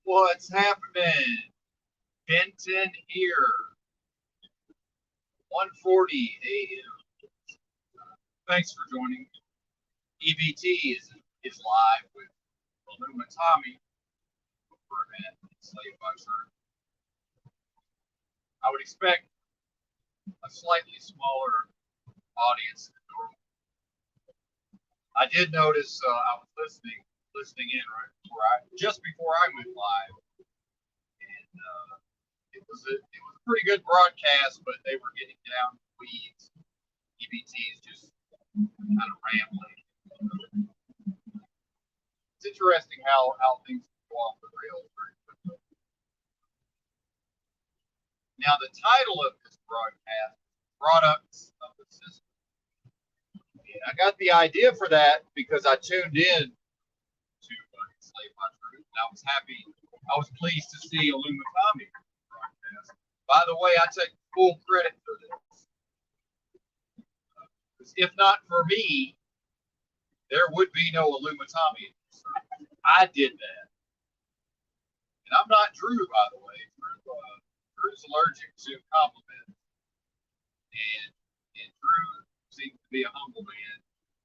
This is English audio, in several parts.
What's happening? Benton here. 1:40 a.m. Thanks for joining. EBT is live with Illuma Tommy over at Slave Butcher. I would expect a slightly smaller audience than normal. I did notice I was listening in right just before I went live, and it was a pretty good broadcast, but they were getting down the weeds. EBT is just kind of rambling. It's interesting how things go off the rails very quickly. Now, the title of this broadcast is Products of the System. And I got the idea for that because I tuned in to Slave Butcher, and I was pleased to see Illuma Tommy broadcast. By the way, I take full credit for this. If not for me, there would be no Illuma Tommy. I did that. And I'm not Drew, by the way. Drew's allergic to compliments. And Drew seems to be a humble man.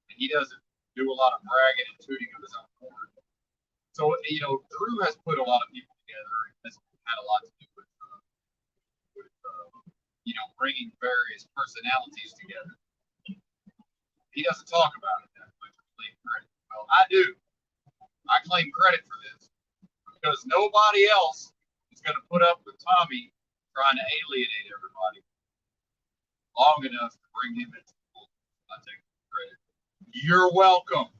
And he doesn't do a lot of bragging and tooting of his own horn. So, Drew has put a lot of people together and has had a lot to do with bringing various personalities together. He doesn't talk about it that much. Claim credit. Well, I do. I claim credit for this because nobody else is going to put up with Tommy trying to alienate everybody long enough to bring him into the fold. I take credit. You're welcome.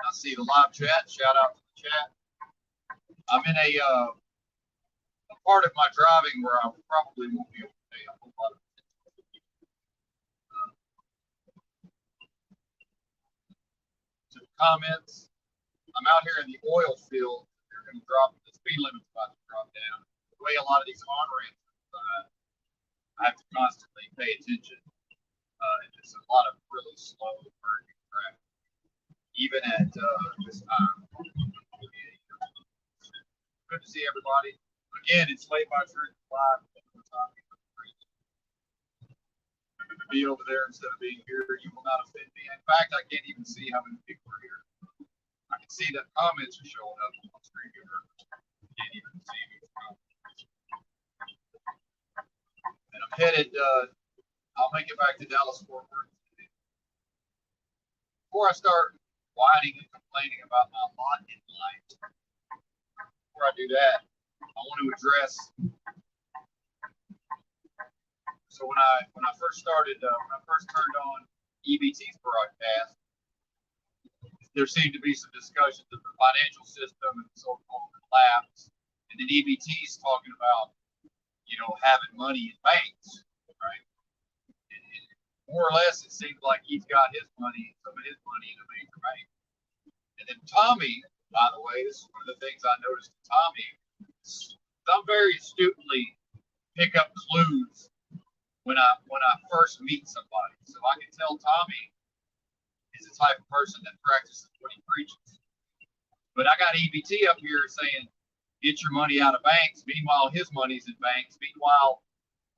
I see the live chat. Shout out to the chat. I'm in a part of my driving where I probably won't be able to pay a whole lot of to the comments. I'm out here in the oil field. They're going to drop, the speed limit's about to drop down. The way a lot of these on-ramps, I have to constantly pay attention. It's a lot of really slow burning traffic, even at this time. Good to see everybody. Again, it's Slave Butcher live. Be over there instead of being here. You will not offend me. In fact, I can't even see how many people are here. I can see that comments are showing up on the screen here. I can't even see me. And I'm headed. I'll make it back to Dallas Fort Worth. Before I start whining and complaining about my lot in life, before I do that, I want to address. So when I first started, when I first turned on EBT's broadcast, there seemed to be some discussions of the financial system and the so-called collapse, and then EBT's talking about, having money in banks, right? And more or less, it seems like he's got some of his money in a major bank. And then Tommy, by the way, this is one of the things I noticed in Tommy. Some very astutely pick up clues when I first meet somebody. So I can tell Tommy is the type of person that practices what he preaches. But I got EBT up here saying, get your money out of banks. Meanwhile, his money's in banks. Meanwhile,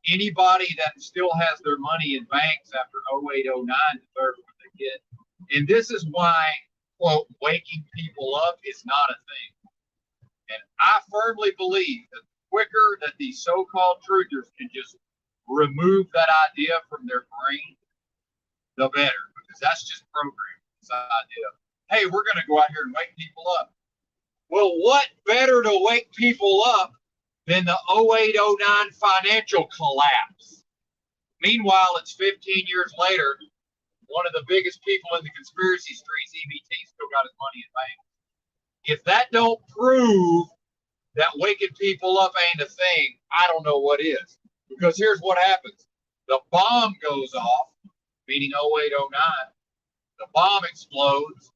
anybody that still has their money in banks after 08, 09 deserves what they get. And this is why, quote, waking people up is not a thing. And I firmly believe that the quicker that these so-called truthers can just remove that idea from their brain, the better, because that's just programming. This idea of, hey, we're going to go out here and wake people up. Well, what better to wake people up than the 08, 09 financial collapse? Meanwhile, it's 15 years later, one of the biggest people in the conspiracy streets, EBT, still got his money in banks. If that don't prove that waking people up ain't a thing, I don't know what is. Because here's what happens. The bomb goes off, meaning 08, 09. The bomb explodes.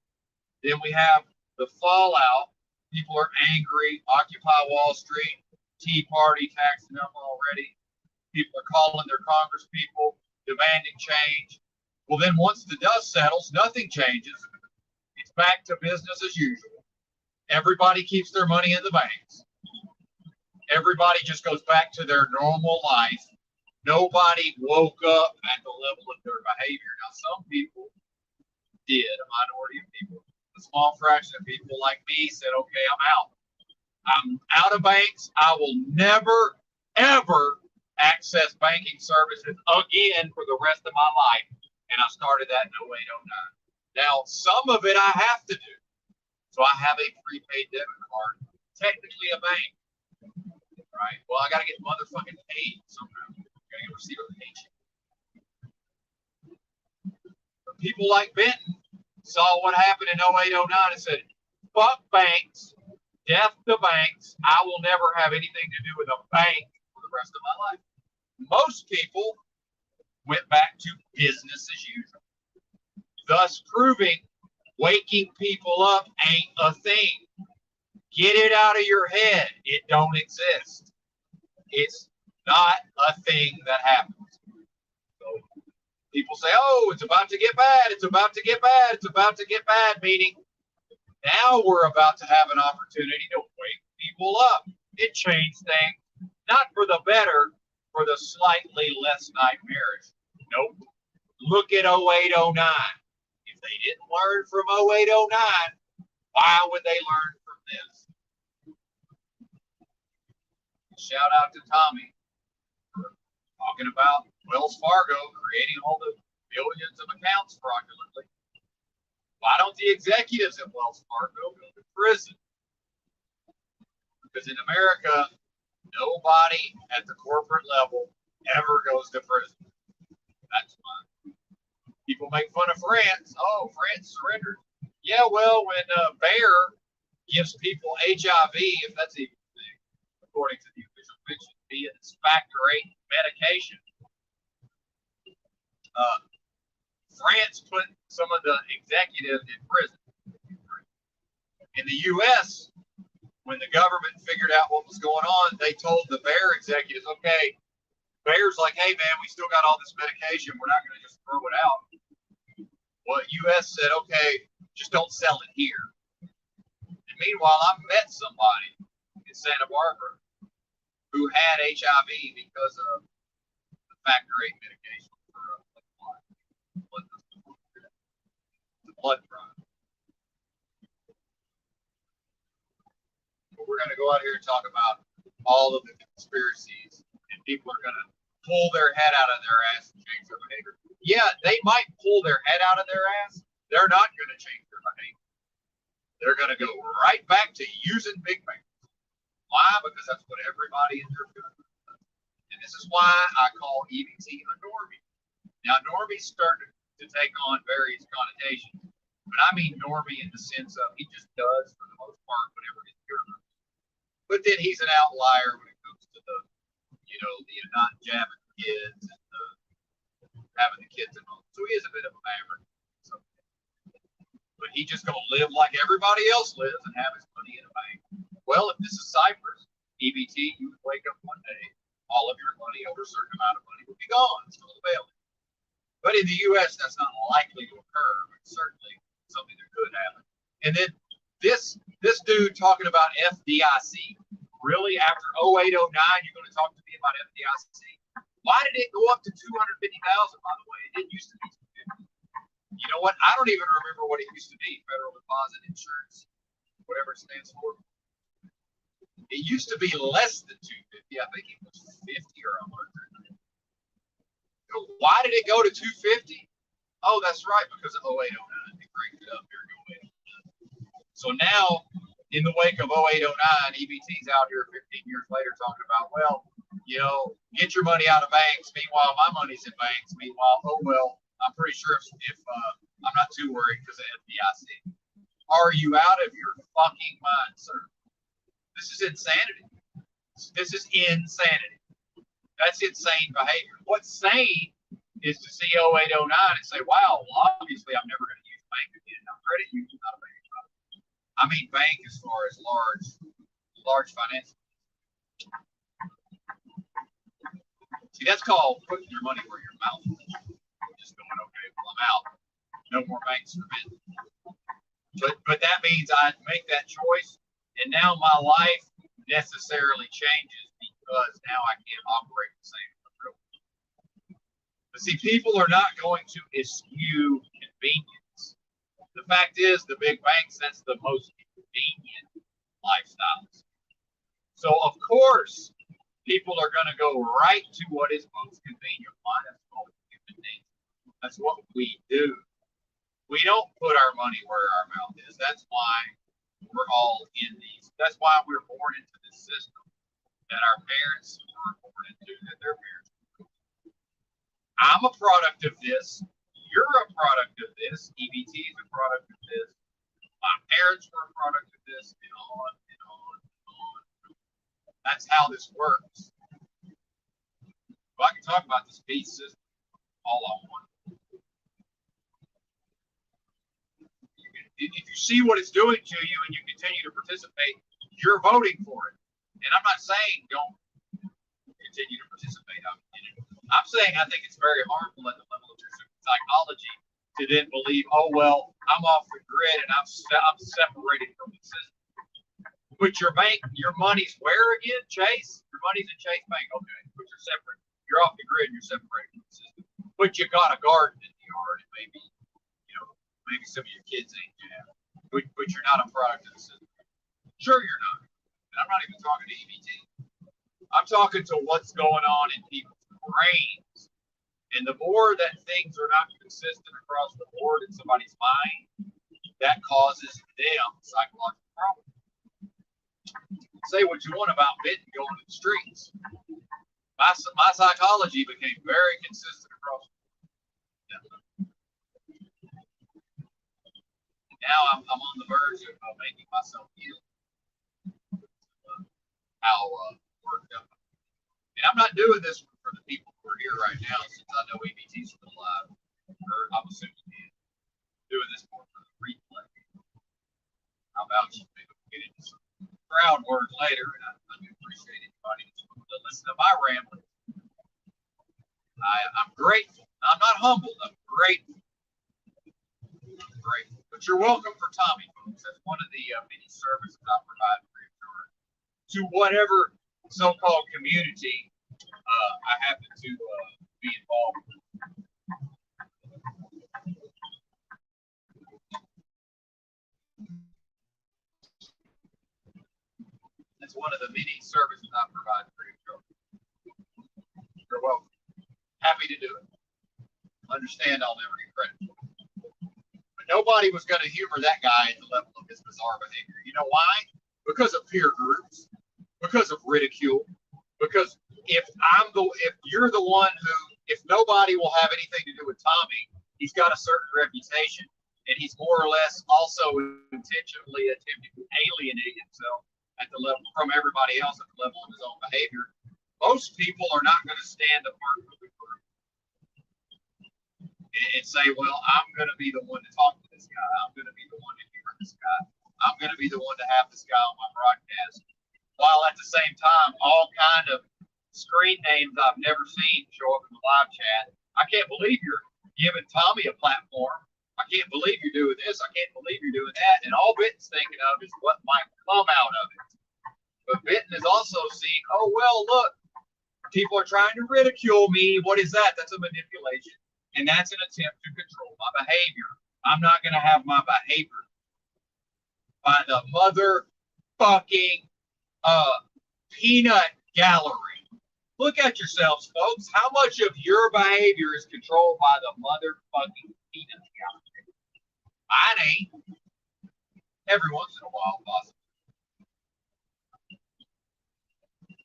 Then we have the fallout. People are angry. Occupy Wall Street. Tea Party taxing them already. People are calling their Congress people, demanding change. Well, then once the dust settles, nothing changes. It's back to business as usual. Everybody keeps their money in the banks. Everybody just goes back to their normal life. Nobody woke up at the level of their behavior. Now, some people did, a minority of people. A small fraction of people like me said, okay, I'm out. I'm out of banks. I will never, ever access banking services again for the rest of my life. And I started that in 08, 09. Now, some of it I have to do. So I have a prepaid debit card, technically a bank, right? Well, I got to get motherfucking paid somehow. I got to receive a paycheck. But people like Benton saw what happened in 08, 09 and said, fuck banks, death to banks. I will never have anything to do with a bank for the rest of my life. Most people went back to business as usual, thus proving waking people up ain't a thing. Get it out of your head. It don't exist. It's not a thing that happens. So people say, oh, it's about to get bad. It's about to get bad. It's about to get bad, meaning now we're about to have an opportunity to wake people up. It changed things, not for the better, for the slightly less nightmarish. Nope. Look at 08, 09. If they didn't learn from 08, 09, why would they learn from this? Shout out to Tommy for talking about Wells Fargo creating all the billions of accounts fraudulently. Why don't the executives at Wells Fargo go to prison? Because in America, nobody at the corporate level ever goes to prison. That's fine. People make fun of France. Oh, France surrendered. Yeah, well, when Bayer gives people HIV, if that's even a thing, according to the official fiction, be it factor VIII medication, France put some of the executives in prison. In the U.S., when the government figured out what was going on, they told the Bayer executives, okay, Bayer's like, hey, man, we still got all this medication. We're not going to just throw it out. Well, U.S. said, okay, just don't sell it here. And meanwhile, I met somebody in Santa Barbara who had HIV because of the factor VIII medication for the blood drive. But we're going to go out here and talk about all of the conspiracies, and people are going to pull their head out of their ass and change their behavior. Yeah, they might pull their head out of their ass. They're not going to change their behavior. They're going to go right back to using big banks. Why? Because that's what everybody in their field does. And this is why I call EBT a normie. Now, normie's starting to take on various connotations, but I mean normie in the sense of he just does, for the most part, whatever his peer does. But then he's an outlier when it comes to the, the not jabbing kids and having the kids at home. So he is a bit of a maverick. So, but he just gonna live like everybody else lives and have his money in a bank. Well, if this is Cyprus, EBT, you would wake up one day, all of your money, over a certain amount of money, would be gone. It's called a bailout. But in the U.S., that's not likely to occur, but certainly something that could happen. And then this dude talking about FDIC. Really, after 08, 09, you're going to talk to me about FDIC? Why did it go up to 250,000? By the way, it didn't used to be 250. You know what? I don't even remember what it used to be. Federal Deposit Insurance, whatever it stands for. It used to be less than 250. I think it was 50 or 100. So why did it go to 250? Oh, that's right, because of 08, 09. They cranked it up during 08, 09. So now, in the wake of 08, 09, EBT's out here 15 years later talking about, well, get your money out of banks. Meanwhile, my money's in banks. Meanwhile, oh, well, I'm pretty sure if I'm not too worried because of FDIC. Are you out of your fucking mind, sir? This is insanity. This is insanity. That's insane behavior. What's sane is to see 08, 09 and say, wow, well, obviously I'm never going to use bank again. Now, credit union is not a bank. I mean bank as far as large financial. See, that's called putting your money where your mouth is. Just going, okay, well, I'm out. No more banks for business. But that means I make that choice, and now my life necessarily changes because now I can't operate the same. But see, people are not going to eschew convenience. The fact is, the big banks, that's the most convenient lifestyles. So, of course, people are going to go right to what is most convenient. Why? That's called human nature. That's what we do. We don't put our money where our mouth is. That's why we're all in these. That's why we're born into this system that our parents were born into, that their parents were. I'm a product of this. You're a product of this. EBT is a product of this. My parents were a product of this, and on and on and on. That's how this works. Well, I can talk about this beast system all I want. If you see what it's doing to you and you continue to participate, you're voting for it. And I'm not saying don't continue to participate. I'm saying I think it's very harmful at the level of your psychology to then believe, oh, well, I'm off the grid and I'm separated from the system. But your money's where again? Chase? Your money's in Chase Bank. Okay, but you're separate. You're off the grid and you're separated from the system. But you got a garden in the yard and maybe some of your kids ain't jam. But you're not a product of the system. Sure you're not. And I'm not even talking to EBT. I'm talking to what's going on in people's brains. And the more that things are not consistent across the board in somebody's mind, that causes them psychological problems. Say what you want about Benton going to the streets. My psychology became very consistent across the board. Now I'm on the verge of making myself feel how worked up. And I'm not doing this for the people who are here right now, since I know EBT's still alive. Or I'm assuming he's doing this more for the replay. How about you? Maybe we'll get into some crowd work later, and I do appreciate anybody to listen to my rambling. I'm grateful. I'm not humbled. I'm grateful. Grateful. But you're welcome for Tommy, folks. That's one of the many services I provide free of charge to whatever so-called community I happen to be involved with. That's one of the many services I provide free of charge. You're welcome. Happy to do it. Understand I'll never get credit for it. Nobody was going to humor that guy at the level of his bizarre behavior. You know why? Because of peer groups, because of ridicule, because if you're the one who, if nobody will have anything to do with Tommy, he's got a certain reputation, and he's more or less also intentionally attempting to alienate himself at the level from everybody else at the level of his own behavior. Most people are not going to stand apart from the group and say, well, I'm going to be the one to talk to this guy. I'm going to be the one to humor this guy. I'm going to be the one to have this guy on my broadcast. While at the same time, all kind of screen names I've never seen show up in the live chat. I can't believe you're giving Tommy a platform. I can't believe you're doing this. I can't believe you're doing that. And all Benton's thinking of is what might come out of it. But Benton is also seeing, oh, well, look, people are trying to ridicule me. What is that? That's a manipulation. And that's an attempt to control my behavior. I'm not going to have my behavior by the motherfucking peanut gallery. Look at yourselves, folks. How much of your behavior is controlled by the motherfucking peanut gallery? Mine ain't. Every once in a while, possibly.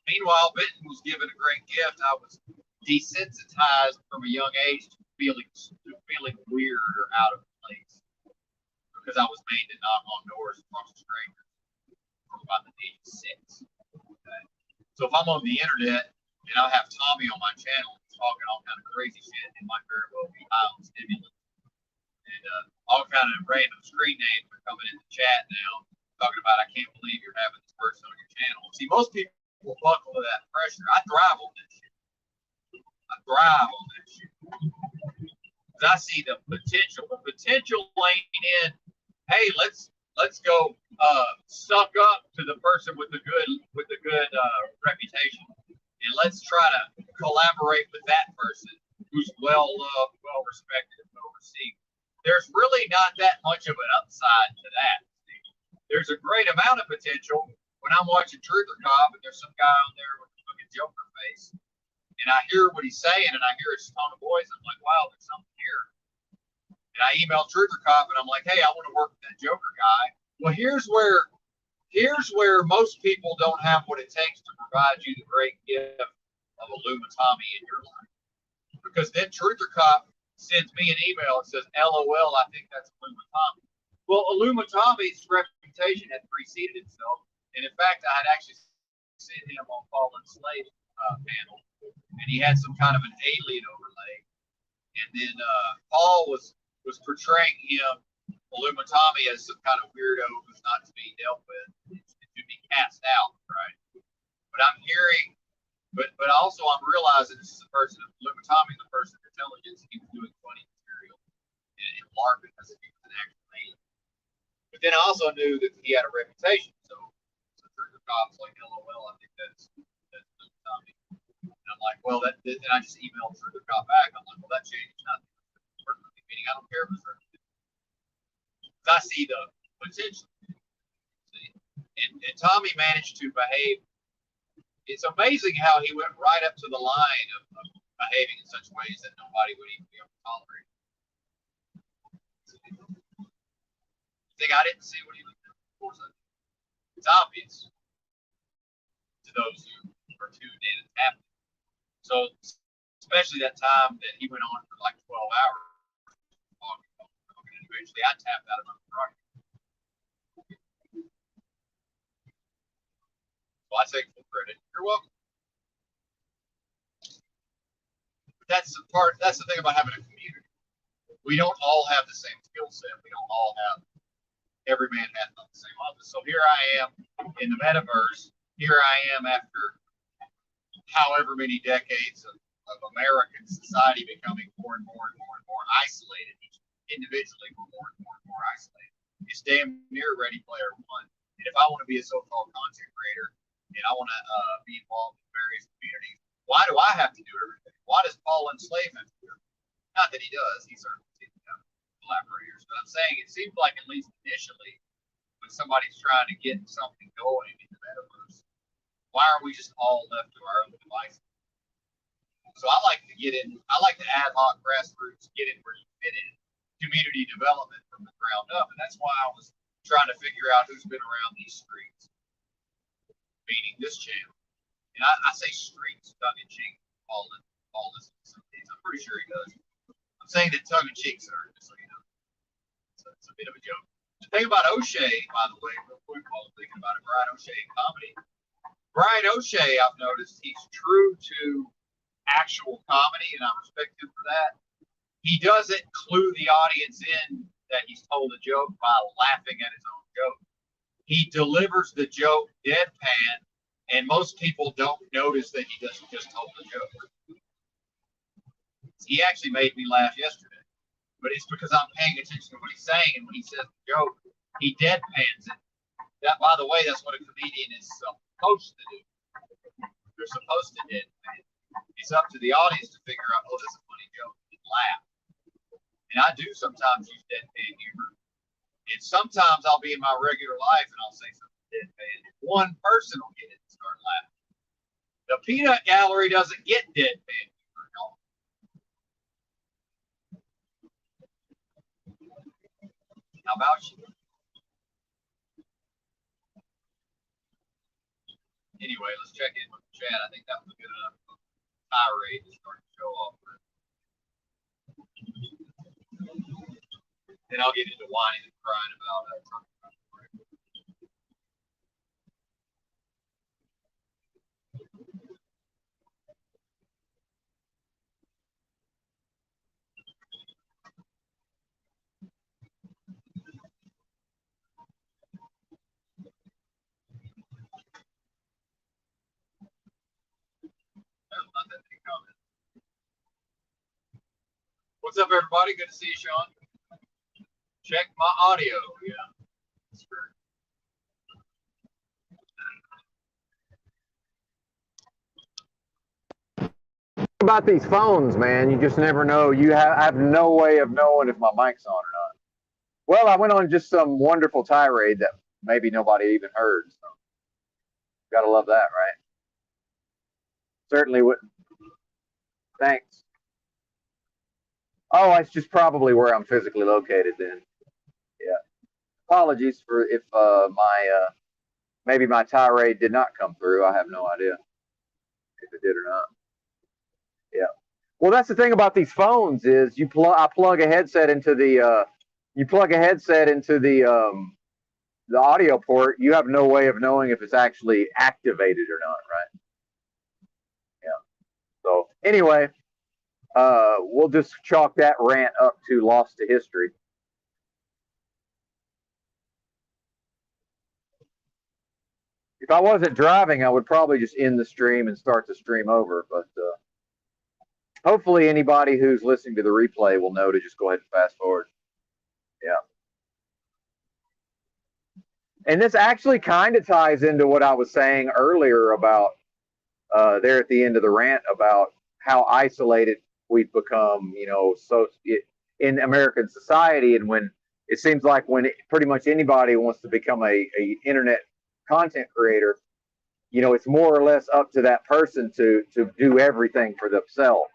Meanwhile, Benton was given a great gift. I was desensitized from a young age to feeling weird or out of place because I was made to knock on doors and talk to strangers from about the age of 6. Okay? So if I'm on the internet and I have Tommy on my channel talking all kind of crazy shit, it might very well be high on stimulants. And all kind of random screen names are coming in the chat now talking about, I can't believe you're having this person on your channel. See, most people will buckle to that pressure. I thrive on this shit. I thrive on that shit. Because I see the potential. The potential ain't in hey, let's go suck up to the person with the good reputation, and let's try to collaborate with that person who's well loved, well respected, and well received. There's really not that much of an upside to that. There's a great amount of potential when I'm watching Truther Cop and there's some guy on there with a fucking Joker face, and I hear what he's saying and I hear his tone of voice. I'm like, wow, there's something here. And I emailed Truther Cop and I'm like, hey, I want to work with that Joker guy. Well, here's where most people don't have what it takes to provide you the great gift of a Lumatami in your life. Because then Truther Cop sends me an email and says, LOL, I think that's a Lumatami. Well, a Lumatami's reputation had preceded itself. And in fact, I had actually seen him on Fallen Slave panel, and he had some kind of an alien overlay. And then Paul was portraying him, Lumatami, as some kind of weirdo who's not to be dealt with, to be cast out, right? But I'm hearing, but also I'm realizing this is a person, Lumatami, the person of intelligence. He was doing funny material and LARPing as if he was an actual alien. But then I also knew that he had a reputation, so the cops like, LOL, I think that's Lumatami. And I'm like, well, then I just emailed the cop back. I'm like, well, that changes nothing. Meaning I don't care if it's I see the potential. See? And Tommy managed to behave. It's amazing how he went right up to the line of behaving in such ways that nobody would even be able to tolerate. You think I didn't see what he was doing? Of course I did. It's obvious to those who are tuned in and tapped. So, especially that time that he went on for like 12 hours. And eventually I tapped out of my project. So I take full credit. You're welcome. But that's the thing about having a community. We don't all have the same skill set. We don't all have every man has not the same office. So here I am in the metaverse. Here I am after however many decades of American society becoming more and more and more and more isolated. Each individually, we're more and more and more isolated. It's damn near Ready Player One. And if I want to be a so-called content creator and I want to be involved in various communities, why do I have to do everything? Why does Paul Enslave have to do it? Not that he does. He certainly have collaborators. But I'm saying it seems like at least initially, when somebody's trying to get something going in the metaverse, why are we just all left to our own devices? So I like to get in. I like the ad hoc grassroots, get in where you fit in, community development from the ground up, and that's why I was trying to figure out who's been around these streets, meaning this channel. And I say streets tongue in cheek, all this. I'm pretty sure he does. I'm saying that tongue in cheek, sir, just so you know. It's a bit of a joke. The thing about O'Shea, by the way, real quick, while I'm thinking about it, Brian O'Shea in comedy. Brian O'Shea, I've noticed he's true to actual comedy, and I respect him for that. He doesn't clue the audience in that he's told a joke by laughing at his own joke. He delivers the joke deadpan, and most people don't notice that he doesn't just told the joke. He actually made me laugh yesterday, but it's because I'm paying attention to what he's saying, and when he says the joke, he deadpans it. That, by the way, that's what a comedian is supposed to do. They're supposed to deadpan. It's up to the audience to figure out, oh, this is a funny joke, and laugh. And I do sometimes use deadpan humor. And sometimes I'll be in my regular life and I'll say something deadpan. And one person will get it and start laughing. The peanut gallery doesn't get deadpan humor, y'all. How about you? Anyway, let's check in with the chat. I think that was a good enough tirade to start the show off with. Then I'll get into whining and crying about it. What's up, everybody? Good to see you, Sean. Check my audio. Yeah. About these phones, man, you just never know. I have no way of knowing if my mic's on or not. Well, I went on just some wonderful tirade that maybe nobody even heard. So, gotta love that, right? Certainly would. Thanks. Oh, it's just probably where I'm physically located then. Yeah. Apologies for if my maybe my tirade did not come through. I have no idea if it did or not. Yeah. Well, that's the thing about these phones is I plug a headset into the the audio port. You have no way of knowing if it's actually activated or not, right? Yeah. So anyway, we'll just chalk that rant up to lost to history. If I wasn't driving, I would probably just end the stream and start the stream over. But hopefully, anybody who's listening to the replay will know to just go ahead and fast forward. Yeah. And this actually kind of ties into what I was saying earlier about there at the end of the rant about how isolated we've become, in American society, and when it seems like pretty much anybody wants to become a internet content creator, it's more or less up to that person to do everything for themselves.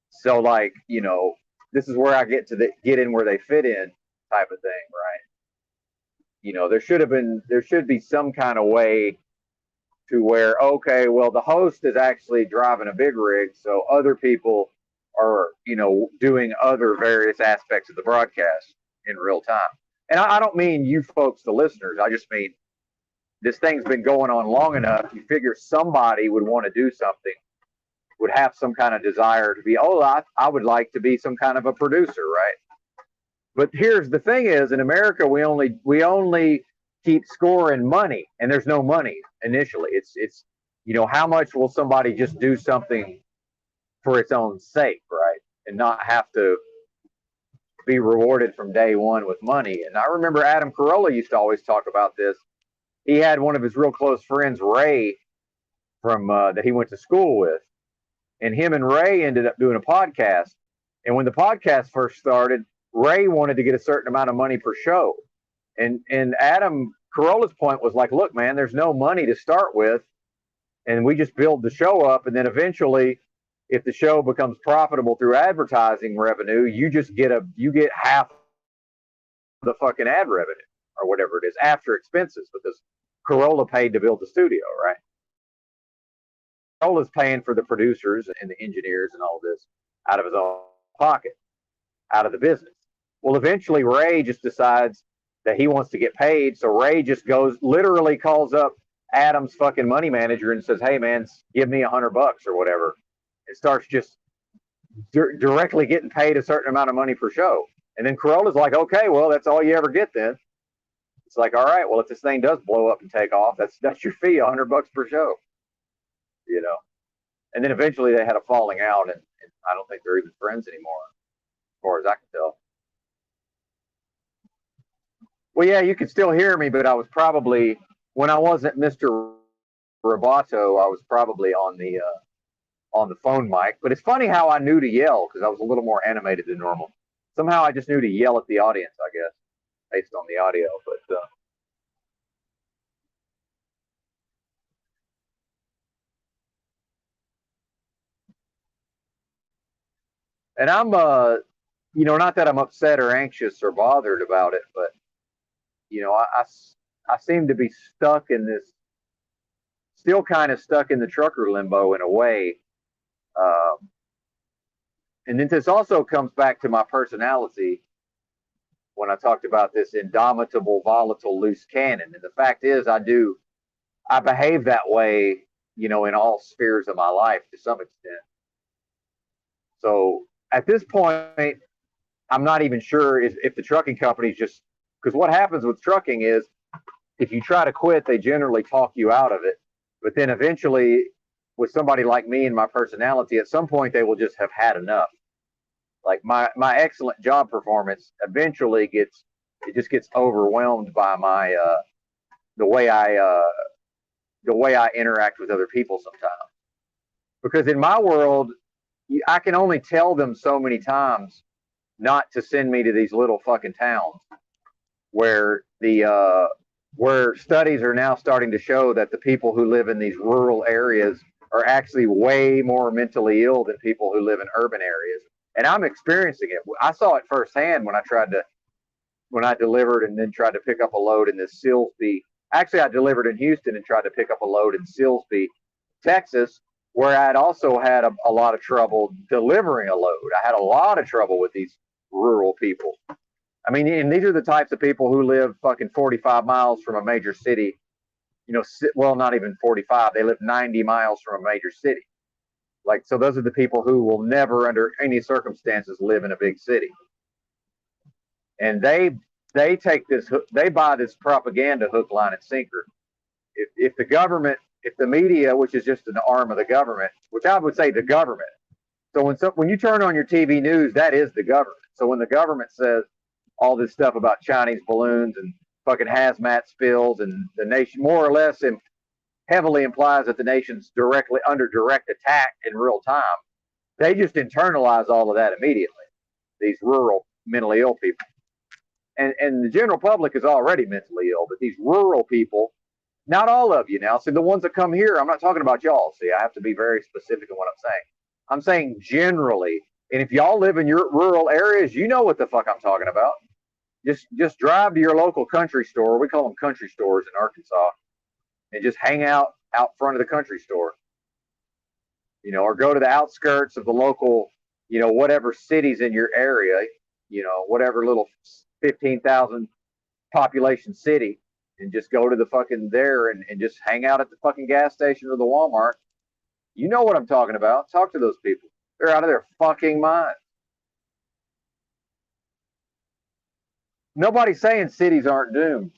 So like, this is where I get in where they fit in type of thing, right? There should be some kind of way to where, okay, well, the host is actually driving a big rig, so other people are, doing other various aspects of the broadcast in real time. And I don't mean you folks, the listeners. I just mean this thing's been going on long enough. You figure somebody would want to do something, would have some kind of desire to be, I would like to be some kind of a producer, right? But here's the thing is, in America, we only keep score in money, and there's no money initially. It's how much will somebody just do something for its own sake, right? And not have to be rewarded from day one with money. And I remember Adam Carolla used to always talk about this. He had one of his real close friends, Ray, from that he went to school with. And him and Ray ended up doing a podcast. And when the podcast first started, Ray wanted to get a certain amount of money per show. And Adam Carolla's point was like, look, man, there's no money to start with. And we just build the show up. And then eventually, if the show becomes profitable through advertising revenue, you get half the fucking ad revenue or whatever it is after expenses, because Carolla paid to build the studio, right? Carolla's paying for the producers and the engineers and all this out of his own pocket, out of the business. Well, eventually Ray just decides that he wants to get paid. So Ray just literally calls up Adam's fucking money manager and says, hey man, give me $100 or whatever. It starts just directly getting paid a certain amount of money per show. And then Carolla's like, okay, well, that's all you ever get then. It's like, all right, well, if this thing does blow up and take off, that's your fee, $100 per show. And then eventually they had a falling out, and I don't think they're even friends anymore, as far as I can tell. Well, yeah, you can still hear me, but I was probably, when I wasn't Mr. Roboto, I was probably on the phone mic. But it's funny how I knew to yell, because I was a little more animated than normal. Somehow I just knew to yell at the audience, I guess, based on the audio. But and I'm not that I'm upset or anxious or bothered about it, but I seem to be stuck in this, still kind of stuck in the trucker limbo in a way. And then this also comes back to my personality when I talked about this indomitable, volatile, loose cannon. And the fact is, I behave that way, in all spheres of my life to some extent. So at this point, I'm not even sure if the trucking companies just, because what happens with trucking is if you try to quit, they generally talk you out of it. But then eventually, with somebody like me and my personality, at some point they will just have had enough. Like my excellent job performance eventually just gets overwhelmed by my the way I interact with other people sometimes. Because in my world, I can only tell them so many times not to send me to these little fucking towns where studies are now starting to show that the people who live in these rural areas are actually way more mentally ill than people who live in urban areas. And I'm experiencing it. I saw it firsthand when I delivered and then tried to pick up a load in this Silsbee. Actually, I delivered in Houston and tried to pick up a load in Silsbee, Texas, where I'd also had a lot of trouble delivering a load. I had a lot of trouble with these rural people. I mean, and these are the types of people who live fucking 45 miles from a major city. You know, well, not even 45. They live 90 miles from a major city. Like, so those are the people who will never, under any circumstances, live in a big city. And they take this, they buy this propaganda hook, line, and sinker. If the government, if the media, which is just an arm of the government, which I would say the government. So when you turn on your TV news, that is the government. So when the government says all this stuff about Chinese balloons and fucking hazmat spills, and the nation more or less heavily implies that the nation's directly under direct attack in real time, they just internalize all of that immediately. These rural mentally ill people. And the general public is already mentally ill, but these rural people, not all of you now. See, the ones that come here, I'm not talking about y'all. See, I have to be very specific in what I'm saying. I'm saying generally, and if y'all live in your rural areas, you know what the fuck I'm talking about. Just drive to your local country store. We call them country stores in Arkansas, and just hang out front of the country store. You know, or go to the outskirts of the local, you know, whatever cities in your area, you know, whatever little 15,000 population city, and just go to the fucking there and just hang out at the fucking gas station or the Walmart. You know what I'm talking about. Talk to those people. They're out of their fucking mind. Nobody's saying cities aren't doomed,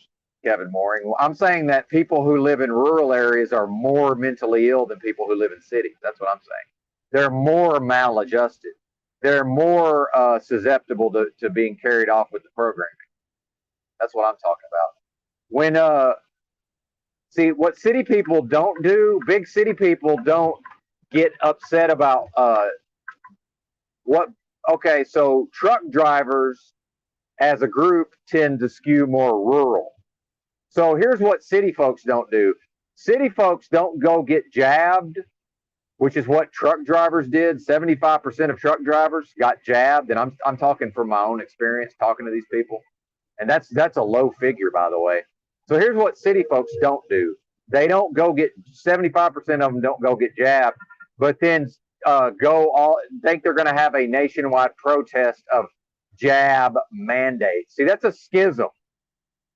Kevin Mooring. I'm saying that people who live in rural areas are more mentally ill than people who live in cities. That's what I'm saying. They're more maladjusted. They're more susceptible to being carried off with the programming. That's what I'm talking about. When see, what city people don't do, big city people don't get upset about okay, so truck drivers as a group tend to skew more rural. So here's what city folks don't do. City folks don't go get jabbed, which is what truck drivers did. 75% of truck drivers got jabbed, and I'm talking from my own experience talking to these people. And that's a low figure, by the way. So here's what city folks don't do. They don't go get 75% of them don't go get jabbed, but then think they're going to have a nationwide protest of jab mandates. See, that's a schism.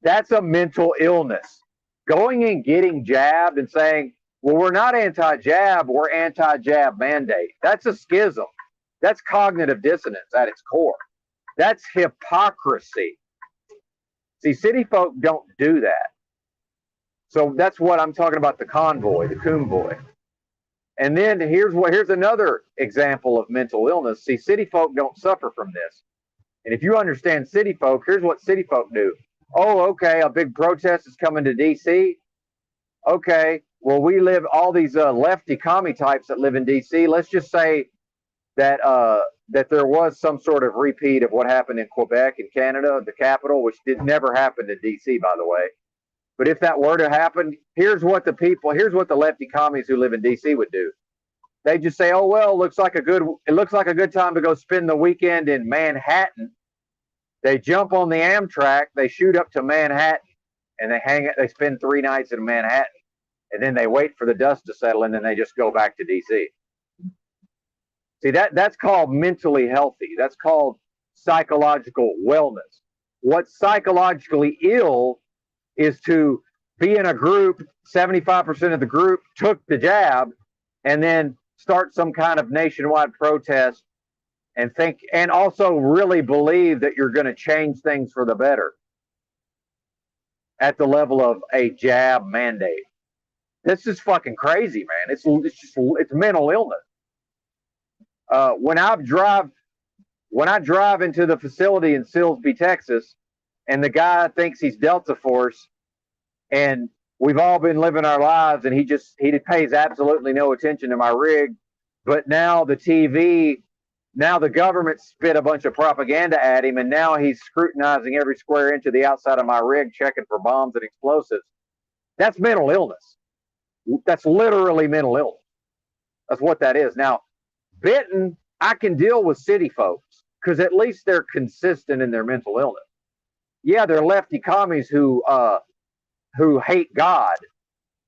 That's a mental illness. Going and getting jabbed and saying, well, we're not anti-jab, we're anti-jab mandate. That's a schism. That's cognitive dissonance at its core. That's hypocrisy. See, city folk don't do that. So that's what I'm talking about, the convoy, the convoy. And then here's another example of mental illness. See, city folk don't suffer from this. And if you understand city folk, here's what city folk do. Oh, okay, a big protest is coming to D.C. Okay, well, we live, all these lefty commie types that live in D.C., let's just say that that there was some sort of repeat of what happened in Quebec in Canada, the capital, which never happened in D.C., by the way. But if that were to happen, here's what the lefty commies who live in D.C. would do. They just say, oh, well, it looks like a good time to go spend the weekend in Manhattan. They jump on the Amtrak, they shoot up to Manhattan, and they spend 3 nights in Manhattan. And then they wait for the dust to settle, and then they just go back to D.C. See, that's called mentally healthy. That's called psychological wellness. What's psychologically ill is to be in a group, 75% of the group took the jab, and then start some kind of nationwide protest and also really believe that you're going to change things for the better at the level of a jab mandate. This is fucking crazy, man. It's mental illness. When I drive, When I drive into the facility in Silsbee, Texas, and the guy thinks he's Delta Force, and we've all been living our lives, and he pays absolutely no attention to my rig, but now the government spit a bunch of propaganda at him, and now he's scrutinizing every square inch of the outside of my rig, checking for bombs and explosives. That's mental illness. That's literally mental illness. That's what that is. Now, Benton, I can deal with city folks because at least they're consistent in their mental illness. Yeah, they're lefty commies who hate God,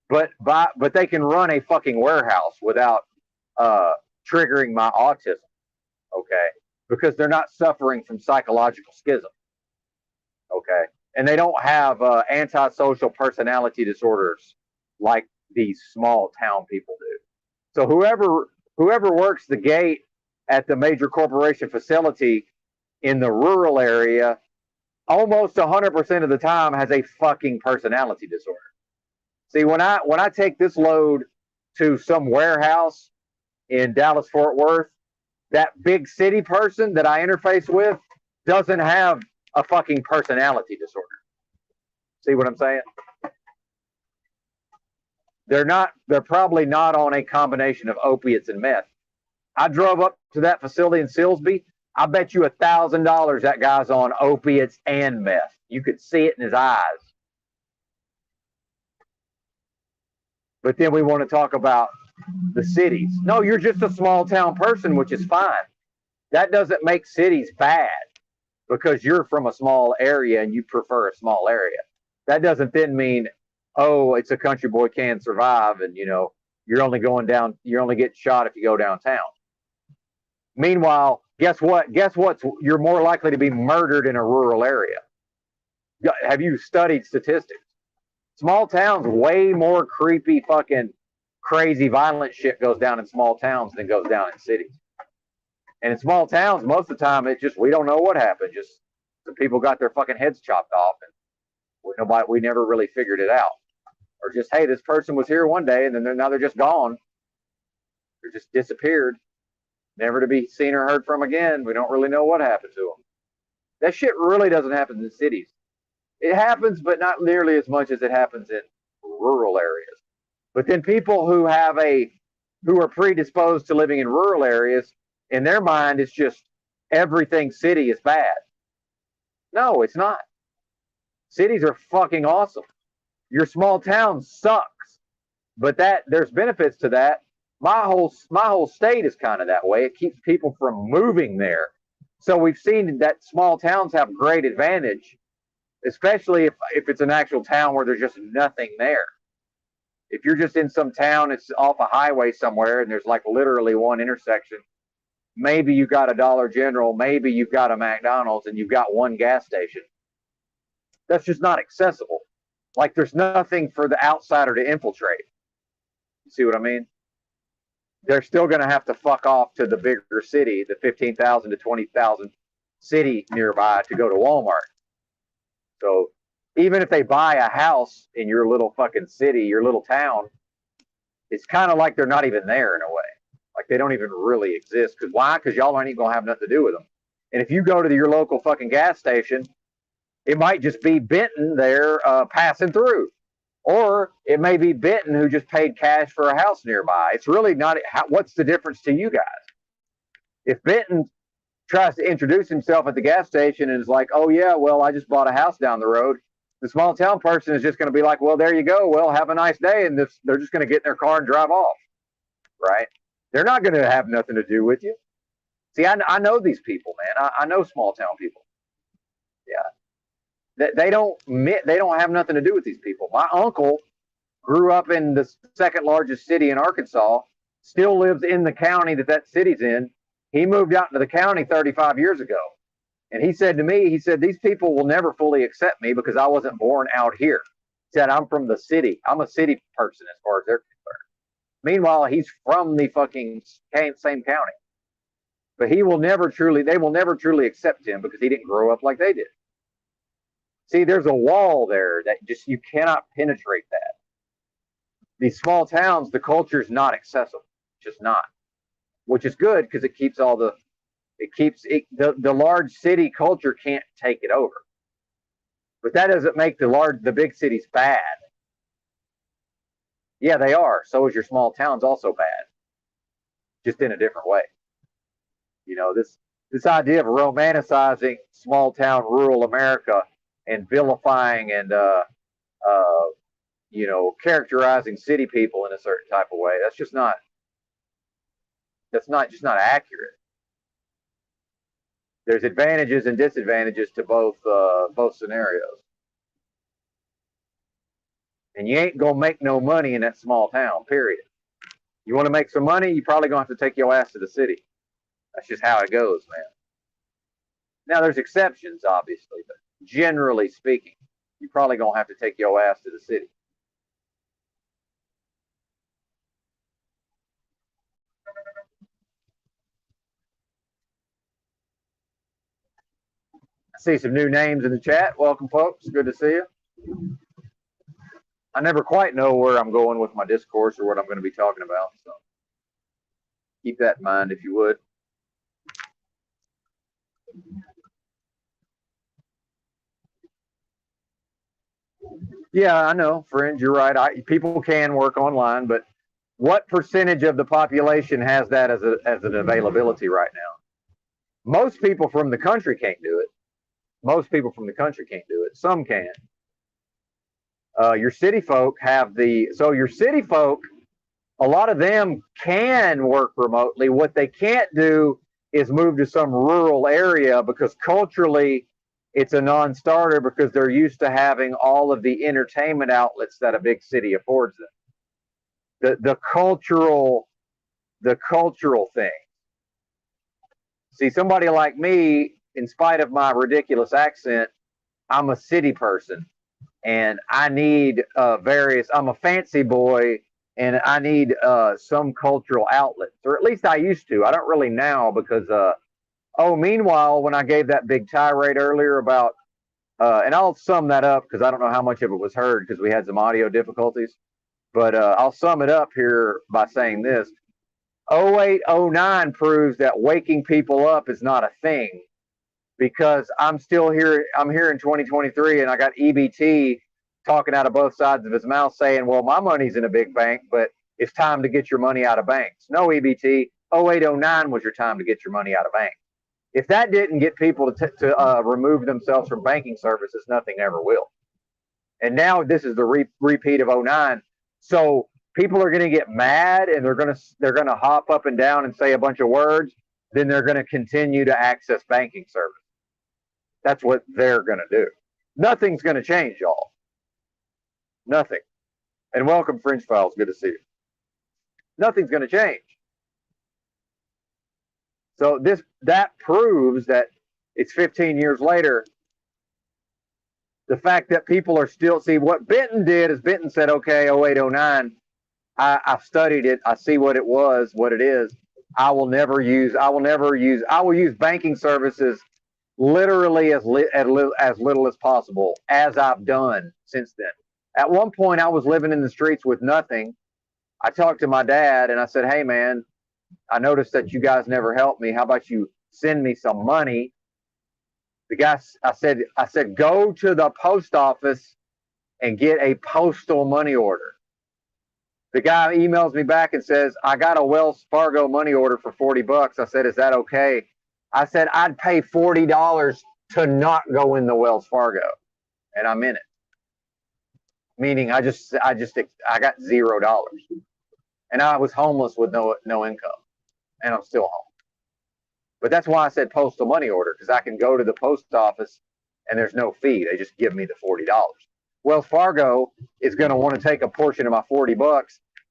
but they can run a fucking warehouse without triggering my autism. Okay, because they're not suffering from psychological schism. Okay, and they don't have antisocial personality disorders like these small town people do. So whoever works the gate at the major corporation facility in the rural area, almost 100% of the time has a fucking personality disorder. See, when I take this load to some warehouse in Dallas Fort Worth, that big city person that I interface with doesn't have a fucking personality disorder. See what I'm saying? They're probably not on a combination of opiates and meth. I drove up to that facility in Silsbee. I bet you $1,000 that guy's on opiates and meth. You could see it in his eyes. But then we want to talk about the cities. No, you're just a small town person, which is fine. That doesn't make cities bad because you're from a small area and you prefer a small area. That doesn't then mean, oh, it's a country boy can't survive, and you're only getting shot if you go downtown. Meanwhile, guess what? You're more likely to be murdered in a rural area. Have you studied statistics? Small towns, way more creepy, fucking crazy, violent shit goes down in small towns than goes down in cities. And in small towns, most of the time, we don't know what happened. Just the people got their fucking heads chopped off, and we never really figured it out. Or just, hey, this person was here one day, and then now they're just gone. They're just disappeared, never to be seen or heard from again. We don't really know what happened to them. That shit really doesn't happen in cities. It happens, but not nearly as much as it happens in rural areas. But then people who are predisposed to living in rural areas, in their mind, it's just everything city is bad. No, it's not. Cities are fucking awesome. Your small town sucks, but there's benefits to that. My whole state is kind of that way. It keeps people from moving there. So we've seen that small towns have great advantage, especially if it's an actual town where there's just nothing there. If you're just in some town, it's off a highway somewhere, and there's like literally one intersection. Maybe you got a Dollar General, maybe you've got a McDonald's, and you've got one gas station. That's just not accessible. Like there's nothing for the outsider to infiltrate. You see what I mean? They're still going to have to fuck off to the bigger city, the 15,000 to 20,000 city nearby to go to Walmart. So even if they buy a house in your little fucking city, your little town, it's kind of like they're not even there in a way. Like they don't even really exist. Because why? Because y'all ain't going to have nothing to do with them. And if you go to your local fucking gas station, it might just be Benton there passing through. Or it may be Benton who just paid cash for a house nearby. It's really not, what's the difference to you guys? If Benton tries to introduce himself at the gas station and is like, oh yeah, well, I just bought a house down the road, the small town person is just going to be like, well, there you go. Well, have a nice day. And they're just going to get in their car and drive off. Right? They're not going to have nothing to do with you. See, I know these people, man. I know small town people. Yeah. They don't have nothing to do with these people. My uncle grew up in the second largest city in Arkansas, still lives in the county that city's in. He moved out into the county 35 years ago. And he said to me, these people will never fully accept me because I wasn't born out here. He said, I'm from the city. I'm a city person as far as they're concerned. Meanwhile, he's from the fucking same county. But they will never truly accept him because he didn't grow up like they did. See, there's a wall there that just, you cannot penetrate that. These small towns, the culture is not accessible. Just not. Which is good because it keeps all the It keeps it, the large city culture can't take it over. But that doesn't make the big cities bad. Yeah, they are. So is your small towns also bad, just in a different way. You know, this idea of romanticizing small town rural America and vilifying and you know, characterizing city people in a certain type of way, that's just not accurate. There's advantages and disadvantages to both scenarios. And you ain't gonna make no money in that small town, period. You want to make some money, you probably gonna have to take your ass to the city. That's just how it goes, man. Now there's exceptions, obviously, but generally speaking, you're probably gonna have to take your ass to the city. I see some new names in the chat. Welcome, folks. Good to see you. I never quite know where I'm going with my discourse or what I'm going to be talking about, so keep that in mind if you would. Yeah, I know, Fringe, you're right. People can work online, but what percentage of the population has that as an availability right now? Most people from the country can't do it. Most people from the country can't do it. Some can. Your city folk your city folk, a lot of them can work remotely. What they can't do is move to some rural area because culturally it's a non-starter because they're used to having all of the entertainment outlets that a big city affords them. The cultural thing. See, somebody like me, in spite of my ridiculous accent, I'm a city person. And I need I'm a fancy boy, and I need some cultural outlets, or at least I used to. I don't really now because, meanwhile, when I gave that big tirade earlier about, and I'll sum that up because I don't know how much of it was heard because we had some audio difficulties, but I'll sum it up here by saying this. 0809 proves that waking people up is not a thing. Because I'm still here, I'm here in 2023, and I got EBT talking out of both sides of his mouth saying, well, my money's in a big bank, but it's time to get your money out of banks. No, EBT, 0809 was your time to get your money out of banks. If that didn't get people to remove themselves from banking services, nothing ever will. And now this is the repeat of 09. So people are going to get mad, and they're going to hop up and down and say a bunch of words. Then they're going to continue to access banking services. That's what they're going to do. Nothing's going to change, y'all. Nothing. And welcome, Fringe Files. Good to see you. Nothing's going to change. So that proves that it's 15 years later. The fact that people are still, see, what Benton did is Benton said, okay, 0809, I've studied it. I see what it was, what it is. I will use banking services literally as little as possible, as I've done since then. At one point, I was living in the streets with nothing. I talked to my dad and I said, hey, man, I noticed that you guys never helped me. How about you send me some money? The guy, I said, go to the post office and get a postal money order. The guy emails me back and says, I got a Wells Fargo money order for $40. I said, is that okay? I said, I'd pay $40 to not go in the Wells Fargo. And I'm in it. Meaning I got $0. And I was homeless with no income. And I'm still home. But that's why I said postal money order, because I can go to the post office and there's no fee. They just give me the $40. Wells Fargo is going to want to take a portion of my $40,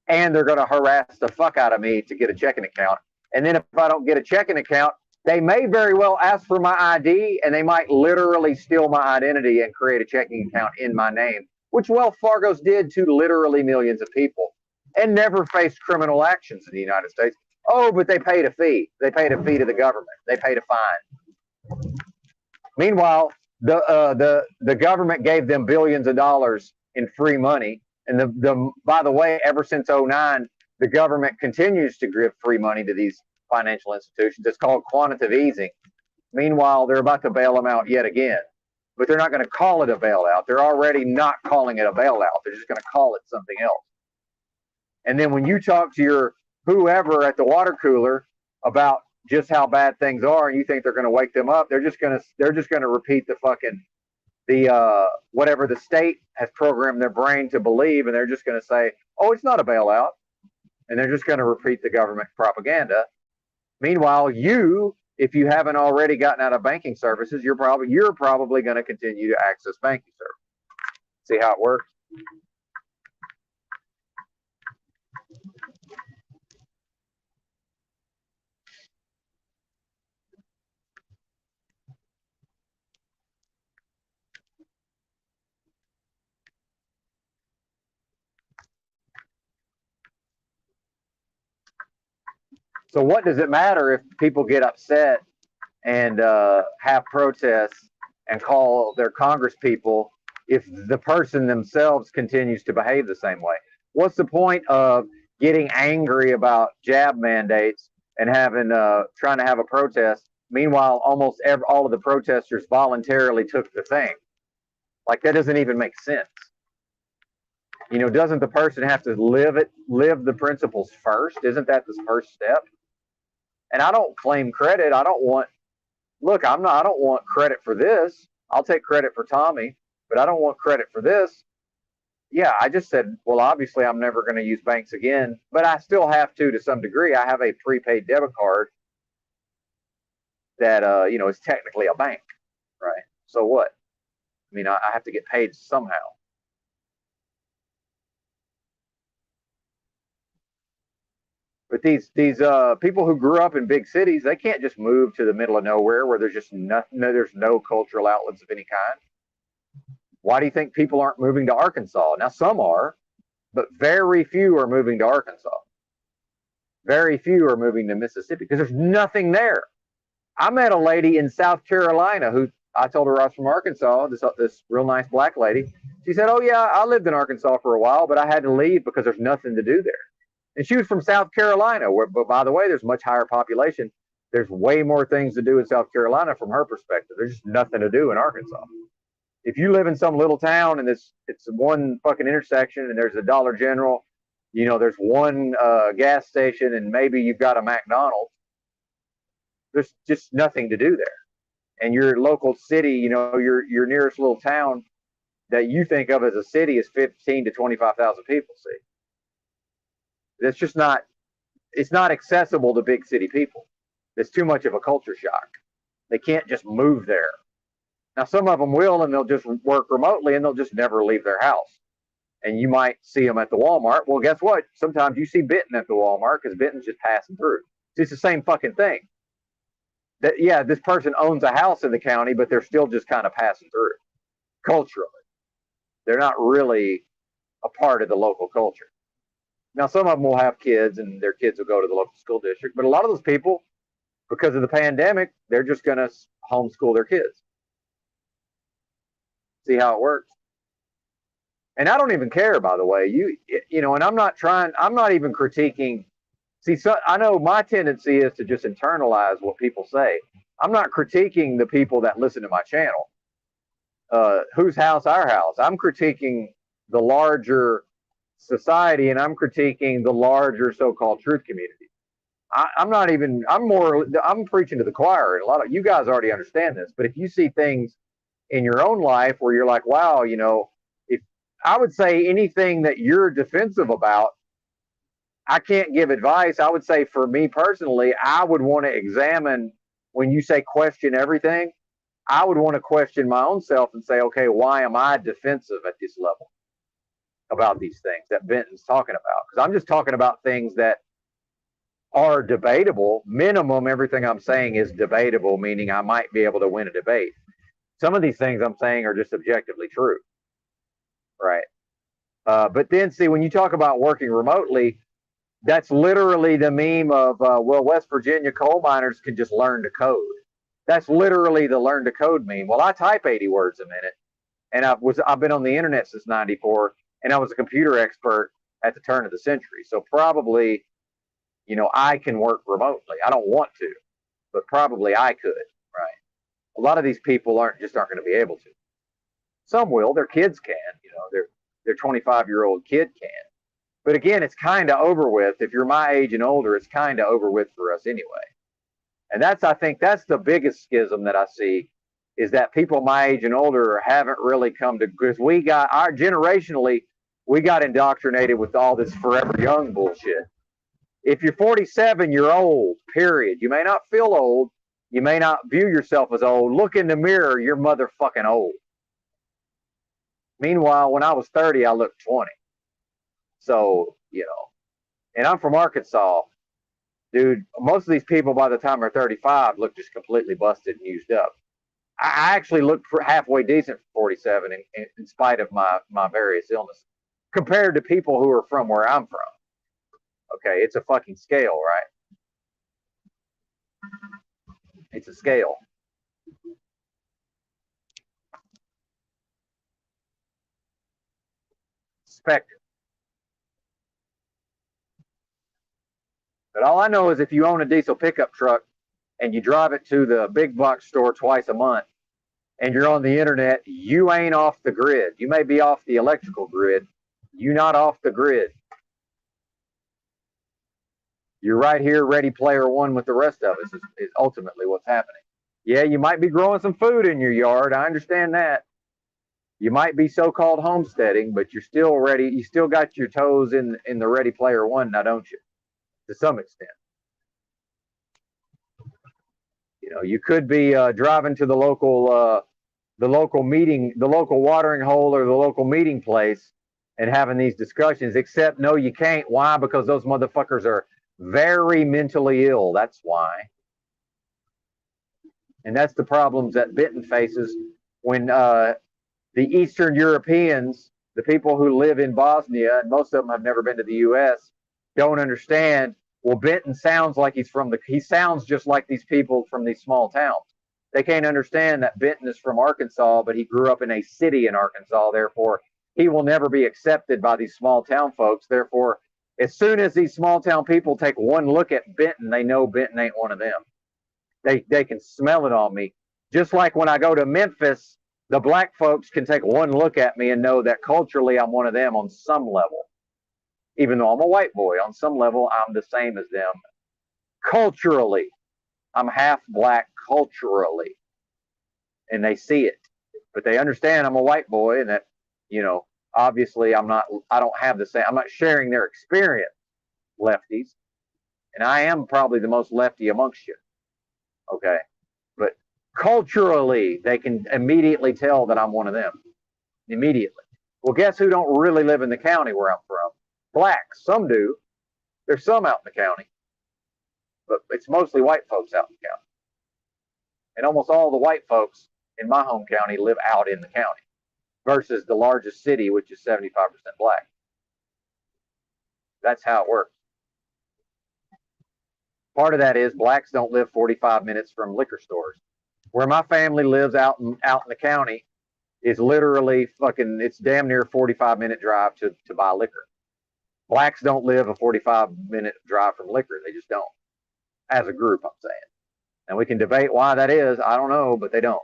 and they're going to harass the fuck out of me to get a checking account. And then if I don't get a checking account, they may very well ask for my ID, and they might literally steal my identity and create a checking account in my name, which Wells Fargo's did to literally millions of people and never faced criminal actions in the United States. Oh, but they paid a fee. They paid a fee to the government. They paid a fine. Meanwhile, the government gave them billions of dollars in free money. And by the way, ever since 09, the government continues to give free money to these financial institutions. It's called quantitative easing. Meanwhile, they're about to bail them out yet again. But they're not going to call it a bailout. They're already not calling it a bailout. They're just going to call it something else. And then when you talk to your whoever at the water cooler about just how bad things are, and you think they're going to wake them up, they're just going to repeat whatever the state has programmed their brain to believe, and they're just going to say, "Oh, it's not a bailout," and they're just going to repeat the government propaganda. Meanwhile, if you haven't already gotten out of banking services, you're probably going to continue to access banking services. See how it works? So what does it matter if people get upset and have protests and call their Congress people if the person themselves continues to behave the same way? What's the point of getting angry about jab mandates and trying to have a protest? Meanwhile, almost all of the protesters voluntarily took the thing. Like, that doesn't even make sense. Doesn't the person have to live the principles first? Isn't that the first step? And I don't claim credit. I don't want credit for this. I'll take credit for Tommy, but I don't want credit for this. Yeah, I just said, well, obviously I'm never going to use banks again, but I still have to some degree. I have a prepaid debit card that, is technically a bank, right? So what? I mean, I have to get paid somehow. But these people who grew up in big cities, they can't just move to the middle of nowhere where there's just there's no cultural outlets of any kind. Why do you think people aren't moving to Arkansas? Now, some are, but very few are moving to Arkansas. Very few are moving to Mississippi because there's nothing there. I met a lady in South Carolina who, I told her I was from Arkansas, this real nice black lady. She said, "Oh yeah, I lived in Arkansas for a while, but I had to leave because there's nothing to do there." And she was from South Carolina, but by the way, there's much higher population. There's way more things to do in South Carolina from her perspective. There's just nothing to do in Arkansas. If you live in some little town and it's one fucking intersection and there's a Dollar General, there's one gas station and maybe you've got a McDonald's, there's just nothing to do there. And your local city, your nearest little town that you think of as a city is 15 to 25,000 people. See, it's just not accessible to big city people. It's too much of a culture shock. They can't just move there. Now, some of them will, and they'll just work remotely, and they'll just never leave their house. And you might see them at the Walmart. Well, guess what? Sometimes you see Benton at the Walmart because Benton's just passing through. It's the same fucking thing. Yeah, this person owns a house in the county, but they're still just kind of passing through culturally. They're not really a part of the local culture. Now, some of them will have kids, and their kids will go to the local school district. But a lot of those people, because of the pandemic, they're just going to homeschool their kids. See how it works? And I don't even care, by the way. And I'm not even critiquing. See, so I know my tendency is to just internalize what people say. I'm not critiquing the people that listen to my channel. Whose house? Our house. I'm critiquing the larger society, and I'm critiquing the larger so-called truth community. I'm preaching to the choir, and a lot of you guys already understand this. But if you see things in your own life where you're like, wow, if I would say anything that you're defensive about, I can't give advice. I would say for me personally, I would want to examine, when you say question everything, I would want to question my own self and say, okay, why am I defensive at this level about these things that Benton's talking about? Because I'm just talking about things that are debatable. Minimum, everything I'm saying is debatable, meaning I might be able to win a debate. Some of these things I'm saying are just objectively true, right? But then, see, when you talk about working remotely, that's literally the meme of, well, West Virginia coal miners can just learn to code. That's literally the learn to code meme. Well, I type 80 words a minute, and I've been on the internet since '94, and I was a computer expert at the turn of the century. So probably, you know, I can work remotely. I don't want to, but probably I could, right? A lot of these people aren't going to be able to. Some will. Their kids can. You know, their 25-year-old kid can. But again, it's kind of over with. If you're my age and older, it's kind of over with for us anyway. And I think that's the biggest schism that I see, is that people my age and older haven't really come to, because generationally, we got indoctrinated with all this forever young bullshit. If you're 47, you're old, period. You may not feel old. You may not view yourself as old. Look in the mirror, you're motherfucking old. Meanwhile, when I was 30, I looked 20. So, you know, and I'm from Arkansas. Dude, most of these people by the time they're 35 look just completely busted and used up. I actually look halfway decent for 47 in spite of my various illnesses compared to people who are from where I'm from. Okay, it's a fucking scale, right? It's a scale. Spectrum. But all I know is if you own a diesel pickup truck and you drive it to the big box store twice a month and you're on the internet, you ain't off the grid. You may be off the electrical grid. You're not off the grid. You're right here, Ready Player One with the rest of us is ultimately what's happening. Yeah, you might be growing some food in your yard. I understand that. You might be so-called homesteading, but you're still ready. You still got your toes in the Ready Player One now, don't you? To some extent. You know, you could be driving to the local meeting, the local watering hole or the local meeting place and having these discussions, except no, you can't. Why? Because those motherfuckers are very mentally ill. That's why. And that's the problems that Benton faces when the Eastern Europeans, the people who live in Bosnia, and most of them have never been to the U.S., don't understand. Well, Benton sounds like he sounds just like these people from these small towns. They can't understand that Benton is from Arkansas, but he grew up in a city in Arkansas. Therefore, he will never be accepted by these small town folks. Therefore, as soon as these small town people take one look at Benton, they know Benton ain't one of them. They can smell it on me. Just like when I go to Memphis, the black folks can take one look at me and know that culturally I'm one of them on some level. Even though I'm a white boy, on some level I'm the same as them. Culturally, I'm half black culturally. And they see it. But they understand I'm a white boy and that, you know, obviously I don't have the same, I'm not sharing their experience, lefties. And I am probably the most lefty amongst you. Okay. But culturally, they can immediately tell that I'm one of them. Immediately. Well, guess who don't really live in the county where I'm from? Blacks. Some do. There's some out in the county. But it's mostly white folks out in the county. And almost all the white folks in my home county live out in the county versus the largest city, which is 75% black. That's how it works. Part of that is blacks don't live 45 minutes from liquor stores. Where my family lives out in the county is literally it's damn near a 45-minute drive to buy liquor. Blacks don't live a 45-minute drive from liquor. They just don't. As a group, I'm saying. And we can debate why that is. I don't know, but they don't.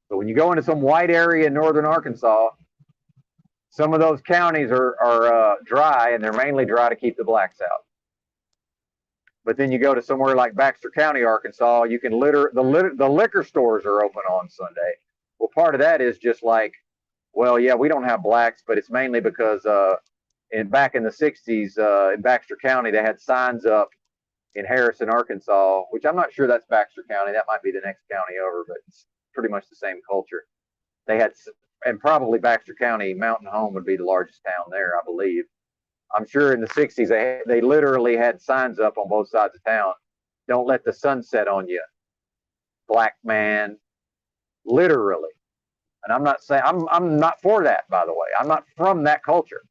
So when you go into some white area in northern Arkansas, some of those counties are dry, and they're mainly dry to keep the blacks out. But then you go to somewhere like Baxter County, Arkansas, you can the liquor stores are open on Sunday. Well, part of that is just like, well, yeah, we don't have blacks, but it's mainly because back in the 60s in Baxter County, they had signs up in Harrison, Arkansas, which I'm not sure that's Baxter County. That might be the next county over, but it's pretty much the same culture. They had, and probably Baxter County, Mountain Home would be the largest town there, I believe. I'm sure in the 60s, they literally had signs up on both sides of town. Don't let the sun set on you, black man, literally. And I'm not saying, I'm not for that, by the way. I'm not from that culture.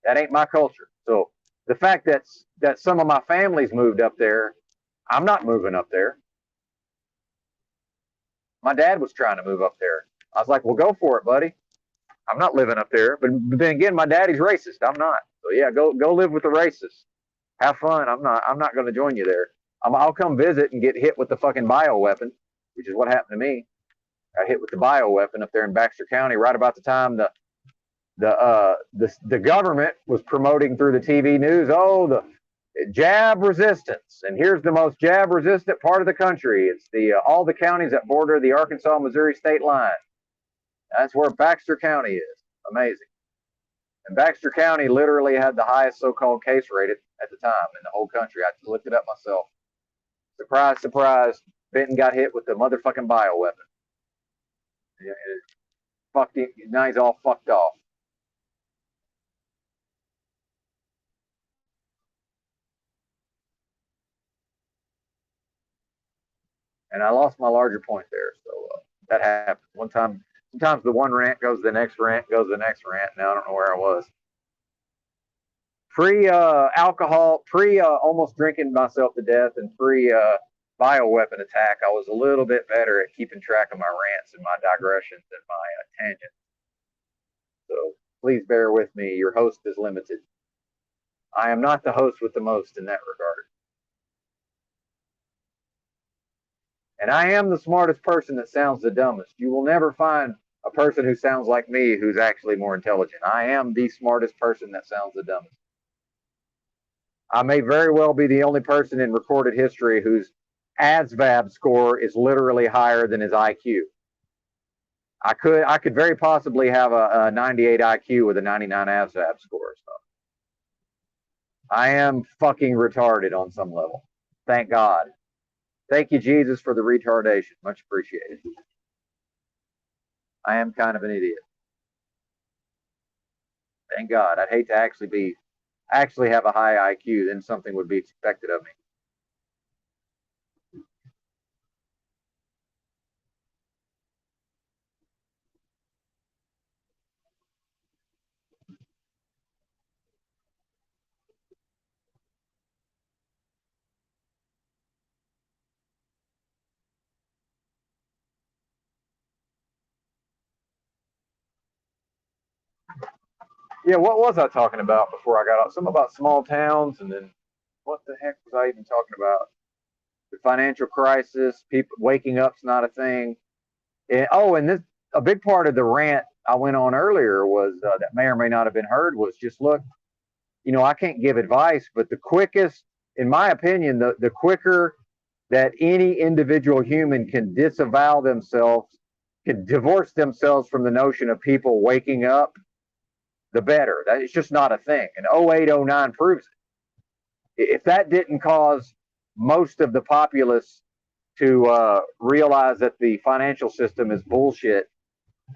That ain't my culture. So the fact that some of my family's moved up there, I'm not moving up there. My dad was trying to move up there. I was like, well, go for it, buddy. I'm not living up there. But then again, my daddy's racist. I'm not. So yeah, go live with the racists. Have fun. I'm not going to join you there. I'll come visit and get hit with the fucking bioweapon, which is what happened to me. I hit with the bioweapon up there in Baxter County right about the time the government was promoting through the TV news. Oh, the jab resistance, and here's the most jab resistant part of the country. It's the all the counties that border the Arkansas-Missouri state line. That's where Baxter County is. Amazing. And Baxter County literally had the highest so-called case rate at the time in the whole country. I looked it up myself. Surprise, surprise. Benton got hit with the motherfucking bioweapon. It fucked him. Now he's all fucked off. And I lost my larger point there. So that happened. One time, sometimes the one rant goes to the next rant, goes to the next rant. Now I don't know where I was. Pre alcohol, pre almost drinking myself to death, and pre bioweapon attack, I was a little bit better at keeping track of my rants and my digressions and my tangents. So please bear with me. Your host is limited. I am not the host with the most in that regard. And I am the smartest person that sounds the dumbest. You will never find a person who sounds like me who's actually more intelligent. I am the smartest person that sounds the dumbest. I may very well be the only person in recorded history whose ASVAB score is literally higher than his IQ. I could very possibly have a 98 IQ with a 99 ASVAB score. So I am fucking retarded on some level. Thank God. Thank you, Jesus, for the retardation. Much appreciated. I am kind of an idiot. Thank God. I'd hate to actually have a high IQ, then something would be expected of me. Yeah, what was I talking about before I got off? Something about small towns, and then what the heck was I even talking about? The financial crisis, people waking up's not a thing. And this a big part of the rant I went on earlier was that may or may not have been heard was just look, I can't give advice, but the quickest, in my opinion, the quicker that any individual human can disavow themselves, can divorce themselves from the notion of people waking up, the better. That it's just not a thing. And 08, 09 proves it. If that didn't cause most of the populace to realize that the financial system is bullshit,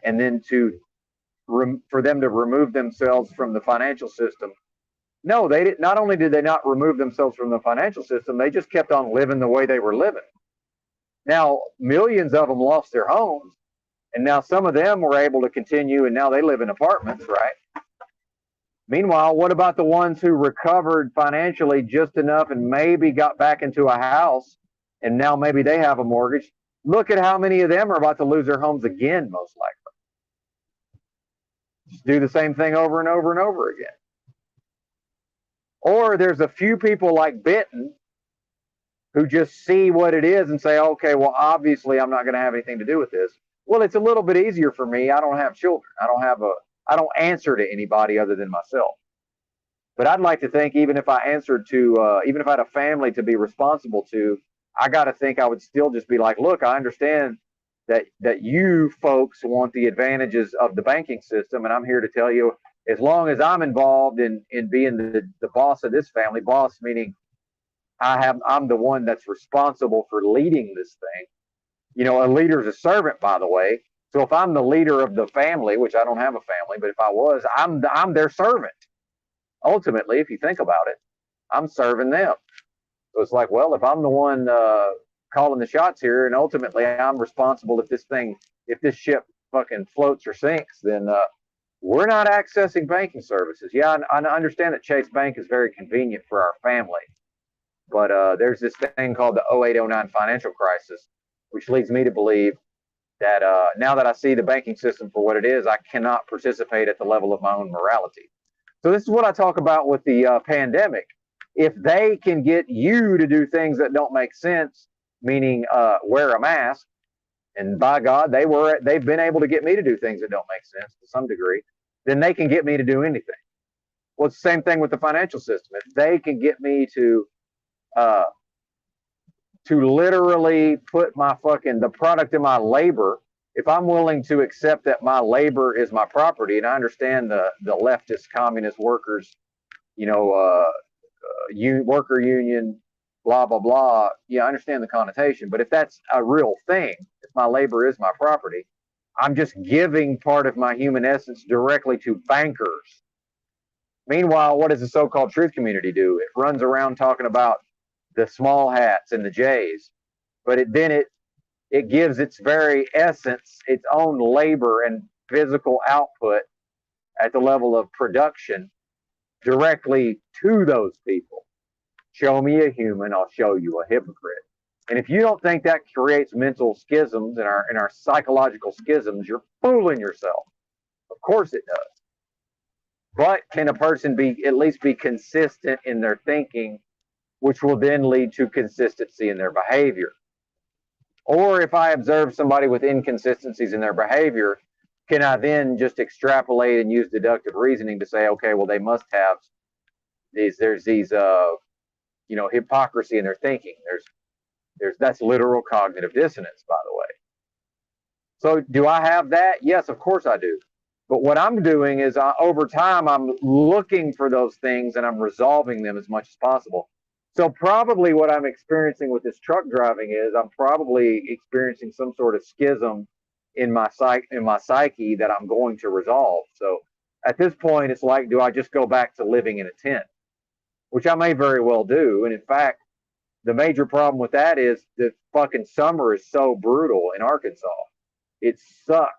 and then for them to remove themselves from the financial system, no, they did. Not only did they not remove themselves from the financial system, they just kept on living the way they were living. Now, millions of them lost their homes, and now some of them were able to continue, and now they live in apartments, right? Meanwhile, what about the ones who recovered financially just enough and maybe got back into a house and now maybe they have a mortgage? Look at how many of them are about to lose their homes again, most likely. Just do the same thing over and over and over again. Or there's a few people like Benton who just see what it is and say, okay, well, obviously I'm not going to have anything to do with this. Well, it's a little bit easier for me. I don't have children. I don't answer to anybody other than myself. But I'd like to think even if I answered to, even if I had a family to be responsible to, I got to think I would still just be like, look, I understand that you folks want the advantages of the banking system. And I'm here to tell you, as long as I'm involved in being the boss of this family, boss meaning I'm the one that's responsible for leading this thing. A leader's a servant, by the way. So if I'm the leader of the family, which I don't have a family, but if I was, I'm their servant. Ultimately, if you think about it, I'm serving them. So it's like, well, if I'm the one calling the shots here, and ultimately I'm responsible if this ship fucking floats or sinks, then we're not accessing banking services. Yeah, I understand that Chase Bank is very convenient for our family, but there's this thing called the 08-09 financial crisis, which leads me to believe that now that I see the banking system for what it is, I cannot participate at the level of my own morality. So this is what I talk about with the pandemic. if they can get you to do things that don't make sense, meaning wear a mask, and by God, they've been able to get me to do things that don't make sense to some degree, then they can get me to do anything. Well, it's the same thing with the financial system. If they can get me to literally put the product of my labor, if I'm willing to accept that my labor is my property, and I understand the leftist communist workers, worker union, blah blah blah. Yeah, I understand the connotation, but if that's a real thing, if my labor is my property, I'm just giving part of my human essence directly to bankers. Meanwhile, what does the so-called truth community do? It runs around talking about the small hats and the J's, but it gives its very essence, its own labor and physical output at the level of production directly to those people. Show me a human, I'll show you a hypocrite. And if you don't think that creates mental schisms in our psychological schisms, you're fooling yourself. Of course it does. But can a person at least be consistent in their thinking, which will then lead to consistency in their behavior? Or if I observe somebody with inconsistencies in their behavior, can I then just extrapolate and use deductive reasoning to say, okay, well, they must have there's these hypocrisy in their thinking. That's literal cognitive dissonance, by the way. So do I have that? Yes, of course I do. But what I'm doing is over time, I'm looking for those things and I'm resolving them as much as possible. So probably what I'm experiencing with this truck driving is I'm probably experiencing some sort of schism in my psyche that I'm going to resolve. So at this point, it's like, do I just go back to living in a tent? Which I may very well do. And in fact, the major problem with that is the fucking summer is so brutal in Arkansas. It sucks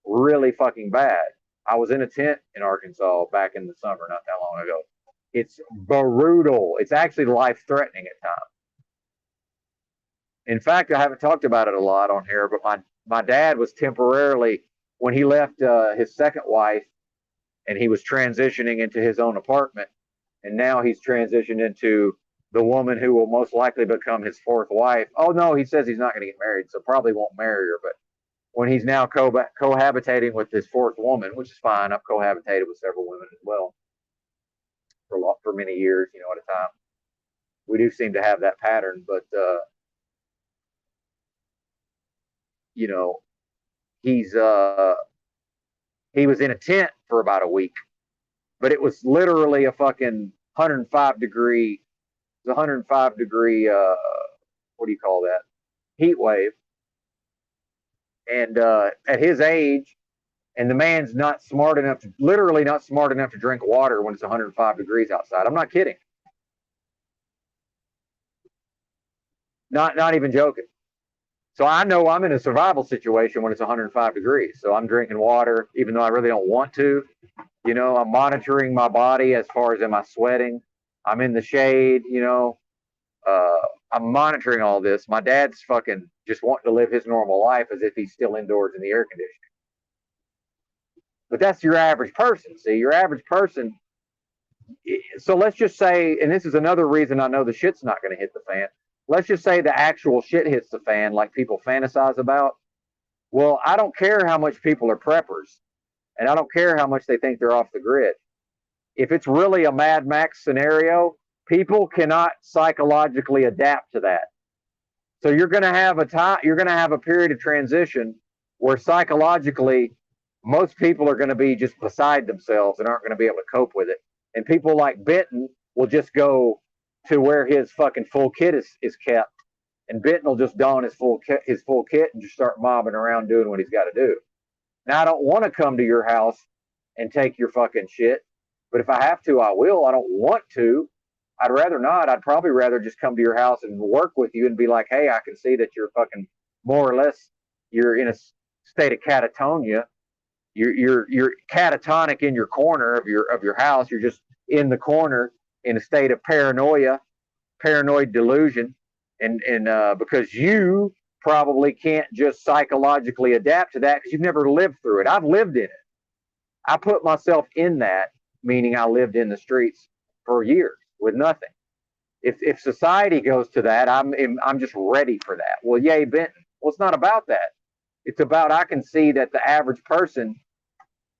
really fucking bad. I was in a tent in Arkansas back in the summer, not that long ago. It's brutal. It's actually life-threatening at times. In fact, I haven't talked about it a lot on here, but my dad was temporarily, when he left his second wife and he was transitioning into his own apartment, and now he's transitioned into the woman who will most likely become his fourth wife. Oh, no, he says he's not going to get married, so probably won't marry her. But when he's now cohabitating with his fourth woman, which is fine, I've cohabitated with several women as well for many years, at a time. We do seem to have that pattern, but, he was in a tent for about a week, but it was literally a fucking 105 degree, what do you call that? Heat wave. And at his age, and the man's literally not smart enough to drink water when it's 105 degrees outside. I'm not kidding. Not even joking. So I know I'm in a survival situation when it's 105 degrees. So I'm drinking water, even though I really don't want to. I'm monitoring my body as far as, am I sweating? I'm in the shade, I'm monitoring all this. My dad's fucking just wanting to live his normal life as if he's still indoors in the air conditioning. But that's your average person. See, your average person. So let's just say, and this is another reason I know the shit's not going to hit the fan. Let's just say the actual shit hits the fan like people fantasize about. Well, I don't care how much people are preppers, and I don't care how much they think they're off the grid. If it's really a Mad Max scenario, people cannot psychologically adapt to that. So you're going to have a period of transition where psychologically most people are going to be just beside themselves and aren't going to be able to cope with it. And people like Benton will just go to where his fucking full kit is kept, and Benton will just don his full kit and just start mobbing around doing what he's got to do. Now, I don't want to come to your house and take your fucking shit, but if I have to, I will. I don't want to. I'd rather not. I'd probably rather just come to your house and work with you and be like, hey, I can see that you're fucking more or less, you're in a state of catatonia. You're catatonic in your corner of your house. You're just in the corner in a state of paranoid delusion, and because you probably can't just psychologically adapt to that because you've never lived through it. I've lived in it. I put myself in that, meaning I lived in the streets for years with nothing. If society goes to that, I'm just ready for that. Well, yay, Benton. Well, it's not about that. It's about I can see that the average person,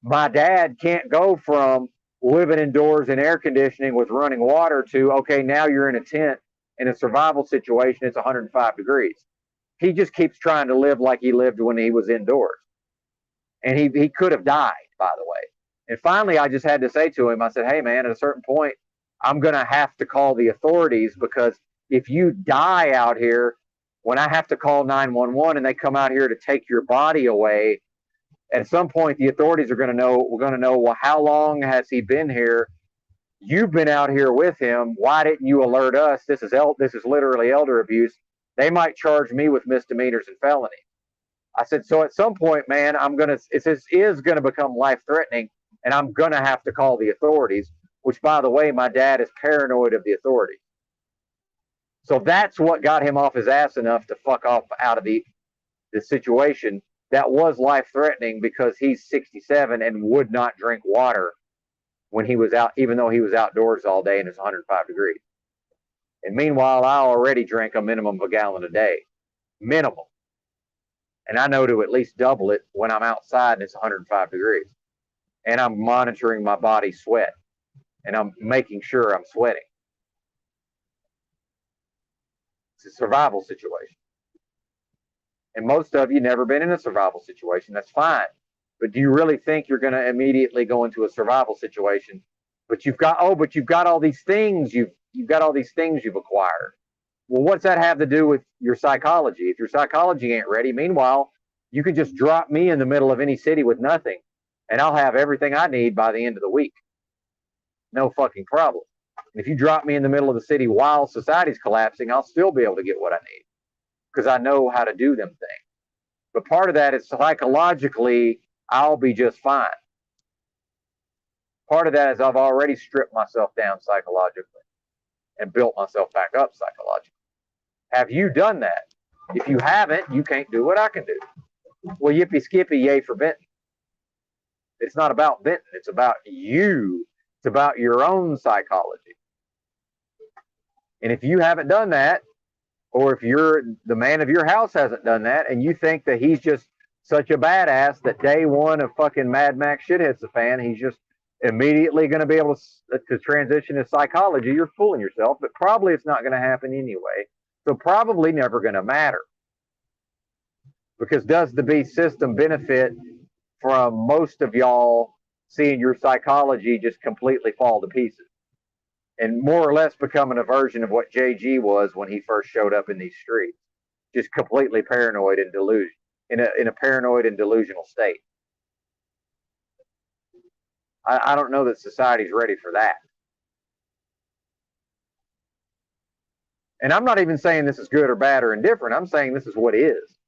my dad can't go from living indoors in air conditioning with running water to, okay, now you're in a tent in a survival situation, it's 105 degrees. He just keeps trying to live like he lived when he was indoors. And he could have died, by the way. And finally, I just had to say to him, I said, hey, man, at a certain point, I'm going to have to call the authorities, because if you die out here, when I have to call 911 and they come out here to take your body away, at some point the authorities are going to know. We're going to know, well, how long has he been here? You've been out here with him. Why didn't you alert us? This is literally elder abuse. They might charge me with misdemeanors and felonies. I said, so at some point, man, this is going to become life threatening, and I'm going to have to call the authorities, which, by the way, my dad is paranoid of the authorities. So that's what got him off his ass enough to fuck off out of the situation that was life threatening, because he's 67 and would not drink water when he was out, even though he was outdoors all day and it's 105 degrees. And meanwhile, I already drink a minimum of a gallon a day, minimum. And I know to at least double it when I'm outside and it's 105 degrees. And I'm monitoring my body sweat, and I'm making sure I'm sweating. It's a survival situation. And most of you never been in a survival situation. That's fine. But do you really think you're going to immediately go into a survival situation? But you've got all these things you've got all these things you've acquired. Well, what's that have to do with your psychology? If your psychology ain't ready, meanwhile, you can just drop me in the middle of any city with nothing, and I'll have everything I need by the end of the week. No fucking problem. And if you drop me in the middle of the city while society's collapsing, I'll still be able to get what I need, because I know how to do them things. But part of that is psychologically, I'll be just fine. Part of that is I've already stripped myself down psychologically and built myself back up psychologically. Have you done that? If you haven't, you can't do what I can do. Well, yippee skippy, yay for Benton. It's not about Benton. It's about you. It's about your own psychology. And if you haven't done that, or if the man of your house hasn't done that, and you think that he's just such a badass that day one of fucking Mad Max shit hits the fan, he's just immediately going to be able to transition his psychology, you're fooling yourself. But probably it's not going to happen anyway. So probably never going to matter. Because does the beast system benefit from most of y'all seeing your psychology just completely fall to pieces? And more or less becoming a version of what JG was when he first showed up in these streets. Just completely paranoid and in a paranoid and delusional state. I don't know that society's ready for that. And I'm not even saying this is good or bad or indifferent. I'm saying this is what is.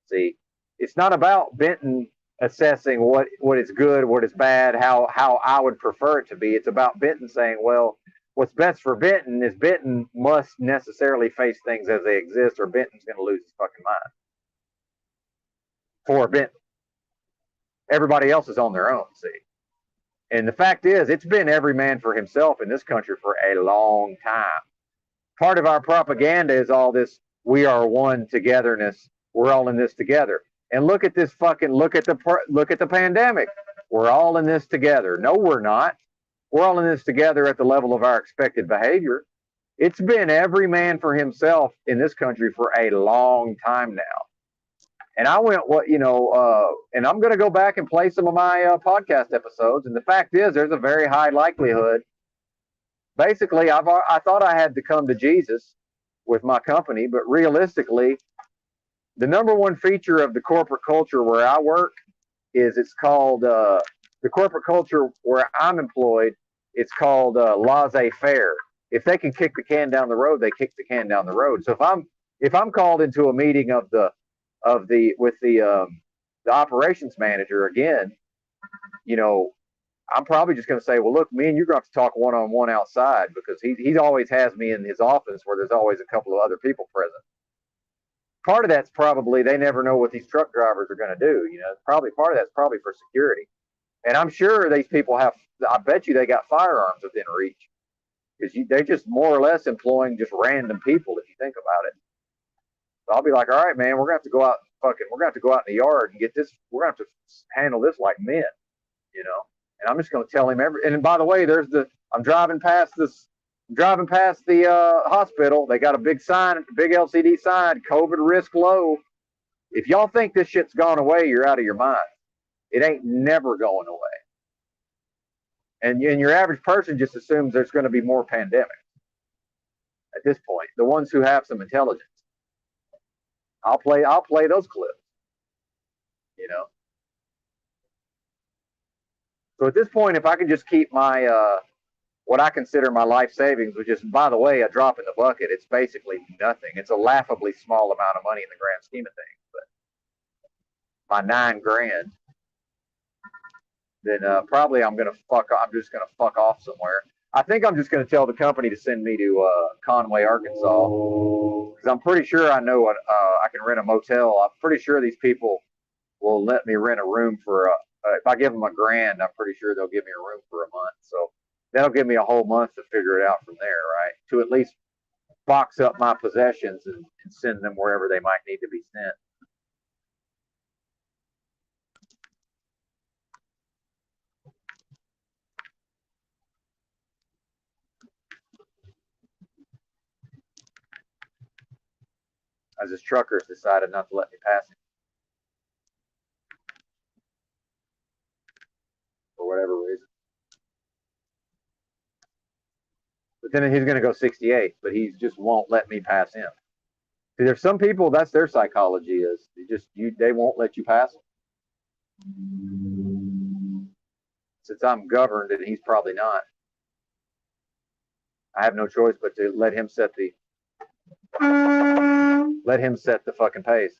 See, it's not about Benton assessing what is good, what is bad, how I would prefer it to be. It's about Benton saying, well, what's best for Benton is Benton must necessarily face things as they exist, or Benton's going to lose his fucking mind. For Benton. Everybody else is on their own, see. And the fact is, it's been every man for himself in this country for a long time. Part of our propaganda is all this, we are one togetherness. We're all in this together. And look at the pandemic. We're all in this together. No, we're not. We're all in this together at the level of our expected behavior. It's been every man for himself in this country for a long time now. And I went, and I'm going to go back and play some of my podcast episodes. And the fact is, there's a very high likelihood. Basically, I thought I had to come to Jesus with my company, but realistically, the number one feature of the corporate culture where I work is it's called, the corporate culture where I'm employed, it's called laissez-faire. If they can kick the can down the road, they kick the can down the road. So if I'm called into a meeting with the operations manager again, I'm probably just going to say, well, look, me and you're going to have to talk one-on-one outside, because he always has me in his office where there's always a couple of other people present. Part of that's probably they never know what these truck drivers are going to do. Probably part of that's probably for security. And I'm sure these people I bet you they got firearms within reach. because they're just more or less employing just random people if you think about it. So I'll be like, all right, man, we're gonna have to go out we're gonna have to go out in the yard and get this. We're gonna have to handle this like men, you know. And I'm just gonna tell him And by the way, I'm driving past the hospital. They got a big sign, big LCD sign, COVID risk low. If y'all think this shit's gone away, you're out of your mind. It ain't never going away. And your average person just assumes there's going to be more pandemics at this point. The ones who have some intelligence. I'll play those clips, you know. So at this point, if I can just keep my what I consider my life savings, which is, by the way, a drop in the bucket, it's basically nothing. It's a laughably small amount of money in the grand scheme of things. But my $9,000, then probably I'm just gonna fuck off somewhere. I think I'm just gonna tell the company to send me to Conway, Arkansas, because I'm pretty sure I know I can rent a motel. I'm pretty sure these people will let me rent a room for if I give them $1,000, I'm pretty sure they'll give me a room for a month. So that'll give me a whole month to figure it out from there, right? To at least box up my possessions and send them wherever they might need to be sent. As his truckers decided not to let me pass him for whatever reason. But then he's going to go 68, but he just won't let me pass him. See, there's some people, that's their psychology is they won't let you pass them. Since I'm governed and he's probably not, I have no choice but to let him set the fucking pace.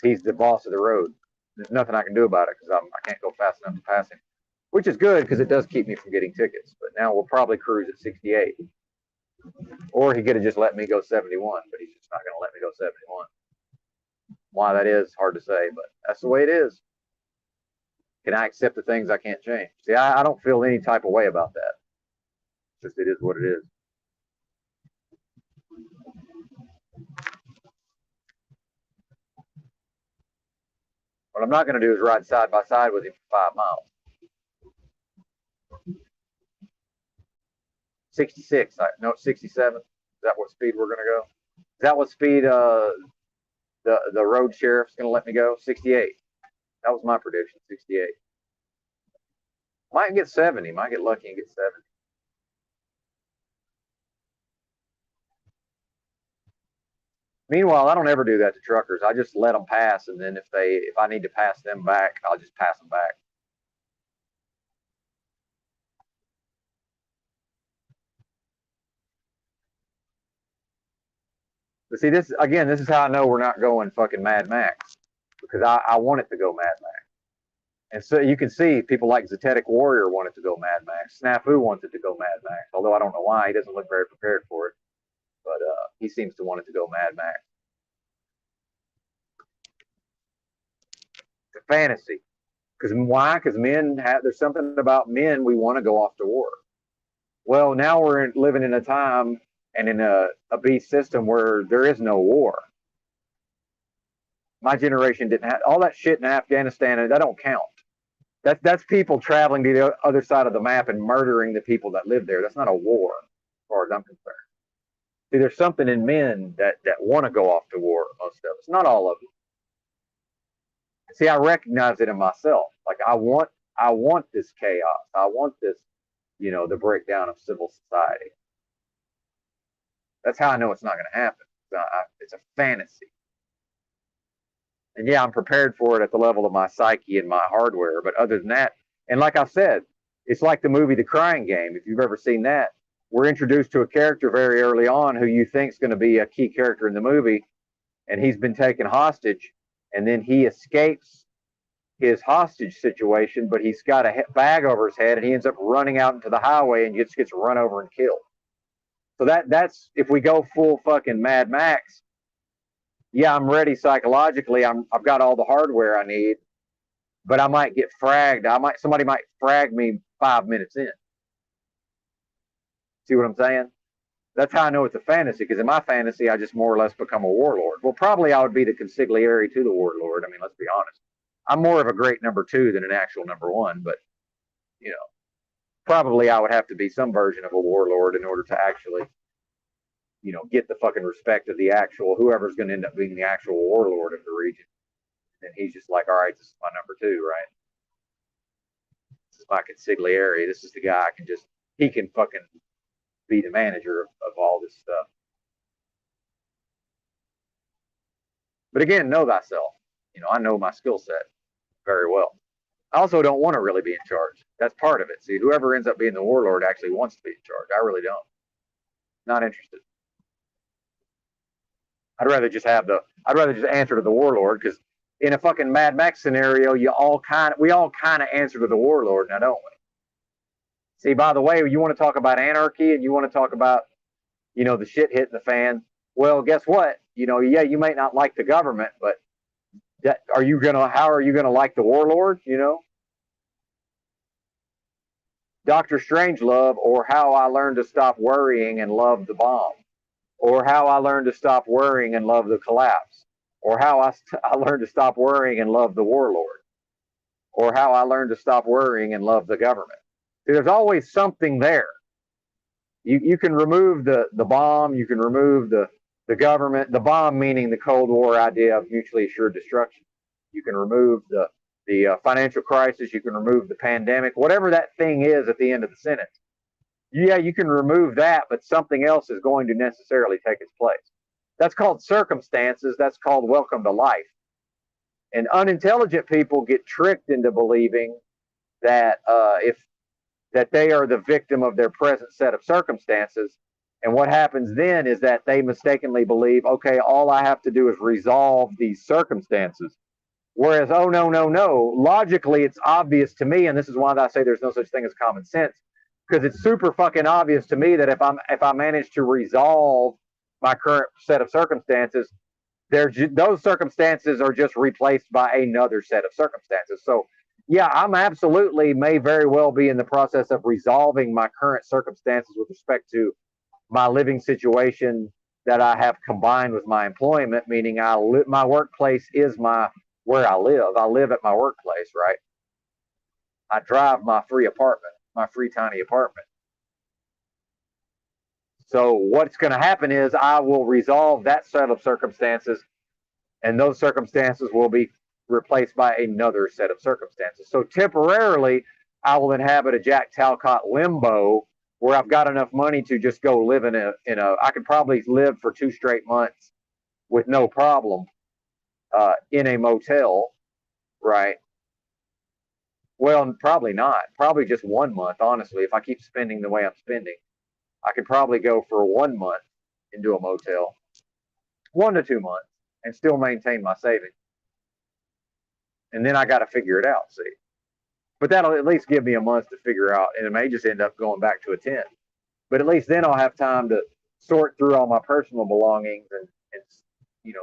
He's the boss of the road. There's nothing I can do about it because I can't go fast enough to pass him, which is good because it does keep me from getting tickets. But now we'll probably cruise at 68, or he could have just let me go 71, but he's just not going to let me go 71. Why that is hard to say, but that's the way it is. Can I accept the things I can't change? See, I don't feel any type of way about that. It's just it is what it is. What I'm not going to do is ride side by side with him for 5 miles. 66, no, 67. Is that what speed we're going to go? Is that what speed the road sheriff's going to let me go? 68. That was my prediction, 68. Might get 70. Might get lucky and get 70. Meanwhile, I don't ever do that to truckers. I just let them pass, and then if I need to pass them back, I'll just pass them back. But see, this is how I know we're not going fucking Mad Max, because I want it to go Mad Max. And so you can see people like Zetetic Warrior want it to go Mad Max. Snafu wants it to go Mad Max, although I don't know why. He doesn't look very prepared for it, but he seems to want it to go Mad Max. It's a fantasy. Because why? Because there's something about men, we want to go off to war. Well, now we're living in a time and in a beast system where there is no war. My generation didn't have all that shit in Afghanistan, and that don't count. That's people traveling to the other side of the map and murdering the people that live there. That's not a war, as far as I'm concerned. See, there's something in men that want to go off to war, most of us. Not all of them. See, I recognize it in myself. Like I want this chaos. I want this, the breakdown of civil society. That's how I know it's not going to happen. It's a fantasy. And yeah, I'm prepared for it at the level of my psyche and my hardware. But other than that, and like I said, it's like the movie The Crying Game. If you've ever seen that, we're introduced to a character very early on who you think is going to be a key character in the movie, and he's been taken hostage, and then he escapes his hostage situation, but he's got a bag over his head, and he ends up running out into the highway and gets run over and killed. So that's if we go full fucking Mad Max, yeah, I'm ready psychologically. I've got all the hardware I need, but I might get fragged. Somebody might frag me 5 minutes in. See what I'm saying? That's how I know it's a fantasy, because in my fantasy, I just more or less become a warlord. Well, probably I would be the consigliere to the warlord. I mean, let's be honest. I'm more of a great number two than an actual number one, but you know, probably I would have to be some version of a warlord in order to actually, get the fucking respect of the actual whoever's going to end up being the actual warlord of the region. And he's just like, all right, this is my number two, right? This is my consigliere. This is the guy he can fucking be the manager of all this stuff. But again, know thyself. I know my skill set very well. I also don't want to really be in charge. That's part of it. See, whoever ends up being the warlord actually wants to be in charge. I really don't. Not interested. I'd rather just answer to the warlord, because in a fucking Mad Max scenario, we all kind of answer to the warlord now, don't we? See, by the way, you want to talk about anarchy and you want to talk about, the shit hitting the fan. Well, guess what? Yeah, you might not like the government, but how are you gonna like the warlord? Dr. Strangelove, or How I Learned to Stop Worrying and Love the Bomb, or How I Learned to Stop Worrying and Love the Collapse, or How I Learned to Stop Worrying and Love the Warlord, or How I Learned to Stop Worrying and Love the Government. See, there's always something there. You can remove the bomb, you can remove the government, the bomb meaning the Cold War idea of mutually assured destruction. You can remove the financial crisis, you can remove the pandemic, whatever that thing is at the end of the sentence. Yeah, you can remove that, but something else is going to necessarily take its place. That's called circumstances. That's called welcome to life. And unintelligent people get tricked into believing that that they are the victim of their present set of circumstances. And what happens then is that they mistakenly believe, okay, all I have to do is resolve these circumstances. Whereas, oh, no, no, no. Logically, it's obvious to me, and this is why I say there's no such thing as common sense, because it's super fucking obvious to me that if I manage to resolve my current set of circumstances, those circumstances are just replaced by another set of circumstances. So, yeah, I'm absolutely may very well be in the process of resolving my current circumstances with respect to my living situation that I have combined with my employment, meaning my workplace is where I live. I live at my workplace, right? I drive my free tiny apartment. So what's going to happen is I will resolve that set of circumstances, and those circumstances will be replaced by another set of circumstances. So temporarily, I will inhabit a Jack Talcott limbo where I've got enough money to just go live I could probably live for 2 straight months with no problem in a motel, right? Well, probably not. Probably just 1 month, honestly. If I keep spending the way I'm spending, I could probably go for 1 month into a motel, 1 to 2 months, and still maintain my savings. And then I got to figure it out, see. But that'll at least give me a month to figure out, and it may just end up going back to a tent. But at least then I'll have time to sort through all my personal belongings, and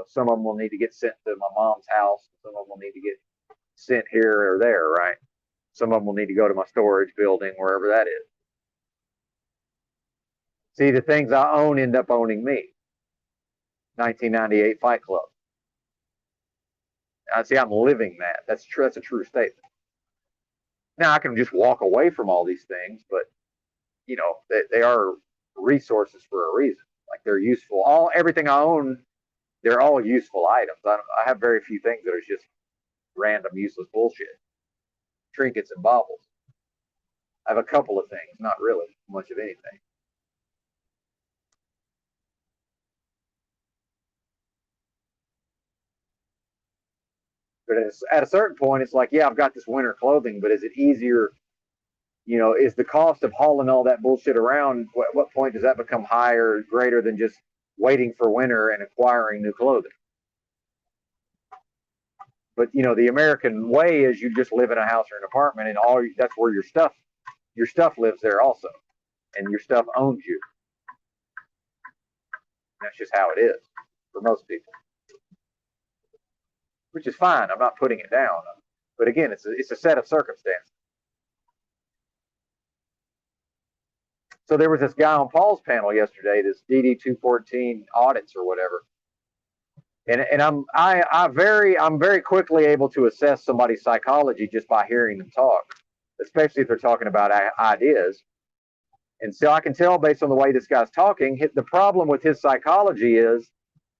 some of them will need to get sent to my mom's house. Some of them will need to get sent here or there, right? Some of them will need to go to my storage building, wherever that is. See, the things I own end up owning me. 1998 Fight Club. See, I'm living that. That's true. That's a true statement. Now I can just walk away from all these things, but they are resources for a reason. Like, they're useful. Everything I own, they're all useful items. I have very few things that are just random, useless bullshit. Trinkets and baubles. I have a couple of things, not really much of anything. But at a certain point, it's like, yeah, I've got this winter clothing, but is it easier? Is the cost of hauling all that bullshit around, at what point does that become higher, greater than just waiting for winter and acquiring new clothing? But the American way is you just live in a house or an apartment, and that's where your stuff lives there also, and your stuff owns you. That's just how it is for most people. which is fine. I'm not putting it down. But again, it's a set of circumstances. So there was this guy on Paul's panel yesterday, this DD 214 audits or whatever. And I'm very quickly able to assess somebody's psychology just by hearing them talk, especially if they're talking about ideas. And so I can tell based on the way this guy's talking, the problem with his psychology is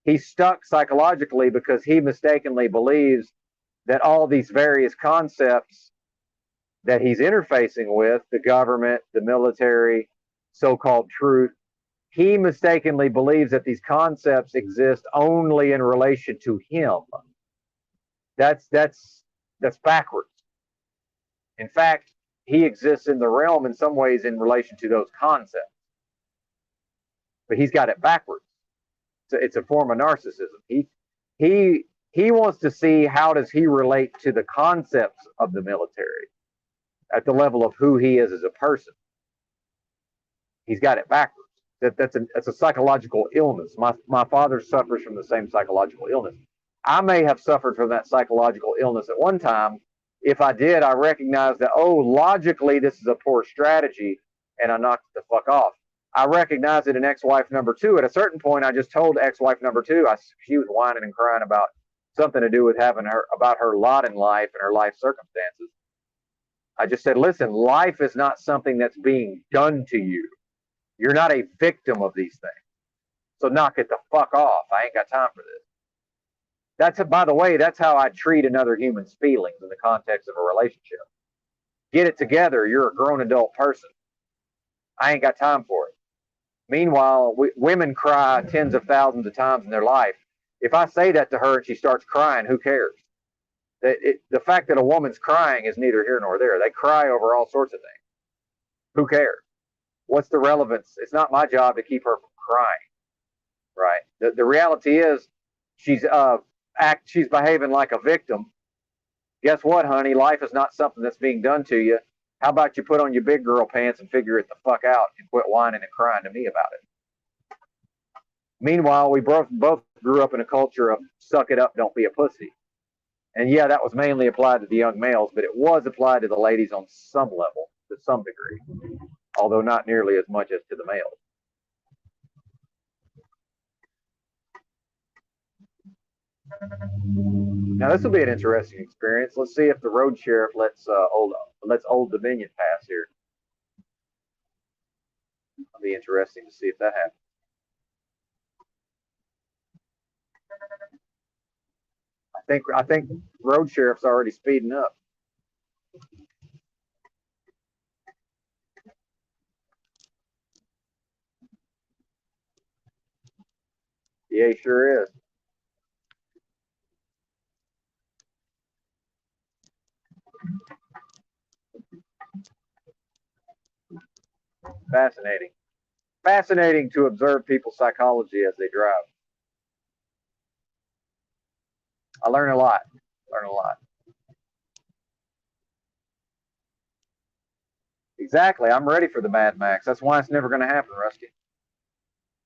he's stuck psychologically because he mistakenly believes that all these various concepts that he's interfacing with, the government, the military, so-called truth, he mistakenly believes that these concepts exist only in relation to him. That's backwards. In fact, he exists in the realm in some ways in relation to those concepts. But he's got it backwards. It's a form of narcissism. He wants to see how does he relate to the concepts of the military at the level of who he is as a person. He's got it backwards. That's a psychological illness. My father suffers from the same psychological illness. I may have suffered from that psychological illness at one time. If I did, I recognize that, logically, this is a poor strategy, and I knocked it the fuck off. I recognize it in ex-wife number 2. At a certain point, I just told ex-wife number 2, she was whining and crying about something to do with about her lot in life and her life circumstances. I just said, listen, life is not something that's being done to you. You're not a victim of these things. So knock it the fuck off. I ain't got time for this. By the way, that's how I treat another human's feelings in the context of a relationship. Get it together. You're a grown adult person. I ain't got time for it. Meanwhile, women cry tens of thousands of times in their life. If I say that to her and she starts crying, who cares? The fact that a woman's crying is neither here nor there. They cry over all sorts of things. Who cares? What's the relevance? It's not my job to keep her from crying, right? The reality is she's behaving like a victim. Guess what, honey? Life is not something that's being done to you. How about you put on your big girl pants and figure it the fuck out and quit whining and crying to me about it? Meanwhile, we both grew up in a culture of suck it up, don't be a pussy. And yeah, that was mainly applied to the young males, but it was applied to the ladies on some level, to some degree, although not nearly as much as to the males. Now this will be an interesting experience. Let's see if the road sheriff lets Old Dominion pass here. It'll be interesting to see if that happens. I think road sheriff's already speeding up. Yeah, he sure is. Fascinating. Fascinating to observe people's psychology as they drive. I learn a lot. Exactly. I'm ready for the Mad Max. That's why it's never going to happen, Rusty.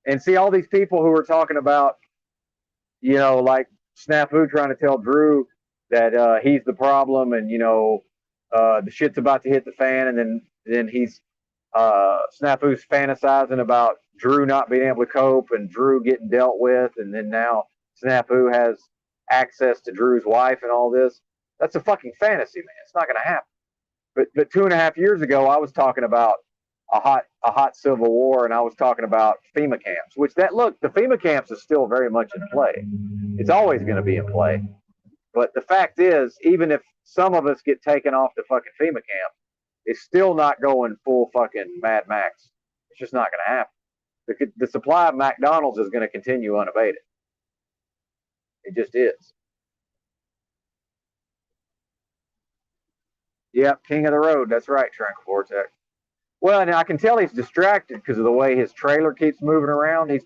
And see all these people who are talking about, like Snafu trying to tell Drew that he's the problem, and the shit's about to hit the fan, and then he's Snafu's fantasizing about Drew not being able to cope and Drew getting dealt with, and then now Snafu has access to Drew's wife and all this. That's a fucking fantasy, man. It's not going to happen. But 2.5 years ago, I was talking about a hot civil war, and I was talking about FEMA camps. The FEMA camps is still very much in play. It's always going to be in play. But the fact is, even if some of us get taken off the fucking FEMA camp, it's still not going full fucking Mad Max. It's just not going to happen. The supply of McDonald's is going to continue unabated. It just is. Yep, king of the road. That's right, Tranquil Vortex. Well, and I can tell he's distracted because of the way his trailer keeps moving around. A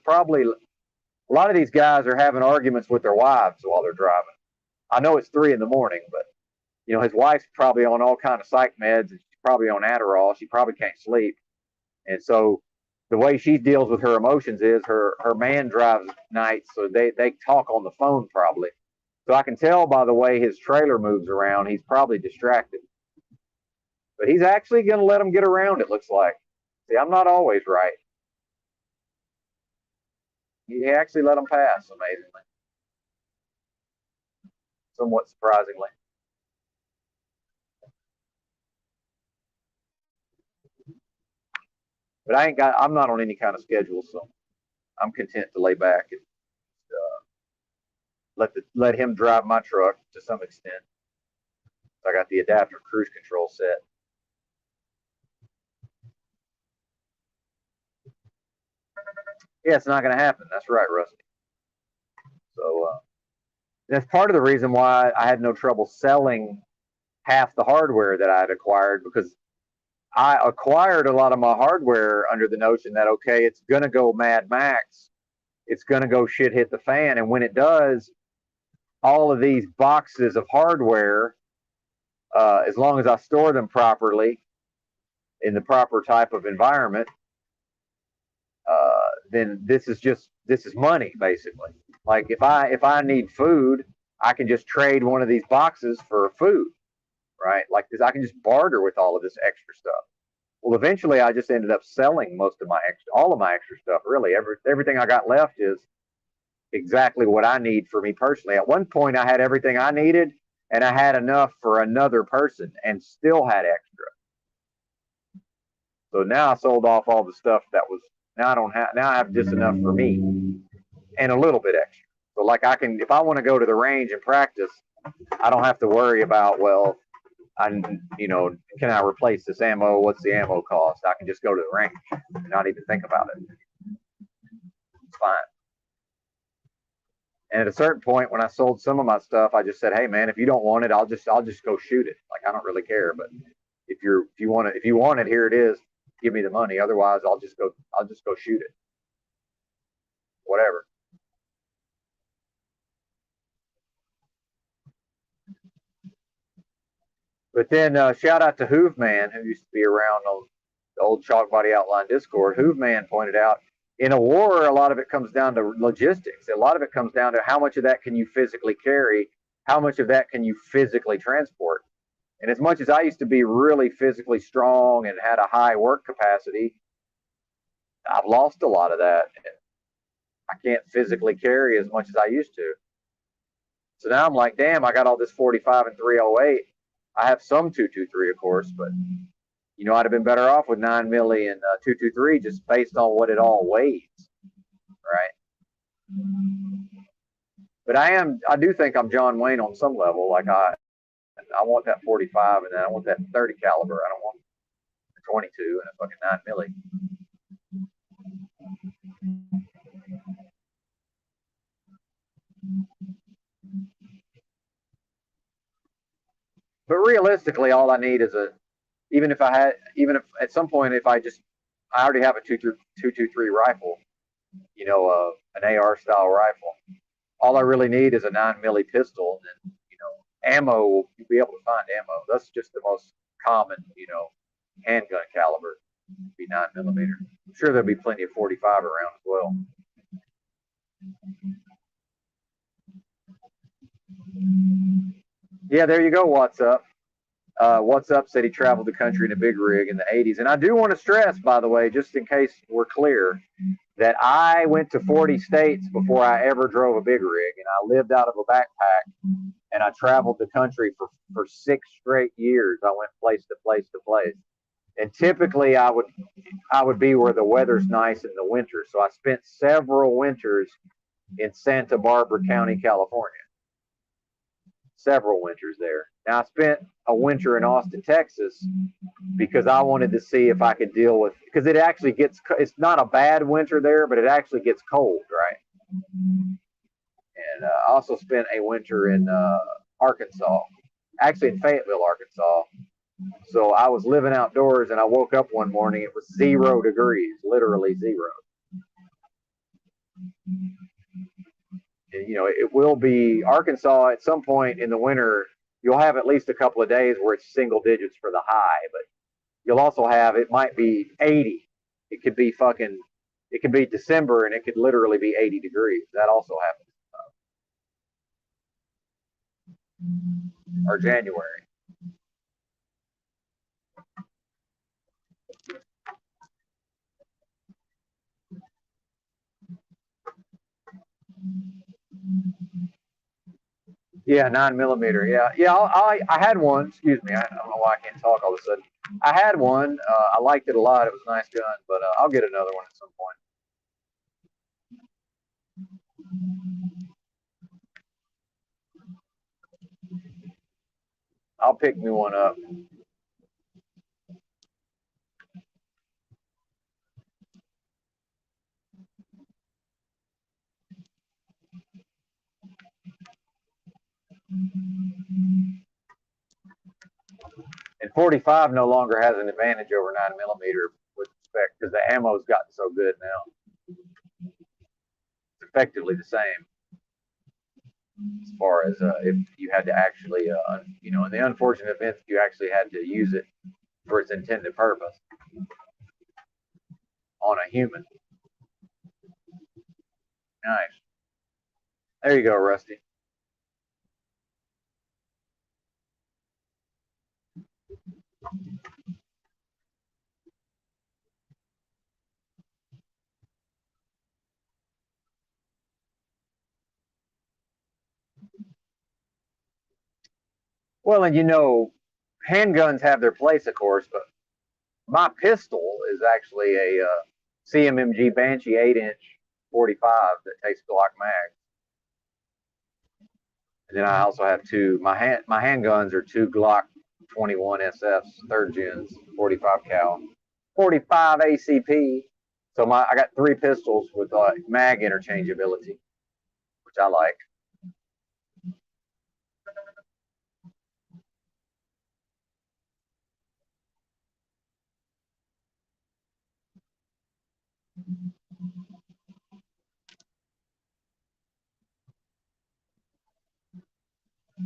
lot of these guys are having arguments with their wives while they're driving. I know it's 3 a.m, but his wife's probably on all kind of psych meds. She's probably on Adderall. She probably can't sleep. And so the way she deals with her emotions is her man drives nights, so they talk on the phone probably. So I can tell by the way his trailer moves around, he's probably distracted. But he's actually going to let him get around, it looks like. See, I'm not always right. He actually let him pass, amazingly. Somewhat surprisingly. But I'm not on any kind of schedule, so I'm content to lay back and let him drive my truck to some extent. I got the adaptive cruise control set. Yeah, it's not going to happen. That's right, Rusty. So that's part of the reason why I had no trouble selling half the hardware that I had acquired, because I acquired a lot of my hardware under the notion that, okay, it's going to go Mad Max. It's going to go shit hit the fan. And when it does, all of these boxes of hardware, as long as I store them properly in the proper type of environment, then this is money, basically. Like if I need food, I can just trade one of these boxes for food, right? Like this, I can just barter with all of this extra stuff. Well, eventually, I just ended up selling all of my extra stuff. Really, everything I got left is exactly what I need for me personally. At one point, I had everything I needed, and I had enough for another person, and still had extra. So now I sold off all the stuff that was. Now I have just enough for me, and a little bit extra. So like if I want to go to the range and practice, I don't have to worry about, well, can I replace this ammo? What's the ammo cost? I can just go to the range and not even think about it. It's fine. And at a certain point, when I sold some of my stuff, I just said, "Hey, man, if you don't want it, I'll just go shoot it. Like I don't really care. But if you want it, here it is. Give me the money. Otherwise, I'll just go shoot it. Whatever." But then shout out to Hoovman, who used to be around on the old Chalk Body Outline Discord. Hoovman pointed out, in a war, a lot of it comes down to logistics. A lot of it comes down to how much of that can you physically carry, how much of that can you physically transport. And as much as I used to be really physically strong and had a high work capacity, I've lost a lot of that. I can't physically carry as much as I used to. So now I'm like, damn, I got all this 45 and 308. I have some 223, of course, but I'd have been better off with 9 milli and 223 just based on what it all weighs, right? But I do think I'm John Wayne on some level. Like I want that 45, and then I want that 30 caliber. I don't want 22 and a fucking 9 milli. But realistically, all I need is even if at some point, I already have a 223 rifle, an AR style rifle. All I really need is a 9 milli pistol, and ammo. You'll be able to find ammo. That's just the most common, handgun caliber. Be 9 millimeter. I'm sure there'll be plenty of 45 around as well. Yeah, there you go. What's up? What's up said he traveled the country in a big rig in the 80s. And I do want to stress, by the way, just in case we're clear, that I went to 40 states before I ever drove a big rig. And I lived out of a backpack, and I traveled the country for 6 straight years. I went place to place to place. And typically I would be where the weather's nice in the winter. So I spent several winters in Santa Barbara County, California. Several winters there. Now I spent a winter in Austin, Texas, because I wanted to see if I could deal with, because it's not a bad winter there, but it actually gets cold, right? And I also spent a winter in Arkansas, actually in Fayetteville, Arkansas. So I was living outdoors, and I woke up one morning, it was 0 degrees, literally 0. And, it will be Arkansas at some point in the winter. You'll have at least a couple of days where it's single digits for the high, but you'll also have, it might be 80. It could be December, and it could literally be 80 degrees. That also happens. or January. Yeah, 9 millimeter. Yeah, yeah. I had one. Excuse me. I don't know why I can't talk all of a sudden. I had one. I liked it a lot. It was a nice gun, but I'll get another one at some point. I'll pick me one up. And 45 no longer has an advantage over 9 millimeter with respect because the ammo's gotten so good now. It's effectively the same as far as if you had to actually, you know, in the unfortunate event you actually had to use it for its intended purpose on a human. Nice. There you go, Rusty. Well, and you know, handguns have their place, of course, but my pistol is actually a CMMG Banshee 8-inch 45 that takes Glock mag. And then I also have my handguns are two Glock 21 SFs, third gens, 45 cal, 45 ACP. So I got three pistols with mag interchangeability, which I like.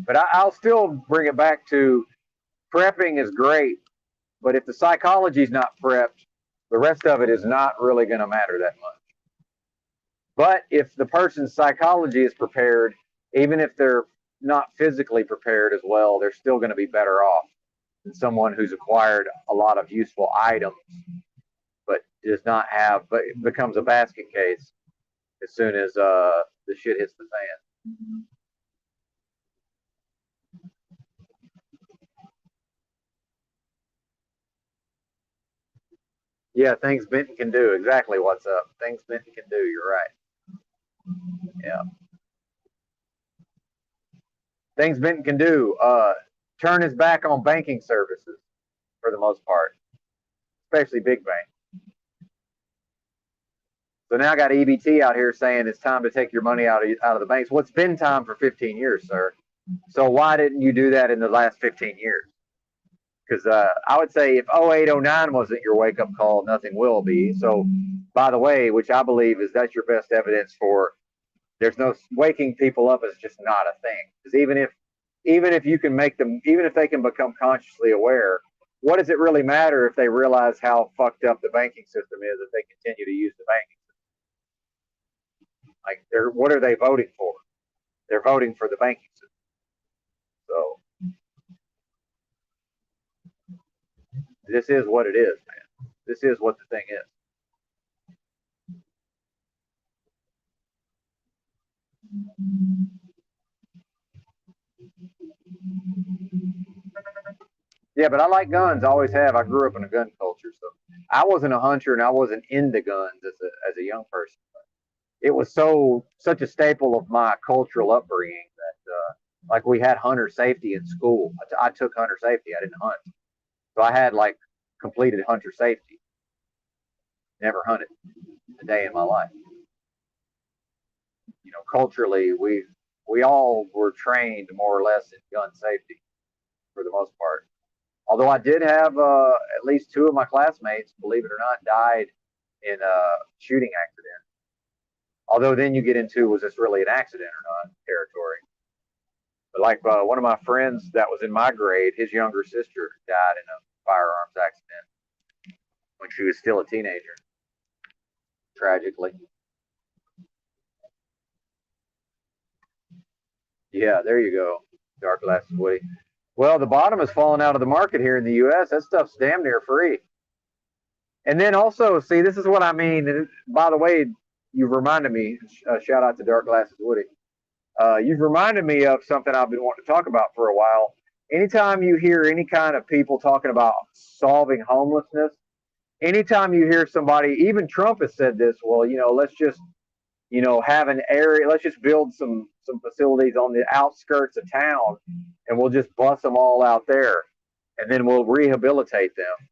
But I'll still bring it back to prepping is great, but if the psychology is not prepped, the rest of it is not really going to matter that much. But if the person's psychology is prepared, even if they're not physically prepared as well, they're still going to be better off than someone who's acquired a lot of useful items, but does not have, but becomes a basket case as soon as the shit hits the fan. Yeah, things Benton can do. Exactly what's up. Things Benton can do. You're right. Yeah. Things Benton can do. Turn his back on banking services for the most part, especially big bank. So now I got EBT out here saying it's time to take your money out of the banks. Well, it's been time for 15 years, sir. So why didn't you do that in the last 15 years? Because I would say if 08, 09 wasn't your wake up call, nothing will be. So, by the way, which I believe is that's your best evidence for there's no waking people up is just not a thing. Because even if you can make them, even if they can become consciously aware, what does it really matter if they realize how fucked up the banking system is if they continue to use the banking system? Like, what are they voting for? They're voting for the banking system. So this is what it is, man. This is what the thing is. Yeah, but I like guns. I always have. I grew up in a gun culture, so I wasn't a hunter and I wasn't into guns as a young person. It was such a staple of my cultural upbringing that like we had hunter safety in school. I took hunter safety. I didn't hunt, so I had like completed hunter safety. Never hunted a day in my life. You know, culturally, we all were trained more or less in gun safety for the most part. Although I did have at least two of my classmates, believe it or not, died in a shooting accident. Although then you get into was this really an accident or not territory. But like one of my friends that was in my grade, his younger sister died in a firearms accident when she was still a teenager, tragically. Yeah, there you go. Dark glasses, Woody. Well, the bottom is falling out of the market here in the U.S. That stuff's damn near free. And then also, see, this is what I mean. And by the way, you've reminded me. Shout out to Dark Glasses Woody. You've reminded me of something I've been wanting to talk about for a while. Anytime you hear any kind of people talking about solving homelessness, anytime you hear somebody, even Trump has said this. Well, let's just have an area. Let's just build some facilities on the outskirts of town, and we'll just bust them all out there, and then we'll rehabilitate them.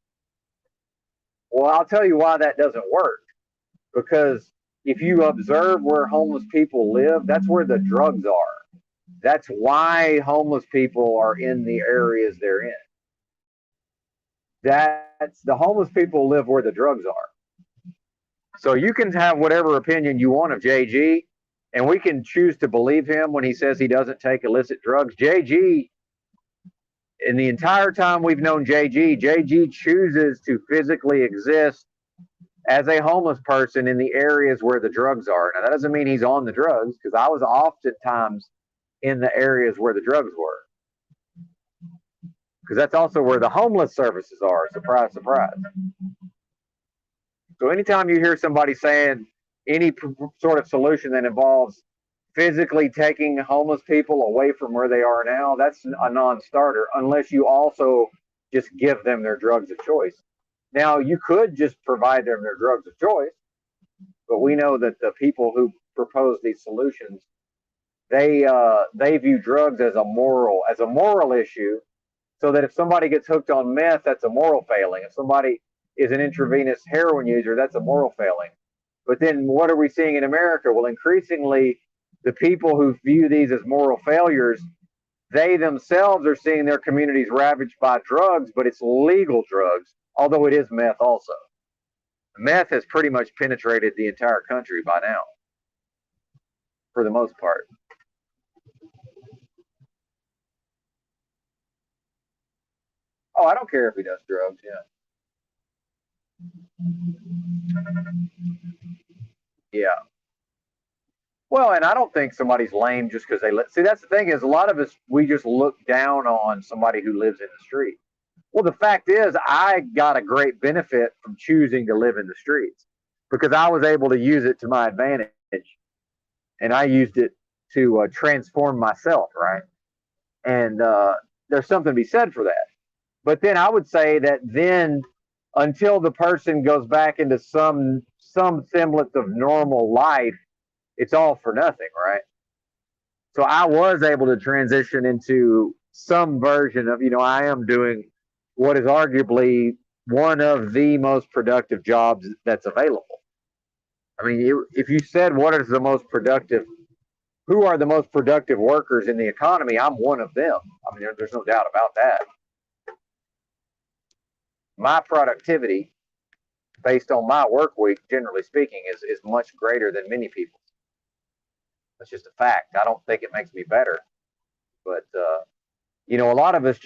Well, I'll tell you why that doesn't work. Because if you observe where homeless people live, that's where the drugs are. That's why homeless people are in the areas they're in. That's the homeless people live where the drugs are. So you can have whatever opinion you want of JG, and we can choose to believe him when he says he doesn't take illicit drugs. JG, in the entire time we've known JG chooses to physically exist as a homeless person in the areas where the drugs are. Now, that doesn't mean he's on the drugs, because I was oftentimes in the areas where the drugs were. Because that's also where the homeless services are. Surprise, surprise. So anytime you hear somebody saying any sort of solution that involves physically taking homeless people away from where they are now, that's a non-starter, unless you also just give them their drugs of choice. Now, you could just provide them their drugs of choice, but we know that the people who propose these solutions, they view drugs as a moral issue, so that if somebody gets hooked on meth, that's a moral failing. If somebody is an intravenous heroin user, that's a moral failing. But then what are we seeing in America? Well, increasingly, the people who view these as moral failures, they themselves are seeing their communities ravaged by drugs, but it's legal drugs, although it is meth also. Meth has pretty much penetrated the entire country by now, for the most part. Oh, I don't care if he does drugs, yeah. Yeah. Well, and I don't think somebody's lame just because they see. That's the thing, is a lot of us, we just look down on somebody who lives in the street. Well, the fact is, I got a great benefit from choosing to live in the streets, because I was able to use it to my advantage, and I used it to transform myself, right? And there's something to be said for that. But then I would say that then, until the person goes back into some semblance of normal life, it's all for nothing, right? So I was able to transition into some version of, I am doing what is arguably one of the most productive jobs that's available. I mean, if you said what is the most productive, who are the most productive workers in the economy, I'm one of them. I mean, there's no doubt about that. My productivity, based on my work week, generally speaking, is much greater than many people's. That's just a fact. I don't think it makes me better, but a lot of us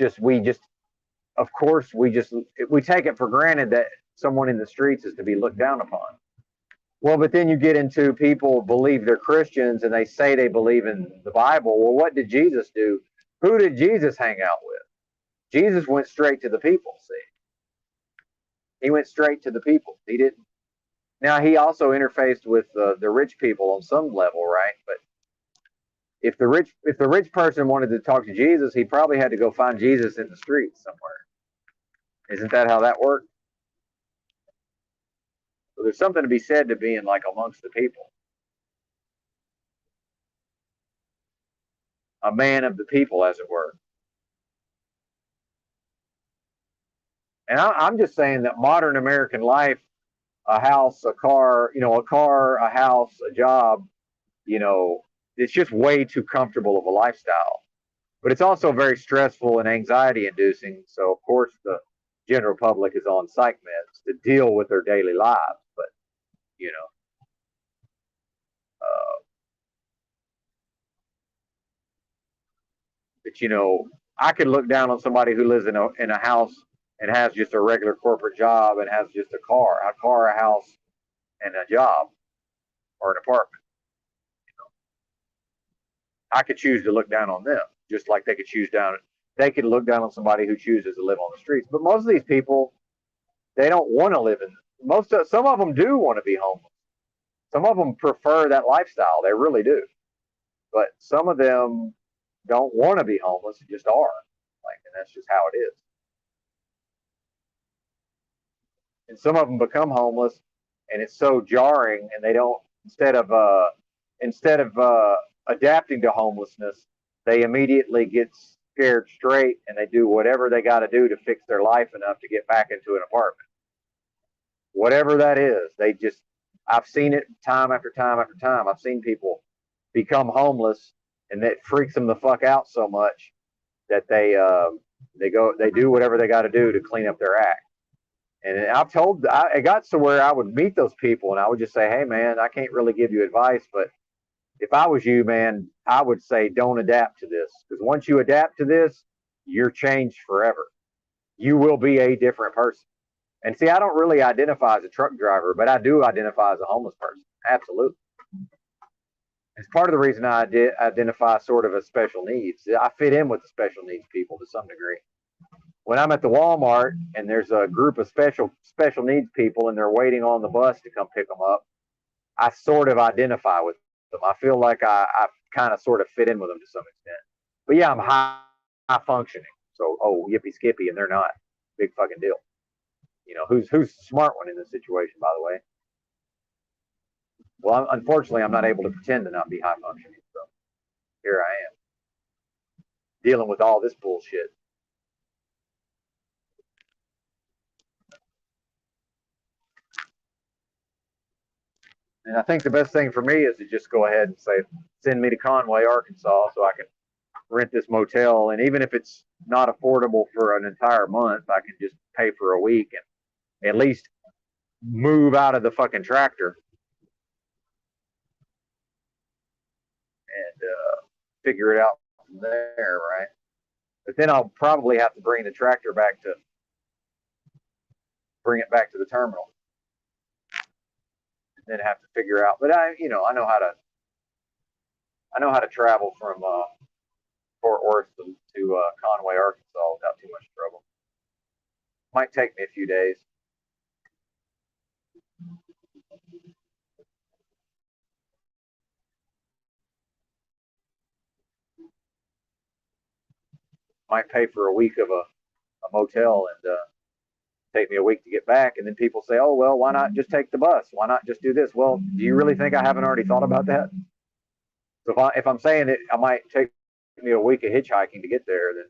of course, we take it for granted that someone in the streets is to be looked down upon. Well, but then you get into people believe they're Christians and they say they believe in the Bible. Well, what did Jesus do? Who did Jesus hang out with? Jesus went straight to the people, see. He went straight to the people. He didn't. Now, he also interfaced with the rich people on some level, right? But if the rich person wanted to talk to Jesus, he probably had to go find Jesus in the streets somewhere. Isn't that how that worked? So there's something to be said to being like amongst the people. A man of the people, as it were. And I'm just saying that modern American life, a house, a car, a house, a job, it's just way too comfortable of a lifestyle. But it's also very stressful and anxiety inducing. So, of course, the general public is on psych meds to deal with their daily lives. But, I could look down on somebody who lives in a house and has just a regular corporate job and has just a car, a house, and a job or an apartment. I could choose to look down on them. just like they could look down on somebody who chooses to live on the streets. But most of these people, they don't want to live in. Some of them do want to be homeless. Some of them prefer that lifestyle. They really do. But some of them don't want to be homeless, just are. Like, and that's just how it is. And some of them become homeless, and it's so jarring, and they don't, instead of adapting to homelessness, they immediately get scared straight, and they do whatever they got to do to fix their life enough to get back into an apartment. Whatever that is, I've seen it time after time after time. I've seen people become homeless, and that freaks them the fuck out so much that they do whatever they got to do to clean up their act. And it got to where I would meet those people, and I would just say, hey man, I can't really give you advice, but if I was you, man, I would say don't adapt to this, because once you adapt to this, you're changed forever. You will be a different person. And see, I don't really identify as a truck driver, but I do identify as a homeless person. Absolutely. It's part of the reason I identify sort of as special needs. I fit in with the special needs people to some degree. When I'm at the Walmart and there's a group of special needs people and they're waiting on the bus to come pick them up, I sort of identify with them. I feel like I kind of sort of fit in with them to some extent. But yeah, I'm high functioning. So, yippee skippy, and they're not. Big fucking deal. You know, who's the smart one in this situation, by the way? Well, unfortunately, I'm not able to pretend to not be high functioning. So here I am, dealing with all this bullshit. And I think the best thing for me is to just go ahead and say, send me to Conway, Arkansas, so I can rent this motel. And even if it's not affordable for an entire month, I can just pay for a week and at least move out of the fucking tractor and figure it out from there, right? But then I'll probably have to bring the tractor back to the terminal. Then have to figure out. But I know how to travel from Fort Worth to Conway, Arkansas without too much trouble. Might take me a few days. Might pay for a week of a motel and take me a week to get back. And then people say, oh, well, why not just take the bus? Why not just do this? Well, do you really think I haven't already thought about that? So if I'm saying it, I might take me a week of hitchhiking to get there, then,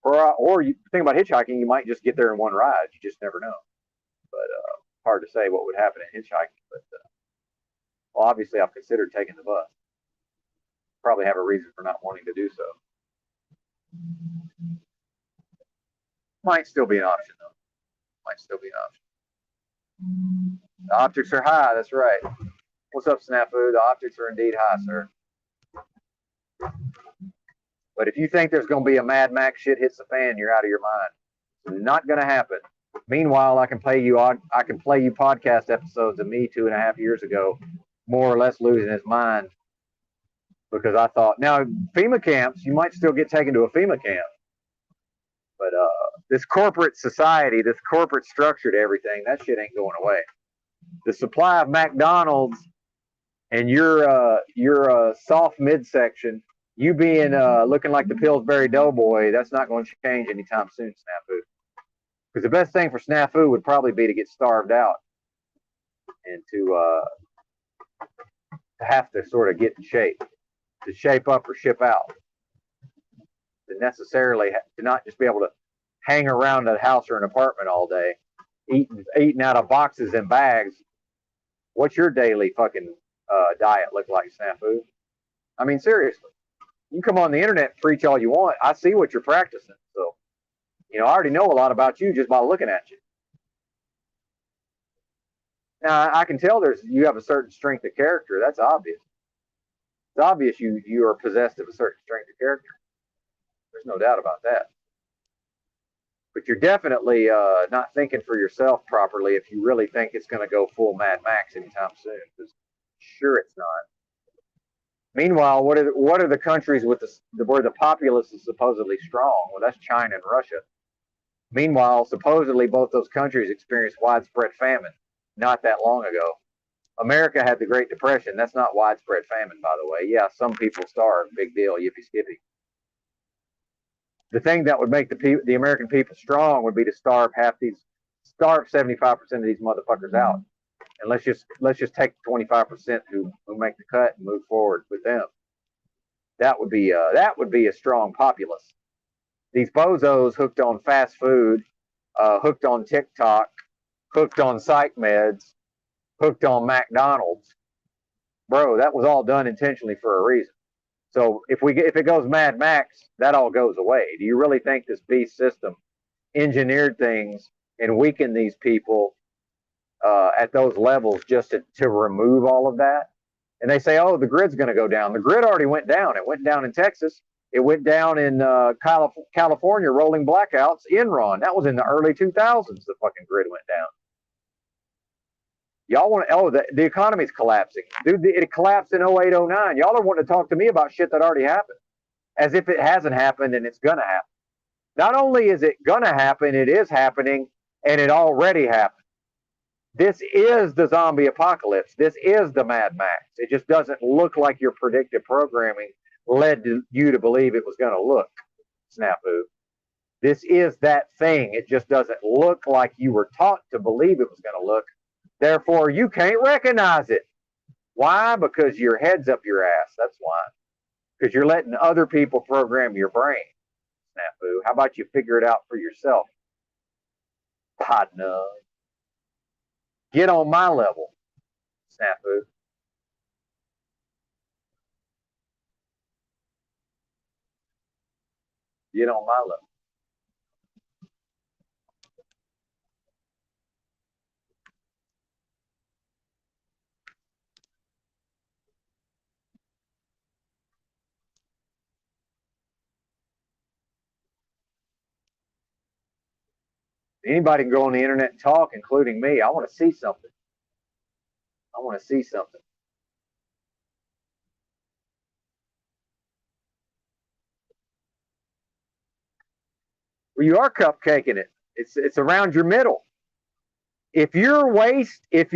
or you think about hitchhiking, you might just get there in one ride. You just never know. But hard to say what would happen in hitchhiking. But well, obviously, I've considered taking the bus. Probably have a reason for not wanting to do so. Might still be an option, though. Might still be an option. The optics are high. That's right. What's up, Snafu? The optics are indeed high, sir. But if you think there's going to be a Mad Max shit hits the fan, you're out of your mind. It's not going to happen. Meanwhile, I can play you podcast episodes of me 2.5 years ago, more or less losing his mind because I thought, now FEMA camps, you might still get taken to a FEMA camp, but this corporate society, this corporate structure to everything, that shit ain't going away. The supply of McDonald's and your soft midsection, you being looking like the Pillsbury Doughboy, that's not going to change anytime soon, Snafu. Because the best thing for Snafu would probably be to get starved out and to have to sort of get in shape, to shape up or ship out. To necessarily to not just be able to hang around a house or an apartment all day, eating out of boxes and bags. What's your daily fucking diet look like, Snafu? I mean, seriously. You can come on the internet and preach all you want. I see what you're practicing. So, I already know a lot about you just by looking at you. Now, I can tell you have a certain strength of character. That's obvious. It's obvious you are possessed of a certain strength of character. There's no doubt about that. But you're definitely not thinking for yourself properly if you really think it's going to go full Mad Max anytime soon. Because sure it's not. Meanwhile, what are the countries with where the populace is supposedly strong? Well, that's China and Russia. Meanwhile, supposedly both those countries experienced widespread famine not that long ago. America had the Great Depression. That's not widespread famine, by the way. Yeah, some people starved. Big deal. Yippee skippy. The thing that would make the American people strong would be to starve 75% of these motherfuckers out, and let's just take 25% who make the cut and move forward with them. That would be a strong populace. These bozos hooked on fast food, hooked on TikTok, hooked on psych meds, hooked on McDonald's, bro. That was all done intentionally for a reason. So if it goes Mad Max, that all goes away. Do you really think this beast system engineered things and weakened these people at those levels just to remove all of that? And they say, oh, the grid's going to go down. The grid already went down. It went down in Texas. It went down in California, rolling blackouts. Enron, that was in the early 2000s. The fucking grid went down. Y'all want to, the economy's collapsing. Dude, it collapsed in 08, 09. Y'all are wanting to talk to me about shit that already happened, as if it hasn't happened and it's going to happen. Not only is it going to happen, it is happening, and it already happened. This is the zombie apocalypse. This is the Mad Max. It just doesn't look like your predictive programming led you to believe it was going to look. Snafu. This is that thing. It just doesn't look like you were taught to believe it was going to look. Therefore, you can't recognize it. Why? Because your head's up your ass. That's why. Because you're letting other people program your brain. Snafu. How about you figure it out for yourself? Partner. Get on my level. Snafu. Get on my level. Anybody can go on the internet and talk, including me. I want to see something. I want to see something. Well, you are cupcaking it. It's around your middle. If your waist is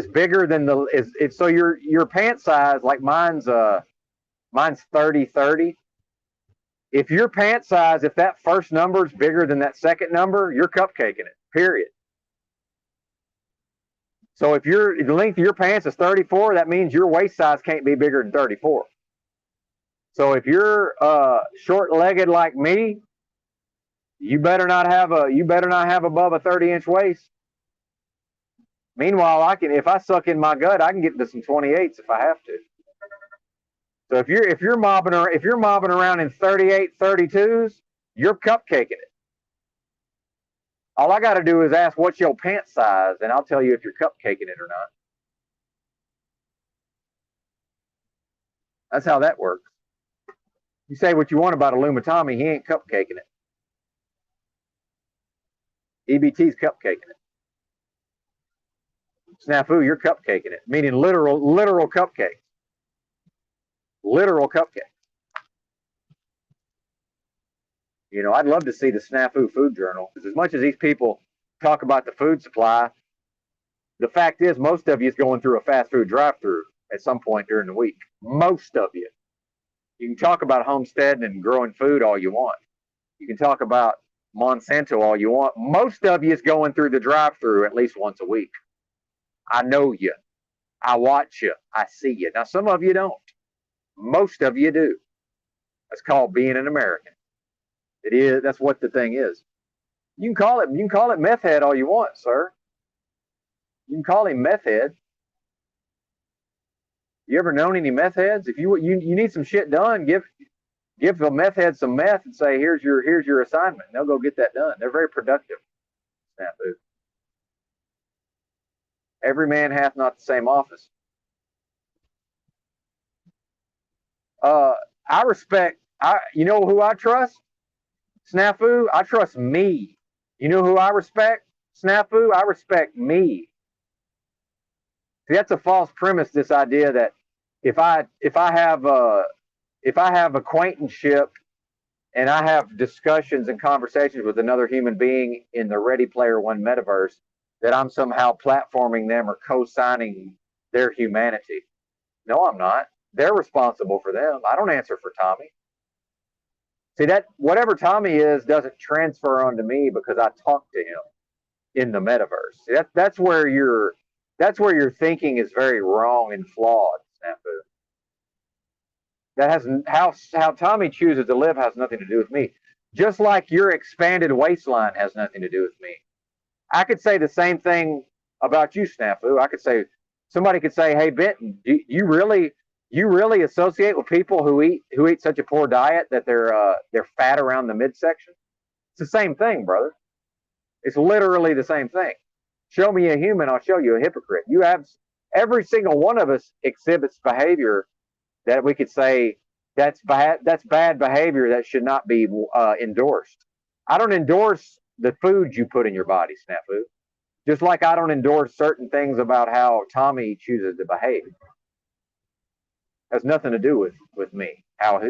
bigger than so your pant size, like mine's 30-30. If your pant size, if that first number is bigger than that second number, you're cupcaking it. Period. So if the length of your pants is 34, that means your waist size can't be bigger than 34. So if you're short-legged like me, you better not have above a 30-inch waist. Meanwhile, if I suck in my gut, I can get to some 28s if I have to. So if you're mobbing around in 38, 32s, you're cupcaking it. All I got to do is ask what's your pant size, and I'll tell you if you're cupcaking it or not. That's how that works. You say what you want about Illumitami, he ain't cupcaking it. EBT's cupcaking it. Snafu, you're cupcaking it, meaning literal cupcakes. Literal cupcakes. You know, I'd love to see the Snafu Food Journal, because as much as these people talk about the food supply, the fact is most of you is going through a fast food drive-through at some point during the week. Most of you. You can talk about homesteading and growing food all you want. You can talk about Monsanto all you want. Most of you is going through the drive-through at least once a week. I know you. I watch you. I see you. Now, some of you don't. Most of you do. That's called being an American. It is. That's what the thing is. You can call it meth head all you want, sir. You can call him meth head. You ever known any meth heads? If you need some shit done, give the meth head some meth and say, here's your assignment. And they'll go get that done. They're very productive. Snafu. Every man hath not the same office. I respect. You know who I trust? Snafu. I trust me. You know who I respect? Snafu. I respect me. See, that's a false premise. This idea that if I have acquaintanceship and I have discussions and conversations with another human being in the Ready Player One metaverse, that I'm somehow platforming them or co-signing their humanity. No, I'm not. They're responsible for them. I don't answer for Tommy. See, that whatever Tommy is doesn't transfer onto me because I talk to him in the metaverse. See, that's where your thinking is very wrong and flawed, Snafu. That has how Tommy chooses to live has nothing to do with me. Just like your expanded waistline has nothing to do with me. I could say the same thing about you, Snafu. I could say somebody could say, "Hey, Benton, do you really associate with people who eat such a poor diet that they're fat around the midsection?" It's the same thing, brother. It's literally the same thing. Show me a human, I'll show you a hypocrite. You have every single one of us exhibits behavior that we could say that's bad behavior that should not be endorsed. I don't endorse the food you put in your body, Snafu. Just like I don't endorse certain things about how Tommy chooses to behave. Has nothing to do with me.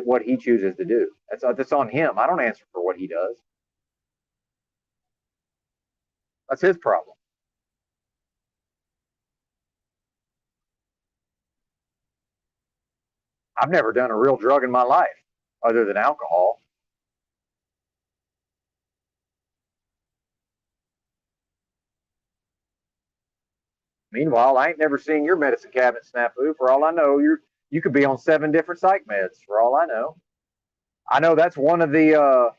What he chooses to do. That's on him. I don't answer for what he does. That's his problem. I've never done a real drug in my life other than alcohol. Meanwhile, I ain't never seen your medicine cabinet, Snafu. For all I know, you could be on 7 different psych meds. For all I know that's one of the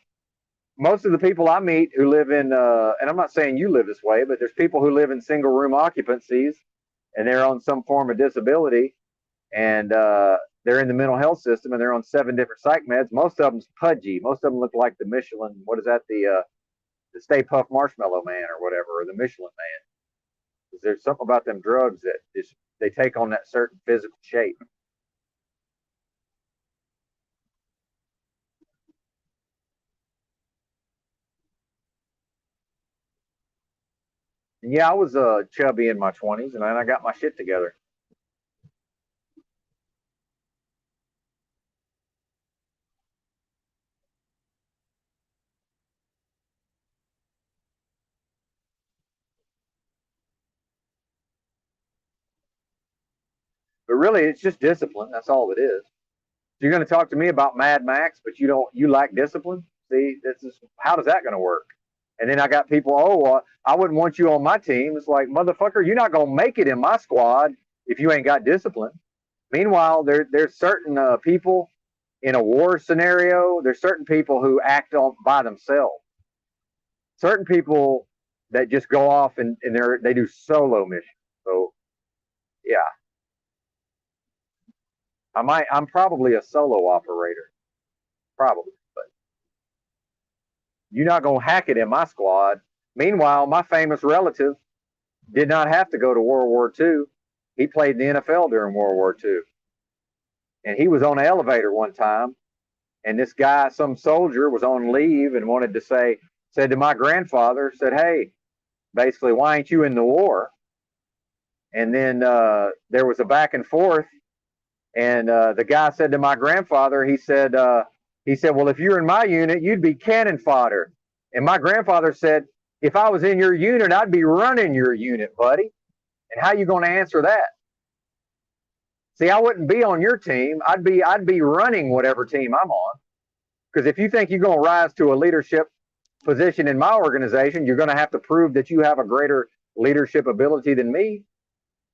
most of the people I meet who live in, and I'm not saying you live this way, but there's people who live in single room occupancies, and they're on some form of disability, and they're in the mental health system, and they're on 7 different psych meds. Most of them's pudgy. Most of them look like the Michelin. What is that? The Stay Puft Marshmallow Man or whatever, or the Michelin Man. There's something about them drugs that just they take on that certain physical shape. And yeah, I was chubby in my 20s, and then I got my shit together. But really, it's just discipline. That's all it is. You're going to talk to me about Mad Max, but you lack discipline. See, this is how does that going to work? And then I got people, I wouldn't want you on my team. It's like, motherfucker, you're not going to make it in my squad if you ain't got discipline. Meanwhile, there's certain people in a war scenario. There's certain people who act by themselves. Certain people that just go off and they do solo missions. So yeah, I'm probably a solo operator, probably, but you're not gonna hack it in my squad. Meanwhile, my famous relative did not have to go to World War II. He played in the NFL during World War II, and he was on an elevator one time, and this guy, some soldier, was on leave and wanted to said to my grandfather, said, "Hey, basically, why ain't you in the war?" And then there was a back and forth, and the guy said to my grandfather, he said, "Well, if you're in my unit, you'd be cannon fodder." And my grandfather said, "If I was in your unit, I'd be running your unit, buddy. And how you going to answer that?" See, I wouldn't be on your team. I'd be running whatever team I'm on. Because if you think you're going to rise to a leadership position in my organization, you're going to have to prove that you have a greater leadership ability than me.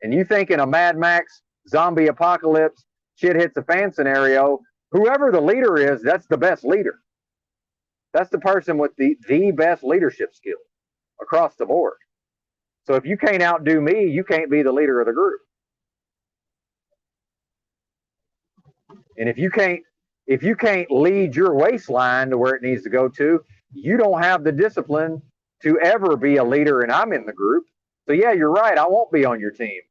And you think in a Mad Max zombie apocalypse, shit hits the fan scenario, whoever the leader is, that's the best leader. That's the person with the best leadership skills across the board. So if you can't outdo me, you can't be the leader of the group. And if you can't lead your waistline to where it needs to go to, you don't have the discipline to ever be a leader, and I'm in the group. So yeah, you're right. I won't be on your team.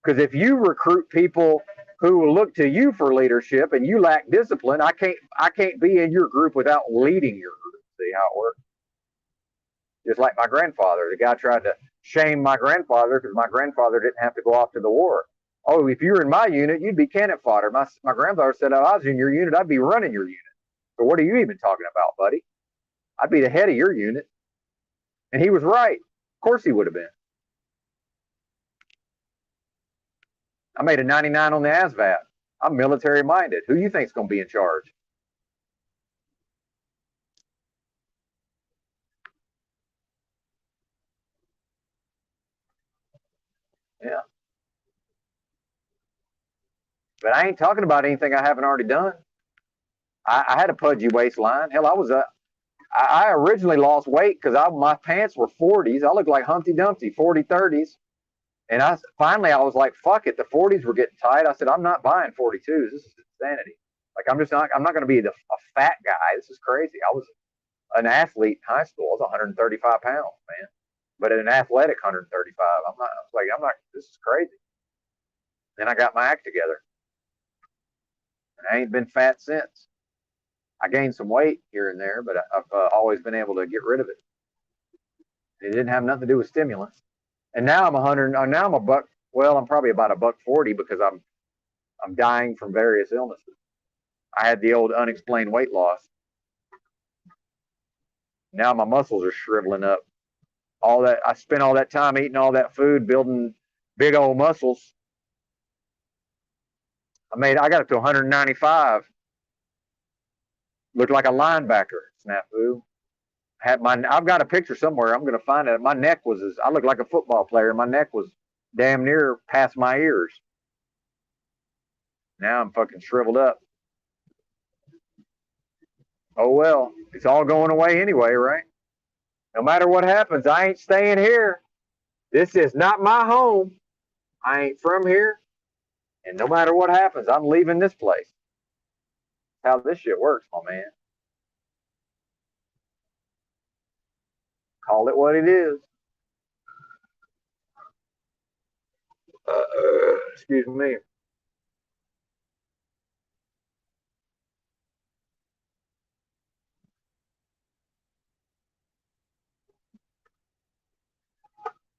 Because if you recruit people who will look to you for leadership and you lack discipline, I can't be in your group without leading your group. See how it works? Just like my grandfather. The guy tried to shame my grandfather because my grandfather didn't have to go off to the war. Oh, if you were in my unit, you'd be cannon fodder. My grandfather said, if I was in your unit, I'd be running your unit. So what are you even talking about, buddy? I'd be the head of your unit. And he was right. Of course he would have been. I made a 99 on the ASVAB. I'm military minded. Who you think's going to be in charge? Yeah. But I ain't talking about anything I haven't already done. I had a pudgy waistline. Hell, I originally lost weight because my pants were 40s. I looked like Humpty Dumpty, 40 30s. And finally I was like, fuck it. The 40s were getting tight. I said, I'm not buying 42s. This is insanity. Like, I'm not going to be a fat guy. This is crazy. I was an athlete in high school. I was 135 pounds, man. But an athletic 135. I'm not, this is crazy. Then I got my act together. And I ain't been fat since. I gained some weight here and there, but I've always been able to get rid of it. It didn't have nothing to do with stimulants. And now I'm 100. Now I'm a buck. Well, I'm probably about a buck 40 because I'm dying from various illnesses. I had the old unexplained weight loss. Now my muscles are shriveling up. All that I spent all that time eating all that food, building big old muscles. I got up to 195. Looked like a linebacker, snafu. I've got a picture somewhere. I'm gonna find it. My neck I looked like a football player. My neck was damn near past my ears. Now I'm fucking shriveled up. Oh well, it's all going away anyway, right? No matter what happens, I ain't staying here. This is not my home. I ain't from here. And no matter what happens, I'm leaving this place. How this shit works, my man. Call it what it is. Excuse me.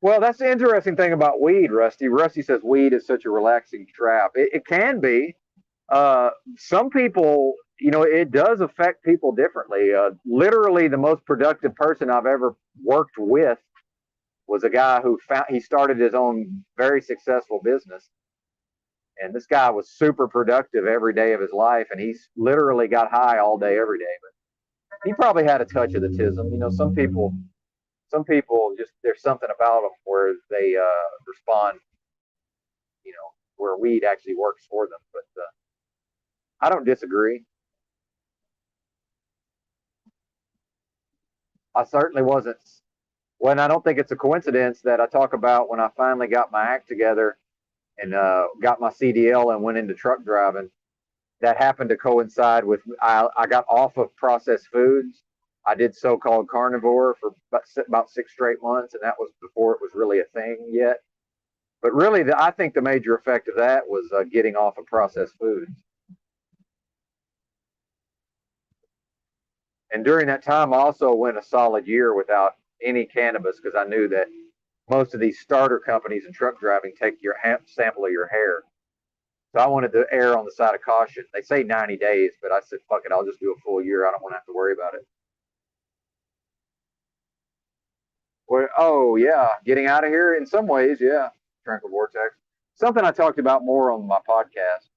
Well, that's the interesting thing about weed, Rusty. Rusty says weed is such a relaxing trap. It can be. Some people, it does affect people differently. Literally, the most productive person I've ever worked with was a guy he started his own very successful business. And this guy was super productive every day of his life. And he's literally got high all day, every day. But he probably had a touch of the tism. Some people just, there's something about them where they respond, where weed actually works for them. But I don't disagree. I certainly wasn't. Well, and I don't think it's a coincidence that I talk about when I finally got my act together and got my CDL and went into truck driving. That happened to coincide with I got off of processed foods. I did so-called carnivore for about 6 straight months, and that was before it was really a thing yet. But really, I think the major effect of that was getting off of processed foods. And during that time, I also went a solid year without any cannabis because I knew that most of these starter companies in truck driving take your sample of your hair. So I wanted to err on the side of caution. They say 90 days, but I said, fuck it, I'll just do a full year. I don't want to have to worry about it. Well, oh, yeah, getting out of here in some ways, yeah, Tranquil Vortex. Something I talked about more on my podcast.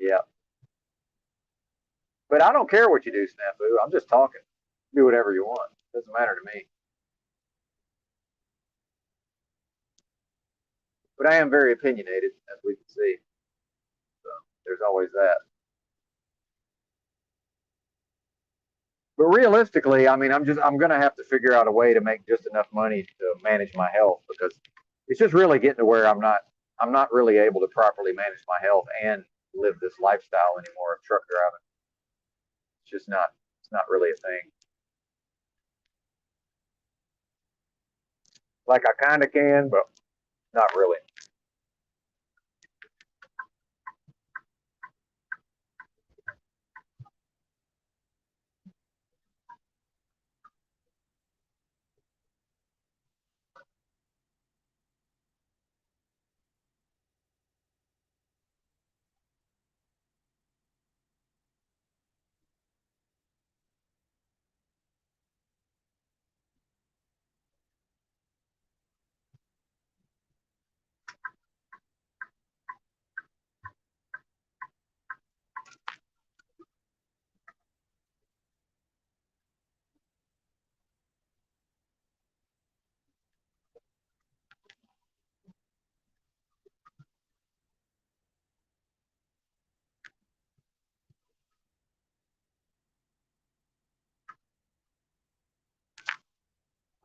Yeah. But I don't care what you do, Snafu. I'm just talking. Do whatever you want. Doesn't matter to me. But I am very opinionated, as we can see. So there's always that. But realistically, I mean, I'm going to have to figure out a way to make just enough money to manage my health because it's just really getting to where I'm not really able to properly manage my health and live this lifestyle anymore of truck driving. It's not really a thing. Like I kind of can, but not really.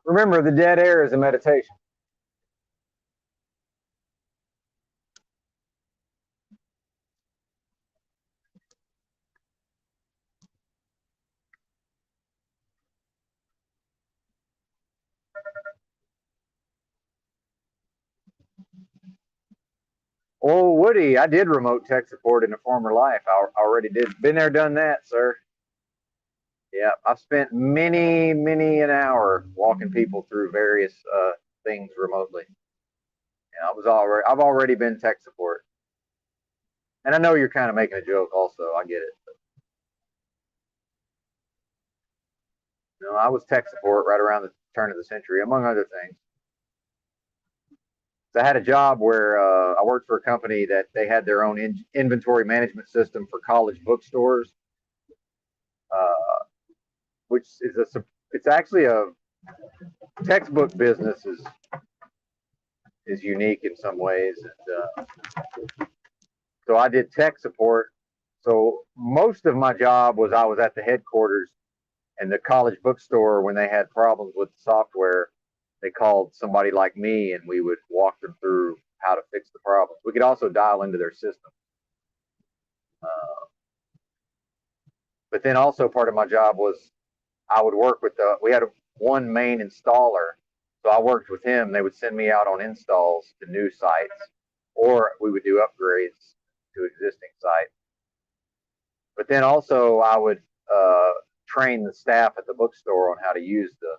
Remember, the dead air is a meditation. Oh, Woody, I did remote tech support in a former life. I already did. Been there, done that, sir. Yeah, I've spent many an hour walking people through various things remotely. And I've already been tech support. And I know you're kind of making a joke also. I get it. No, I was tech support right around the turn of the century, among other things. So I had a job where I worked for a company that they had their own inventory management system for college bookstores, which is it's actually a textbook business is unique in some ways. And so I did tech support. So most of my job was I was at the headquarters, and the college bookstore, when they had problems with the software, they called somebody like me, and we would walk them through how to fix the problems. We could also dial into their system. But then also part of my job was I would work with we had one main installer. So I worked with him. They would send me out on installs to new sites, or we would do upgrades to existing sites. But then also I would train the staff at the bookstore on how to use the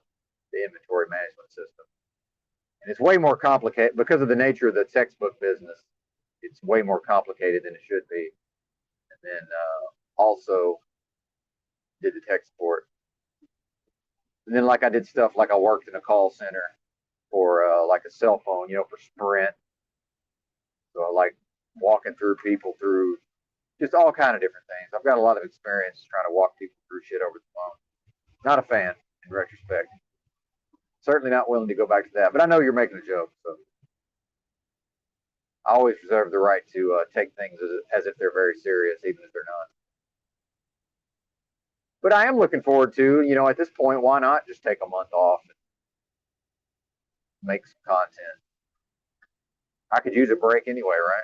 inventory management system. And it's way more complicated because of the nature of the textbook business. It's way more complicated than it should be. And then also did the tech support. And then like I did stuff like I worked in a call center for like a cell phone, for Sprint. So like walking through people through just all kind of different things. I've got a lot of experience trying to walk people through shit over the phone. Not a fan in retrospect. Certainly not willing to go back to that. But I know you're making a joke, so I always reserve the right to take things as if they're very serious, even if they're not. But I am looking forward to, at this point, why not just take a month off and make some content? I could use a break anyway, right?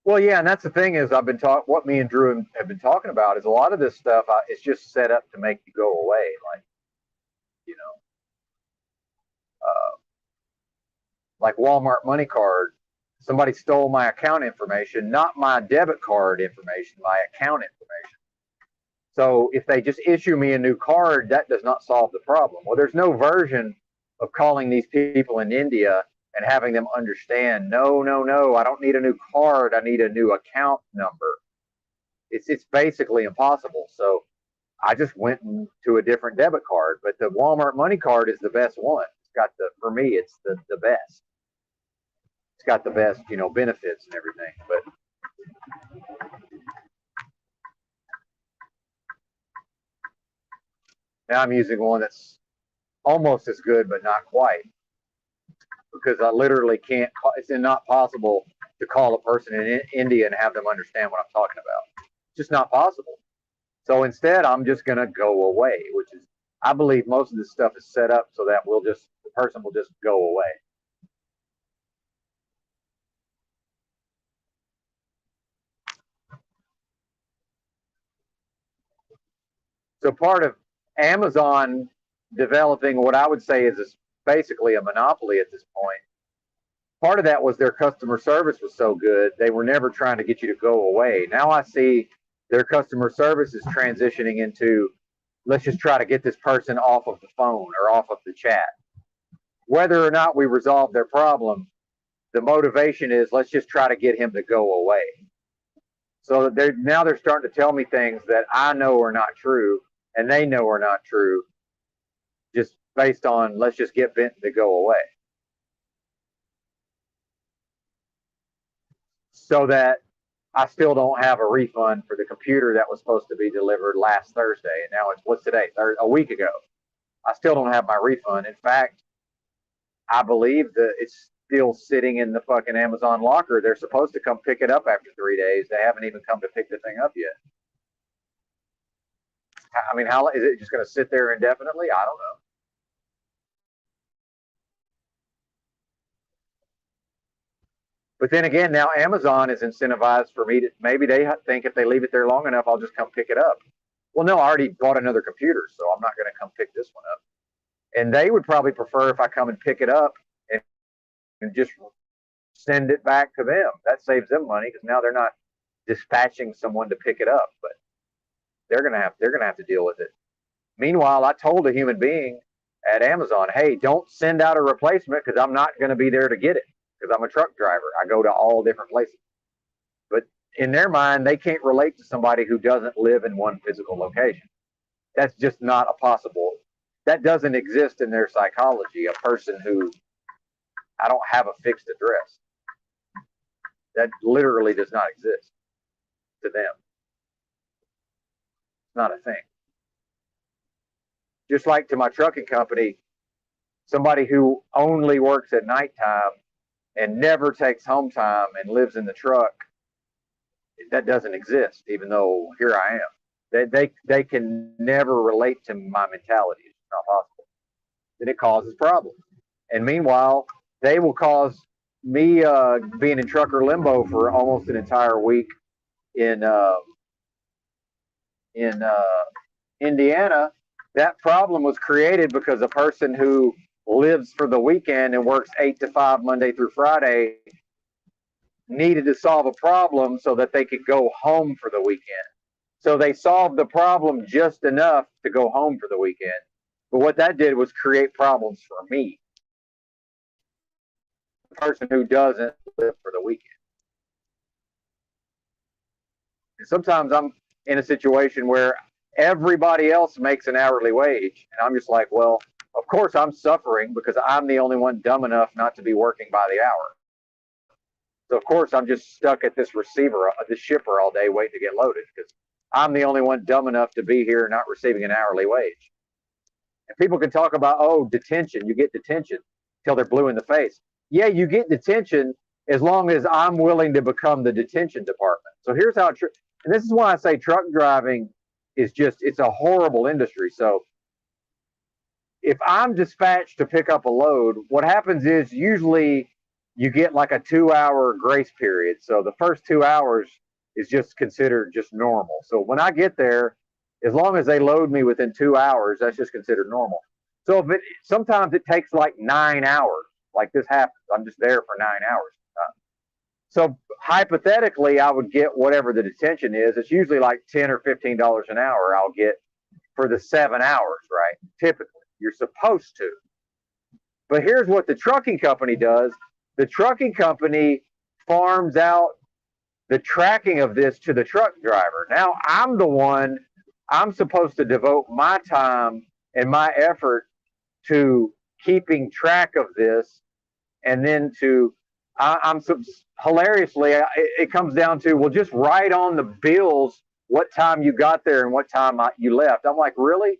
Well, yeah, and that's the thing is what me and Drew have been talking about is a lot of this stuff it's just set up to make you go away, you know, uh, like Walmart money card. Somebody stole my account information, not my debit card information, my account information. So if they just issue me a new card, that does not solve the problem. Well, there's no version of calling these people in India and having them understand, no, I don't need a new card. I need a new account number. It's basically impossible. So I just went to a different debit card, but the Walmart money card is the best one. For me, it's the best. It's got the best, benefits and everything. But now I'm using one that's almost as good, but not quite, because I literally can't. It's not possible to call a person in India and have them understand what I'm talking about. It's just not possible. So instead, I'm just going to go away, which is, I believe most of this stuff is set up so that the person will just go away. So part of Amazon developing what I would say is basically a monopoly at this point, part of that was their customer service was so good, they were never trying to get you to go away. Now I see their customer service is transitioning into, let's just try to get this person off of the phone or off of the chat. Whether or not we resolve their problem, the motivation is let's just try to get him to go away. So now they're starting to tell me things that I know are not true and they know are not true, just based on let's just get Benton to go away. So that I still don't have a refund for the computer that was supposed to be delivered last Thursday. And now what's today? A week ago. I still don't have my refund. In fact, I believe that still sitting in the fucking Amazon locker. They're supposed to come pick it up after 3 days. They haven't even come to pick the thing up yet. I mean, how is it just going to sit there indefinitely? I don't know. But then again, now Amazon is incentivized for me to, maybe they think if they leave it there long enough, I'll just come pick it up. Well, no, I already bought another computer, so I'm not going to come pick this one up. And they would probably prefer if I come and pick it up and just send it back to them. That saves them money because now they're not dispatching someone to pick it up, but they're gonna have to deal with it. Meanwhile, I told a human being at Amazon, hey, don't send out a replacement because I'm not going to be there to get it because I'm a truck driver. I go to all different places. But in their mind, they can't relate to somebody who doesn't live in one physical location. That's just not a possible. That doesn't exist in their psychology. A person who, I don't have a fixed address. That literally does not exist to them. It's not a thing. Just like to my trucking company, somebody who only works at nighttime and never takes home time and lives in the truck, that doesn't exist, even though here I am. They can never relate to my mentality. It's not possible. Then it causes problems. And meanwhile, they will cause me being in trucker limbo for almost an entire week in Indiana. That problem was created because a person who lives for the weekend and works 8 to 5 Monday through Friday needed to solve a problem so that they could go home for the weekend. So they solved the problem just enough to go home for the weekend. But what that did was create problems for me, the person who doesn't live for the weekend. And sometimes I'm in a situation where everybody else makes an hourly wage, and I'm just like, well, of course I'm suffering because I'm the only one dumb enough not to be working by the hour. So of course I'm just stuck at this shipper all day waiting to get loaded because I'm the only one dumb enough to be here not receiving an hourly wage. And people can talk about, oh, detention, you get detention till they're blue in the face. Yeah, you get detention as long as I'm willing to become the detention department. So here's how and this is why I say truck driving is just, it's a horrible industry. So if I'm dispatched to pick up a load, what happens is usually you get like a 2-hour grace period. So the first 2 hours is just considered just normal. So when I get there, as long as they load me within 2 hours, that's just considered normal. So sometimes it takes like 9 hours, like this happens. I'm just there for 9 hours. So hypothetically, I would get whatever the detention is. It's usually like $10 or $15 an hour I'll get for the 7 hours, right? Typically, you're supposed to. But here's what the trucking company does. The trucking company farms out the tracking of this to the truck driver. Now I'm supposed to devote my time and my effort to keeping track of this, and then hilariously, it comes down to, well, just write on the bills what time you got there and what time you left. I'm like, really?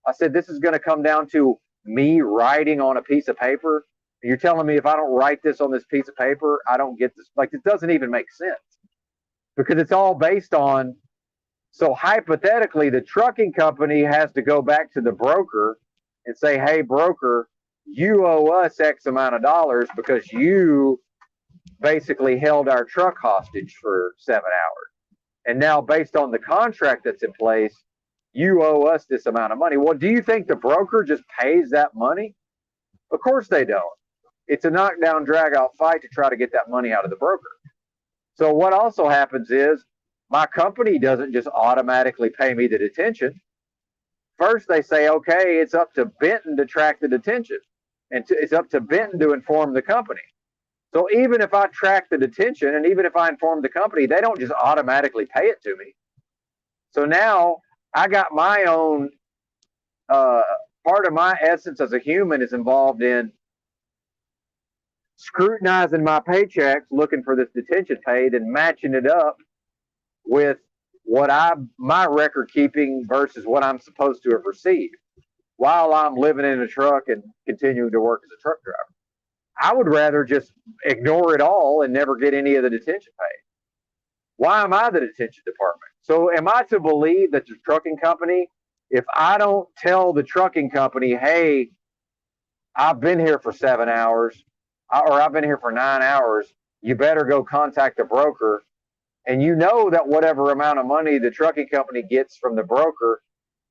I said, this is going to come down to me writing on a piece of paper. You're telling me if I don't write this on this piece of paper, I don't get this. Like, it doesn't even make sense because it's all based on. So hypothetically, the trucking company has to go back to the broker and say, hey, broker, you owe us X amount of dollars because you basically held our truck hostage for 7 hours. And now based on the contract that's in place, you owe us this amount of money. Well, do you think the broker just pays that money? Of course they don't. It's a knockdown, drag-out fight to try to get that money out of the broker. So what also happens is my company doesn't just automatically pay me the detention. First, they say, okay, it's up to Benton to track the detention. And it's up to Benton to inform the company. So even if I track the detention and even if I inform the company, they don't just automatically pay it to me. So now I got my own, part of my essence as a human is involved in scrutinizing my paychecks, looking for this detention paid and matching it up with what my record keeping versus what I'm supposed to have received while I'm living in a truck and continuing to work as a truck driver. I would rather just ignore it all and never get any of the detention paid. Why am I the detention department? So am I to believe that the trucking company, if I don't tell the trucking company, hey, I've been here for 7 hours or I've been here for 9 hours, you better go contact the broker. And you know that whatever amount of money the trucking company gets from the broker,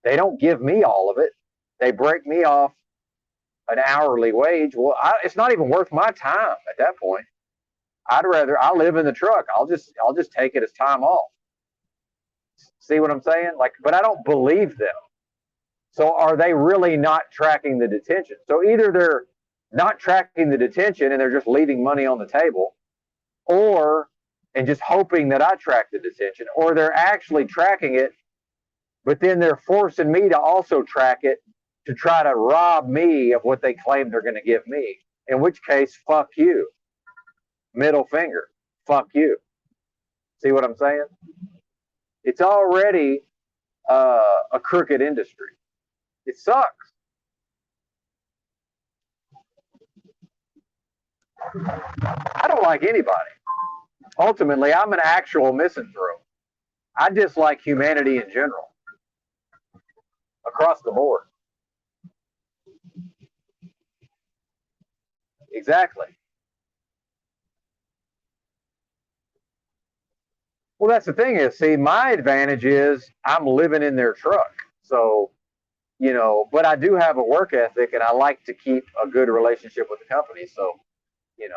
they don't give me all of it. They break me off an hourly wage. Well, it's not even worth my time at that point. I live in the truck. I'll just take it as time off. See what I'm saying? Like, but I don't believe them. So are they really not tracking the detention? So either they're not tracking the detention and they're just leaving money on the table, or and just hoping that I track the detention, or they're actually tracking it, but then they're forcing me to also track it to try to rob me of what they claim they're going to give me. In which case, fuck you. Middle finger. Fuck you. See what I'm saying? It's already a crooked industry. It sucks. I don't like anybody. Ultimately, I'm an actual misanthrope. I dislike humanity in general, across the board. Exactly. Well, that's the thing is, see, my advantage is I'm living in their truck. So, you know, but I do have a work ethic and I like to keep a good relationship with the company. So, you know,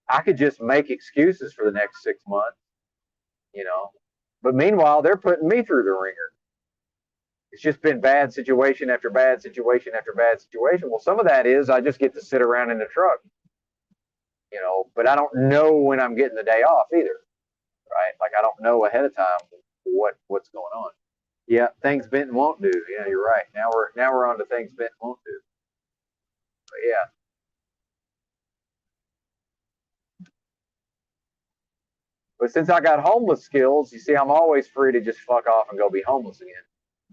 I could just make excuses for the next 6 months, you know, but meanwhile, they're putting me through the ringer. It's just been bad situation after bad situation after bad situation. Well, some of that is I just get to sit around in the truck, you know, but I don't know when I'm getting the day off either, right? Like I don't know ahead of time what's going on. Yeah, things Benton won't do. Yeah, you're right. Now we're on to things Benton won't do. But yeah. But since I got homeless skills, you see, I'm always free to just fuck off and go be homeless again.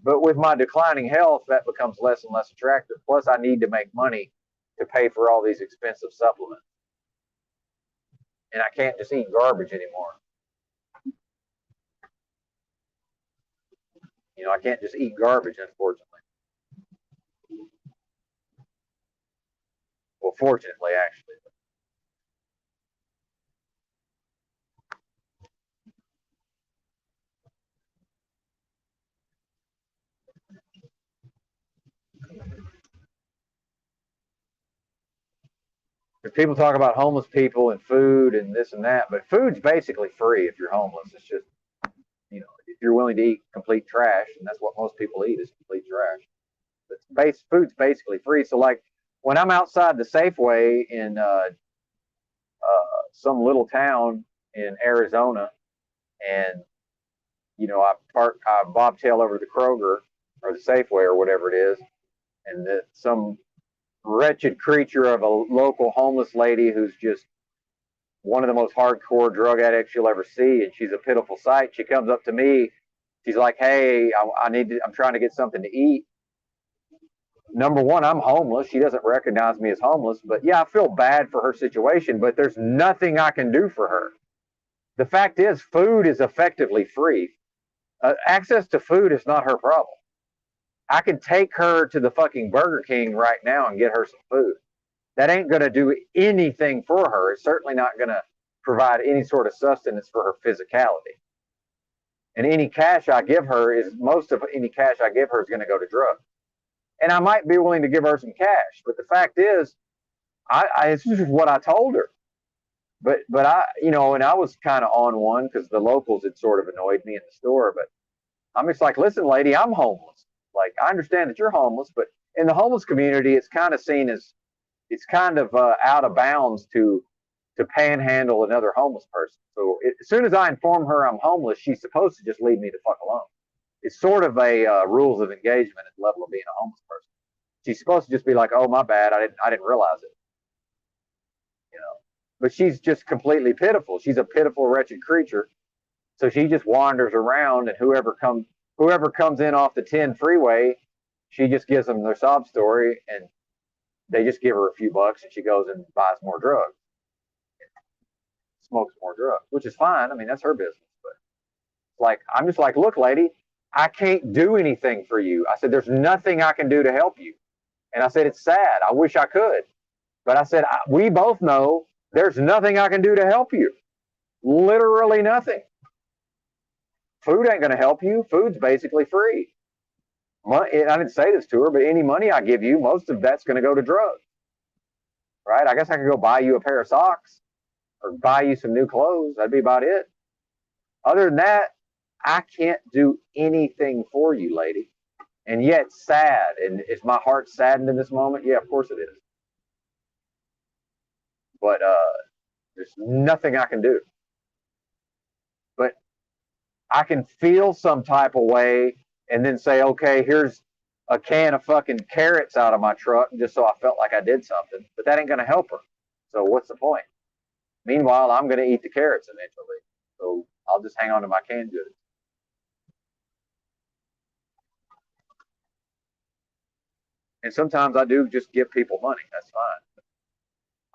But with my declining health, that becomes less and less attractive. Plus, I need to make money to pay for all these expensive supplements. And I can't just eat garbage anymore. You know, I can't just eat garbage, unfortunately. Well, fortunately, actually. People talk about homeless people and food and this and that, but food's basically free if you're homeless. It's just, you know, if you're willing to eat complete trash, and that's what most people eat is complete trash. But food's basically free. So like when I'm outside the Safeway in some little town in Arizona, and you know I bobtail over to the Kroger or the Safeway or whatever it is, and some wretched creature of a local homeless lady who's just one of the most hardcore drug addicts you'll ever see, and she's a pitiful sight. She comes up to me. She's like, "Hey, I'm trying to get something to eat." Number one, I'm homeless. She doesn't recognize me as homeless, but yeah, I feel bad for her situation, but there's nothing I can do for her. The fact is, food is effectively free. Access to food is not her problem. I can take her to the fucking Burger King right now and get her some food. That ain't going to do anything for her. It's certainly not going to provide any sort of sustenance for her physicality. And any cash I give her most of any cash I give her is going to go to drugs. And I might be willing to give her some cash, but the fact is, it's just what I told her. But I, you know, and I was kind of on one because the locals had sort of annoyed me in the store. But I'm just like, listen, lady, I'm homeless. Like, I understand that you're homeless, but in the homeless community, it's kind of seen as it's kind of out of bounds to panhandle another homeless person. So as soon as I inform her I'm homeless, she's supposed to just leave me the fuck alone. It's sort of a rules of engagement at the level of being a homeless person. She's supposed to just be like, "Oh, my bad, I didn't realize it," you know. But she's just completely pitiful. She's a pitiful, wretched creature. So she just wanders around, and whoever comes in off the 10 freeway, she just gives them their sob story, and they just give her a few bucks and she goes and buys more drugs, smokes more drugs, which is fine. I mean, that's her business. But like, I'm just like, look, lady, I can't do anything for you. I said, there's nothing I can do to help you. And I said, it's sad. I wish I could. But I said, we both know there's nothing I can do to help you. Literally nothing. Food ain't going to help you. Food's basically free. I didn't say this to her, but any money I give you, most of that's going to go to drugs. Right? I guess I could go buy you a pair of socks or buy you some new clothes. That'd be about it. Other than that, I can't do anything for you, lady. And yet, sad. And is my heart saddened in this moment? Yeah, of course it is. But there's nothing I can do. But I can feel some type of way and then say, okay, here's a can of fucking carrots out of my truck just so I felt like I did something. But that ain't going to help her. So what's the point? Meanwhile, I'm going to eat the carrots eventually. So I'll just hang on to my canned goods. And sometimes I do just give people money. That's fine.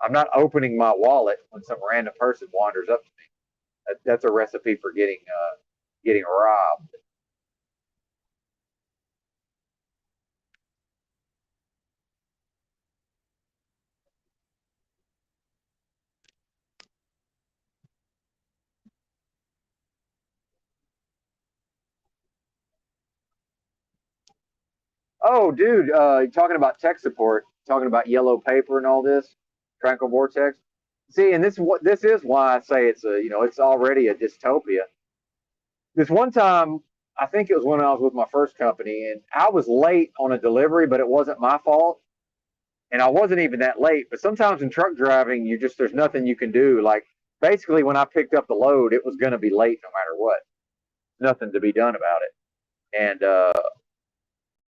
I'm not opening my wallet when some random person wanders up to me. That's a recipe for getting robbed. Oh, dude, talking about tech support, talking about yellow paper and all this, tranquil vortex. See, and this is why I say it's it's already a dystopia. This one time, I think it was when I was with my first company, and I was late on a delivery, but it wasn't my fault, and I wasn't even that late. But sometimes in truck driving, there's nothing you can do. Like basically, when I picked up the load, it was going to be late no matter what. Nothing to be done about it, and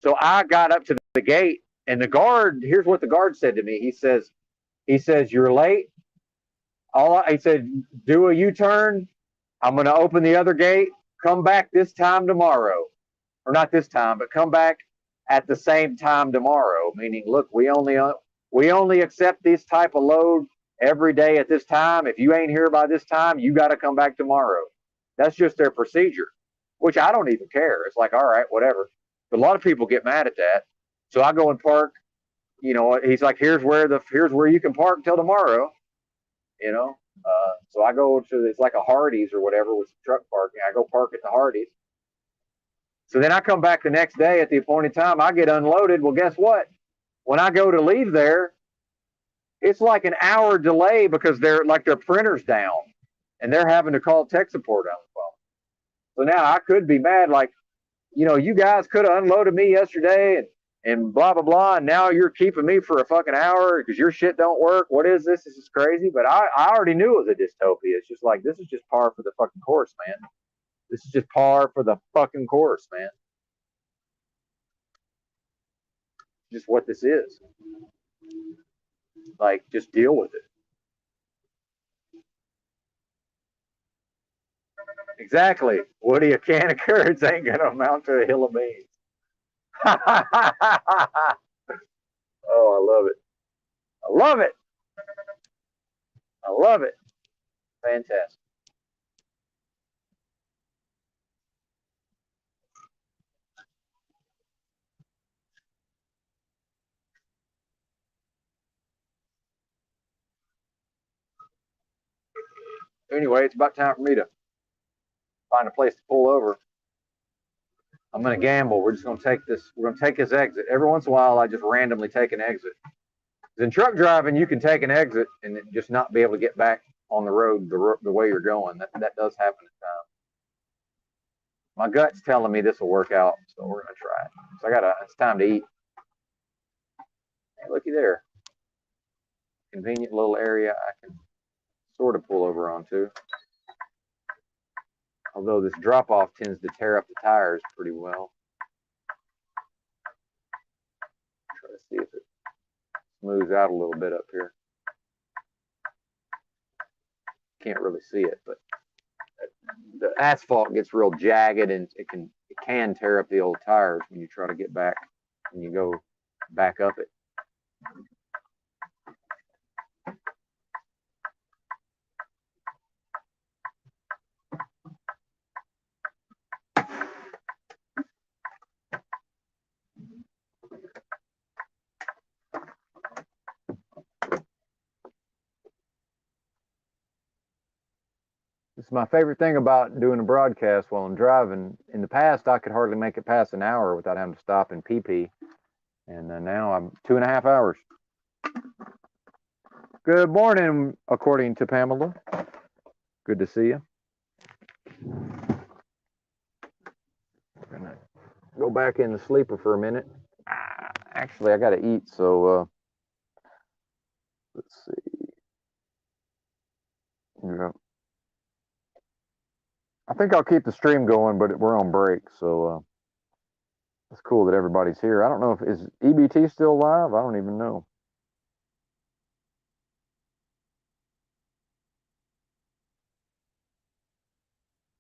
so I got up to the gate, and the guard. Here's what the guard said to me. He says, "You're late." He said, "Do a U-turn. I'm going to open the other gate. Come back this time tomorrow, or not this time, but come back at the same time tomorrow." Meaning, look, we only accept this type of load every day at this time. If you ain't here by this time, you got to come back tomorrow. That's just their procedure, which I don't even care. It's like, all right, whatever. But a lot of people get mad at that. So I go and park. He's like, here's where you can park till tomorrow. So I go to, it's like a Hardee's or whatever with truck parking. I go park at the Hardee's. So then I come back the next day at the appointed time. I get unloaded. Well, guess what? When I go to leave there, it's like an hour delay because their printer's down and they're having to call tech support on the phone. So now I could be mad, like, you guys could have unloaded me yesterday and blah, blah, blah. And now you're keeping me for a fucking hour because your shit don't work. What is this? This is crazy. But I already knew it was a dystopia. It's just like, this is just par for the fucking course, man. This is just par for the fucking course, man. Just what this is. Like, just deal with it. Exactly. Woody, a can of carrots ain't going to amount to a hill of beans. Oh, I love it. I love it. I love it. Fantastic. Anyway, it's about time for me to find a place to pull over. I'm going to gamble. We're just going to take this. We're going to take this exit. Every once in a while, I just randomly take an exit. In truck driving, you can take an exit and just not be able to get back on the road the way you're going. That does happen at times. My gut's telling me this will work out, so we're going to try it. So it's time to eat. Hey, looky there. Convenient little area I can sort of pull over onto. Although this drop-off tends to tear up the tires pretty well. Try to see if it smooths out a little bit up here. Can't really see it, but the asphalt gets real jagged and it can tear up the old tires when you try to get back and you go back up it. It's my favorite thing about doing a broadcast while I'm driving. In the past, I could hardly make it past an hour without having to stop and pee pee. And now I'm 2.5 hours. Good morning, according to Pamela. Good to see you. Gonna go back in the sleeper for a minute. Actually, I got to eat, so let's see. Yeah. I think I'll keep the stream going, but we're on break, so it's cool that everybody's here. I don't know if is EBT still live. I don't even know.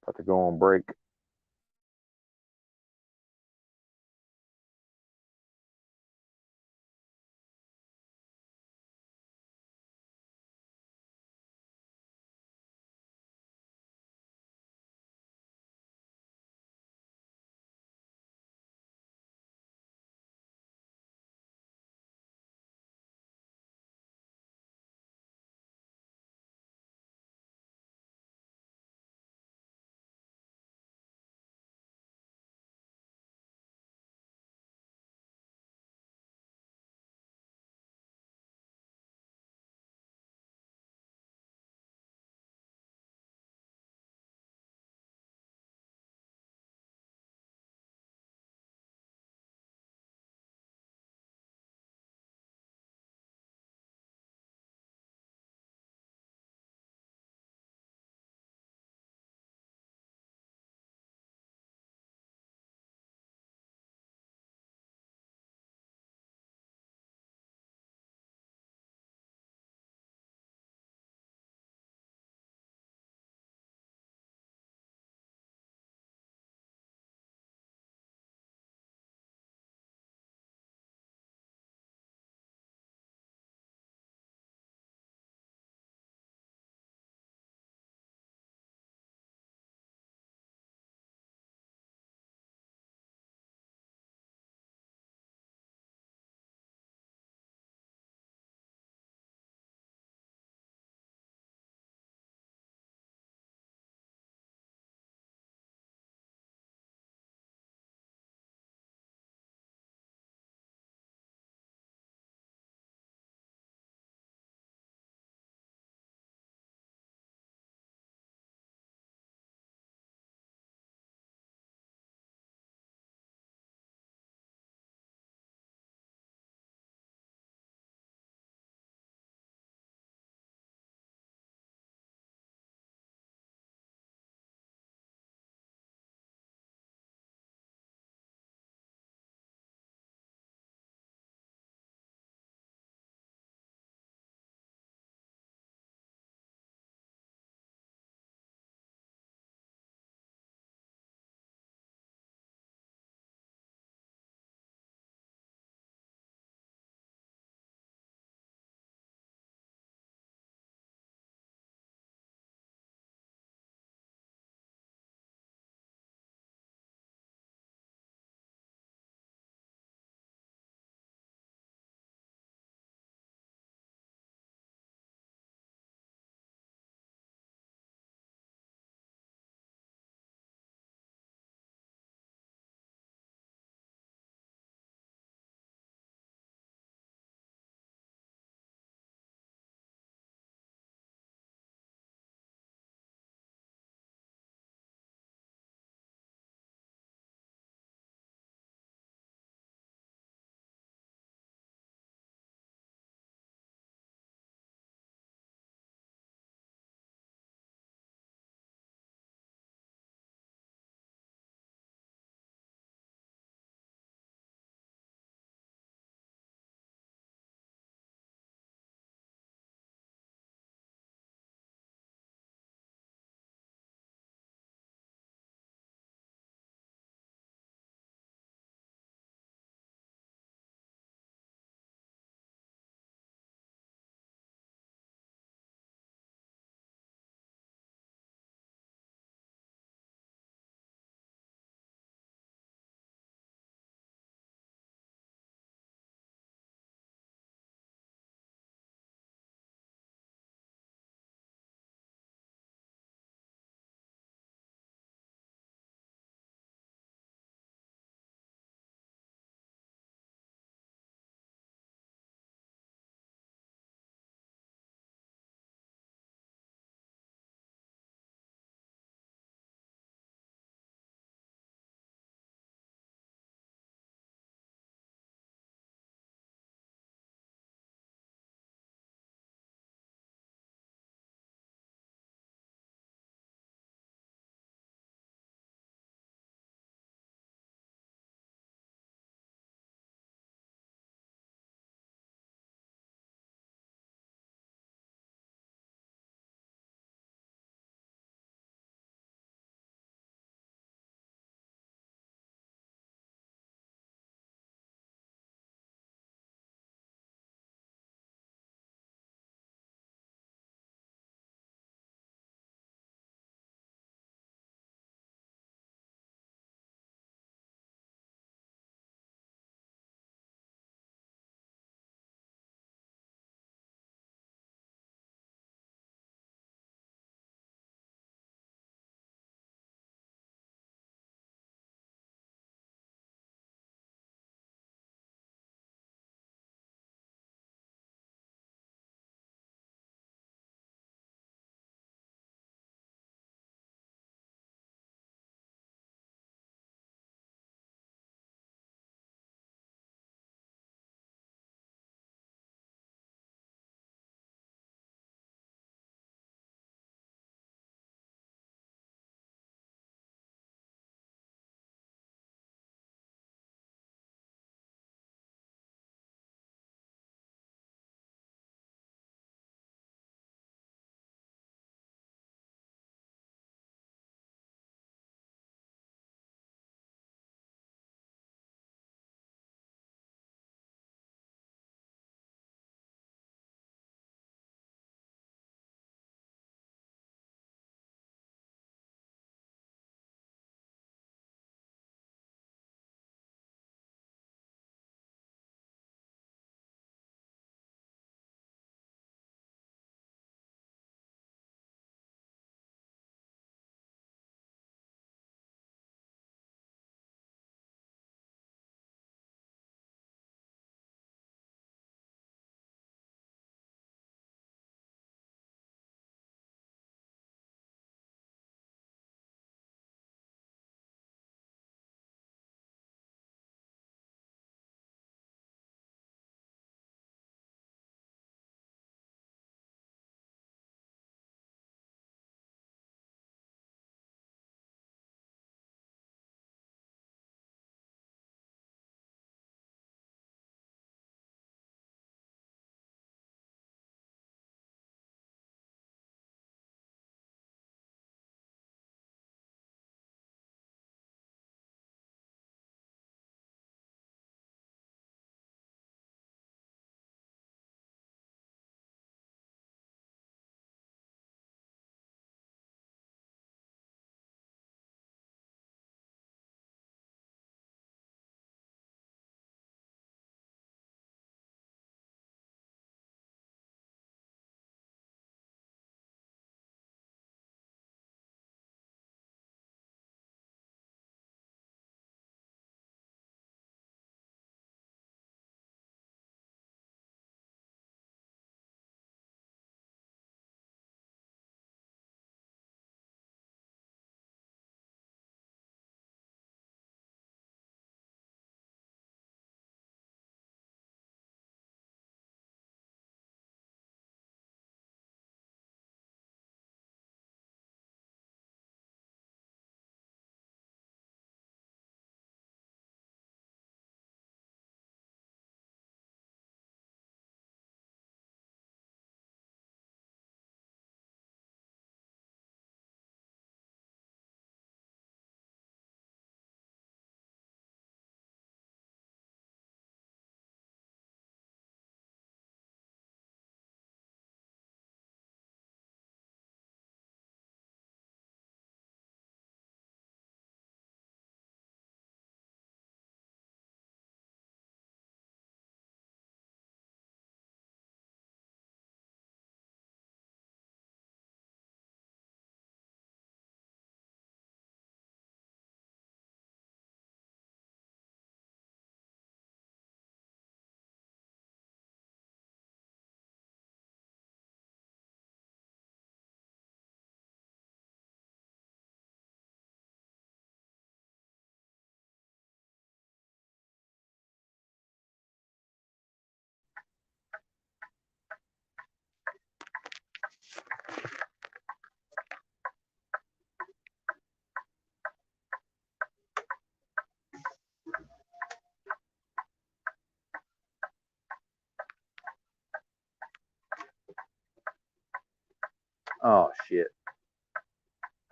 About to go on break. Oh shit!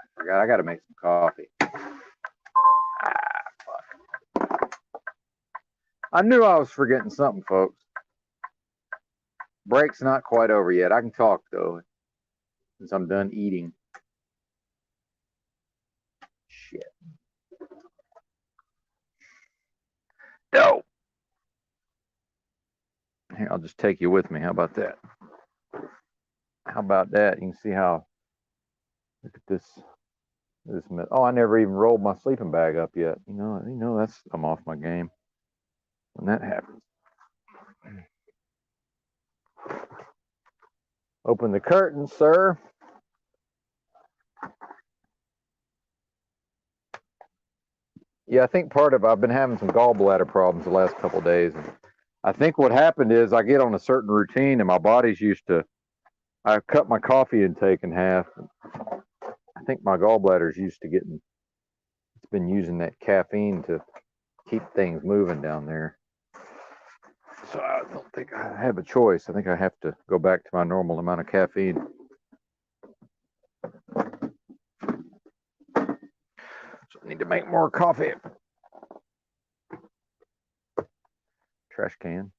I forgot. I got to make some coffee. Fuck. I knew I was forgetting something, folks. Break's not quite over yet. I can talk though, since I'm done eating. Shit. No. Here, I'll just take you with me. How about that? How about that? You can see how. Look at this. Oh, I never even rolled my sleeping bag up yet. You know that's I'm off my game when that happens. Open the curtain, sir. Yeah, I think part of I've been having some gallbladder problems the last couple of days. And I think what happened is I get on a certain routine and my body's used to. I cut my coffee intake in half. I think my gallbladder's used to getting. It's been using that caffeine to keep things moving down there. So I don't think I have a choice. I think I have to go back to my normal amount of caffeine. So I need to make more coffee. Trash can.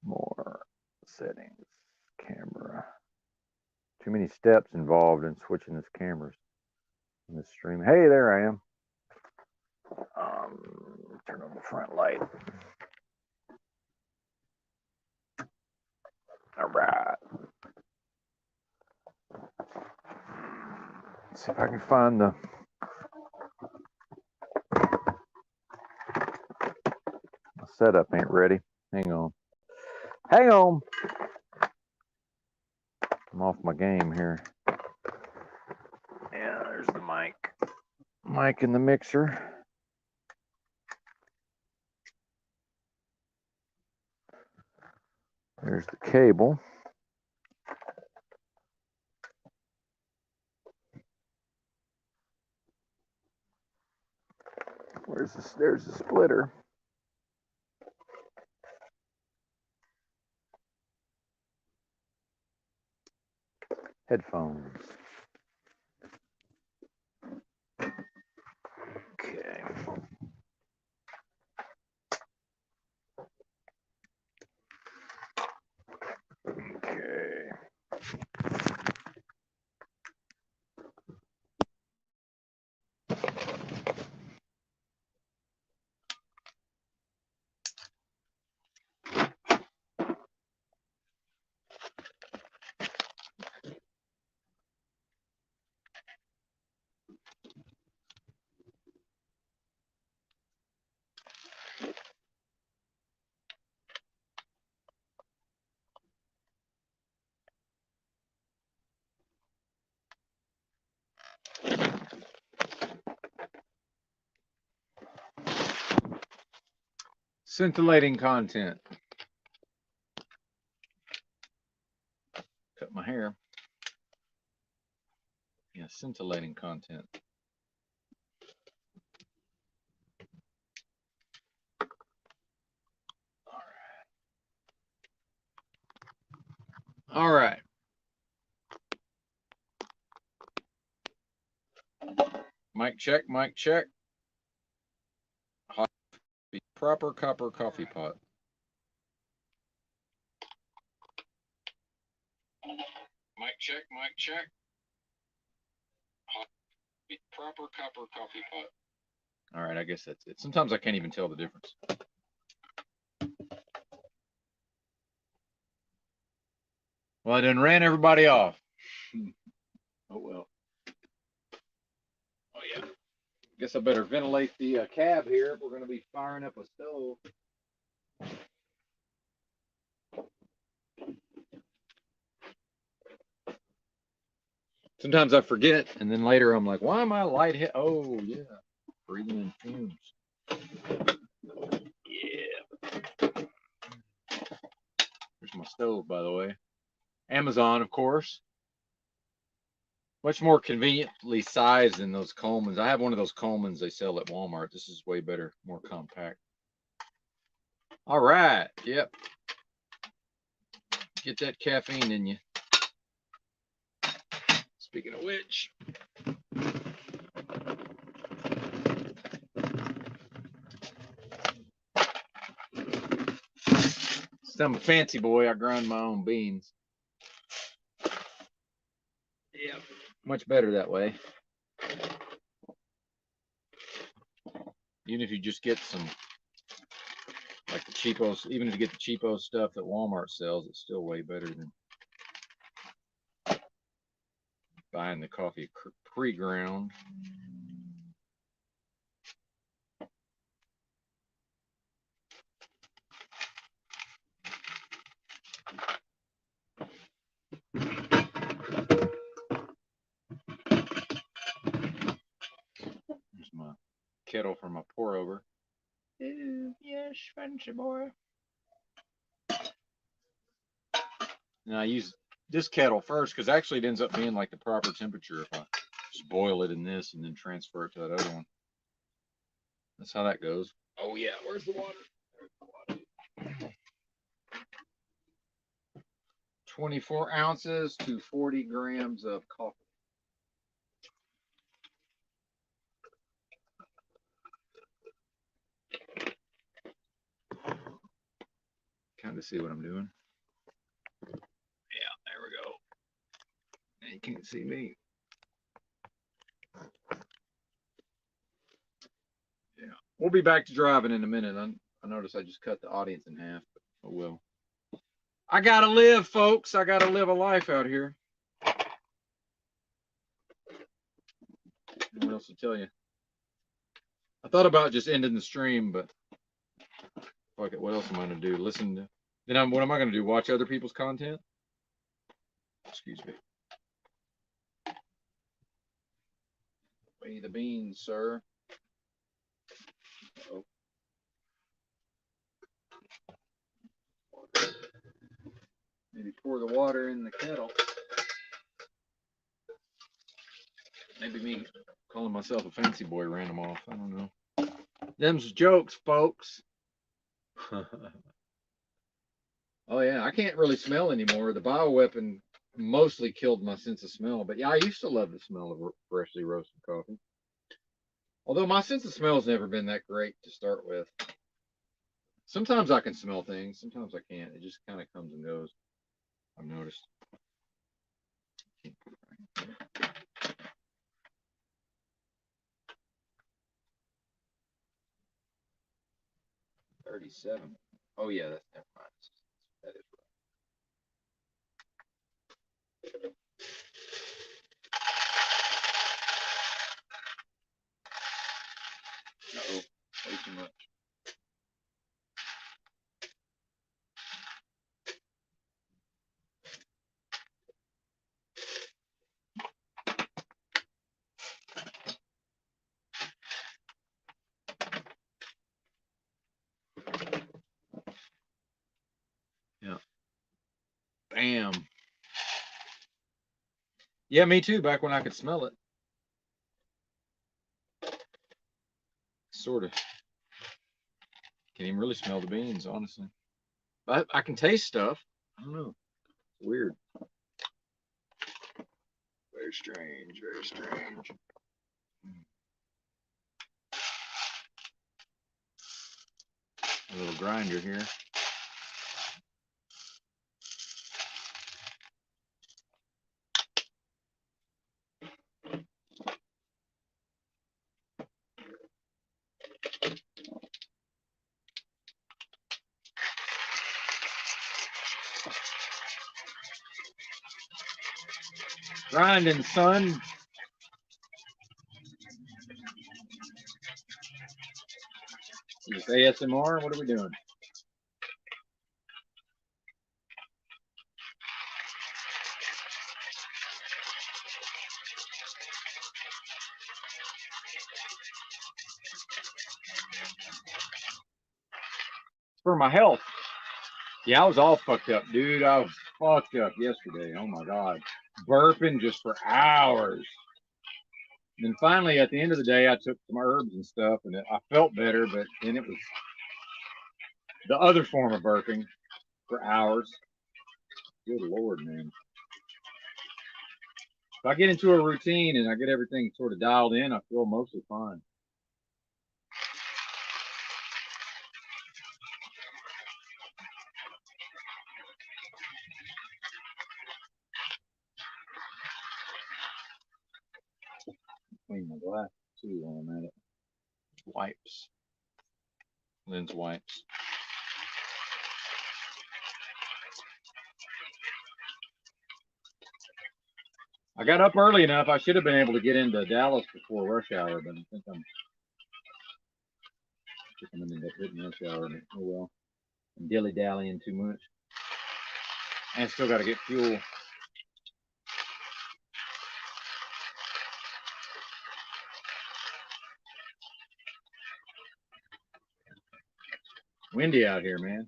More settings. Camera. Too many steps involved in switching this cameras in this stream. Hey, there I am. Turn on the front light. All right. Let's see if I can find the. My setup ain't ready. Hang on. Hang on. I'm off my game here. Yeah, there's the mic. Mic in the mixer. There's the cable. Where's this? There's the splitter. Headphones. Okay. Okay. Scintillating content. Cut my hair. Yeah, scintillating content. All right. Mic check, mic check. Hot, proper copper coffee pot. Mic check, mic check. Hot, proper copper coffee pot. All right, I guess that's it. Sometimes I can't even tell the difference. Well, I done ran everybody off. Oh, well. Oh, yeah. Guess I better ventilate the cab here if we're going to be firing up a stove. Sometimes I forget, and then later I'm like, why am I lightheaded? Oh, yeah. Breathing in fumes. Yeah. Here's my stove, by the way. Amazon, of course. Much more conveniently sized than those Colemans. I have one of those Colemans they sell at Walmart. This is way better, more compact. All right. Yep. Get that caffeine in you. Speaking of which, since I'm a fancy boy, I grind my own beans. Yeah, much better that way. Even if you just get some, like the cheapos, even if you get the cheapo stuff that Walmart sells, it's still way better than buying the coffee pre-ground. There's my kettle for my pour over. Ooh, yes, fancy boy. And I use this kettle first because actually it ends up being like the proper temperature if I just boil it in this and then transfer it to that other one. That's how that goes. Oh yeah, where's the water? There's the water. 24 ounces to 40 grams of coffee. Kind of see what I'm doing. Yeah, there we go. Now you can't see me. Yeah, we'll be back to driving in a minute. I noticed I just cut the audience in half, but oh well. I gotta live, folks. I gotta live a life out here. What else to tell you? I thought about just ending the stream, but fuck it. What else am I gonna do? Listen to. Then what am I gonna do? Watch other people's content? Excuse me. Weigh the beans, sir. Uh-oh. Maybe pour the water in the kettle. Maybe me calling myself a fancy boy ran them off. I don't know. Them's jokes, folks. Oh yeah, I can't really smell anymore. The bioweapon mostly killed my sense of smell. But yeah, I used to love the smell of freshly roasted coffee. Although my sense of smell has never been that great to start with. Sometimes I can smell things, sometimes I can't. It just kind of comes and goes. I've noticed. 37. Oh yeah, that's never mind. That is right. Uh-oh, way too much. Yeah. Bam. Yeah, me too, back when I could smell it. Sort of. Can't even really smell the beans, honestly. But I can taste stuff. I don't know. It's weird. Very strange, very strange. A little grinder here. Grinding, son. Is this ASMR? What are we doing? For my health. Yeah, I was all fucked up, dude. I was fucked up yesterday. Oh my God. Burping just for hours. And then finally, at the end of the day, I took some herbs and stuff, and I felt better, but then it was the other form of burping for hours. Good Lord, man. If I get into a routine and I get everything sort of dialed in, I feel mostly fine. Clean my glass too while I'm at it. Wipes. Lens wipes. I got up early enough. I should have been able to get into Dallas before rush hour, but I think I'm going to end up hitting rush hour. Oh well. I'm dilly-dallying too much. And still got to get fuel. Windy out here, man.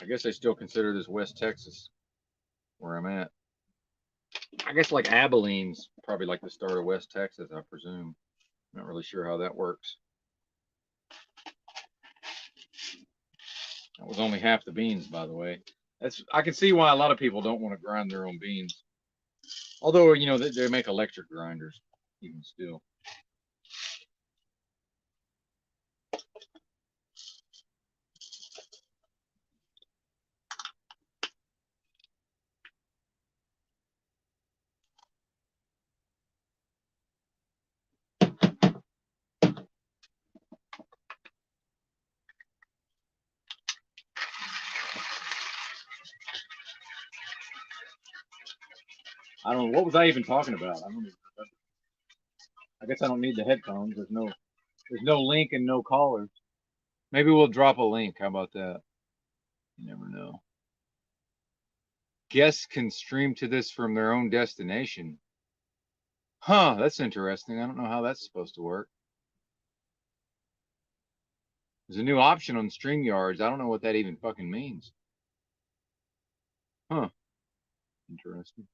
I guess they still consider this West Texas, where I'm at. I guess like Abilene's probably like the start of West Texas, I presume. Not really sure how that works. That was only half the beans, by the way. I can see why a lot of people don't want to grind their own beans. Although, you know, they make electric grinders, even still. I don't know, what was I even talking about? I don't even remember. I guess I don't need the headphones. There's no link and no callers. Maybe we'll drop a link. How about that? You never know. Guests can stream to this from their own destination. Huh, that's interesting. I don't know how that's supposed to work. There's a new option on StreamYards. I don't know what that even fucking means. Huh. Interesting.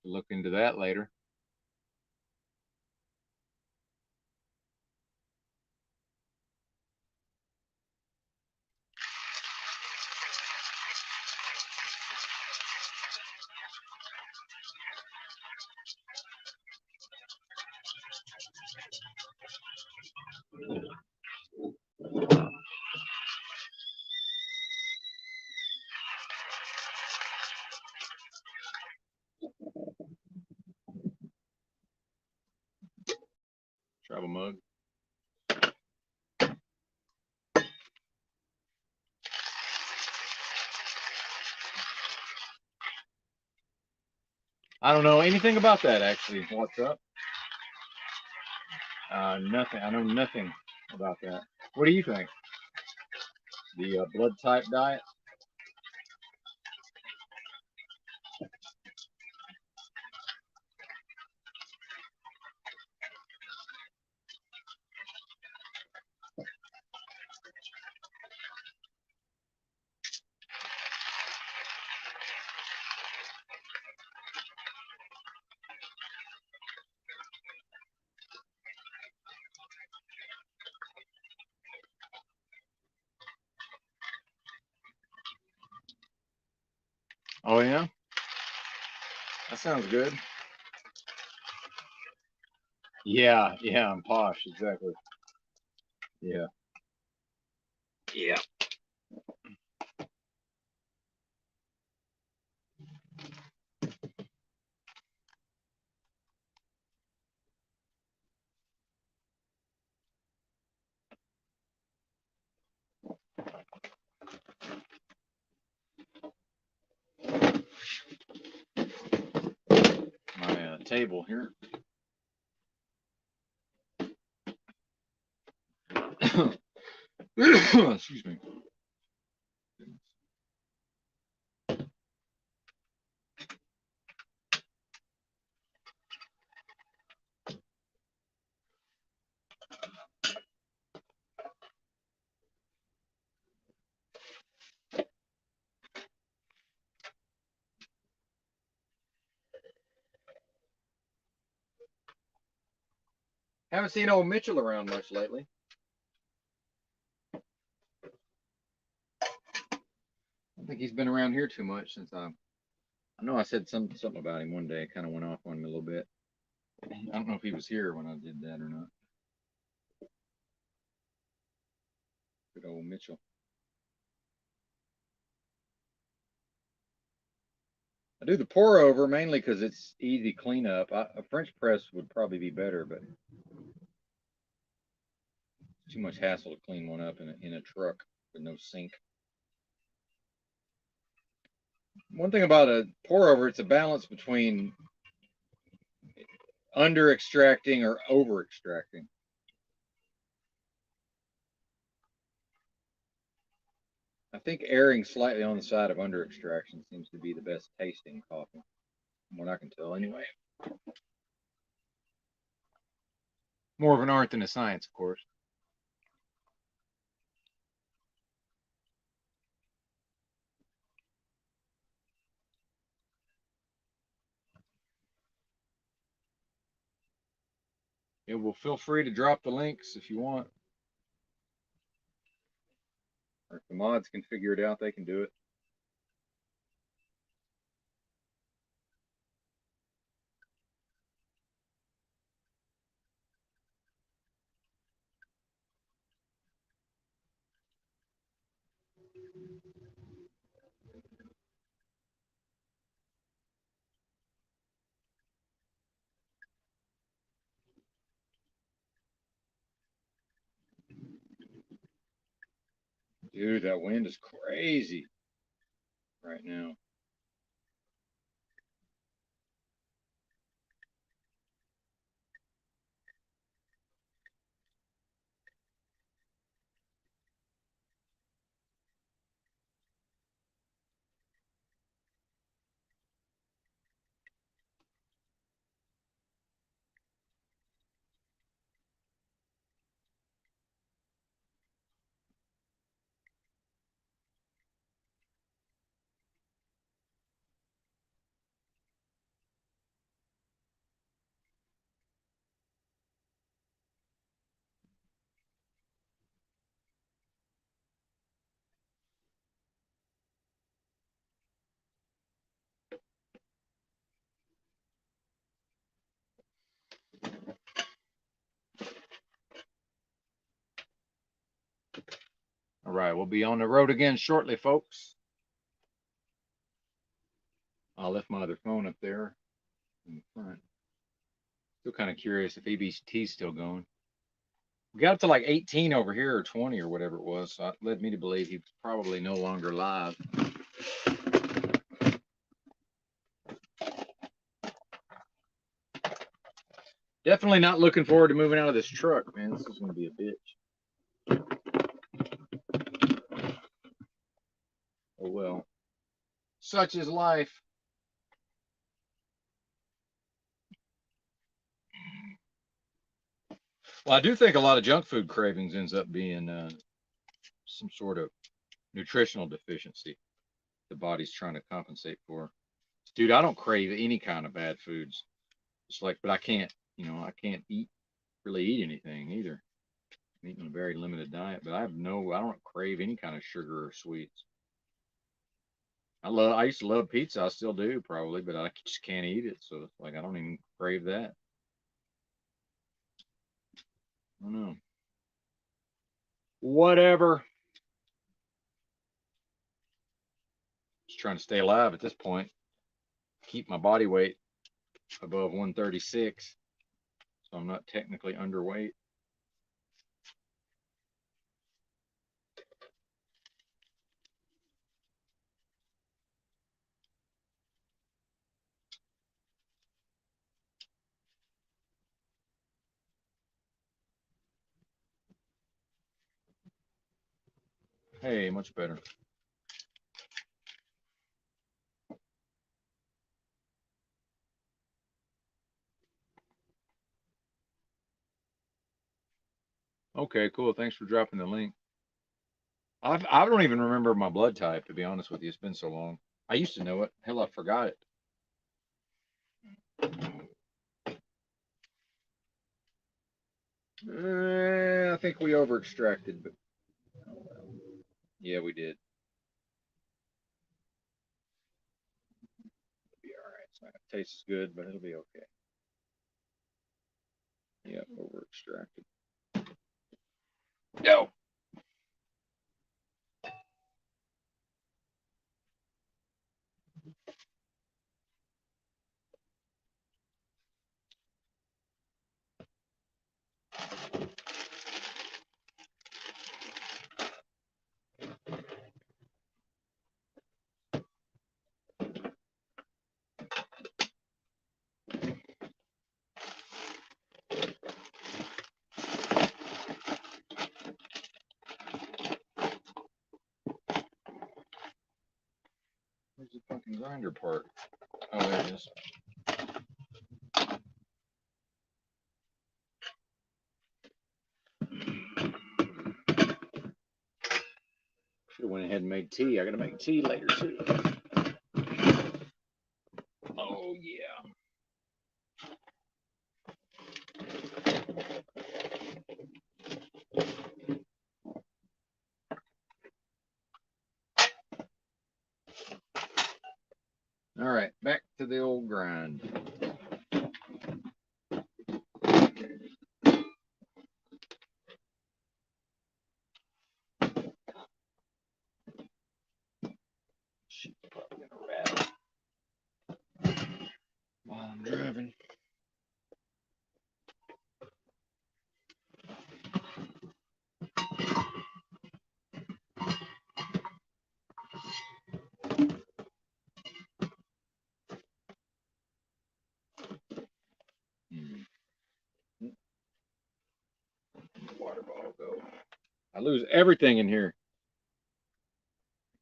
We'll look into that later. Travel mug. I don't know anything about that, actually. What's up? Nothing. I know nothing about that. What do you think? The blood type diet? Oh, yeah? That sounds good. Yeah, I'm posh, exactly. Yeah. Yeah. My table here. Excuse me. Haven't seen old Mitchell around much lately. don't think he's been around here too much since I know I said something about him one day. It kind of went off on me a little bit. I don't know if he was here when I did that or not. Good old Mitchell. I do the pour over mainly because it's easy cleanup. A French press would probably be better, but it's too much hassle to clean one up in a truck with no sink. One thing about a pour over, it's a balance between under extracting or over extracting. I think erring slightly on the side of under extraction seems to be the best tasting coffee, from what I can tell anyway. More of an art than a science, of course. Yeah, well, feel free to drop the links if you want. Or if the mods can figure it out, they can do it. Dude, that wind is crazy right now. All right, we'll be on the road again shortly, folks. I left my other phone up there in the front. Still kind of curious if EBT's still going. We got up to like 18 over here or 20 or whatever it was. So it led me to believe he's probably no longer live. Definitely not looking forward to moving out of this truck, man. This is going to be a bitch. Oh well. Such is life. Well, I do think a lot of junk food cravings ends up being some sort of nutritional deficiency the body's trying to compensate for. Dude, I don't crave any kind of bad foods. It's like, but I can't, I can't really eat anything either. I'm eating a very limited diet, but I don't crave any kind of sugar or sweets. I used to love pizza. I still do probably, but I just can't eat it. So it's like, I don't even crave that. I don't know. Whatever. Just trying to stay alive at this point. Keep my body weight above 136. So I'm not technically underweight. Hey, much better. Okay, cool. Thanks for dropping the link. I don't even remember my blood type, to be honest with you. It's been so long. I used to know it. Hell, I forgot it. I think we over extracted, but oh well. Yeah, we did. Tastes good, but it'll be okay. Yep, over extracted. No. Where's the fucking grinder part? Oh, there it is. Should have went ahead and made tea. I gotta make tea later too. Oh yeah. All right, back to the old grind. She's probably gonna rattle while I'm driving. Water bottle go. I lose everything in here.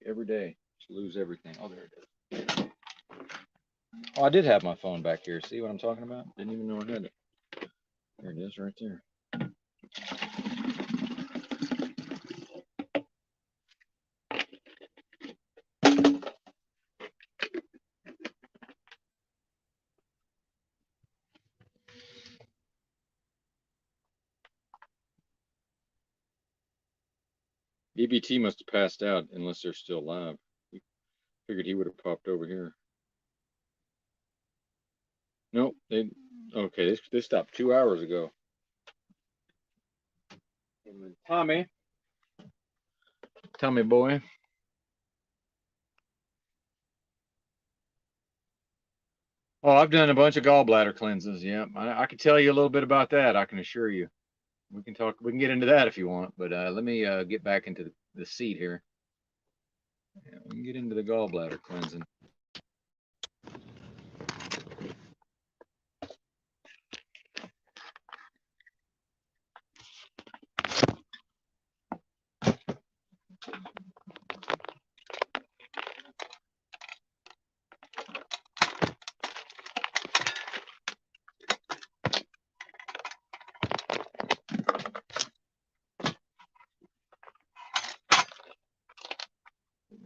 Every day. Just lose everything. Oh, there it is. Oh, I did have my phone back here. See what I'm talking about? Didn't even know I had it. There it is right there. EBT must have passed out unless they're still alive. Figured he would have popped over here. Nope, okay, they stopped 2 hours ago. Tommy boy. Oh, I've done a bunch of gallbladder cleanses. Yeah, I can tell you a little bit about that. I can assure you. We can get into that if you want, but let me get back into the seat here. Yeah, we can get into the gallbladder cleansing.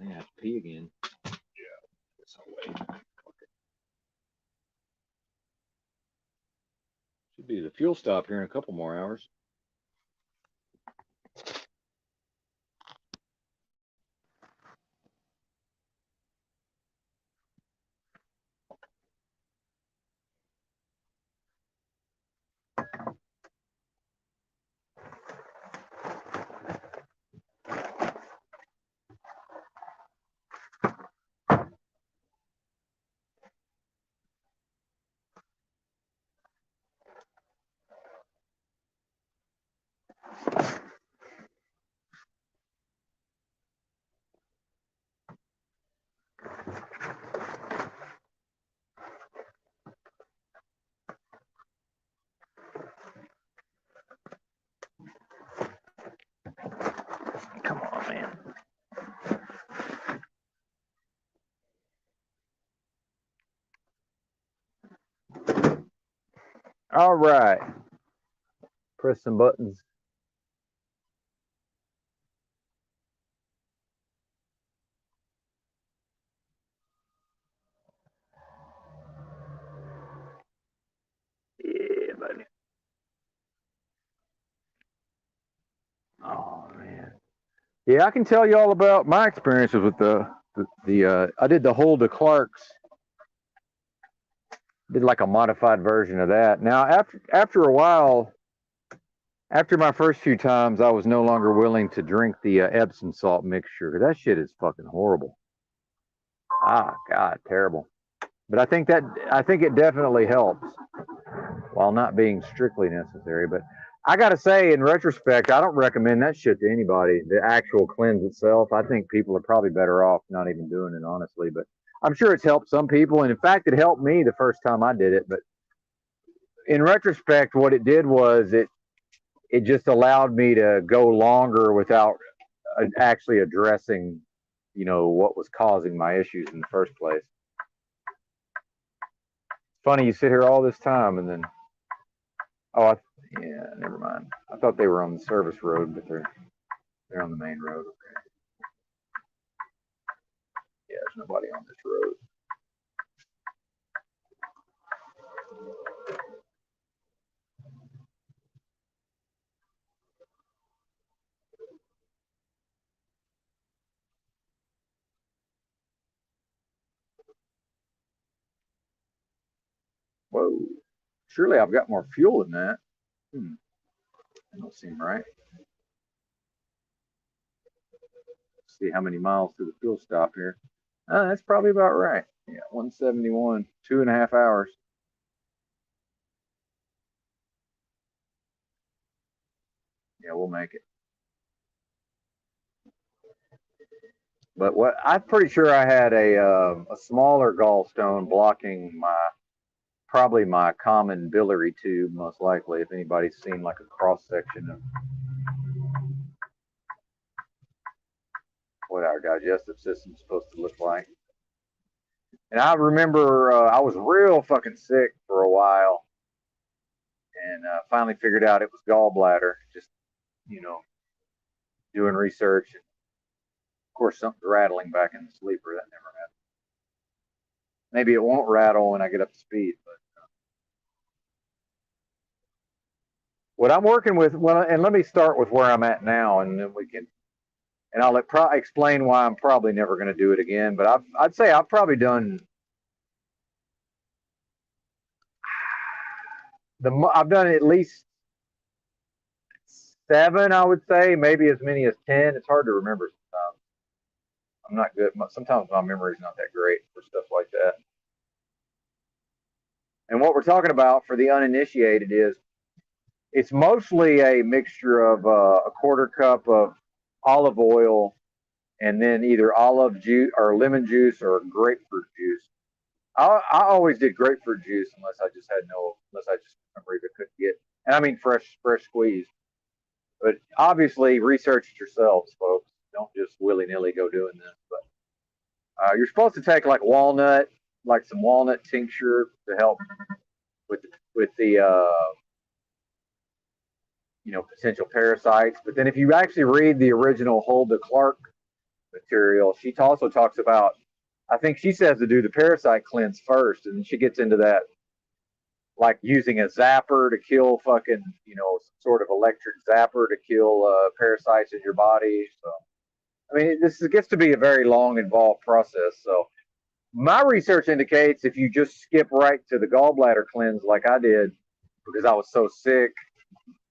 I have to pee again. Yeah, this whole way. Should be the fuel stop here in a couple more hours. Come on, man. All right. Press some buttons. Yeah, buddy. Oh man. Yeah, I can tell you all about my experiences with the I did the Hulda Clark's did like a modified version of that. Now, after a while, after my first few times, I was no longer willing to drink the Epsom salt mixture. That shit is fucking horrible. Ah, God, terrible. But I think it definitely helps, while not being strictly necessary. But I gotta say, in retrospect, I don't recommend that shit to anybody. The actual cleanse itself, I think people are probably better off not even doing it, honestly. But I'm sure it's helped some people, and in fact, it helped me the first time I did it. But in retrospect, what it did was it just allowed me to go longer without actually addressing, what was causing my issues in the first place. Funny, you sit here all this time and then, yeah, never mind. I thought they were on the service road, but they're on the main road. Okay. Yeah, there's nobody on this road. Whoa. Surely I've got more fuel than that. That don't seem right. Let's see how many miles to the fuel stop here. That's probably about right. Yeah, 171, 2.5 hours. Yeah, we'll make it. But I'm pretty sure I had a smaller gallstone blocking probably my common biliary tube, most likely, if anybody's seen like a cross section of what our digestive system's supposed to look like. And I remember I was real fucking sick for a while, and finally figured out it was gallbladder. Just doing research, and of course something's rattling back in the sleeper. That never happened. Maybe it won't rattle when I get up to speed, but what I'm working with, well, and let me start with where I'm at now, and then and I'll explain why I'm probably never going to do it again. But I'd say I've probably done I've done at least 7, I would say, maybe as many as 10. It's hard to remember sometimes. I'm not good. Sometimes my memory's not that great for stuff like that. And what we're talking about for the uninitiated is it's mostly a mixture of a 1/4 cup of olive oil, and then either olive juice or lemon juice or grapefruit juice. I always did grapefruit juice unless I just remember if it couldn't get, and I mean fresh squeezed. But obviously, research it yourselves, folks. Don't just willy nilly go doing this. But you're supposed to take like some walnut tincture to help with the potential parasites. But then if you actually read the original Hulda Clark material, she also talks about, I think she says to do the parasite cleanse first, and she gets into that, like using a zapper to kill fucking, some sort of electric zapper to kill parasites in your body. So, I mean, this gets to be a very long, involved process. So, my research indicates if you just skip right to the gallbladder cleanse like I did because I was so sick,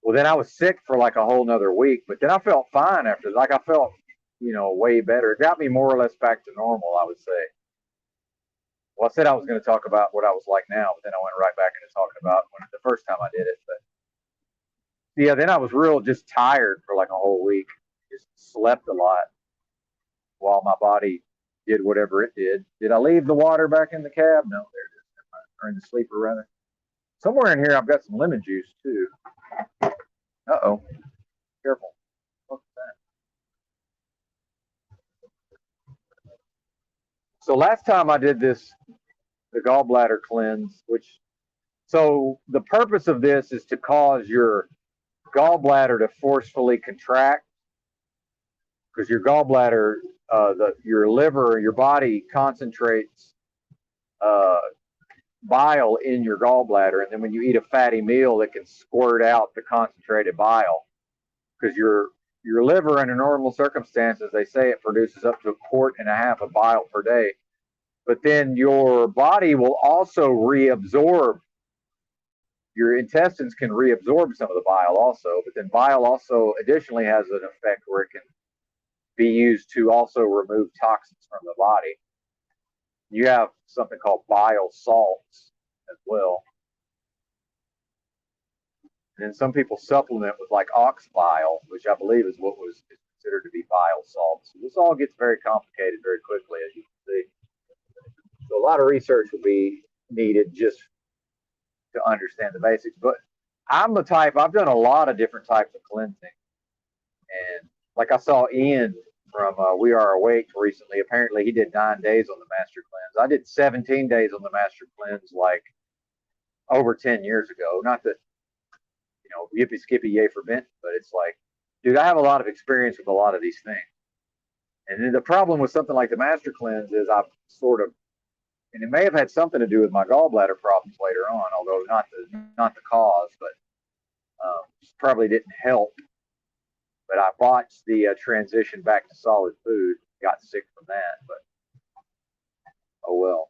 well, then I was sick for like a whole nother week, but then I felt fine after. Like I felt, way better. It got me more or less back to normal, I would say. Well, I said I was going to talk about what I was like now, but then I went right back into talking about the first time I did it. But yeah, then I was real just tired for like a whole week. Just slept a lot while my body did whatever it did. Did I leave the water back in the cab? No, there it is. Or in the sleeper, rather. Somewhere in here, I've got some lemon juice, too. Uh-oh. Careful. What's that? So last time I did the gallbladder cleanse, so the purpose of this is to cause your gallbladder to forcefully contract, because your gallbladder, your liver, your body concentrates bile in your gallbladder, and then when you eat a fatty meal, it can squirt out the concentrated bile, because your liver, under normal circumstances, they say it produces up to 1.5 quarts of bile per day. but then your body will also reabsorb. Your intestines can reabsorb some of the bile also, but then bile also additionally has an effect where it can be used to also remove toxins from the body. You have something called bile salts as well. And then some people supplement with like ox bile, which I believe is what was considered to be bile salts. So this all gets very complicated very quickly, as you can see. So a lot of research will be needed just to understand the basics. But I'm the type, I've done a lot of different types of cleansing. And like I saw Ian from We Are Awake recently, apparently he did 9 days on the Master Cleanse. I did 17 days on the Master Cleanse like over 10 years ago. Not that, you know, yippee skippy yay for Benton, but it's like, dude, I have a lot of experience with a lot of these things. And then the problem with something like the Master Cleanse is I've sort of, and it may have had something to do with my gallbladder problems later on, although not the cause, but probably didn't help. But I botched the transition back to solid food, got sick from that, but oh well.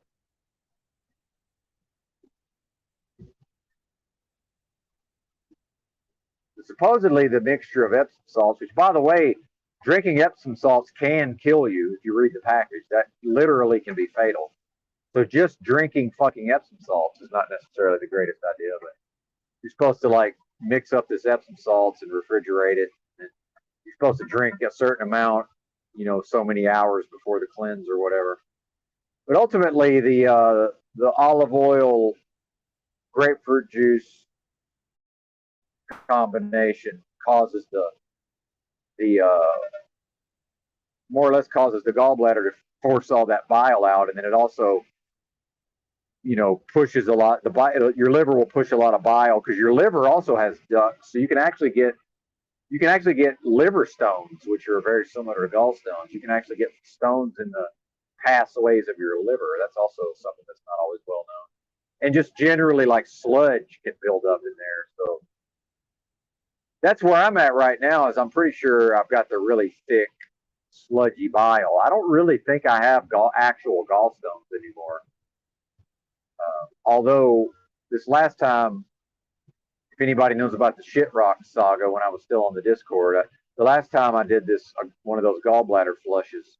Supposedly the mixture of Epsom salts, which by the way, drinking Epsom salts can kill you if you read the package. That literally can be fatal. So just drinking fucking Epsom salts is not necessarily the greatest idea, but you're supposed to like mix up this Epsom salts and refrigerate it. And you're supposed to drink a certain amount, you know, so many hours before the cleanse or whatever. But ultimately, the olive oil, grapefruit juice combination causes the more or less causes the gallbladder to force all that bile out, and then it also, you know, pushes a lot. The bile, your liver will push a lot of bile because your liver also has ducts, so you can actually get liver stones, which are very similar to gallstones. You can actually get stones in the pathways of your liver. That's also something that's not always well known. And just generally, like sludge can build up in there. So that's where I'm at right now. Is I'm pretty sure I've got the really thick, sludgy bile. I don't really think I have actual gallstones anymore. Although this last time, if anybody knows about the Shitrock saga when I was still on the Discord, the last time I did this, one of those gallbladder flushes,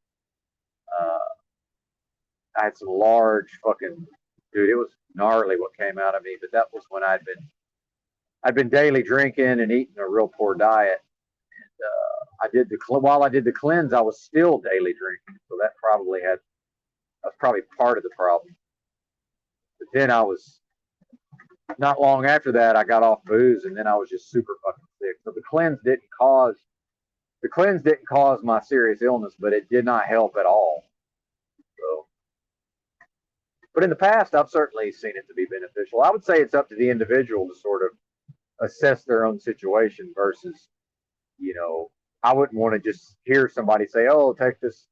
I had some large fucking, dude, it was gnarly what came out of me, but that was when I'd been daily drinking and eating a real poor diet. And while I did the cleanse, I was still daily drinking. So that was probably part of the problem. But then not long after that, I got off booze, and then I was just super fucking sick. So the cleanse didn't cause my serious illness, but it did not help at all. So, but in the past, I've certainly seen it to be beneficial. I would say it's up to the individual to sort of assess their own situation versus, you know, I wouldn't want to just hear somebody say, "Oh, take this,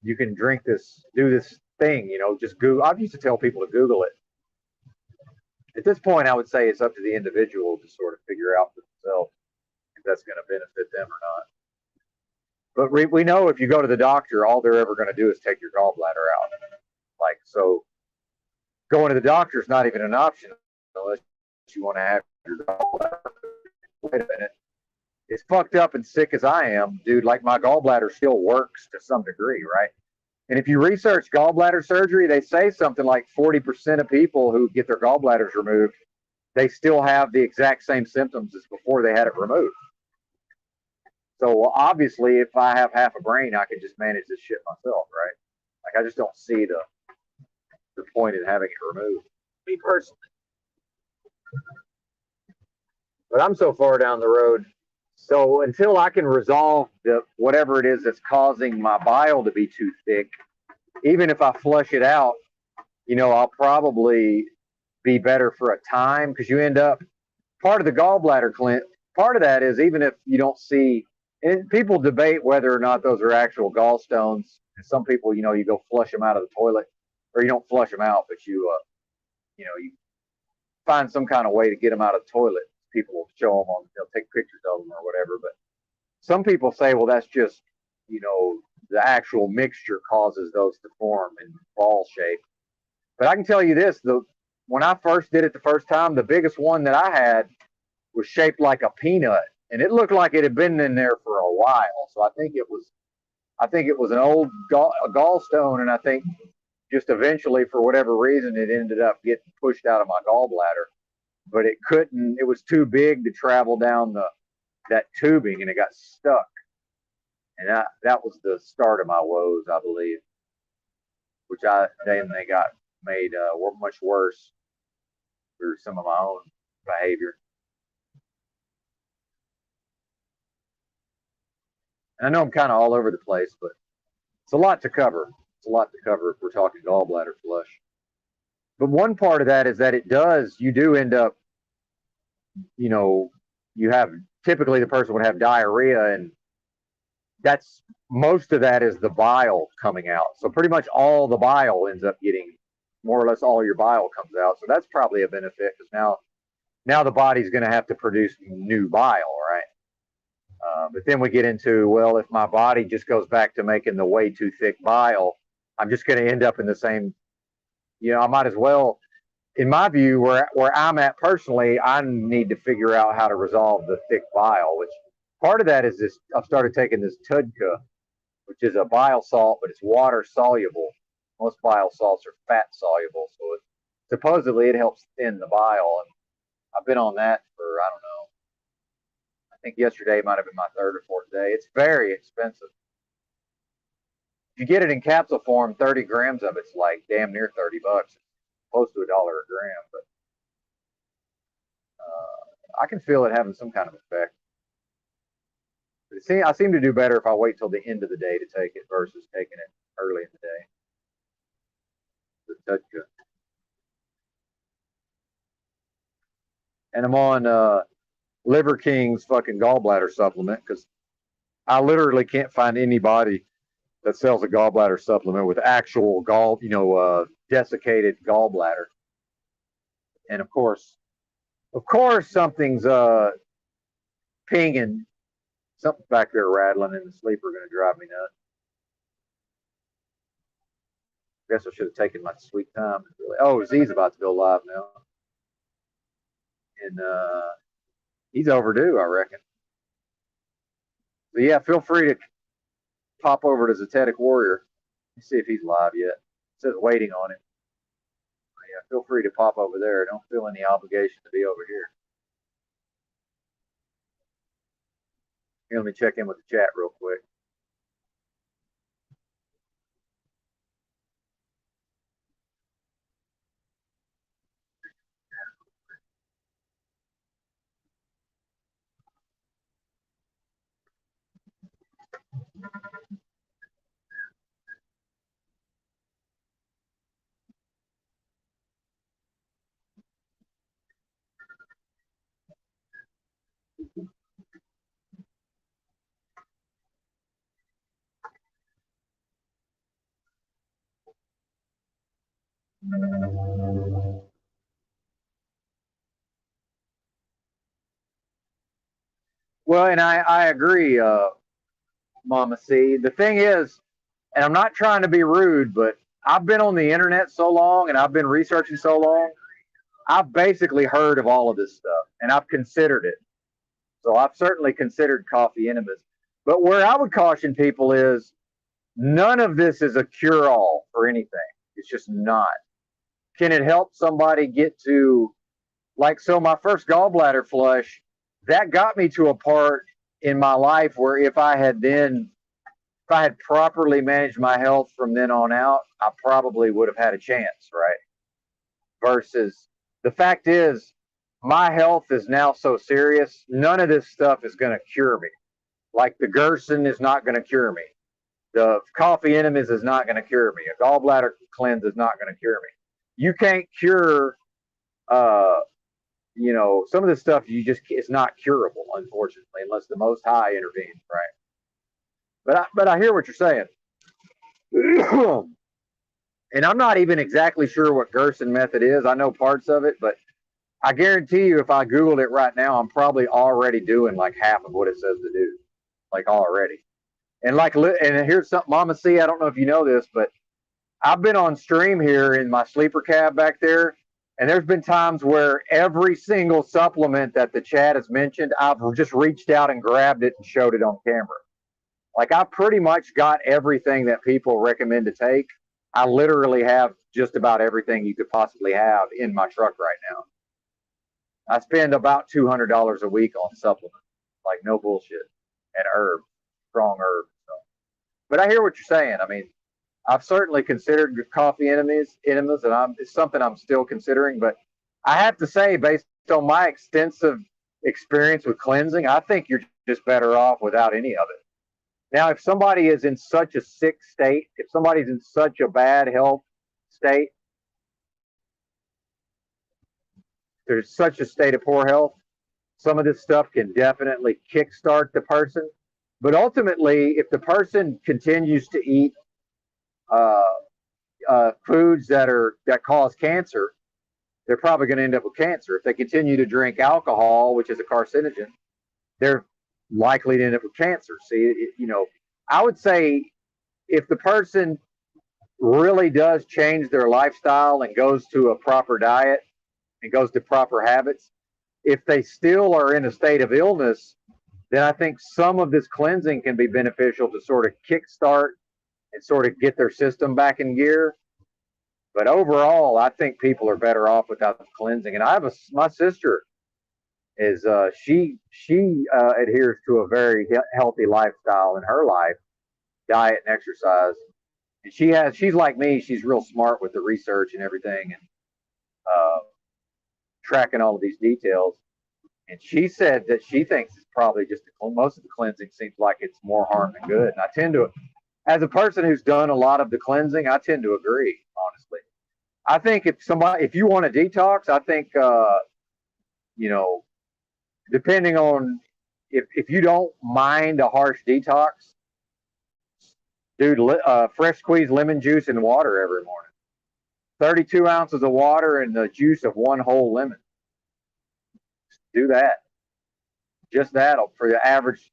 you can drink this, do this thing," you know, just Google. I used to tell people to Google it. At this point, I would say it's up to the individual to sort of figure out for themselves if that's going to benefit them or not. But we know if you go to the doctor, all they're ever going to do is take your gallbladder out. Like, so going to the doctor is not even an option unless you want to have your gallbladder. Wait a minute. As fucked up and sick as I am, dude, like my gallbladder still works to some degree, right? And if you research gallbladder surgery, they say something like 40% of people who get their gallbladders removed, they still have the exact same symptoms as before they had it removed. So obviously, if I have half a brain, I can just manage this shit myself, right? Like, I just don't see the point in having it removed, me personally. But I'm so far down the road. So until I can resolve whatever it is that's causing my bile to be too thick, even if I flush it out, you know, I'll probably be better for a time, because you end up, part of the gallbladder cleanse, part of that is even if you don't see, and people debate whether or not those are actual gallstones. And some people, you know, you go flush them out of the toilet, or you don't flush them out, but you find some kind of way to get them out of the toilet. People will show them they'll take pictures of them or whatever. But some people say, well, that's just, you know, the actual mixture causes those to form in ball shape. But I can tell you this: when I first did it the first time, the biggest one that I had was shaped like a peanut, and it looked like it had been in there for a while. So I think it was an old gallstone, and I think just eventually, for whatever reason, it ended up getting pushed out of my gallbladder. But it couldn't. It was too big to travel down that tubing, and it got stuck. And that was the start of my woes, I believe. Which then they got made much worse through some of my own behavior. And I know I'm kind of all over the place, but it's a lot to cover. It's a lot to cover if we're talking gallbladder flush. But one part of that is that you do end up, you have, typically the person would have diarrhea, and that's, most of that is the bile coming out. So pretty much all the bile ends up getting, more or less all your bile comes out. So that's probably a benefit, because now the body's going to have to produce new bile, right? But then we get into, well, if my body just goes back to making the way too thick bile, I'm just going to end up in the same, I might as well, in my view, where I'm at personally, I need to figure out how to resolve the thick bile, which part of that is this. I've started taking this TUDCA, which is a bile salt, but it's water soluble. Most bile salts are fat soluble, so supposedly it helps thin the bile. And I've been on that for, I don't know, I think yesterday might have been my third or fourth day. It's very expensive. If you get it in capsule form, 30 grams of it's like damn near $30, close to $1 a gram. But I can feel it having some kind of effect. But I seem to do better if I wait till the end of the day to take it versus taking it early in the day. The TUDCA. And I'm on Liver King's fucking gallbladder supplement, because I literally can't find anybody that sells a gallbladder supplement with actual desiccated gallbladder. And of course something's pinging. Something's back there rattling in the sleeper, going to drive me nuts. Guess I should have taken my sweet time. Oh, Z's about to go live now. And he's overdue, I reckon. So yeah, feel free to pop over to Zetetic Warrior. Let's see if he's live yet. It says waiting on him. Yeah, feel free to pop over there. Don't feel any obligation to be over here. Here, let me check in with the chat real quick. Well, and I agree, Mama C. The thing is, and I'm not trying to be rude, but I've been on the internet so long and I've been researching so long, I've basically heard of all of this stuff, and I've considered it. So I've certainly considered coffee enemas. But where I would caution people is, none of this is a cure-all for anything. It's just not. Can it help somebody get to, so my first gallbladder flush, that got me to a part in my life where if I had properly managed my health from then on out, I probably would have had a chance, right? Versus the fact is, my health is now so serious, none of this stuff is going to cure me. Like the Gerson is not going to cure me. The coffee enemas is not going to cure me. A gallbladder cleanse is not going to cure me. You can't cure, some of this stuff it's not curable, unfortunately, unless the Most High intervenes, right? But I hear what you're saying. And I'm not even exactly sure what Gerson method is. I know parts of it, but I guarantee you if I Googled it right now, I'm probably already doing like half of what it says to do, like already. And and here's something, Mama C, I don't know if you know this, but I've been on stream here in my sleeper cab back there, and there's been times where every single supplement that the chat has mentioned, I've just reached out and grabbed it and showed it on camera. Like, I pretty much got everything that people recommend to take. I literally have just about everything you could possibly have in my truck right now. I spend about $200 a week on supplements, like no bullshit, and herbs, strong herbs. So. But I hear what you're saying. I mean, I've certainly considered coffee enemas, and it's something I'm still considering. But I have to say, based on my extensive experience with cleansing, I think you're just better off without any of it. Now, if somebody is in such a sick state, if somebody's in such a bad health state, there's such a state of poor health, some of this stuff can definitely kickstart the person. But ultimately, if the person continues to eat foods that cause cancer, they're probably going to end up with cancer. If they continue to drink alcohol, which is a carcinogen, they're likely to end up with cancer. See, I would say if the person really does change their lifestyle and goes to a proper diet and goes to proper habits, if they still are in a state of illness, then I think some of this cleansing can be beneficial to sort of kickstart and sort of get their system back in gear. But overall, I think people are better off without the cleansing. And my sister is she adheres to a very healthy lifestyle in her life, diet and exercise. And she's like me, she's real smart with the research and everything, and tracking all of these details. And she said that she thinks it's probably just most of the cleansing seems like it's more harm than good. And I tend to, as a person who's done a lot of the cleansing, I tend to agree, honestly. I think if you want to detox, I think, depending on if you don't mind a harsh detox, dude, fresh squeezed lemon juice in water every morning. 32 ounces of water and the juice of one whole lemon. Do that. Just that for the average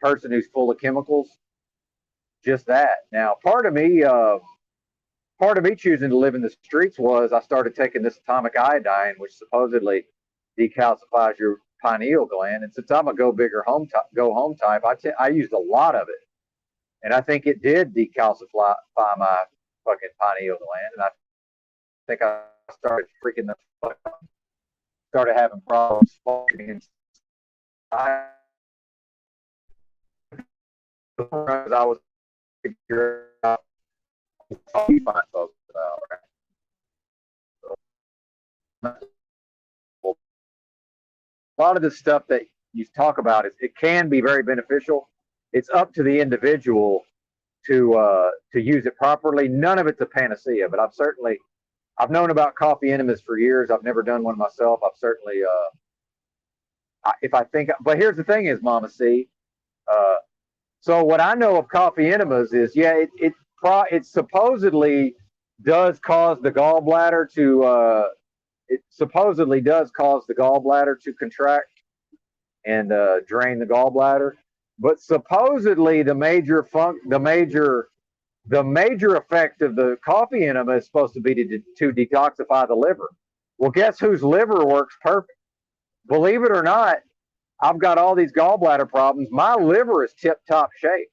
person who's full of chemicals. Just that. Now, part of me choosing to live in the streets was I started taking this atomic iodine, which supposedly decalcifies your pineal gland. And since I'm a go big or go home type, I used a lot of it, and I think it did decalcify my fucking pineal gland. And I think I started freaking the fuck out. Started having problems functioning inside. I was figuring out how you find folks out, right? So, a lot of the stuff that you talk about it can be very beneficial. It's up to the individual to use it properly. None of it's a panacea, but I've known about coffee enemas for years. I've never done one myself. I've certainly, but here's the thing is, Mama C, so what I know of coffee enemas is, yeah, it supposedly does cause the gallbladder to contract and drain the gallbladder. But supposedly the major effect of the coffee enema is supposed to be to detoxify the liver. Well, guess whose liver works perfect? Believe it or not, I've got all these gallbladder problems. My liver is tip-top shape.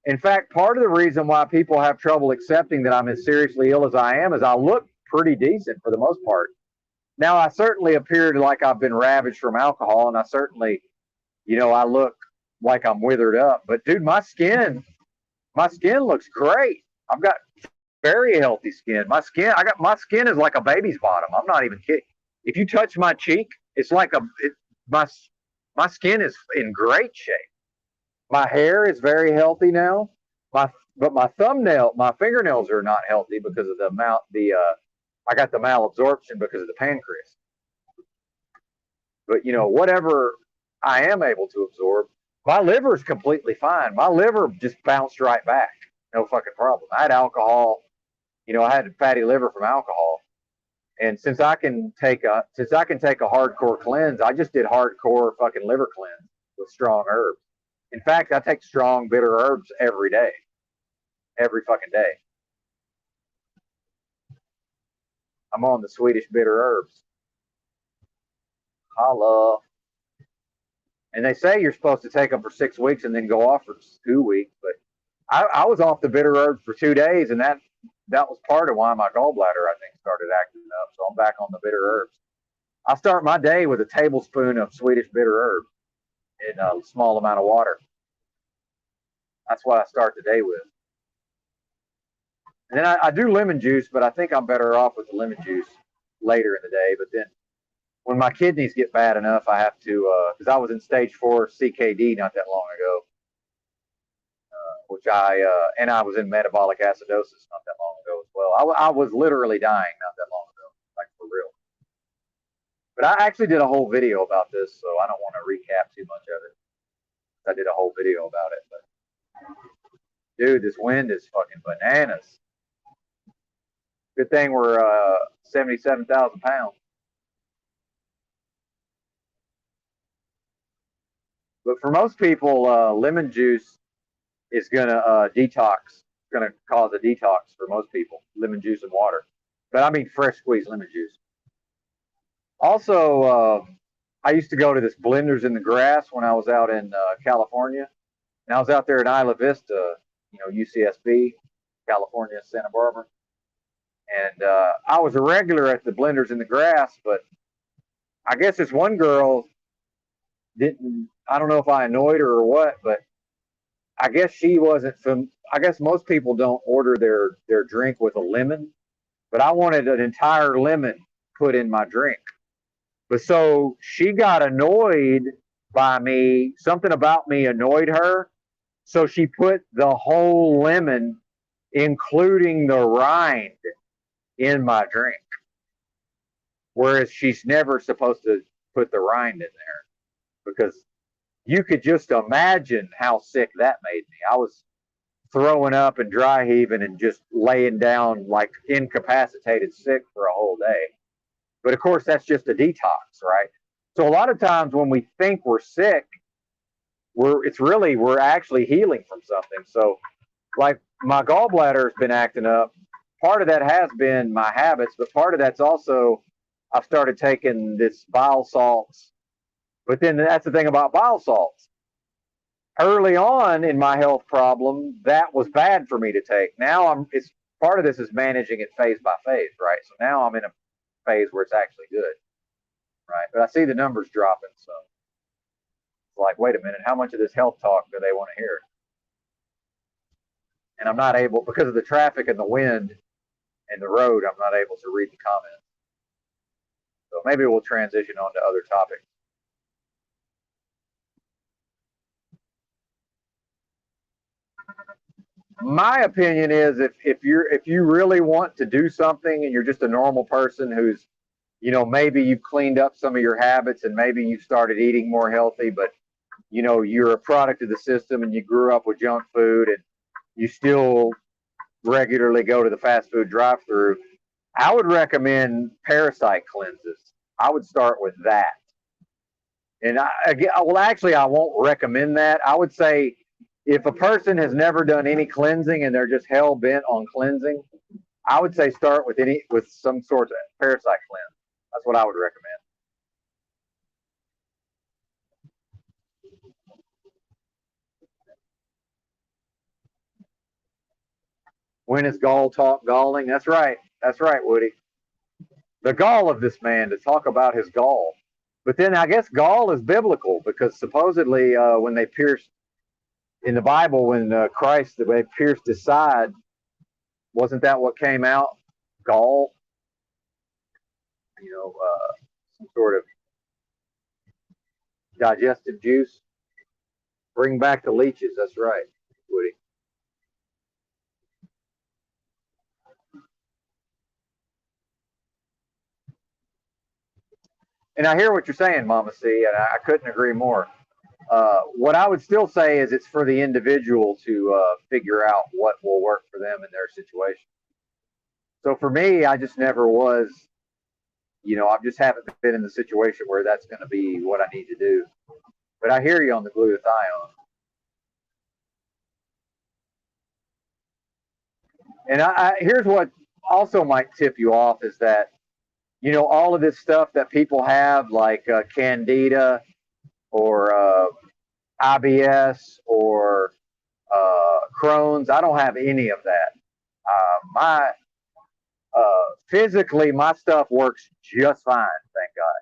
In fact, part of the reason why people have trouble accepting that I'm as seriously ill as I am is I look pretty decent for the most part. Now, I certainly appear like I've been ravaged from alcohol, and I certainly, I look like I'm withered up. But, dude, my skin looks great. I've got very healthy skin. My skin is like a baby's bottom. I'm not even kidding. If you touch my cheek, it's like my skin is in great shape. My hair is very healthy now. But my fingernails are not healthy because of I got the malabsorption because of the pancreas. But whatever I am able to absorb, my liver is completely fine. My liver just bounced right back. No fucking problem. I had alcohol. I had fatty liver from alcohol. And since I can take a hardcore cleanse, I just did hardcore fucking liver cleanse with strong herbs. In fact, I take strong bitter herbs every day, every fucking day. I'm on the Swedish bitter herbs. Holla. And they say you're supposed to take them for 6 weeks and then go off for 2 weeks. But I was off the bitter herbs for 2 days, and that was part of why my gallbladder, I think, started acting up. So I'm back on the bitter herbs. I start my day with a tablespoon of Swedish bitter herb in a small amount of water. That's what I start the day with. And then I do lemon juice, but I think I'm better off with the lemon juice later in the day. But then when my kidneys get bad enough, I have to, because I was in stage 4 CKD not that long ago, and I was in metabolic acidosis not that long ago as well. I was literally dying not that long ago, like for real. But I actually did a whole video about this, so I don't want to recap too much of it. I did a whole video about it, but dude, this wind is fucking bananas. Good thing we're 77,000 pounds. But for most people, lemon juice is gonna detox. It's gonna cause a detox for most people. Lemon juice and water, but I mean fresh squeezed lemon juice. Also, I used to go to this Blenders in the Grass when I was out in California, and I was out there in Isla Vista, UCSB, California, Santa Barbara. And I was a regular at the Blenders in the Grass, but I guess this one girl didn't, I don't know if I annoyed her or what, but I guess she wasn't I guess most people don't order their drink with a lemon, but I wanted an entire lemon put in my drink. But so she got annoyed by me, something about me annoyed her, so she put the whole lemon, including the rind, in my drink, whereas she's never supposed to put the rind in there, because you could just imagine how sick that made me. I was throwing up and dry heaving and just laying down like incapacitated sick for a whole day. But of course, that's just a detox, right? So a lot of times when we think we're sick, we're actually healing from something. So like my gallbladder has been acting up. Part of that has been my habits, but part of that's also I've started taking this bile salts. But then that's the thing about bile salts. Early on in my health problem, that was bad for me to take. Now it's part of this is managing it phase by phase, right? So now I'm in a phase where it's actually good, right? But I see the numbers dropping, so it's like, wait a minute, how much of this health talk do they want to hear? And I'm not able, because of the traffic and the wind and the road, I'm not able to read the comments. So maybe we'll transition on to other topics. My opinion is if you really want to do something and you're just a normal person who's, maybe you've cleaned up some of your habits and maybe you've started eating more healthy, but you're a product of the system and you grew up with junk food and you still regularly go to the fast food drive-through, I would recommend parasite cleanses. I would start with that. And I won't recommend that. I would say if a person has never done any cleansing and they're just hell bent on cleansing, I would say start with some sort of parasite cleanse. That's what I would recommend. When is gall talk galling? That's right. That's right, Woody. The gall of this man to talk about his gall. But then I guess gall is biblical because supposedly when they pierced in the Bible, when Christ, they pierced his side, wasn't that what came out? Gall? Some sort of digestive juice. Bring back the leeches. That's right, Woody. And I hear what you're saying, Mama C, and I couldn't agree more. What I would still say is it's for the individual to figure out what will work for them in their situation. So for me, I just never was, I just haven't been in the situation where that's going to be what I need to do. But I hear you on the glutathione. And here's what also might tip you off is that, all of this stuff that people have, like Candida or IBS or Crohn's, I don't have any of that. My physically, my stuff works just fine, thank God.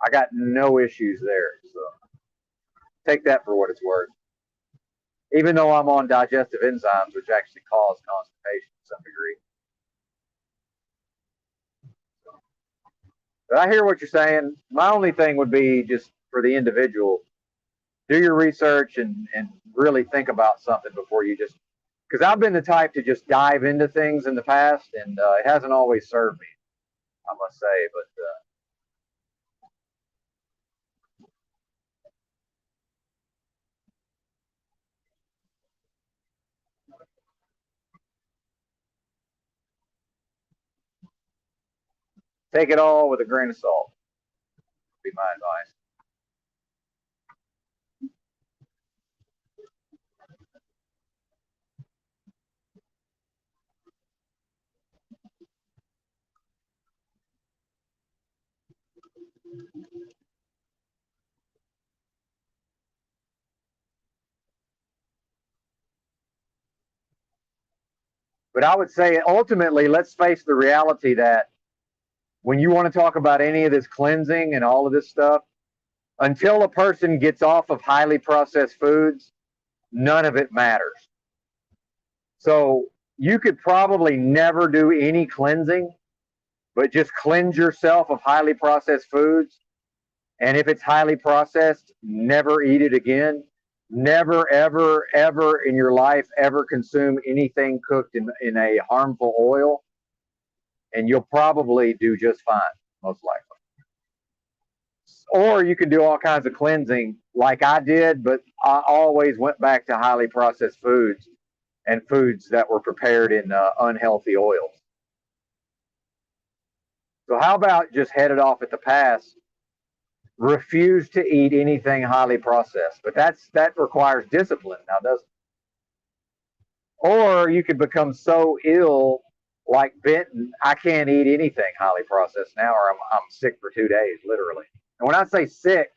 I got no issues there. So take that for what it's worth. Even though I'm on digestive enzymes, which actually cause constipation to some degree. But I hear what you're saying. My only thing would be just for the individual, do your research and really think about something before you just, because I've been the type to just dive into things in the past, and it hasn't always served me, I must say. But take it all with a grain of salt, would be my advice. But I would say ultimately, let's face the reality that when you want to talk about any of this cleansing and all of this stuff, until a person gets off of highly processed foods, none of it matters. So you could probably never do any cleansing, but just cleanse yourself of highly processed foods. And if it's highly processed, never eat it again. Never, ever, ever in your life ever consume anything cooked in a harmful oil. And you'll probably do just fine, most likely. Or you can do all kinds of cleansing like I did, but I always went back to highly processed foods and foods that were prepared in unhealthy oils. So how about just head it off at the pass? Refuse to eat anything highly processed, but that requires discipline now, doesn't it? Or you could become so ill, like Benton, I can't eat anything highly processed now, or I'm sick for 2 days, literally. And when I say sick,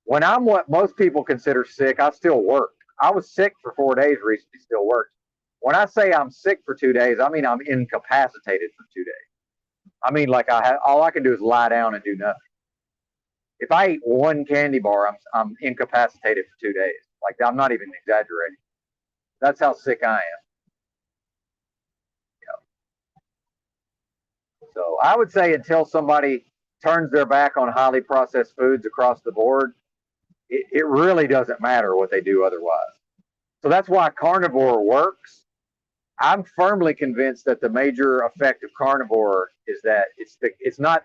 when I'm what most people consider sick, I still work. I was sick for 4 days recently, still works. When I say I'm sick for 2 days, I mean I'm incapacitated for 2 days. I mean, like all I can do is lie down and do nothing. If I eat one candy bar, I'm incapacitated for 2 days. Like, I'm not even exaggerating. That's how sick I am. So I would say until somebody turns their back on highly processed foods across the board, it really doesn't matter what they do otherwise. So that's why carnivore works. I'm firmly convinced that the major effect of carnivore is that it's not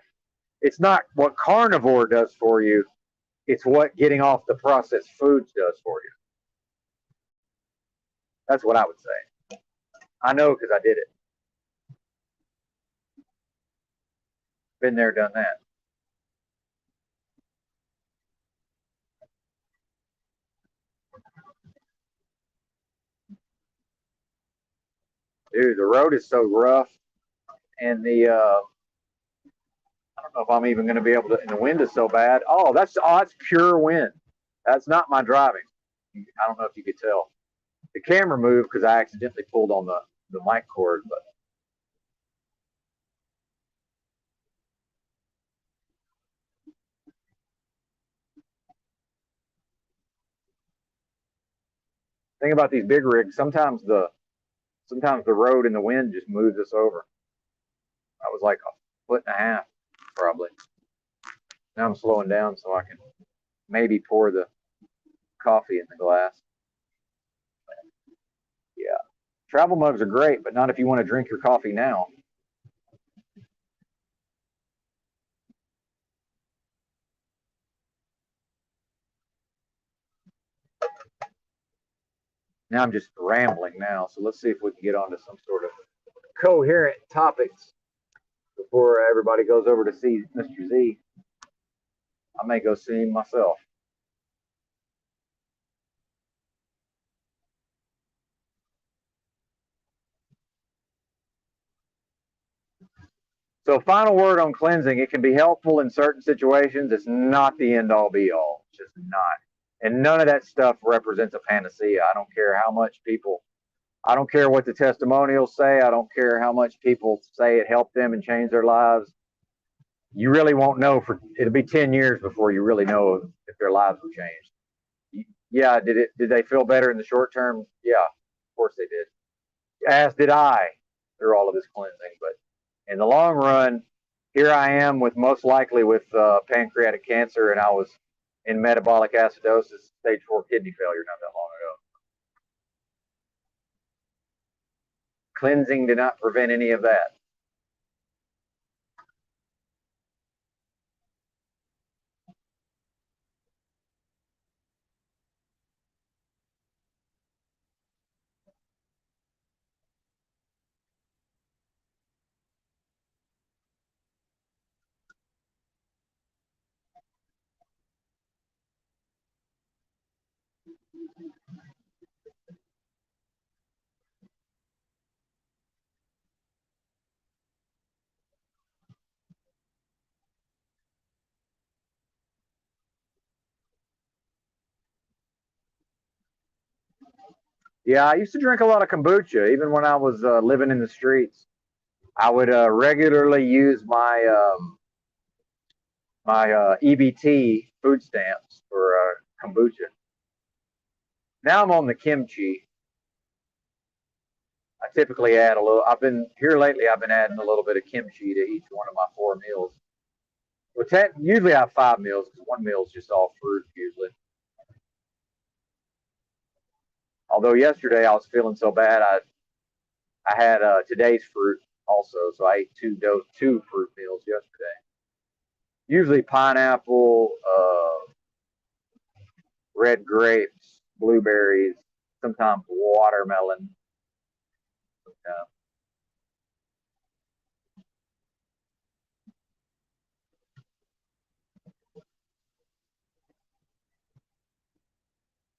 what carnivore does for you, it's what getting off the processed foods does for you. That's what I would say. I know because I did it. Been there, done that. Dude, the road is so rough, and I don't know if I'm even going to be able to. And the wind is so bad. Oh, that's pure wind. That's not my driving. I don't know if you could tell. The camera moved because I accidentally pulled on the mic cord, but thing about these big rigs, sometimes the road and the wind just moves us over. I was like a foot and a half, probably. Now I'm slowing down so I can maybe pour the coffee in the glass. Yeah. Travel mugs are great, but not if you want to drink your coffee now. Now I'm just rambling now, so let's see if we can get onto some sort of coherent topics before everybody goes over to see Mr. Z. I may go see him myself. So final word on cleansing, it can be helpful in certain situations. It's not the end all be all. It's just not. And none of that stuff represents a panacea. I don't care how much people, I don't care what the testimonials say. I don't care how much people say it helped them and changed their lives. You really won't know it'll be 10 years before you really know if their lives were changed. Yeah, did they feel better in the short term? Yeah, of course they did. As did I through all of this cleansing. But in the long run, here I am with most likely with pancreatic cancer, and I was in metabolic acidosis, stage 4 kidney failure not that long ago. Cleansing did not prevent any of that. Yeah, I used to drink a lot of kombucha, even when I was living in the streets. I would regularly use my EBT food stamps for kombucha. Now I'm on the kimchi. I typically add a little. I've been here lately. I've been adding a little bit of kimchi to each one of my 4 meals. Well, usually I have 5 meals because 1 meal is just all fruit usually. Although yesterday I was feeling so bad, I had today's fruit also, so I ate two fruit meals yesterday. Usually pineapple, red grapes, blueberries, sometimes watermelon.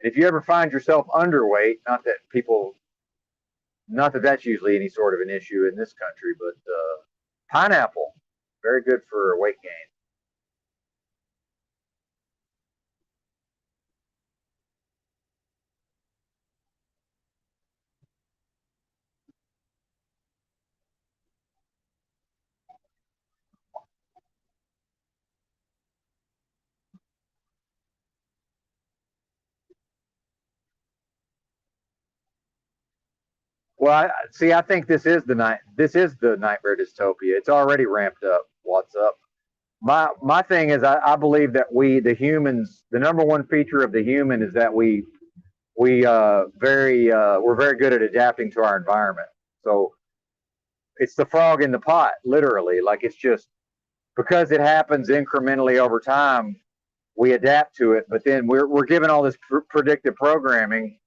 If you ever find yourself underweight, not that that's usually any sort of an issue in this country, but pineapple, very good for weight gain. Well, I think this is the nightmare dystopia. It's already ramped up. What's up? My thing is, I believe that the humans, the number one feature of the human is that we're very good at adapting to our environment. So it's the frog in the pot, literally. Like, it's just because it happens incrementally over time, we adapt to it. But then we're given all this predictive programming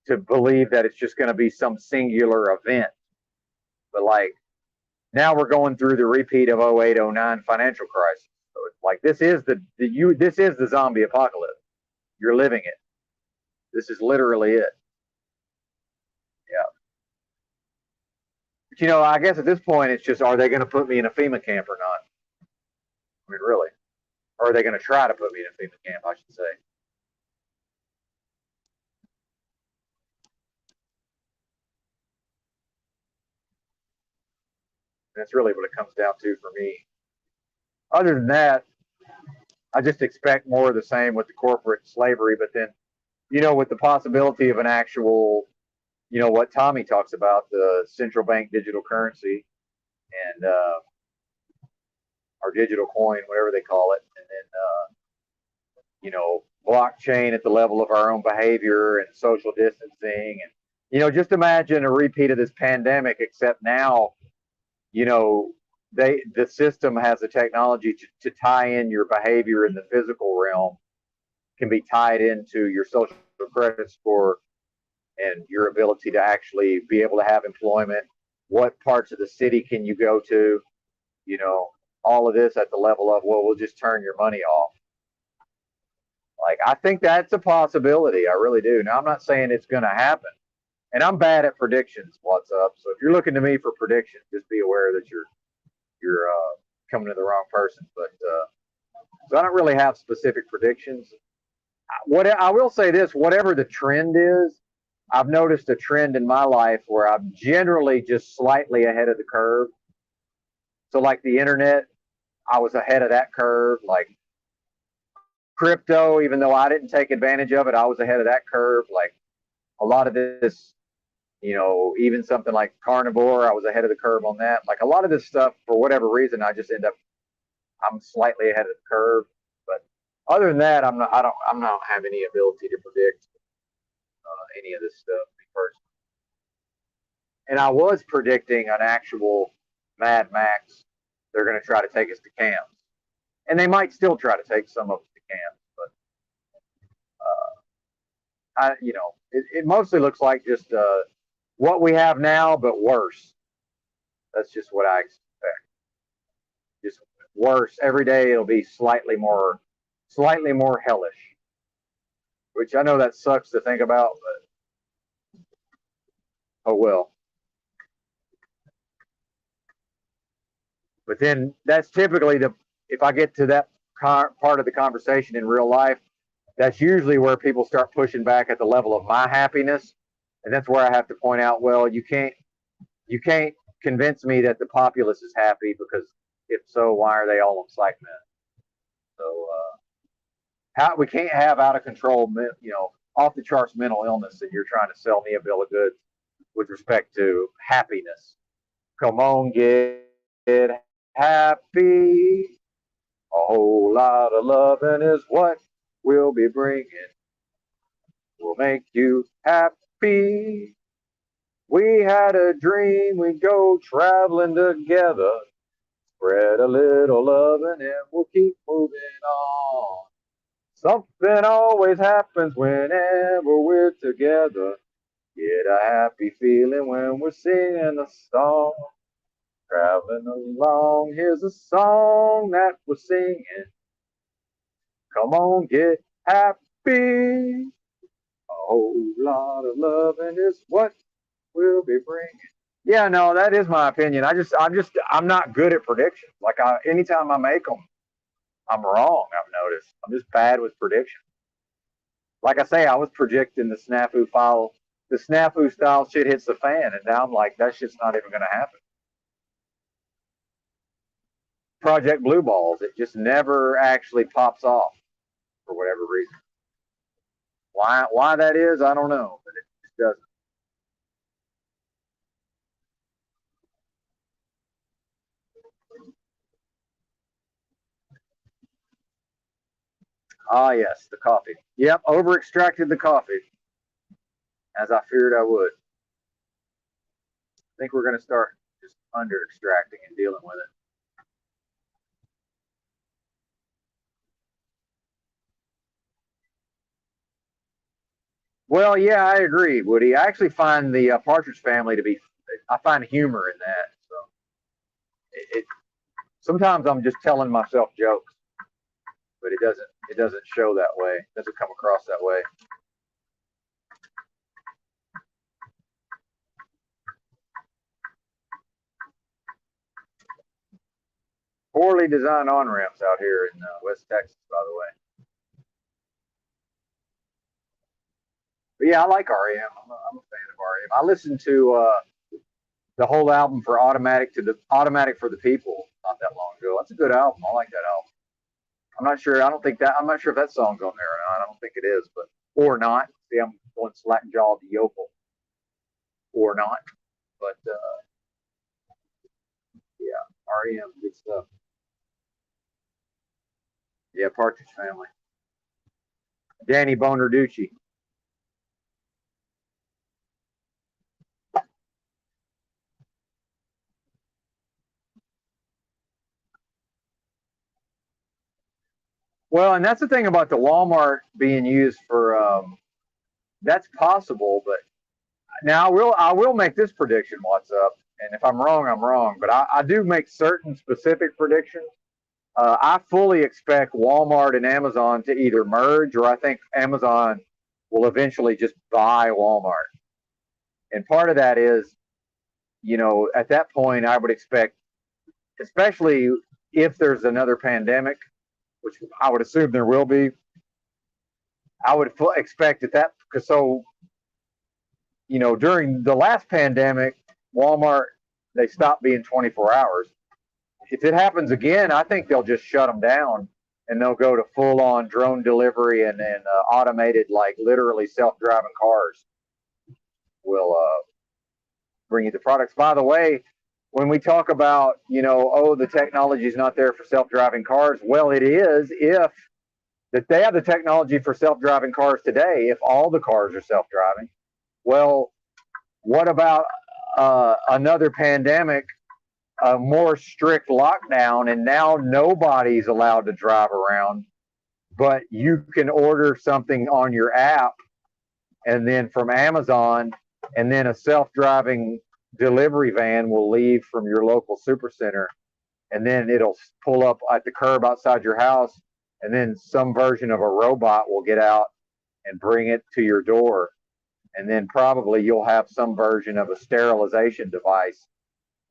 to believe that it's just going to be some singular event. But like, now we're going through the repeat of 08, 09 financial crisis. So it's like, this is the zombie apocalypse. You're living it. This is literally it. Yeah. But I guess at this point it's just, are they going to put me in a FEMA camp or not? I mean, really? Or are they going to try to put me in a FEMA camp, I should say? That's really what it comes down to for me. Other than that, I just expect more of the same with the corporate slavery, but then, with the possibility of an actual, what Tommy talks about, the central bank digital currency and our digital coin, whatever they call it, and then, blockchain at the level of our own behavior and social distancing. And, just imagine a repeat of this pandemic, except now, the system has the technology to tie in your behavior in the physical realm, can be tied into your social credit score and your ability to actually be able to have employment. What parts of the city can you go to? All of this at the level of, well, we'll just turn your money off. Like, I think that's a possibility. I really do. Now, I'm not saying it's going to happen. And I'm bad at predictions, what's up. So if you're looking to me for predictions, just be aware that you're you're coming to the wrong person. But so I don't really have specific predictions. What I will say this: whatever the trend is, I've noticed a trend in my life where I'm generally just slightly ahead of the curve. So, like the internet, I was ahead of that curve. Like crypto, even though I didn't take advantage of it, I was ahead of that curve. Like a lot of this, even something like carnivore, I was ahead of the curve on that. Like a lot of this stuff, for whatever reason, I'm slightly ahead of the curve. But other than that, I don't have any ability to predict any of this stuff personally. And I was predicting an actual Mad Max. They're going to try to take us to camps, and they might still try to take some of us to camps. But it mostly looks like just what we have now, but worse. That's just what I expect. Just worse. Every day it'll be slightly more hellish. Which I know that sucks to think about, but oh well. But then that's typically if I get to that part of the conversation in real life, that's usually where people start pushing back at the level of my happiness. And that's where I have to point out, well, you can't convince me that the populace is happy, because if so, why are they all on psych med? So we can't have out of control, off the charts mental illness, and you're trying to sell me a bill of goods with respect to happiness. Come on, get happy. A whole lot of loving is what we'll be bringing. We'll make you happy. We had a dream we'd go traveling together. Spread a little loving and we'll keep moving on. Something always happens whenever we're together. Get a happy feeling when we're singing a song. Traveling along, here's a song that we're singing. Come on, get happy. A whole lot of loving is what we'll be bringing. Yeah, no, that is my opinion. I'm not good at predictions. Like anytime I make them, I'm wrong. I've noticed I'm just bad with prediction. Like I say, I was predicting the snafu style shit hits the fan, and now I'm like, that shit's not even going to happen. Project Blue Balls, it just never actually pops off for whatever reason. Why that is, I don't know, but it just doesn't. Ah, yes, the coffee. Yep, over extracted the coffee, as I feared I would. I think we're going to start just under extracting and dealing with it. Well, yeah, I agree, Woody. I actually find the Partridge Family I find humor in that. So sometimes I'm just telling myself jokes, but it doesn't show that way. It doesn't come across that way. Poorly designed on-ramps out here in West Texas, by the way. But yeah, I like REM. I'm a fan of REM. I listened to the whole album for Automatic for the People not that long ago. That's a good album. I like that album. I'm not sure if that song's on there or not. I don't think it is, or not. See, I'm going slack jaw to yokel. Or not. But yeah, REM, good stuff. Yeah, Partridge Family. Danny Bonaducci. Well, and that's the thing about the Walmart being used for. That's possible, but now I will make this prediction. What's up? And if I'm wrong, I'm wrong. But I do make certain specific predictions. I fully expect Walmart and Amazon to either merge, or I think Amazon will eventually just buy Walmart. And part of that is, at that point, I would expect especially if there's another pandemic, which I would assume there will be. I would expect that because during the last pandemic, Walmart, they stopped being 24 hours. If it happens again, I think they'll just shut them down and they'll go to full on drone delivery and automated, like literally self-driving cars will bring you the products. By the way, when we talk about, the technology is not there for self-driving cars, well, it is if that they have the technology for self-driving cars today, if all the cars are self-driving. Well, what about another pandemic, a more strict lockdown, and now nobody's allowed to drive around, but you can order something on your app and then from Amazon, and then a self-driving delivery van will leave from your local supercenter, and then it'll pull up at the curb outside your house, and then some version of a robot will get out and bring it to your door. And then probably you'll have some version of a sterilization device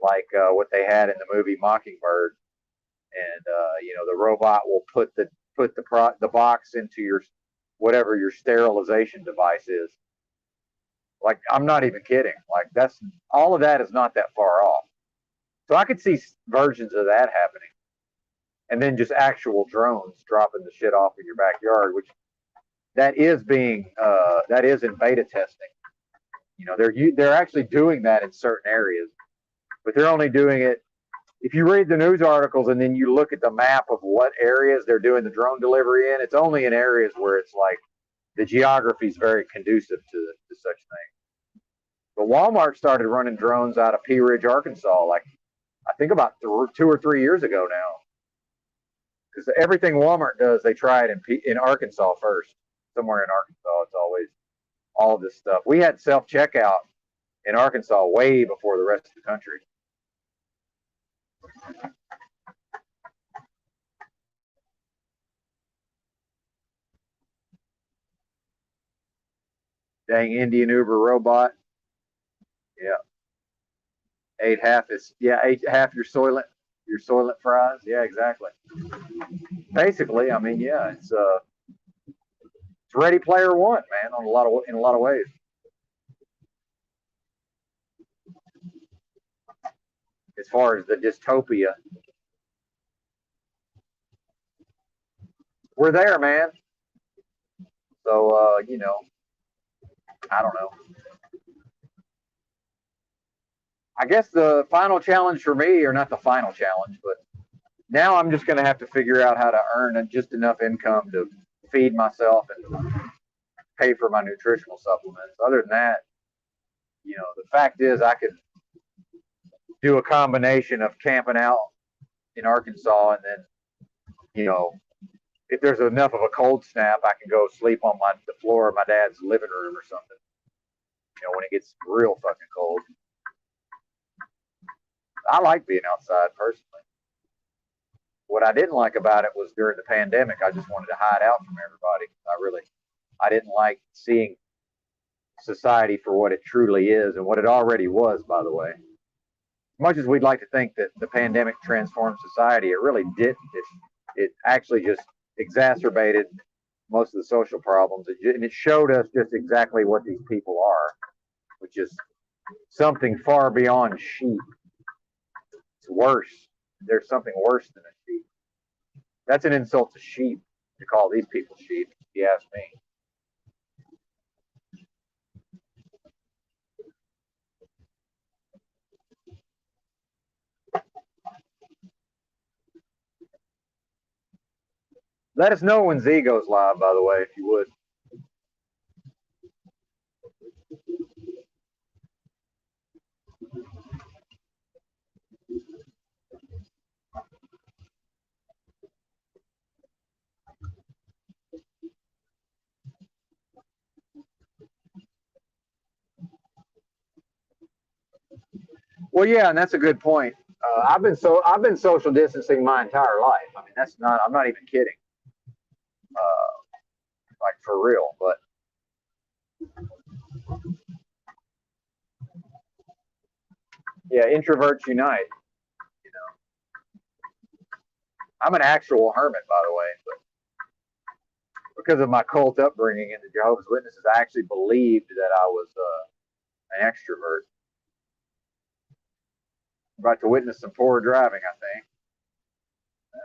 like what they had in the movie Mockingbird. And, the robot will put the box into your, whatever your sterilization device is. Like, I'm not even kidding. Like, all of that is not that far off. So I could see versions of that happening. And then just actual drones dropping the shit off in your backyard, which that is in beta testing. They're actually doing that in certain areas, but they're only doing it. If you read the news articles and then you look at the map of what areas they're doing the drone delivery in, it's only in areas where it's like the geography is very conducive to such things. But Walmart started running drones out of Pea Ridge, Arkansas, like I think about 2 or 3 years ago now. Because everything Walmart does, they try it in Arkansas first. Somewhere in Arkansas, it's always all of this stuff. We had self-checkout in Arkansas way before the rest of the country. Dang Indian Uber robot. Yeah. Ate half your Soylent fries. Yeah, exactly. Basically, I mean, yeah, it's Ready Player One, man, in a lot of ways. As far as the dystopia, we're there, man. So I don't know. I guess the final challenge for me, or not the final challenge, but now I'm just going to have to figure out how to earn just enough income to feed myself and pay for my nutritional supplements. Other than that, the fact is I could do a combination of camping out in Arkansas and then, if there's enough of a cold snap, I can go sleep on the floor of my dad's living room or something, when it gets real fucking cold. I like being outside personally. What I didn't like about it was during the pandemic, I just wanted to hide out from everybody. I didn't like seeing society for what it truly is and what it already was, by the way. As much as we'd like to think that the pandemic transformed society, it really didn't. It actually just exacerbated most of the social problems. And it showed us just exactly what these people are, which is something far beyond sheep. It's worse. There's something worse than a sheep. That's an insult to sheep, to call these people sheep, if you ask me. Let us know when Z goes live, by the way, if you would. Well, yeah, and that's a good point. I've been social distancing my entire life. I mean, I'm not even kidding. Like for real, but yeah, introverts unite. I'm an actual hermit, by the way, but because of my cult upbringing in the Jehovah's Witnesses, I actually believed that I was an extrovert. About to witness some poor driving, I think.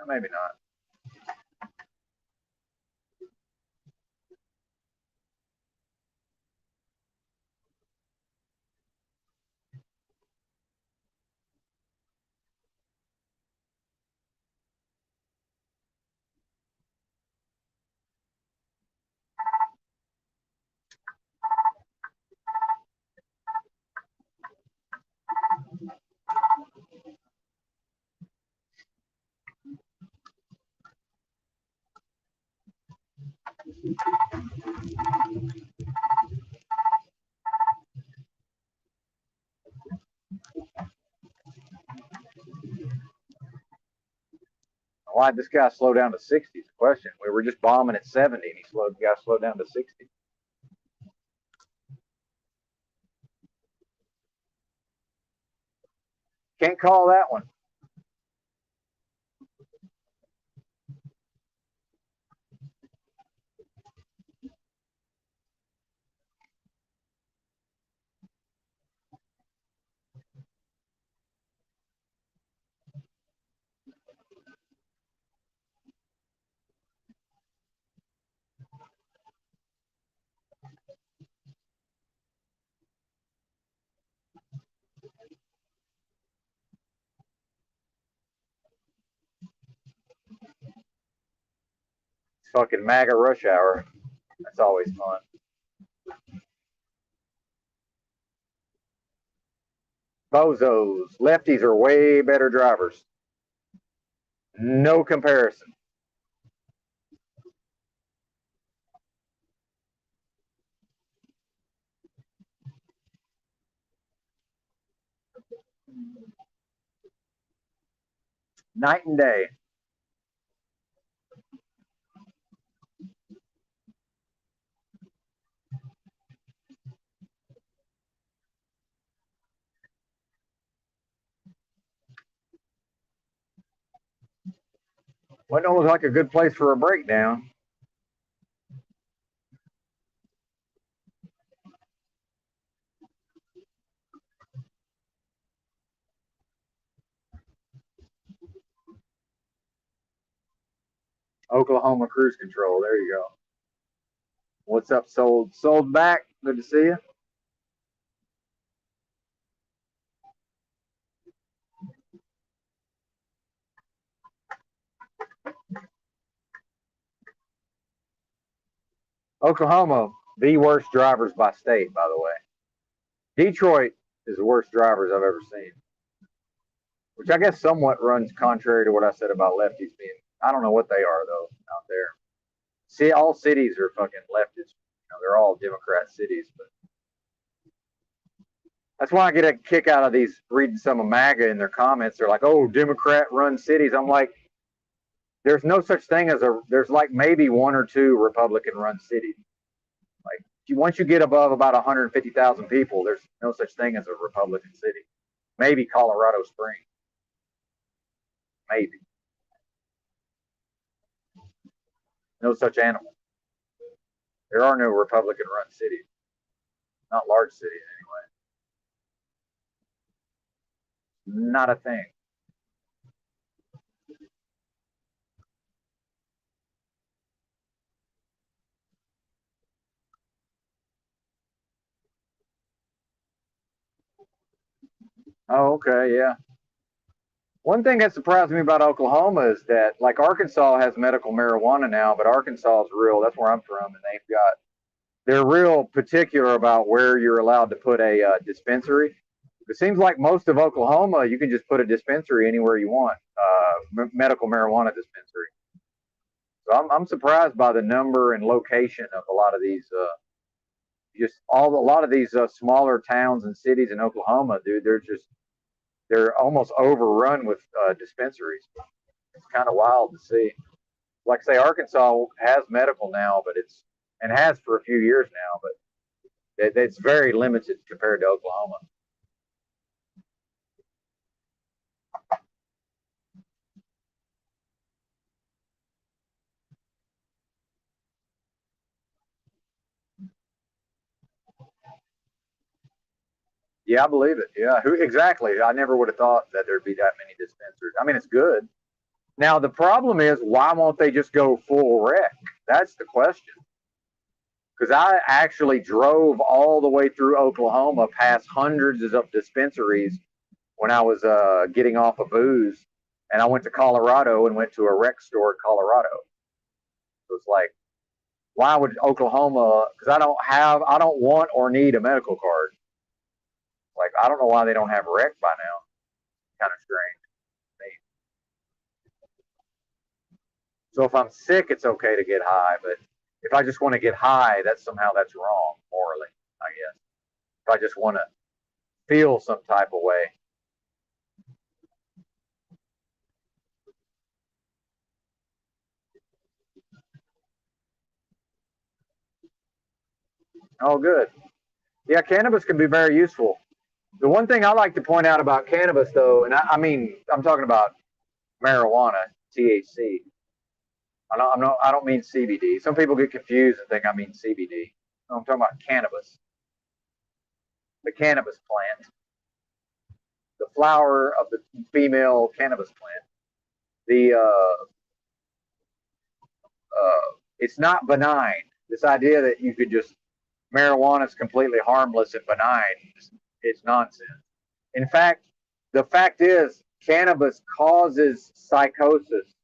Maybe not. Why'd this guy slow down to 60 is the question. We were just bombing at 70 and the guy slowed down to 60. Can't call that one. It's fucking MAGA rush hour. That's always fun. Bozos. Lefties are way better drivers. No comparison. Night and day. Well, it looks like a good place for a breakdown. Oklahoma cruise control. There you go. What's up, sold? Sold back. Good to see you. Oklahoma, the worst drivers by state, by the way. Detroit is the worst drivers I've ever seen. Which I guess somewhat runs contrary to what I said about lefties being. I don't know what they are, though, out there. See, all cities are fucking leftists. You know, they're all Democrat cities, but that's why I get a kick out of these reading some of MAGA in their comments. They're like, "Oh, Democrat-run cities." I'm like, there's no such thing as there's like maybe one or two Republican-run cities. Like once you get above about 150,000 people, there's no such thing as a Republican city. Maybe Colorado Springs. Maybe. No such animal. There are no Republican-run cities. Not large cities, anyway. Not a thing. Oh, okay, yeah. One thing that surprised me about Oklahoma is that, like, Arkansas has medical marijuana now, but Arkansas is real. That's where I'm from, and they're real particular about where you're allowed to put a dispensary. It seems like most of Oklahoma, you can just put a dispensary anywhere you want, medical marijuana dispensary. So I'm surprised by the number and location of a lot of these, a lot of these smaller towns and cities in Oklahoma, dude. They're almost overrun with dispensaries. It's kind of wild to see. Like I say, Arkansas has medical now, but and has for a few years now, but it's very limited compared to Oklahoma. Yeah, I believe it. Yeah, exactly. I never would have thought that there'd be that many dispensers. I mean, it's good. Now the problem is, why won't they just go full rec? That's the question. Because I actually drove all the way through Oklahoma past hundreds of dispensaries when I was getting off of booze, and I went to Colorado and went to a rec store in Colorado. It was like, why would Oklahoma? Because I don't want or need a medical card. Like, I don't know why they don't have rec by now. Kind of strange. So if I'm sick, it's okay to get high, but if I just want to get high, that's wrong morally, I guess. If I just want to feel some type of way. Oh, good. Yeah, cannabis can be very useful. The one thing I like to point out about cannabis, though, and I mean, I'm talking about marijuana, THC. I don't mean CBD. Some people get confused and think I mean CBD. No, I'm talking about cannabis, the cannabis plant, the flower of the female cannabis plant. The it's not benign. This idea that you could just marijuana is completely harmless and benign, it's nonsense. In fact, the fact is cannabis causes psychosis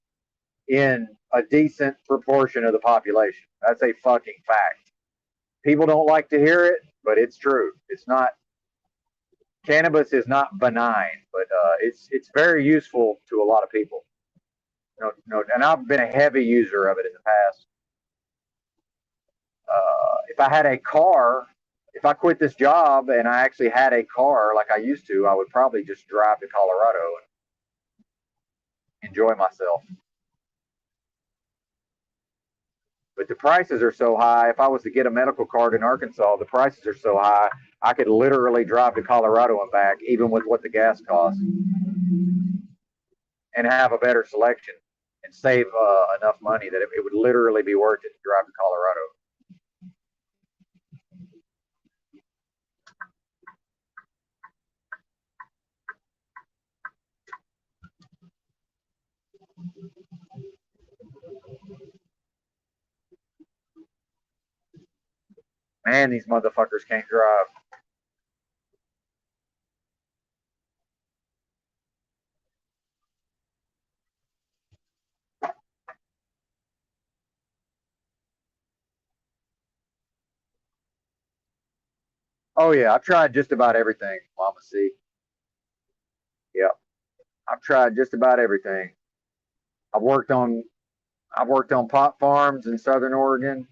in a decent proportion of the population. That's a fucking fact. People don't like to hear it, but it's true. It's not. Cannabis is not benign, but it's very useful to a lot of people. And I've been a heavy user of it in the past. If I had a car, if I quit this job and I actually had a car like I used to, I would probably just drive to Colorado and enjoy myself. But the prices are so high. If I was to get a medical card in Arkansas, the prices are so high, I could literally drive to Colorado and back, even with what the gas costs, and have a better selection and save enough money that it would literally be worth it to drive to Colorado. Man, these motherfuckers can't drive. Oh yeah, I've tried just about everything, Mama C. Yeah, I've tried just about everything. I've worked on I've worked on pot farms in Southern Oregon.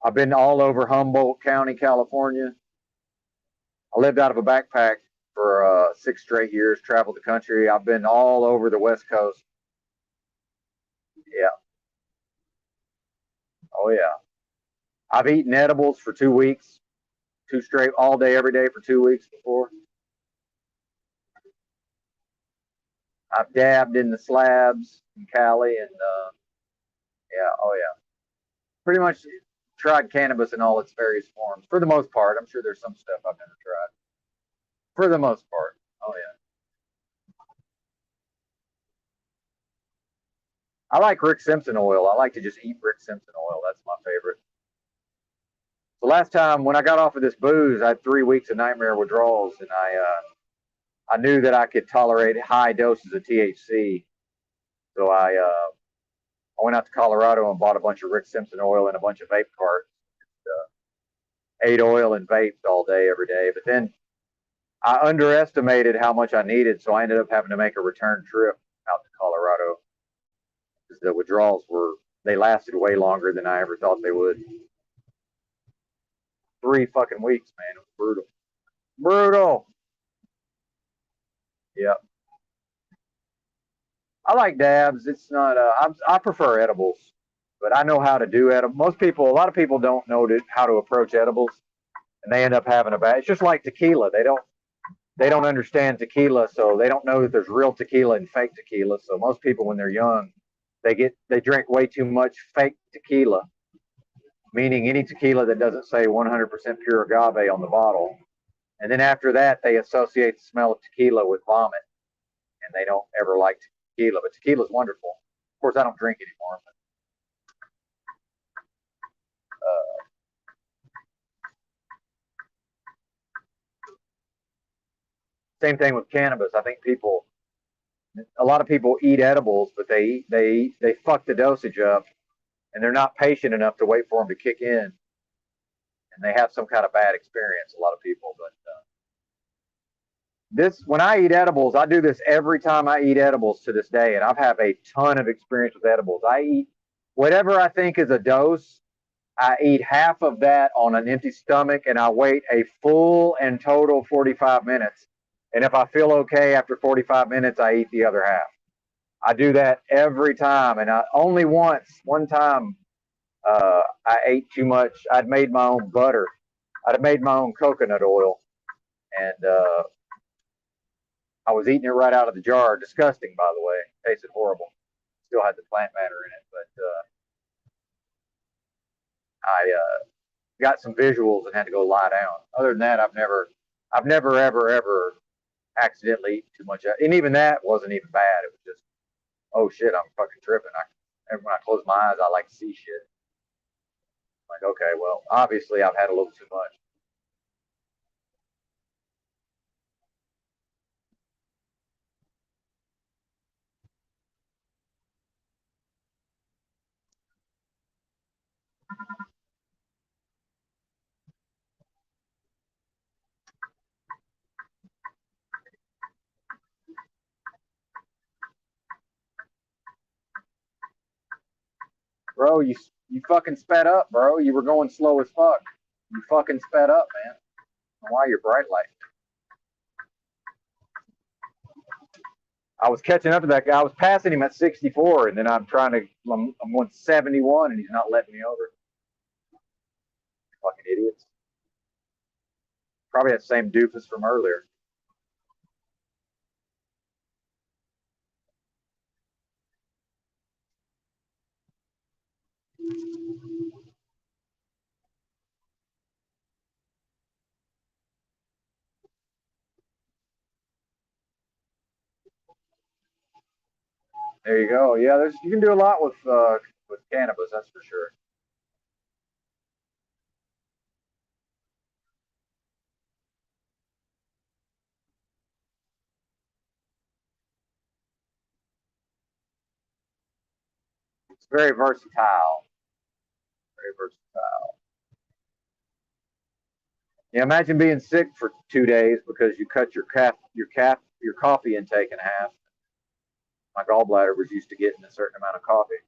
I've been all over Humboldt County, California. I lived out of a backpack for 6 straight years, traveled the country. I've been all over the West Coast. Yeah. Oh, yeah. I've eaten edibles for 2 weeks, two straight, all day, every day for 2 weeks before. I've dabbed in the slabs in Cali and, yeah, oh, yeah. Pretty much tried cannabis in all its various forms for the most part. I'm sure there's some stuff I've never tried. For the most part. Oh, yeah. I like Rick Simpson oil. I like to just eat Rick Simpson oil. That's my favorite. The last time when I got off of this booze, I had 3 weeks of nightmare withdrawals, and I knew that I could tolerate high doses of THC. So I went out to Colorado and bought a bunch of Rick Simpson oil and a bunch of vape carts. Ate oil and vaped all day, every day. But then I underestimated how much I needed, so I ended up having to make a return trip out to Colorado because the withdrawals they lasted way longer than I ever thought they would. 3 fucking weeks, man. It was brutal. Brutal. Yep. I like dabs. It's not. I prefer edibles, but I know how to do edibles. A lot of people don't know how to approach edibles, and they end up having a bad. It's just like tequila. They don't understand tequila, so they don't know that there's real tequila and fake tequila. So most people, when they're young, they drink way too much fake tequila, meaning any tequila that doesn't say 100% pure agave on the bottle. And then after that, they associate the smell of tequila with vomit, and they don't ever like tequila. But tequila's wonderful. Of course, I don't drink anymore. But, same thing with cannabis. I think a lot of people eat edibles, but they fuck the dosage up, and they're not patient enough to wait for them to kick in, and they have some kind of bad experience. A lot of people, but when I eat edibles, I do this every time I eat edibles to this day, and I've had a ton of experience with edibles. I eat whatever I think is a dose. I eat half of that on an empty stomach, and I wait a full and total 45 minutes. And if I feel okay after 45 minutes, I eat the other half. I do that every time, and only one time, I ate too much. I'd made my own butter. I'd made my own coconut oil, and I was eating it right out of the jar. Disgusting, by the way. Tasted horrible. Still had the plant matter in it, but I got some visuals and had to go lie down. Other than that, I've never ever accidentally eaten too much. And even that wasn't even bad. It was just, oh shit, I'm fucking tripping. When I close my eyes, I like to see shit. Like, okay, well, obviously I've had a little too much. Bro, you fucking sped up, bro. You were going slow as fuck. You fucking sped up, man. Why you're bright light? I was catching up to that guy. I was passing him at 64, and then I'm going 71, and he's not letting me over. Fucking idiots. Probably that same doofus from earlier. There you go. Yeah, you can do a lot with cannabis, that's for sure. It's very versatile. Very versatile. Yeah, imagine being sick for 2 days because you cut your coffee intake in half. My gallbladder was used to getting a certain amount of coffee.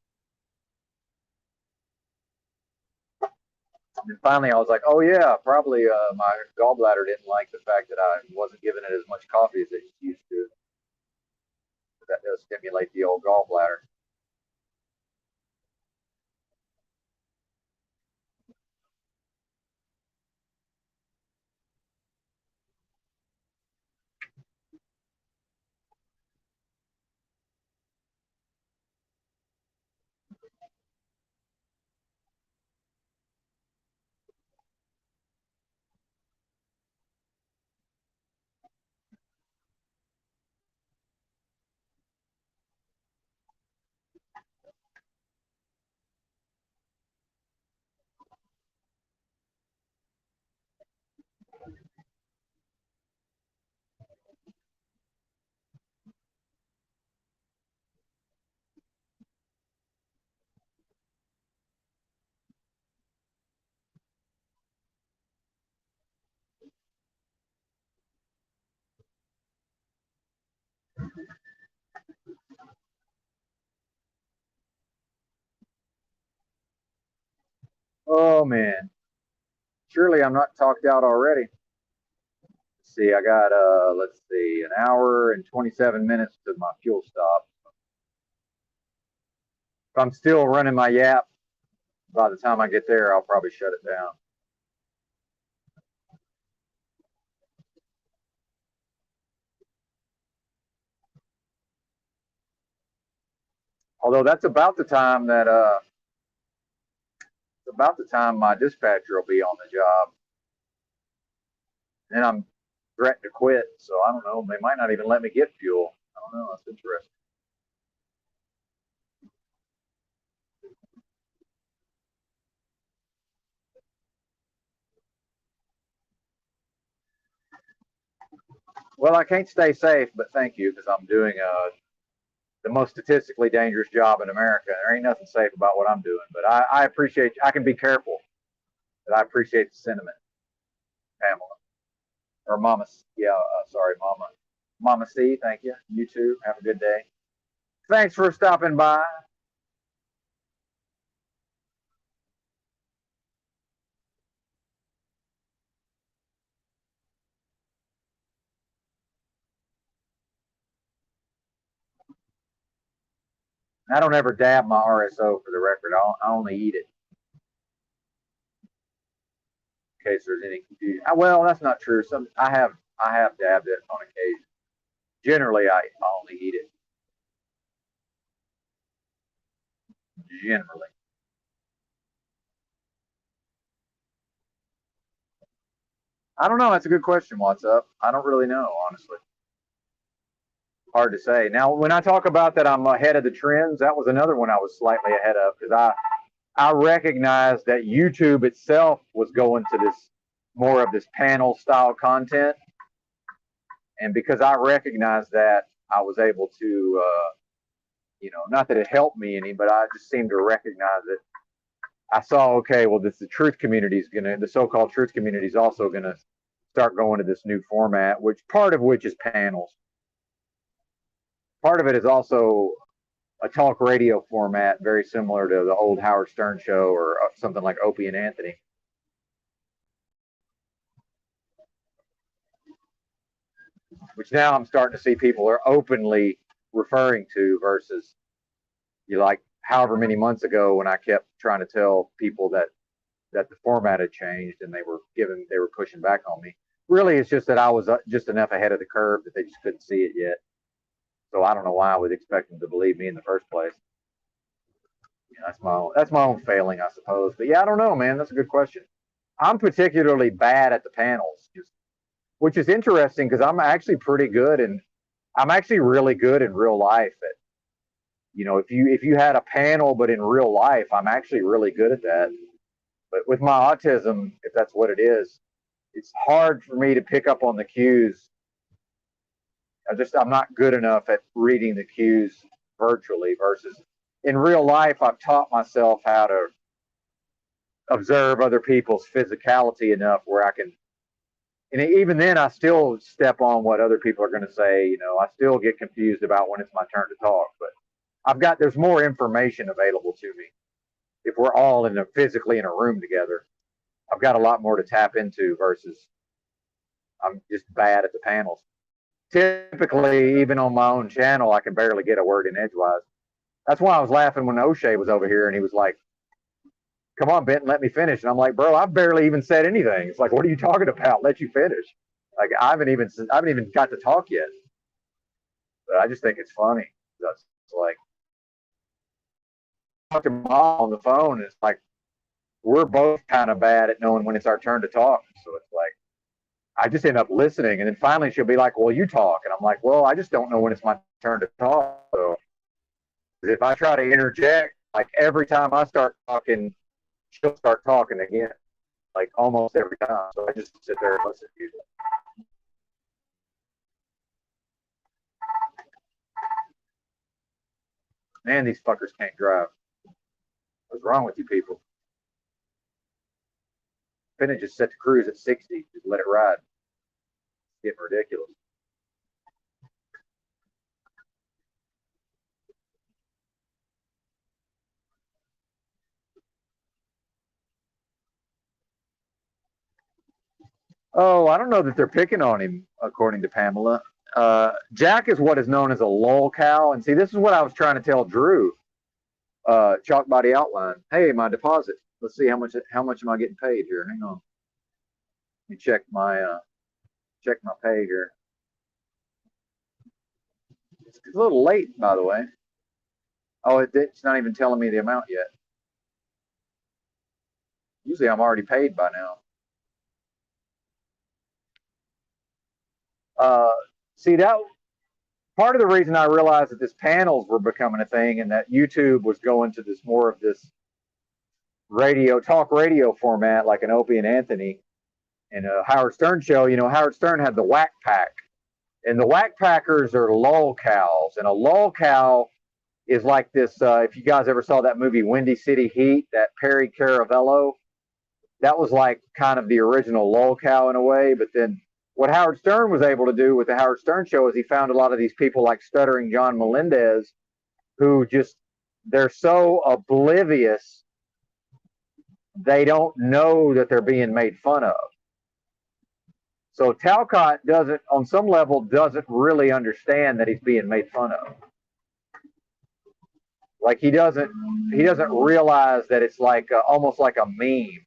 And finally, I was like, oh yeah, probably my gallbladder didn't like the fact that I wasn't giving it as much coffee as it used to. That does stimulate the old gallbladder. Oh man, surely I'm not talked out already. Let's see, I got let's see, an hour and 27 minutes to my fuel stop. If I'm still running my yap, by the time I get there, I'll probably shut it down. Although that's about the time that it's about the time my dispatcher will be on the job. And threatened to quit. So I don't know. They might not even let me get fuel. I don't know. That's interesting. Well, I can't stay safe, but thank you, because I'm doing the most statistically dangerous job in America. There ain't nothing safe about what I'm doing, but I appreciate, I can be careful, but I appreciate the sentiment, Pamela. Or Mama, yeah, sorry, Mama. Mama C, thank you. You too. Have a good day. Thanks for stopping by. I don't ever dab my RSO for the record. I only eat it. In case there's any confusion. Well, that's not true. I have dabbed it on occasion. Generally, I only eat it. Generally. I don't know. That's a good question. What's up? I don't really know, honestly. Hard to say. Now, when I talk about that I'm ahead of the trends, that was another one I was slightly ahead of, because I recognized that YouTube itself was going to this more of this panel style content. And because I recognized that, I was able to, not that it helped me any, but I just seemed to recognize it. I saw, okay, well, the truth community is the so-called truth community is also going to start going to this new format, part of which is panels. Part of it is also a talk radio format, very similar to the old Howard Stern show or something like Opie and Anthony. Which now I'm starting to see people are openly referring to, versus however many months ago when I kept trying to tell people that the format had changed and they were pushing back on me. Really, it's just that I was just enough ahead of the curve that they just couldn't see it yet. So I don't know why I would expect them to believe me in the first place. Yeah, that's my own failing, I suppose. But yeah, I don't know, man. That's a good question. I'm particularly bad at the panels, which is interesting because I'm actually pretty good, and I'm actually really good in real life at, if you had a panel but in real life, I'm actually really good at that. But with my autism, if that's what it is, it's hard for me to pick up on the cues. I'm not good enough at reading the cues virtually, versus in real life, I've taught myself how to observe other people's physicality enough where I can, and even then I still step on what other people are going to say. I still get confused about when it's my turn to talk, but there's more information available to me. If we're all physically in a room together, I've got a lot more to tap into, versus I'm just bad at the panels. Typically, even on my own channel, I can barely get a word in edgewise. That's why I was laughing when O'Shea was over here and he was like, "Come on, Benton, let me finish." And I'm like, "Bro, I've barely even said anything." It's like, "What are you talking about? Let you finish." Like, I haven't even got to talk yet. But I just think it's funny. It's like, talking to Mom on the phone, and it's like, we're both kind of bad at knowing when it's our turn to talk. So it's like, I just end up listening, and then finally she'll be like, "Well, you talk," and I'm like, "Well, I just don't know when it's my turn to talk." So if I try to interject, like every time I start talking, she'll start talking again, like almost every time. So I just sit there and listen usually. Man, these fuckers can't drive. What's wrong with you people? Finna just set the cruise at 60. Just let it ride. It's getting ridiculous. Oh, I don't know that they're picking on him, according to Pamela. Jack is what is known as a lull cow. And see, this is what I was trying to tell Drew. Chalk Body Outline. Hey, my deposit. Let's see how much am I getting paid here. Hang on. Let me check my pay here. It's a little late, by the way. Oh, it's not even telling me the amount yet. Usually I'm already paid by now. uh, see that part of the reason I realized that this panels were becoming a thing and that YouTube was going to this more of this talk radio format like an Opie and Anthony and a Howard Stern show. You know, Howard Stern had the Whack Pack, and the Whack Packers are lol cows, and a lol cow is like this. If you guys ever saw that movie Windy City Heat, that Perry Caravello, that was like kind of the original lol cow in a way. But then what Howard Stern was able to do with the Howard Stern show is he found a lot of these people like Stuttering John Melendez who just, they're so oblivious, they don't know that they're being made fun of. So Talcott doesn't, on some level, doesn't really understand that he's being made fun of. Like he doesn't realize that it's like almost like a meme,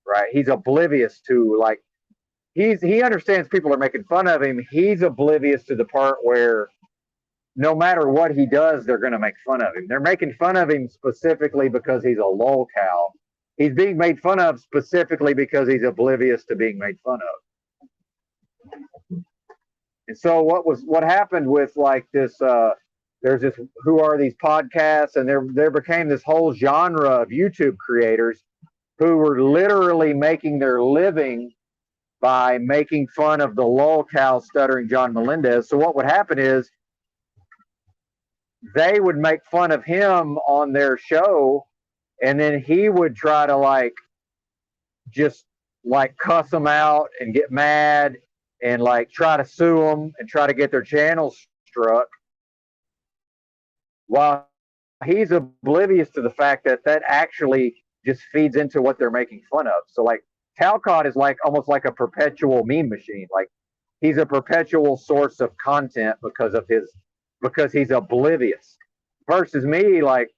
right? He's oblivious to, like, he understands people are making fun of him. He's oblivious to the part where no matter what he does, they're going to make fun of him. They're making fun of him specifically because he's a lol cow. He's being made fun of specifically because he's oblivious to being made fun of. And so what happened with like this, there's this, who are these podcasts? And there became this whole genre of YouTube creators who were literally making their living by making fun of the lol cow Stuttering John Melendez. So what would happen is they would make fun of him on their show, and then he would try to like just like cuss them out and get mad and like try to sue them and try to get their channels struck, while he's oblivious to the fact that that actually just feeds into what they're making fun of. So like Talcott is like almost like a perpetual meme machine. Like he's a perpetual source of content because he's oblivious. Versus me, like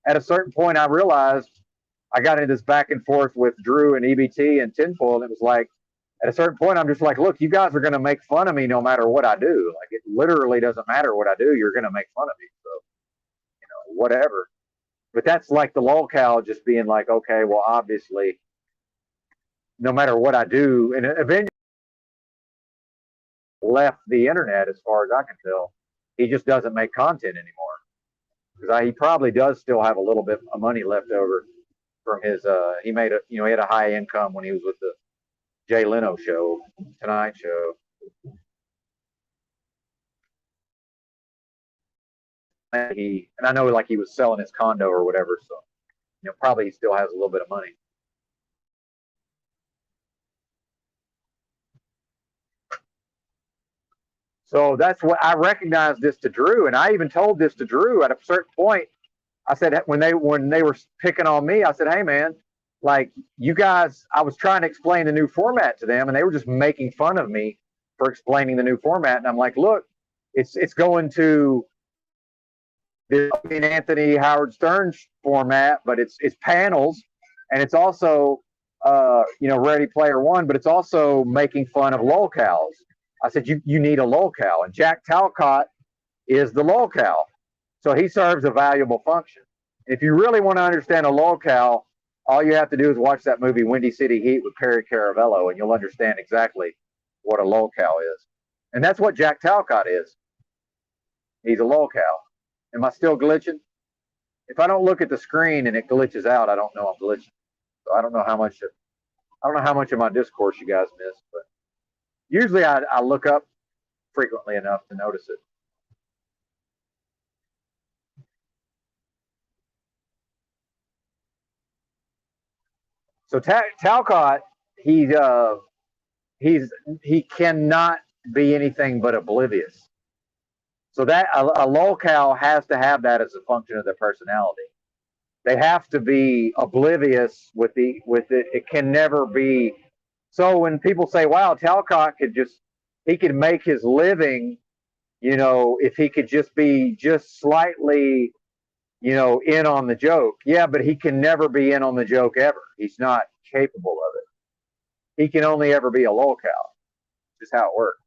at a certain point I realized I got into this back and forth with Drew and EBT and Tinfoil, and it was like at a certain point I'm just like, look, you guys are going to make fun of me no matter what I do. Like it literally doesn't matter what I do, you're going to make fun of me. So, you know, whatever. But that's like the lol cow just being like, okay, well, obviously, no matter what I do, and eventually left the internet as far as I can tell. He just doesn't make content anymore because he probably does still have a little bit of money left over from his. He made a, you know, he had a high income when he was with the Jay Leno show, Tonight Show. And I know like he was selling his condo or whatever, so you know probably he still has a little bit of money. So that's what I recognized this to Drew, and I even told this to Drew at a certain point. I said when they were picking on me, I said, "Hey man, like you guys," I was trying to explain the new format to them, and they were just making fun of me for explaining the new format. And I'm like, "Look, it's going to the Anthony Howard Stern format, but it's panels, and it's also you know, Ready Player One, but it's also making fun of lol cows." I said, you need a lol cow, and Jack Talcott is the lol cow. So he serves a valuable function. If you really want to understand a lol cow, all you have to do is watch that movie Windy City Heat with Perry Caravello, and you'll understand exactly what a lol cow is. And that's what Jack Talcott is. He's a lol cow. Am I still glitching? If I don't look at the screen and it glitches out, I don't know I'm glitching. So I don't know how much of my discourse you guys missed, but usually I look up frequently enough to notice it. So Talcott, he cannot be anything but oblivious. So that a lol cow has to have that as a function of their personality. They have to be oblivious with it. It can never be. So when people say, "Wow, Talcott he could make his living," you know, if he could just be just slightly, you know, in on the joke. Yeah, but he can never be in on the joke ever. He's not capable of it. He can only ever be a lol cow. Just how it works.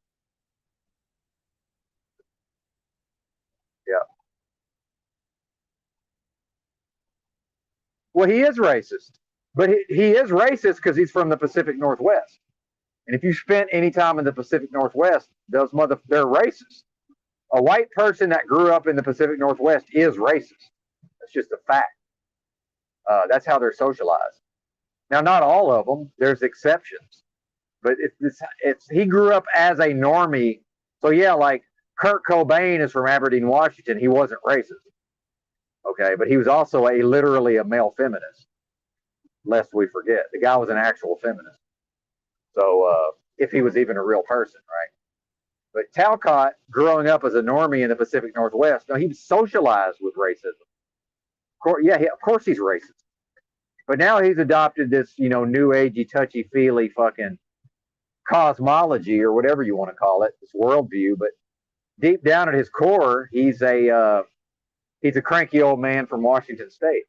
Yeah. Well, he is racist, but he is racist because he's from the Pacific Northwest. And if you spent any time in the Pacific Northwest, they're racist. A white person that grew up in the Pacific Northwest is racist. That's just a fact. That's how they're socialized. Now, not all of them. There's exceptions, but he grew up as a normie. So yeah, like Kurt Cobain is from Aberdeen, Washington. He wasn't racist, okay, but he was also literally a male feminist. Lest we forget, the guy was an actual feminist. So if he was even a real person, right? But Talcott, growing up as a normie in the Pacific Northwest, no, he was socialized with racism. Of course he's racist. But now he's adopted this, new agey, touchy-feely fucking cosmology or whatever you want to call it, this worldview. But deep down at his core, he's a cranky old man from Washington State.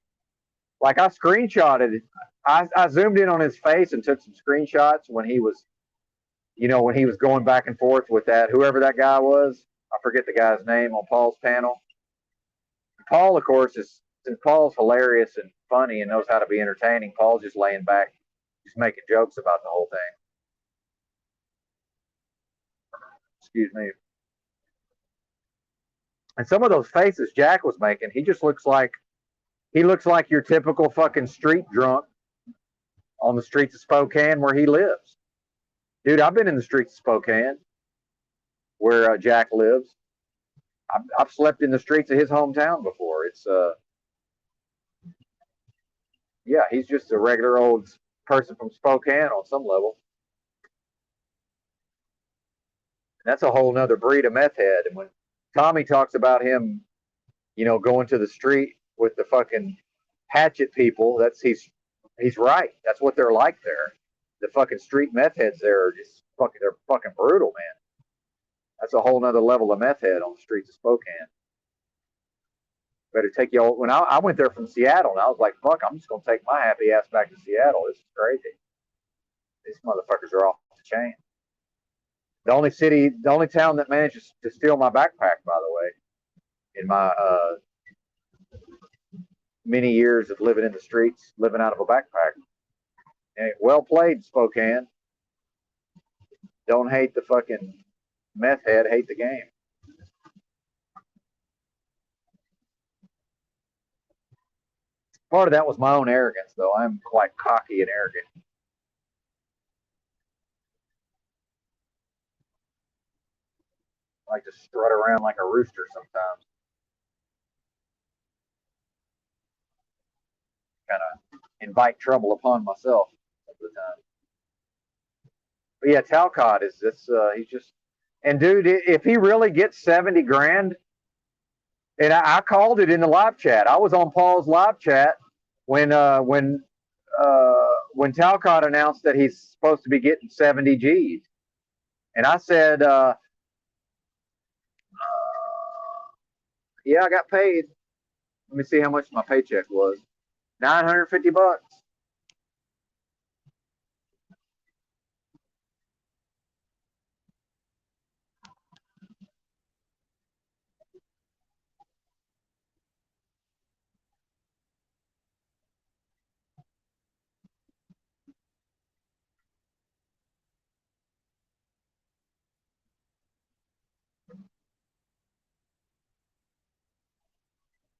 Like I screenshotted, I zoomed in on his face and took some screenshots when he was, when he was going back and forth with whoever that guy was. I forget the guy's name on Paul's panel. Paul, of course, since Paul's hilarious and funny and knows how to be entertaining, Paul's just laying back, just making jokes about the whole thing. Excuse me. And some of those faces Jack was making, he looks like your typical fucking street drunk on the streets of Spokane where he lives. Dude, I've been in the streets of Spokane where Jack lives. I've slept in the streets of his hometown before. It's yeah, he's just a regular old person from Spokane on some level. That's a whole nother breed of meth head. And when Tommy talks about him, going to the street with the fucking hatchet people, he's right. That's what they're like there. The fucking street meth heads there are just they're fucking brutal, man. That's a whole nother level of meth head on the streets of Spokane. Better take you all. When I went there from Seattle, and I was like, fuck, I'm just going to take my happy ass back to Seattle. This is crazy. These motherfuckers are off the chain. The only town that manages to steal my backpack, by the way, in my many years of living in the streets, living out of a backpack. And well played, Spokane. Don't hate the fucking meth head, hate the game. Part of that was my own arrogance, though. I'm quite cocky and arrogant. I like to strut around like a rooster sometimes. Kind of invite trouble upon myself at the time. But yeah, Talcott is this. He's just, and dude, if he really gets 70 grand, and I called it in the live chat. I was on Paul's live chat when Talcott announced that he's supposed to be getting 70 G's, and I said, yeah, I got paid. Let me see how much my paycheck was. $950.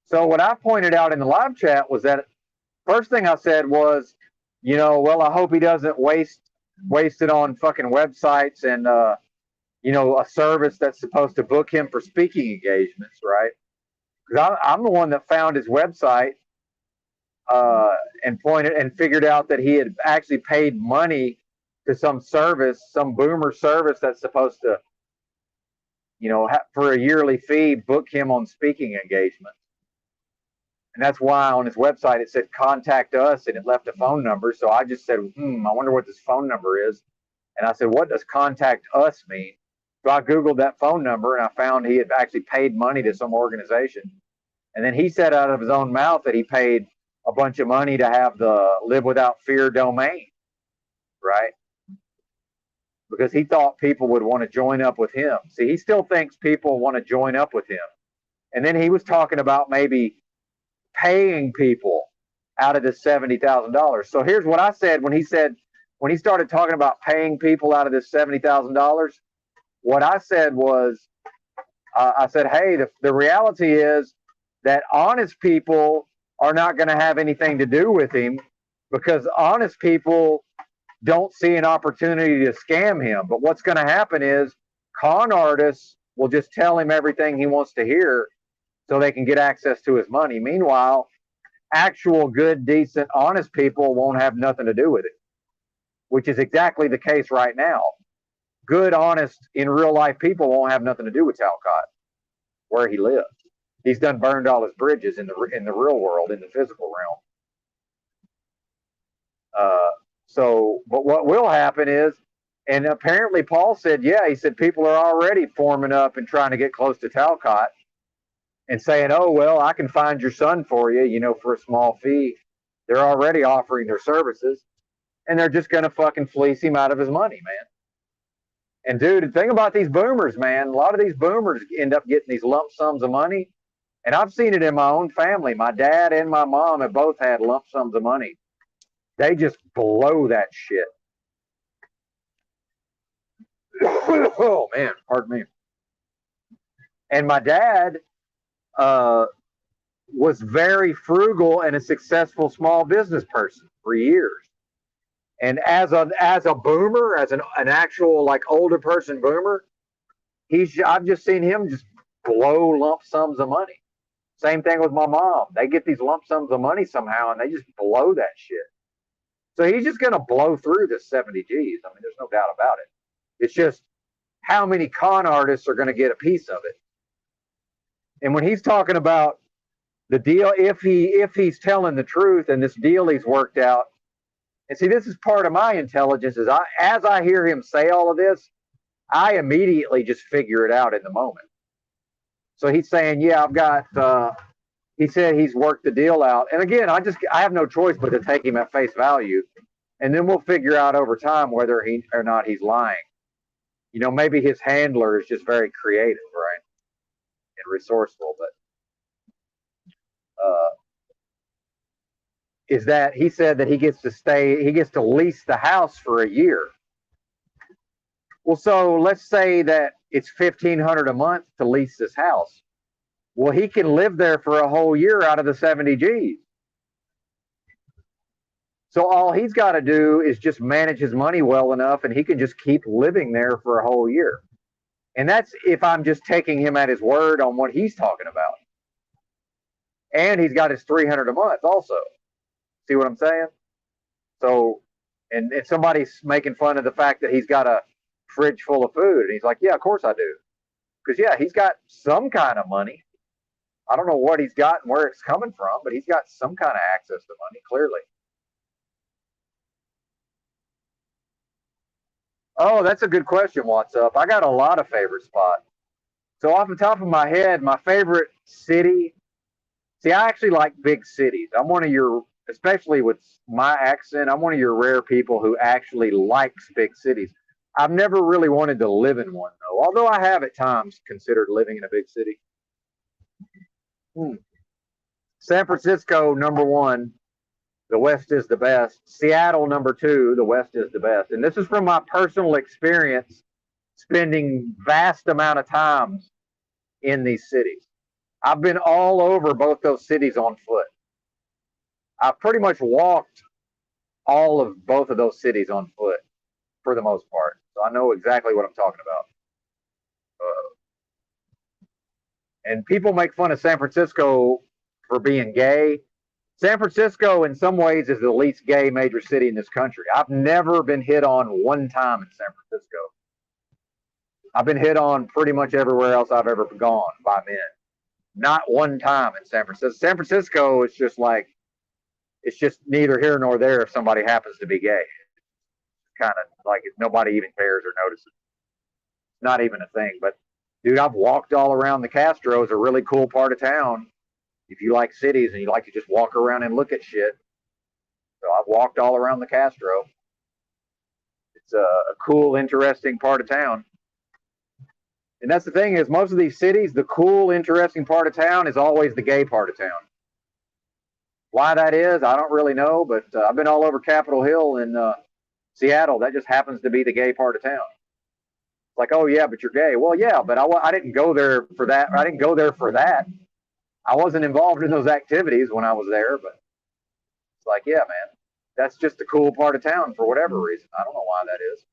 So what I pointed out in the live chat was that first thing I said was, well, I hope he doesn't waste it on fucking websites and a service that's supposed to book him for speaking engagements, right? Because I'm the one that found his website and figured out that he had actually paid money to some service, some boomer service that's supposed to, for a yearly fee, book him on speaking engagements. And that's why on his website it said contact us and it left a phone number. So I just said, I wonder what this phone number is. And I said, what does contact us mean? So I Googled that phone number and I found he had actually paid money to some organization. And then he said out of his own mouth that he paid a bunch of money to have the Live Without Fear domain, right? Because he thought people would want to join up with him. See, he still thinks people want to join up with him. And then he was talking about maybe paying people out of the $70,000. So here's what I said when he said when he started talking about paying people out of this $70,000, what I said was, I said, hey, the reality is that honest people are not going to have anything to do with him because honest people don't see an opportunity to scam him. But what's going to happen is con artists will just tell him everything he wants to hear so they can get access to his money. Meanwhile, actual good, decent, honest people won't have nothing to do with it, which is exactly the case right now. Good, honest, in real life people won't have nothing to do with Talcott, where he lives. He's done burned all his bridges in the real world, in the physical realm. But what will happen is, and apparently Paul said, yeah, he said people are already forming up and trying to get close to Talcott and saying, oh, well, I can find your son for you, for a small fee. They're already offering their services, and they're just going to fucking fleece him out of his money, man. And dude, the thing about these boomers, man, a lot of these boomers end up getting these lump sums of money. And I've seen it in my own family. My dad and my mom have both had lump sums of money. They just blow that shit. Oh, man, pardon me. And my dad was very frugal and a successful small business person for years. And as a boomer, as an actual like older person boomer, I've just seen him just blow lump sums of money. Same thing with my mom. They get these lump sums of money somehow and they just blow that shit. So he's just going to blow through this 70 Gs. I mean, there's no doubt about it. It's just how many con artists are going to get a piece of it. And when he's talking about the deal, if he's telling the truth and this deal he's worked out, and see, this is part of my intelligence, is as I hear him say all of this, I immediately just figure it out in the moment. So he's saying, yeah, he said he's worked the deal out. And again, I have no choice but to take him at face value. And then we'll figure out over time whether he or not he's lying. Maybe his handler is just very creative, right? And resourceful, but is that he said that he gets to lease the house for a year. Well, so let's say that it's $1,500 a month to lease this house. Well, he can live there for a whole year out of the 70 Gs. So all he's got to do is just manage his money well enough, and he can just keep living there for a whole year. And that's if I'm just taking him at his word on what he's talking about. And he's got his $300 a month also. See what I'm saying? So, and somebody's making fun of the fact that he's got a fridge full of food. And he's like, yeah, of course I do. Because, yeah, he's got some kind of money. I don't know what he's got and where it's coming from, but he's got some kind of access to money, clearly. Oh, that's a good question, What's Up? I got a lot of favorite spots. So off the top of my head, my favorite city, see, I actually like big cities. I'm one of your, especially with my accent, I'm one of your rare people who actually likes big cities. I've never really wanted to live in one, though, although I have at times considered living in a big city. San Francisco, number one. The West is the best. Seattle, number two. The West is the best. And this is from my personal experience spending vast amount of times in these cities. I've been all over both those cities on foot. I've pretty much walked all of both of those cities on foot for the most part. So I know exactly what I'm talking about. And people make fun of San Francisco for being gay. San Francisco, in some ways, is the least gay major city in this country. I've never been hit on one time in San Francisco. I've been hit on pretty much everywhere else I've ever gone by men. Not one time in San Francisco. San Francisco is just like, it's just neither here nor there if somebody happens to be gay. Kind of like nobody even cares or notices. Not even a thing. But, dude, I've walked all around the Castro. It's a really cool part of town. If you like cities and you like to just walk around and look at shit. So I've walked all around the Castro. It's a cool, interesting part of town. And that's the thing is, most of these cities, the cool, interesting part of town is always the gay part of town. Why that is, I don't really know, but I've been all over Capitol Hill in Seattle, that just happens to be the gay part of town. It's like, oh yeah, but you're gay. Well, yeah, but I didn't go there for that. I didn't go there for that. I wasn't involved in those activities when I was there, but it's like, yeah, man, that's just a cool part of town for whatever reason. I don't know why that is.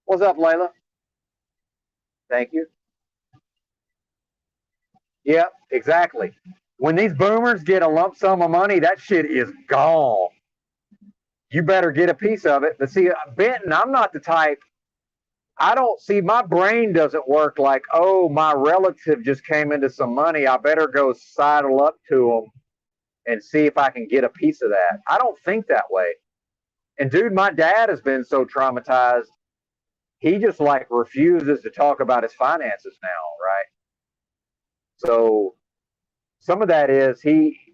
What's up, Layla? Thank you. Yep, exactly. When these boomers get a lump sum of money, that shit is gone. You better get a piece of it. But see, Benton, I'm not the type. I don't see, my brain doesn't work like, oh, my relative just came into some money. I better go sidle up to them and see if I can get a piece of that. I don't think that way. And dude, my dad has been so traumatized. He just like refuses to talk about his finances now, right? So some of that is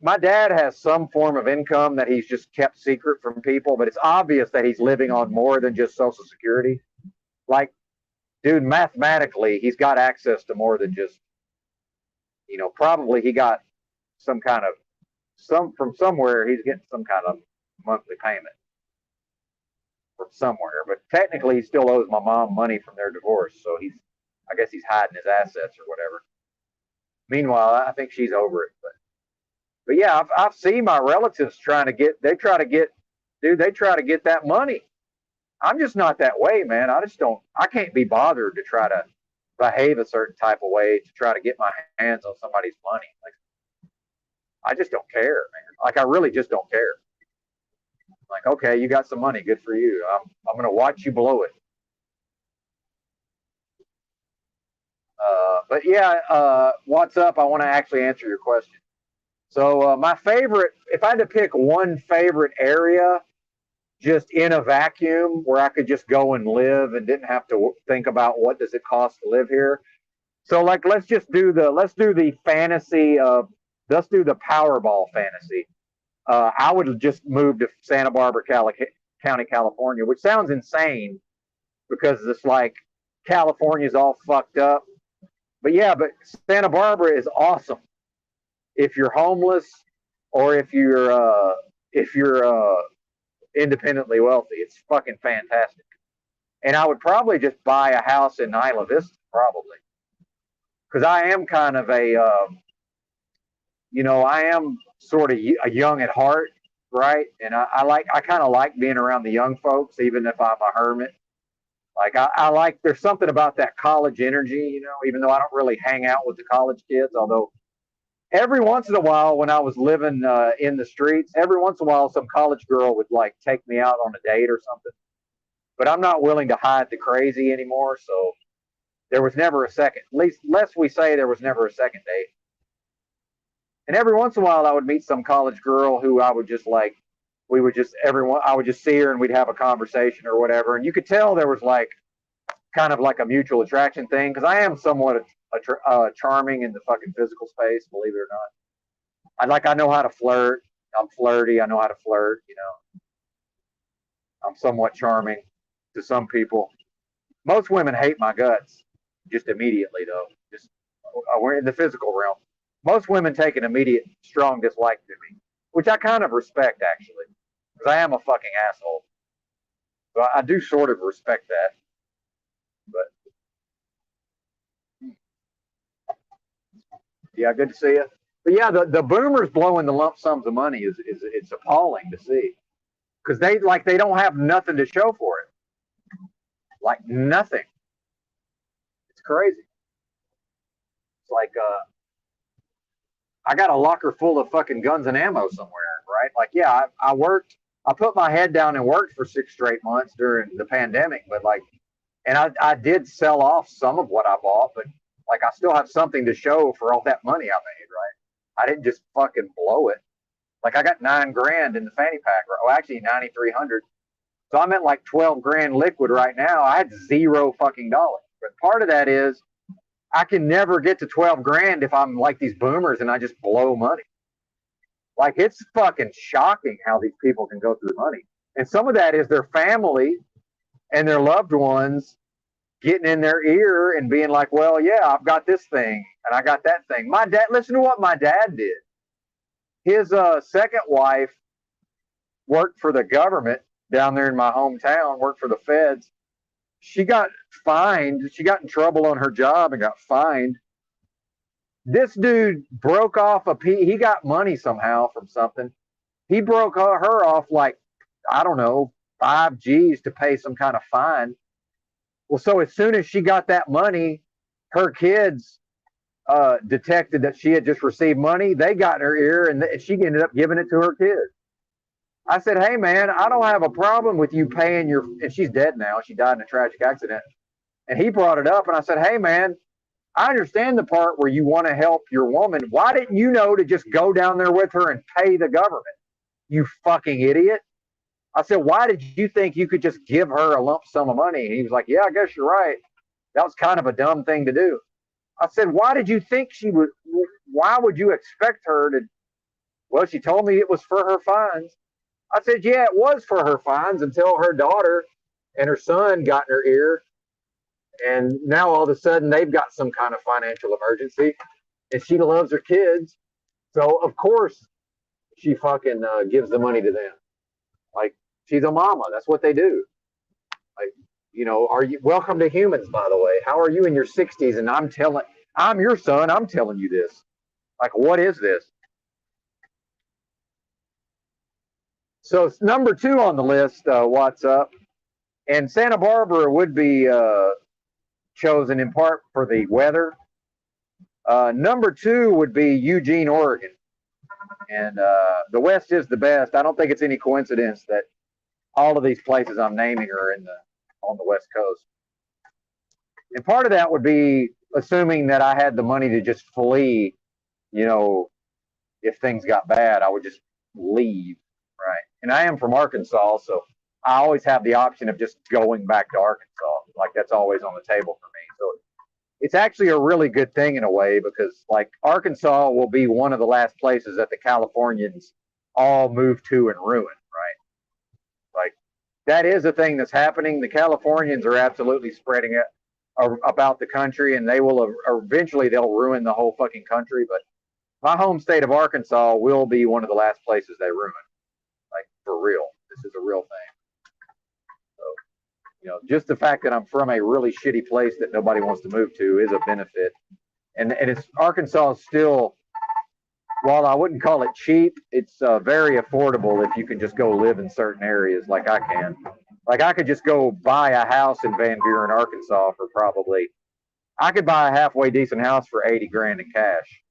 my dad has some form of income that he's just kept secret from people, but it's obvious that he's living on more than just Social Security. Like, dude, mathematically, he's got access to more than just, probably he got some kind of, from somewhere, he's getting some kind of monthly payment from somewhere. But technically, he still owes my mom money from their divorce. So I guess he's hiding his assets or whatever. Meanwhile, I think she's over it. But yeah, I've seen my relatives they try to get that money. I'm just not that way, man. I can't be bothered to try to behave a certain type of way to try to get my hands on somebody's money. Like, I just don't care, man. Like, I really just don't care. Like, okay, you got some money, good for you. I'm gonna watch you blow it. But yeah, what's up? I want to actually answer your question. So my favorite, if I had to pick one favorite area, just in a vacuum where I could just go and live and didn't have to think about what does it cost to live here. So like, let's do the fantasy of, let's do the Powerball fantasy. I would just move to Santa Barbara, County, California, which sounds insane because it's like California's all fucked up. But yeah, but Santa Barbara is awesome. If you're homeless or if you're independently wealthy, it's fucking fantastic. And I would probably just buy a house in Isla Vista, probably, because I am kind of I am sort of young at heart, right? And I kind of like being around the young folks, even if I'm a hermit. Like I like, there's something about that college energy, even though I don't really hang out with the college kids, although every once in a while when I was living in the streets, every once in a while some college girl would like take me out on a date or something. But I'm not willing to hide the crazy anymore, so there was never a second. At least, lest we say there was never a second date. And every once in a while I would meet some college girl who I would just like, I would just see her and we'd have a conversation or whatever. And you could tell there was like kind of like a mutual attraction thing, because I am somewhat charming in the fucking physical space, believe it or not. I know how to flirt. I'm flirty. I know how to flirt, I'm somewhat charming to some people. Most women hate my guts just immediately, though. Just we're in the physical realm. Most women take an immediate, strong dislike to me, which I kind of respect, actually, because I am a fucking asshole. So I do sort of respect that. But yeah, good to see you. But yeah, the boomers blowing the lump sums of money is it's appalling to see, because they don't have nothing to show for it, like nothing. It's crazy. It's like I got a locker full of fucking guns and ammo somewhere, right? Like, yeah, I put my head down and worked for 6 straight months during the pandemic, but like, and I did sell off some of what I bought, but like, I still have something to show for all that money I made, right? I didn't just fucking blow it. Like, I got $9 grand in the fanny pack, well, actually 9,300. So I'm at like 12 grand liquid right now. I had $0 fucking dollars. But part of that is I can never get to 12 grand if I'm like these boomers and I just blow money. Like, it's fucking shocking how these people can go through money. And some of that is their family and their loved ones getting in their ear and being like, well, yeah, I've got this thing and I got that thing. My dad, listen to what my dad did. His second wife worked for the government, down there in my hometown, worked for the feds. She got fined. She got in trouble on her job and got fined. This dude broke off he got money somehow from something. He broke her off like, I don't know, 5 G's to pay some kind of fine. Well, so as soon as she got that money, her kids detected that she had just received money. They got in her ear, and she ended up giving it to her kids. I said, hey, man, I don't have a problem with you paying your, and she's dead now. She died in a tragic accident. And he brought it up, and I said, hey, man, I understand the part where you want to help your woman. Why didn't you know to just go down there with her and pay the government? You fucking idiot. I said, why did you think you could just give her a lump sum of money? And he was like, yeah, I guess you're right. That was kind of a dumb thing to do. I said, why did you think why would you expect her to, well, she told me it was for her fines. I said, yeah, it was for her fines until her daughter and her son got in her ear. And now all of a sudden they've got some kind of financial emergency and she loves her kids. So of course she fucking gives the money to them. Like, she's a mama. That's what they do. Like, you know, are you welcome to humans, by the way? How are you in your 60s and I'm your son, I'm telling you this. Like, what is this? So number 2 on the list, what's up? And Santa Barbara would be chosen in part for the weather. Number 2 would be Eugene, Oregon. And the West is the best. I don't think it's any coincidence that all of these places I'm naming are on the West Coast. And part of that would be assuming that I had the money to just flee. You know, if things got bad, I would just leave, right? And I am from Arkansas, so I always have the option of just going back to Arkansas. Like, that's always on the table for me. So it's actually a really good thing in a way, because like Arkansas will be one of the last places that the Californians all move to and ruin, right? Like, that is a thing that's happening. The Californians are absolutely spreading it about the country, and they will eventually they'll ruin the whole fucking country. But my home state of Arkansas will be one of the last places they ruin. Like, for real. This is a real thing. So, you know, just the fact that I'm from a really shitty place that nobody wants to move to is a benefit. And it's Arkansas is still, while I wouldn't call it cheap, it's very affordable if you can just go live in certain areas like I can. Like, I could just go buy a house in Van Buren, Arkansas for probably, I could buy a halfway decent house for 80 grand in cash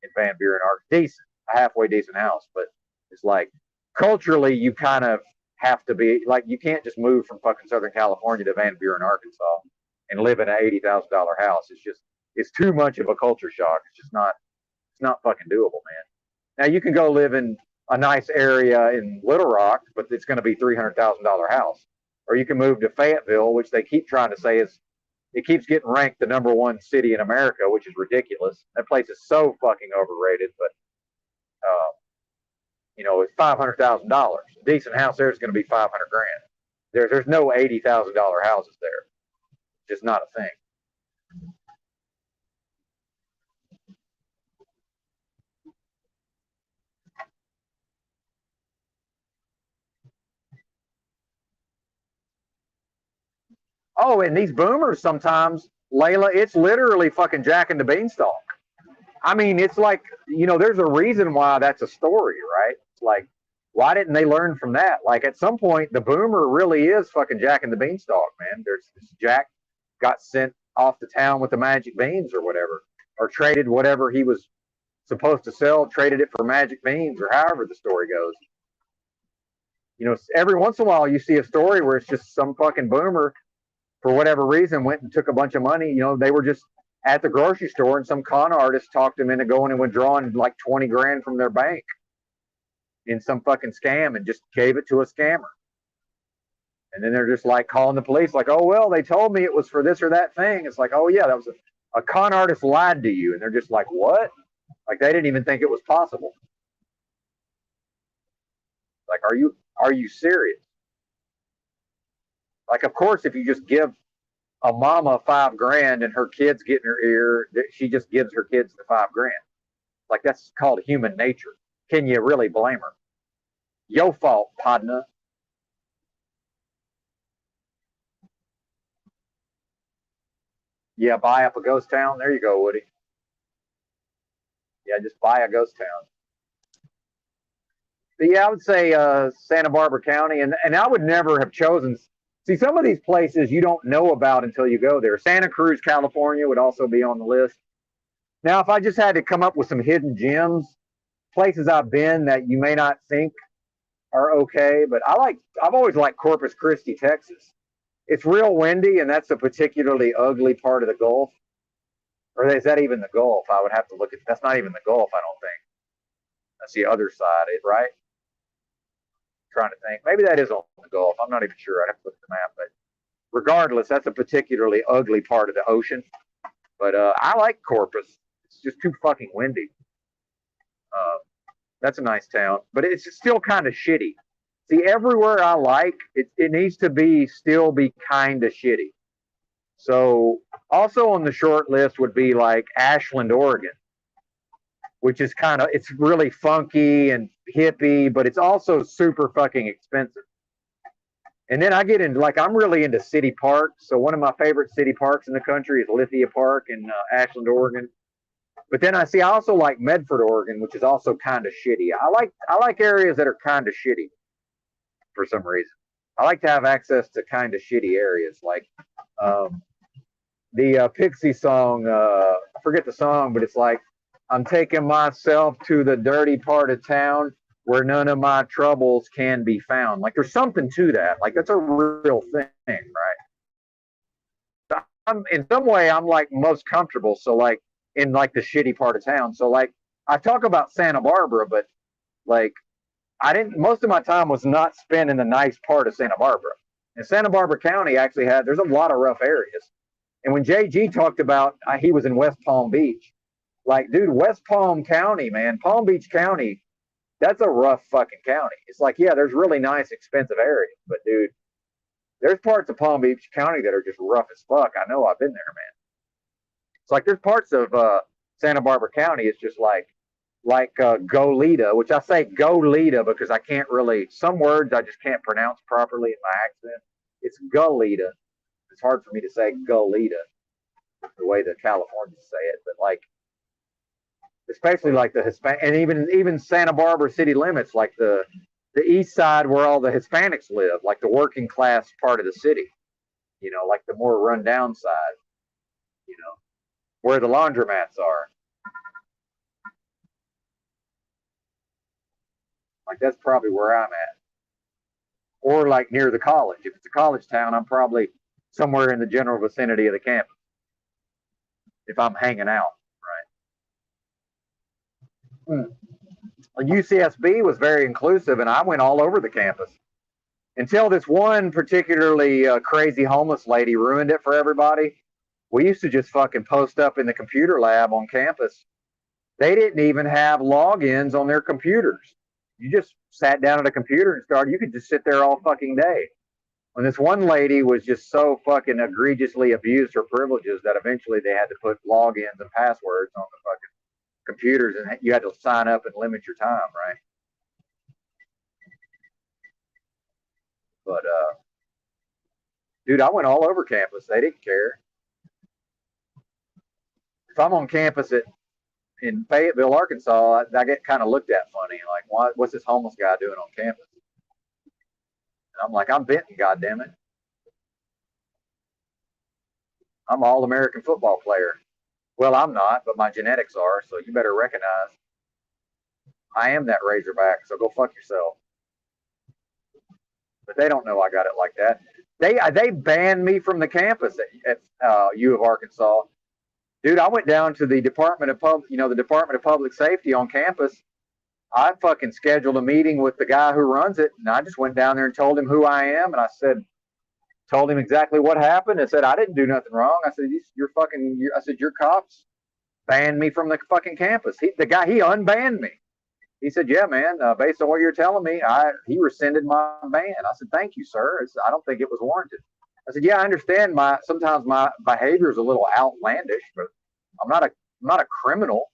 in Van Buren, Arkansas. A halfway decent house. But it's like, culturally, you kind of have to be, like, you can't just move from fucking Southern California to Van Buren, Arkansas and live in an $80,000 house. It's too much of a culture shock. It's not fucking doable, man. Now, you can go live in a nice area in Little Rock, but it's going to be $300,000 house. Or you can move to Fayetteville, which they keep trying to say it keeps getting ranked the #1 city in America, which is ridiculous. That place is so fucking overrated, but you know, it's $500,000. A decent house there is going to be 500 grand. There's no $80,000 houses there. Just not a thing. Oh, and these boomers sometimes, Layla, it's literally fucking Jack and the Beanstalk. I mean, it's like, you know, there's a reason why that's a story, right? It's like, why didn't they learn from that? Like, at some point, the boomer really is fucking Jack and the Beanstalk, man. There's Jack got sent off to town with the magic beans or whatever, or traded whatever he was supposed to sell, traded it for magic beans, or however the story goes. You know, every once in a while you see a story where it's just some fucking boomer, for whatever reason, went and took a bunch of money. You know, they were just at the grocery store and some con artist talked them into going and withdrawing like 20 grand from their bank in some fucking scam and just gave it to a scammer. And then they're just like calling the police like, oh, well, they told me it was for this or that thing. It's like, oh, yeah, that was a con artist lied to you. And they're just like, what? Like, they didn't even think it was possible. Like, are you serious? Like, of course, if you just give a mama 5 grand and her kids get in her ear, she just gives her kids the 5 grand. Like, that's called human nature. Can you really blame her? Your fault, partner. Yeah, buy up a ghost town. There you go, Woody. Yeah, just buy a ghost town. But yeah, I would say Santa Barbara County, and I would never have chosen. See, some of these places you don't know about until you go there. Santa Cruz, California would also be on the list. Now, if I just had to come up with some hidden gems, places I've been that you may not think are okay, but I've always liked Corpus Christi, Texas. It's real windy, and that's a particularly ugly part of the Gulf. Or is that even the Gulf? I would have to look at. That's not even the Gulf, I don't think. That's the other side, right? Trying to think. Maybe that is on the Gulf. I'm not even sure. I'd have to look at the map. But regardless, that's a particularly ugly part of the ocean. But I like Corpus. It's just too fucking windy. That's a nice town, but it's still kind of shitty. See, everywhere I like, it needs to be still be kind of shitty. So also on the short list would be like Ashland, Oregon, which is kind of, it's really funky and hippie, but it's also super fucking expensive. And then I get into, like, I'm really into city parks. So one of my favorite city parks in the country is Lithia Park in Ashland, Oregon. But then I also like Medford, Oregon, which is also kind of shitty. I like areas that are kind of shitty for some reason. I like to have access to kind of shitty areas, like the Pixie song. I forget the song, but it's like, I'm taking myself to the dirty part of town where none of my troubles can be found. Like, there's something to that. Like, that's a real thing, right? In some way, I'm like most comfortable. So like in like the shitty part of town. So like I talk about Santa Barbara, but like most of my time was not spent in the nice part of Santa Barbara. And Santa Barbara County actually there's a lot of rough areas. And when JG talked about he was in West Palm Beach, like, dude, West Palm County, man, Palm Beach County, that's a rough fucking county. It's like, yeah, there's really nice, expensive areas, but dude, there's parts of Palm Beach County that are just rough as fuck. I know, I've been there, man. It's like there's parts of Santa Barbara County. It's just like Goleta, which I say Goleta because I can't really, some words I just can't pronounce properly in my accent. It's Goleta. It's hard for me to say Goleta the way the Californians say it, but like, especially like the Hispanic, and even Santa Barbara city limits, like the east side where all the Hispanics live, like the working class part of the city, you know, like the more run down side, you know, where the laundromats are. Like, that's probably where I'm at. Or like near the college. If it's a college town, I'm probably somewhere in the general vicinity of the campus if I'm hanging out, right? UCSB was very inclusive, and I went all over the campus until this one particularly crazy homeless lady ruined it for everybody. We used to just fucking post up in the computer lab on campus. They didn't even have logins on their computers. You just sat down at a computer and started. You could just sit there all fucking day. When this one lady was just so fucking egregiously abused her privileges that eventually they had to put logins and passwords on the fucking computers, and you had to sign up and limit your time, right? But dude, I went all over campus. They didn't care. If I'm on campus in Fayetteville, Arkansas, I get kind of looked at funny, like, what's this homeless guy doing on campus? And I'm like, I'm Benton, goddammit. I'm an all-American football player. Well, I'm not, but my genetics are, so you better recognize I am that Razorback, so go fuck yourself. But they don't know I got it like that. They banned me from the campus at U of Arkansas. Dude, I went down to the Department of Public Safety on campus. I fucking scheduled a meeting with the guy who runs it, and I just went down there and told him who I am, and told him exactly what happened. I said, I didn't do nothing wrong. I said, your cops banned me from the fucking campus. He unbanned me. He said, yeah, man, based on what you're telling me, he rescinded my ban. I said, thank you, sir. I don't think it was warranted. I said, yeah, I understand sometimes my behavior is a little outlandish, but I'm not a criminal.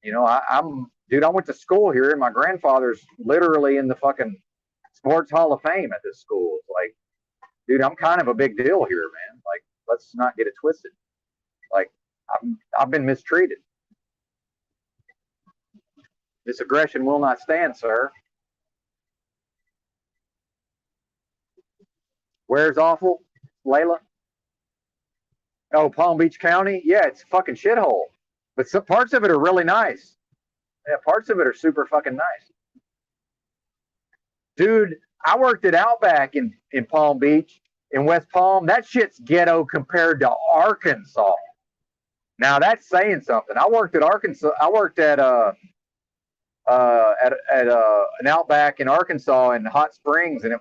You know, dude, I went to school here, and my grandfather's literally in the fucking Sports Hall of Fame at this school. It's like, dude, I'm kind of a big deal here, man. Like, let's not get it twisted. Like I've been mistreated. This aggression will not stand, sir. Where's awful, Layla? Oh, Palm Beach County? Yeah, it's a fucking shithole. But some parts of it are really nice. Yeah, parts of it are super fucking nice. Dude, I worked at Outback in Palm Beach, in West Palm. That shit's ghetto compared to Arkansas. Now that's saying something. I worked at Arkansas. I worked at an Outback in Arkansas in Hot Springs, and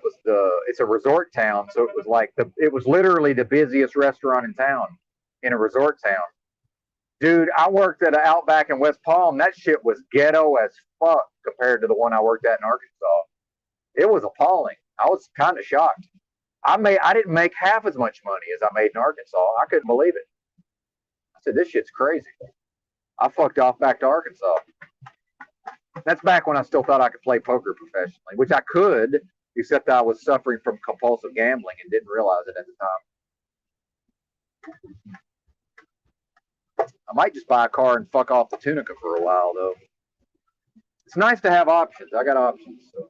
it's a resort town, so it was like it was literally the busiest restaurant in town, in a resort town. Dude, I worked at an Outback in West Palm. That shit was ghetto as fuck compared to the one I worked at in Arkansas. It was appalling. I was kind of shocked. I didn't make half as much money as I made in Arkansas. I couldn't believe it. I said, this shit's crazy. I fucked off back to Arkansas. That's back when I still thought I could play poker professionally, which I could, except I was suffering from compulsive gambling and didn't realize it at the time. I might just buy a car and fuck off to Tunica for a while, though. It's nice to have options. I got options. So.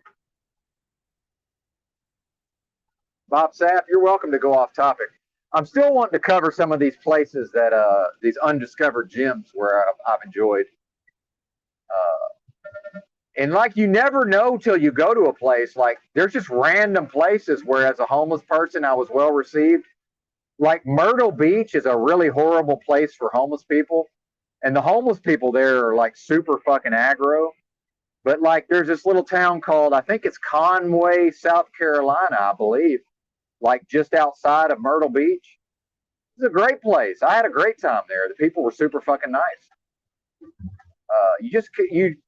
Bob Sapp, you're welcome to go off topic. I'm still wanting to cover some of these places that these undiscovered gems where I've enjoyed. And like you never know till you go to a place. Like there's just random places where as a homeless person I was well received. Like Myrtle Beach is a really horrible place for homeless people. And the homeless people there are like super fucking aggro. But like there's this little town called, I think it's Conway, South Carolina, I believe. Like just outside of Myrtle Beach. It's a great place. I had a great time there. The people were super fucking nice.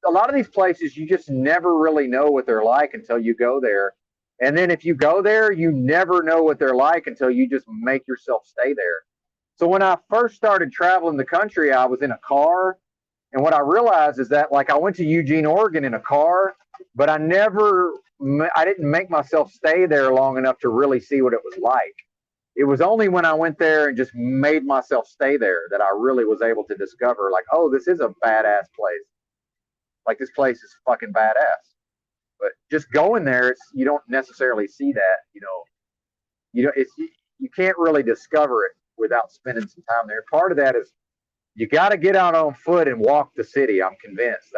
A lot of these places you just never really know what they're like until you go there, and then if you go there, you never know what they're like until you just make yourself stay there. So when I first started traveling the country, I was in a car, and what I realized is that like I went to Eugene, Oregon in a car, but I didn't make myself stay there long enough to really see what it was like. It was only when I went there and just made myself stay there that I really was able to discover, like, oh, this is a badass place. Like, this place is fucking badass. But just going there, you don't necessarily see that, you can't really discover it without spending some time there. Part of that is you got to get out on foot and walk the city. I'm convinced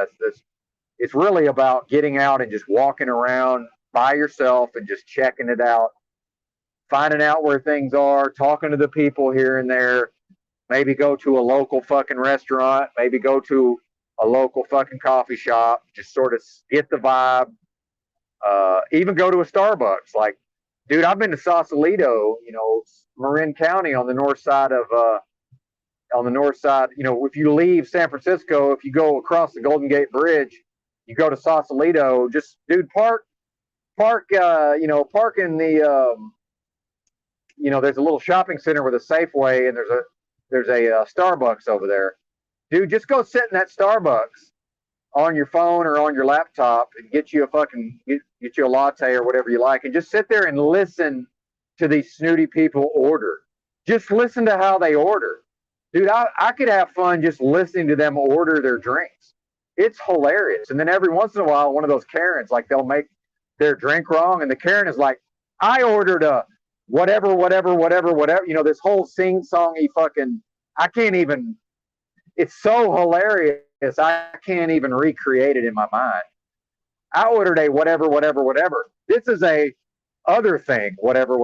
it's really about getting out and just walking around by yourself and just checking it out. Finding out where things are, talking to the people here and there, maybe go to a local fucking restaurant, maybe go to a local fucking coffee shop, just sort of get the vibe. Even go to a Starbucks. Like, dude, I've been to Sausalito, Marin County on the north side, if you leave San Francisco, if you go across the Golden Gate Bridge, you go to Sausalito, just, dude, park in the, there's a little shopping center with a Safeway, and there's a Starbucks over there. Dude, just go sit in that Starbucks on your phone or on your laptop and get you a latte or whatever you like, and just sit there and listen to these snooty people order. Just listen to how they order. Dude, I could have fun just listening to them order their drinks. It's hilarious. And then every once in a while, one of those Karens, like they'll make their drink wrong, and the Karen is like, I ordered a whatever, this whole sing-songy fucking, I can't even, it's so hilarious, I can't even recreate it in my mind. I ordered a whatever. This is a other thing, whatever.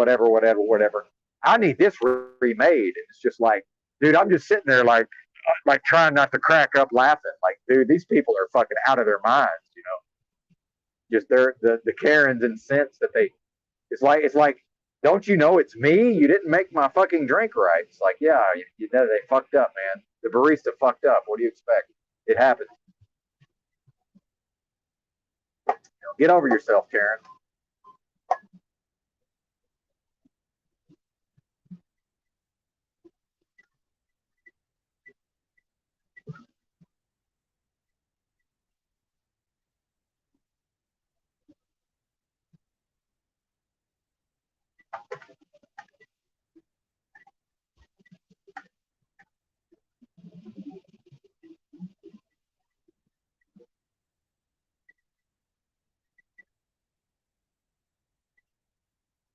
I need this remade. It's just like, dude, I'm just sitting there like trying not to crack up laughing. Like, dude, these people are fucking out of their minds, Just the Karens and sense that it's like, don't you know it's me? You didn't make my fucking drink right. It's like, yeah, they fucked up, man. The barista fucked up. What do you expect? It happens. Get over yourself, Karen.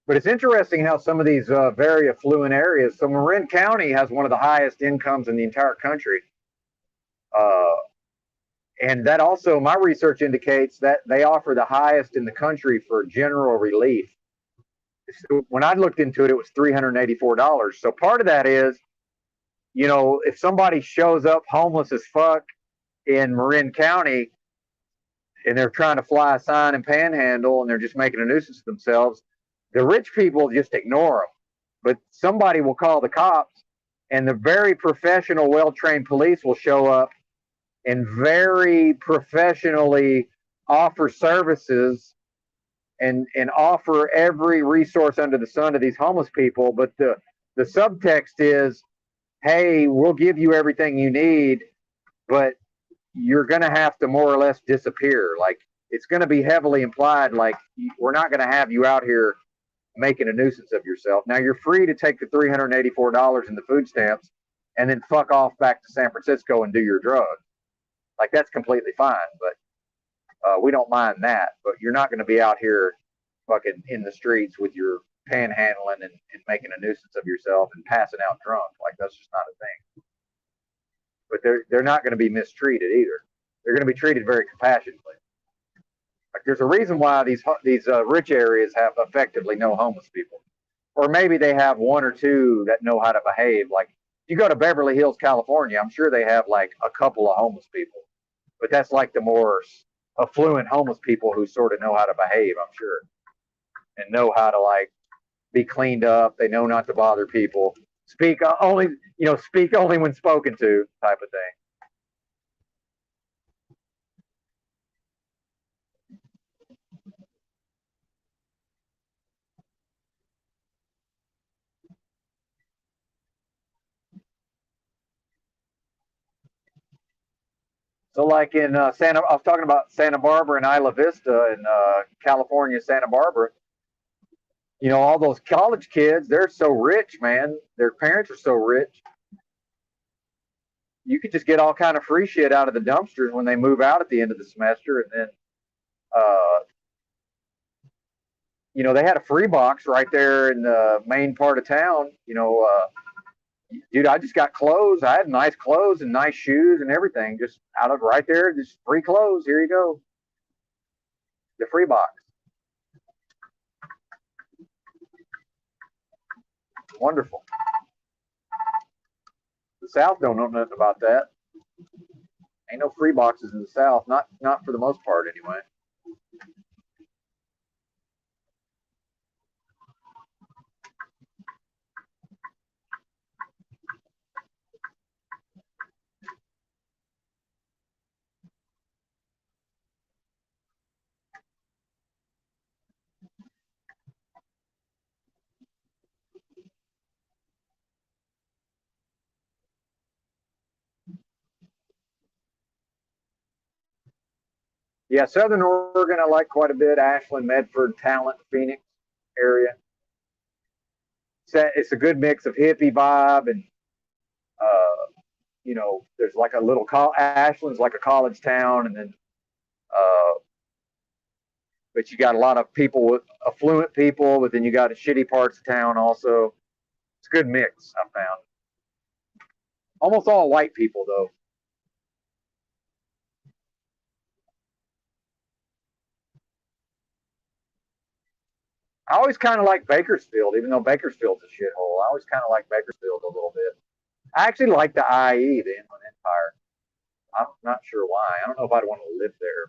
But it's interesting how some of these very affluent areas. So Marin County has one of the highest incomes in the entire country, uh, and that also my research indicates that they offer the highest in the country for general relief. So when I looked into it, it was $384. So part of that is, you know, if somebody shows up homeless as fuck in Marin County and they're trying to fly a sign and panhandle and they're just making a nuisance of themselves, the rich people just ignore them. But somebody will call the cops, and the very professional, well-trained police will show up and very professionally offer services and offer every resource under the sun to these homeless people. But the subtext is, hey, we'll give you everything you need, but you're going to have to more or less disappear. Like, it's going to be heavily implied, like, we're not going to have you out here making a nuisance of yourself. Now, you're free to take the $384 in the food stamps and then fuck off back to San Francisco and do your drugs. Like, that's completely fine, but we don't mind that. But you're not going to be out here fucking in the streets with your panhandling and making a nuisance of yourself and passing out drunk. Like, that's just not a thing. But they're not going to be mistreated either. They're going to be treated very compassionately. Like, there's a reason why these rich areas have effectively no homeless people, or maybe they have one or two that know how to behave. Like, if you go to Beverly Hills, California, I'm sure they have like a couple of homeless people, but that's like the more affluent homeless people who sort of know how to behave, I'm sure, and know how to like be cleaned up. They know not to bother people. Speak only, you know, speak only when spoken to, type of thing. So, like in I was talking about Santa Barbara and Isla Vista in California, Santa Barbara. You know, all those college kids, they're so rich, man. Their parents are so rich. You could just get all kind of free shit out of the dumpsters when they move out at the end of the semester, and then, uh, you know, they had a free box right there in the main part of town. You know, dude, I just got clothes. I had nice clothes and nice shoes and everything, just out of right there, just free clothes. Here you go, the free box. Wonderful. The South don't know nothing about that. Ain't no free boxes in the South, not for the most part, anyway. Yeah, Southern Oregon I like quite a bit. Ashland, Medford, Talent, Phoenix area. It's a good mix of hippie vibe and you know, there's like a little Ashland's like a college town, and then but you got a lot of people with affluent people, but then you got the shitty parts of town also. It's a good mix, I found. Almost all white people though. I always kind of like Bakersfield, even though Bakersfield's a shithole. I always kind of like Bakersfield a little bit. I actually like the IE, the Inland Empire. I'm not sure why. I don't know if I'd want to live there.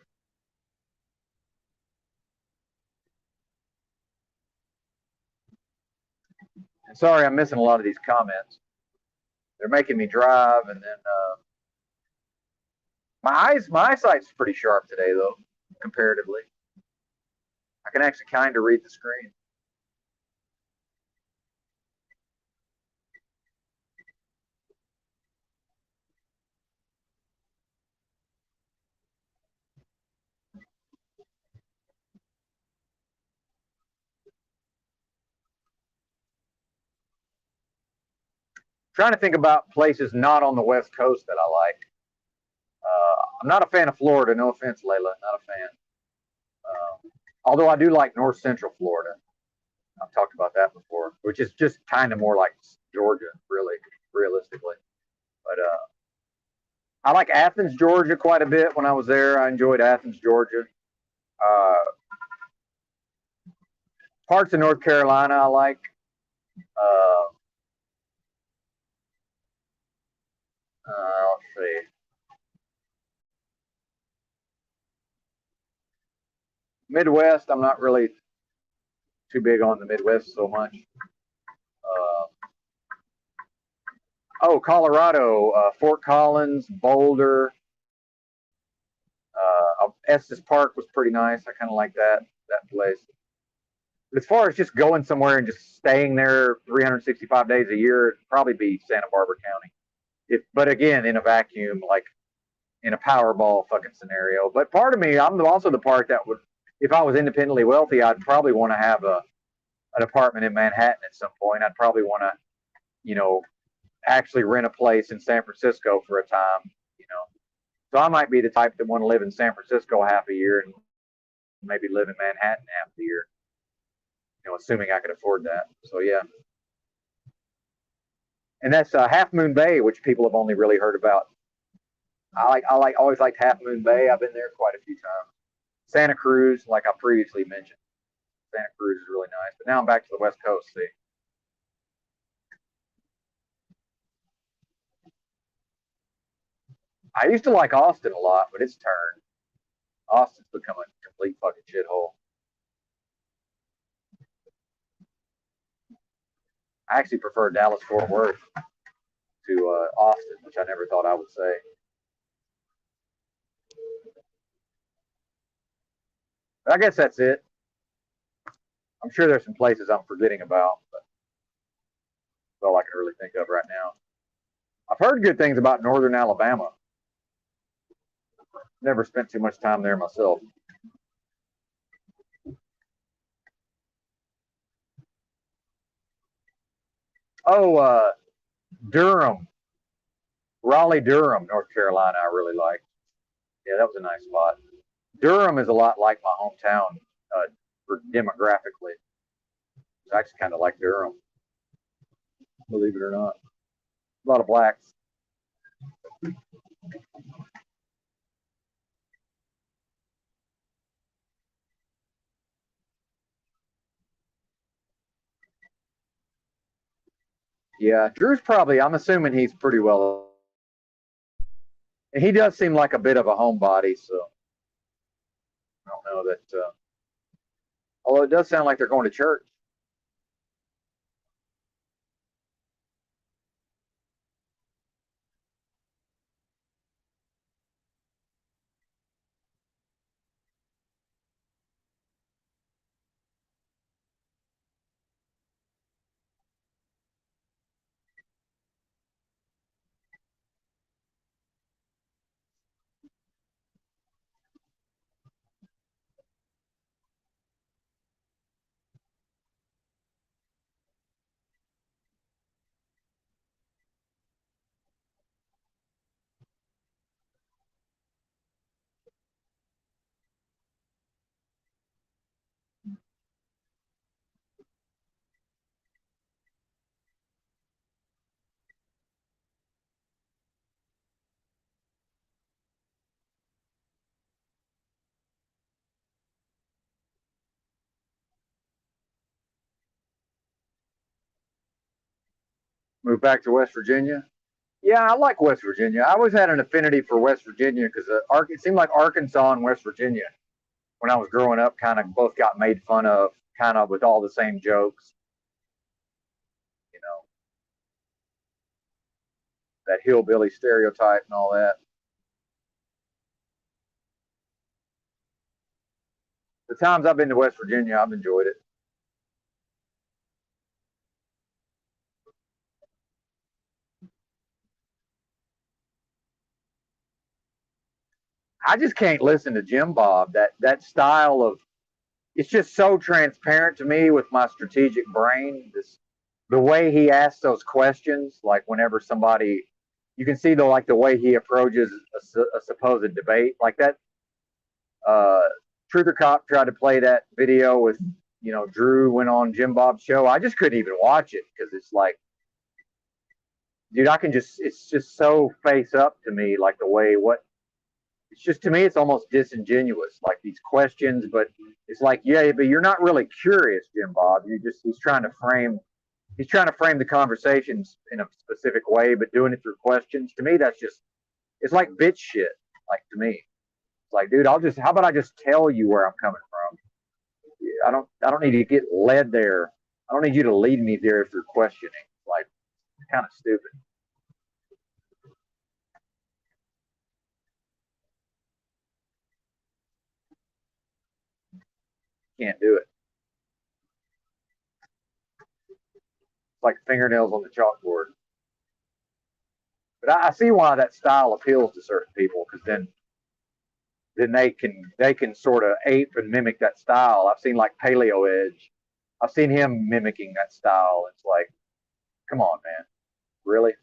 And sorry, I'm missing a lot of these comments. They're making me drive, and then my eyesight's pretty sharp today, though, comparatively. I can actually kind of read the screen. Trying to think about places not on the West Coast that I like. I'm not a fan of Florida. No offense, Layla. Not a fan. Although I do like North Central Florida. I've talked about that before, which is just kind of more like Georgia, really, realistically. But I like Athens, Georgia, quite a bit. When I was there, I enjoyed Athens, Georgia. Uh, Parts of North Carolina, I like. Let's see. Midwest, I'm not really too big on the Midwest so much. Colorado, Fort Collins, Boulder, Estes Park was pretty nice. I kind of like that place. But as far as just going somewhere and just staying there 365 days a year, it'd probably be Santa Barbara County. But again, in a vacuum, like in a Powerball fucking scenario. But part of me, I'm also the part that would, if I was independently wealthy, I'd probably want to have an apartment in Manhattan at some point. I'd probably want to, actually rent a place in San Francisco for a time. So I might be the type that want to live in San Francisco half a year and maybe live in Manhattan half the year, assuming I could afford that. So yeah. And that's Half Moon Bay, which people have only really heard about. I always liked Half Moon Bay. I've been there quite a few times. Santa Cruz, like I previously mentioned. Santa Cruz is really nice. But now I'm back to the West Coast, see. I used to like Austin a lot, but it's turned. Austin's become a complete fucking shithole. I actually prefer Dallas Fort Worth to Austin, which I never thought I would say. But I guess that's it. I'm sure there's some places I'm forgetting about, but that's all I can really think of right now. I've heard good things about Northern Alabama. Never spent too much time there myself. Durham, Raleigh, Durham, North Carolina. I really like. Yeah, that was a nice spot. Durham is a lot like my hometown for demographically. I actually kind of like Durham, believe it or not. A lot of blacks. Yeah, Drew's probably, I'm assuming he's pretty well. And he does seem like a bit of a homebody, so I don't know that. Although it does sound like they're going to church. Move back to West Virginia. Yeah, I like West Virginia. I always had an affinity for West Virginia because it seemed like Arkansas and West Virginia, when I was growing up, kind of both got made fun of, kind of with all the same jokes. That hillbilly stereotype and all that. The times I've been to West Virginia, I've enjoyed it. I just can't listen to Jim Bob. That style of, it's just so transparent to me with my strategic brain. The way he asks those questions, like whenever somebody, you can see the way he approaches a supposed debate like that. Truther Cop tried to play that video with Drew went on Jim Bob's show, I just couldn't even watch it because it's like, dude, it's just so face up to me, like the way it's just, to me, it's almost disingenuous, like these questions, but it's like, yeah, but you're not really curious, Jim Bob. He's trying to frame the conversations in a specific way, but doing it through questions. To me, it's like bitch shit. Like, to me, it's like, dude, how about I just tell you where I'm coming from? I don't need to get led there. I don't need you to lead me there through questioning. Like, kind of stupid. Can't do it. It's like fingernails on the chalkboard. But I see why that style appeals to certain people, because then they can sort of ape and mimic that style. I've seen like Paleo Edge. I've seen him mimicking that style. It's like, come on, man, really?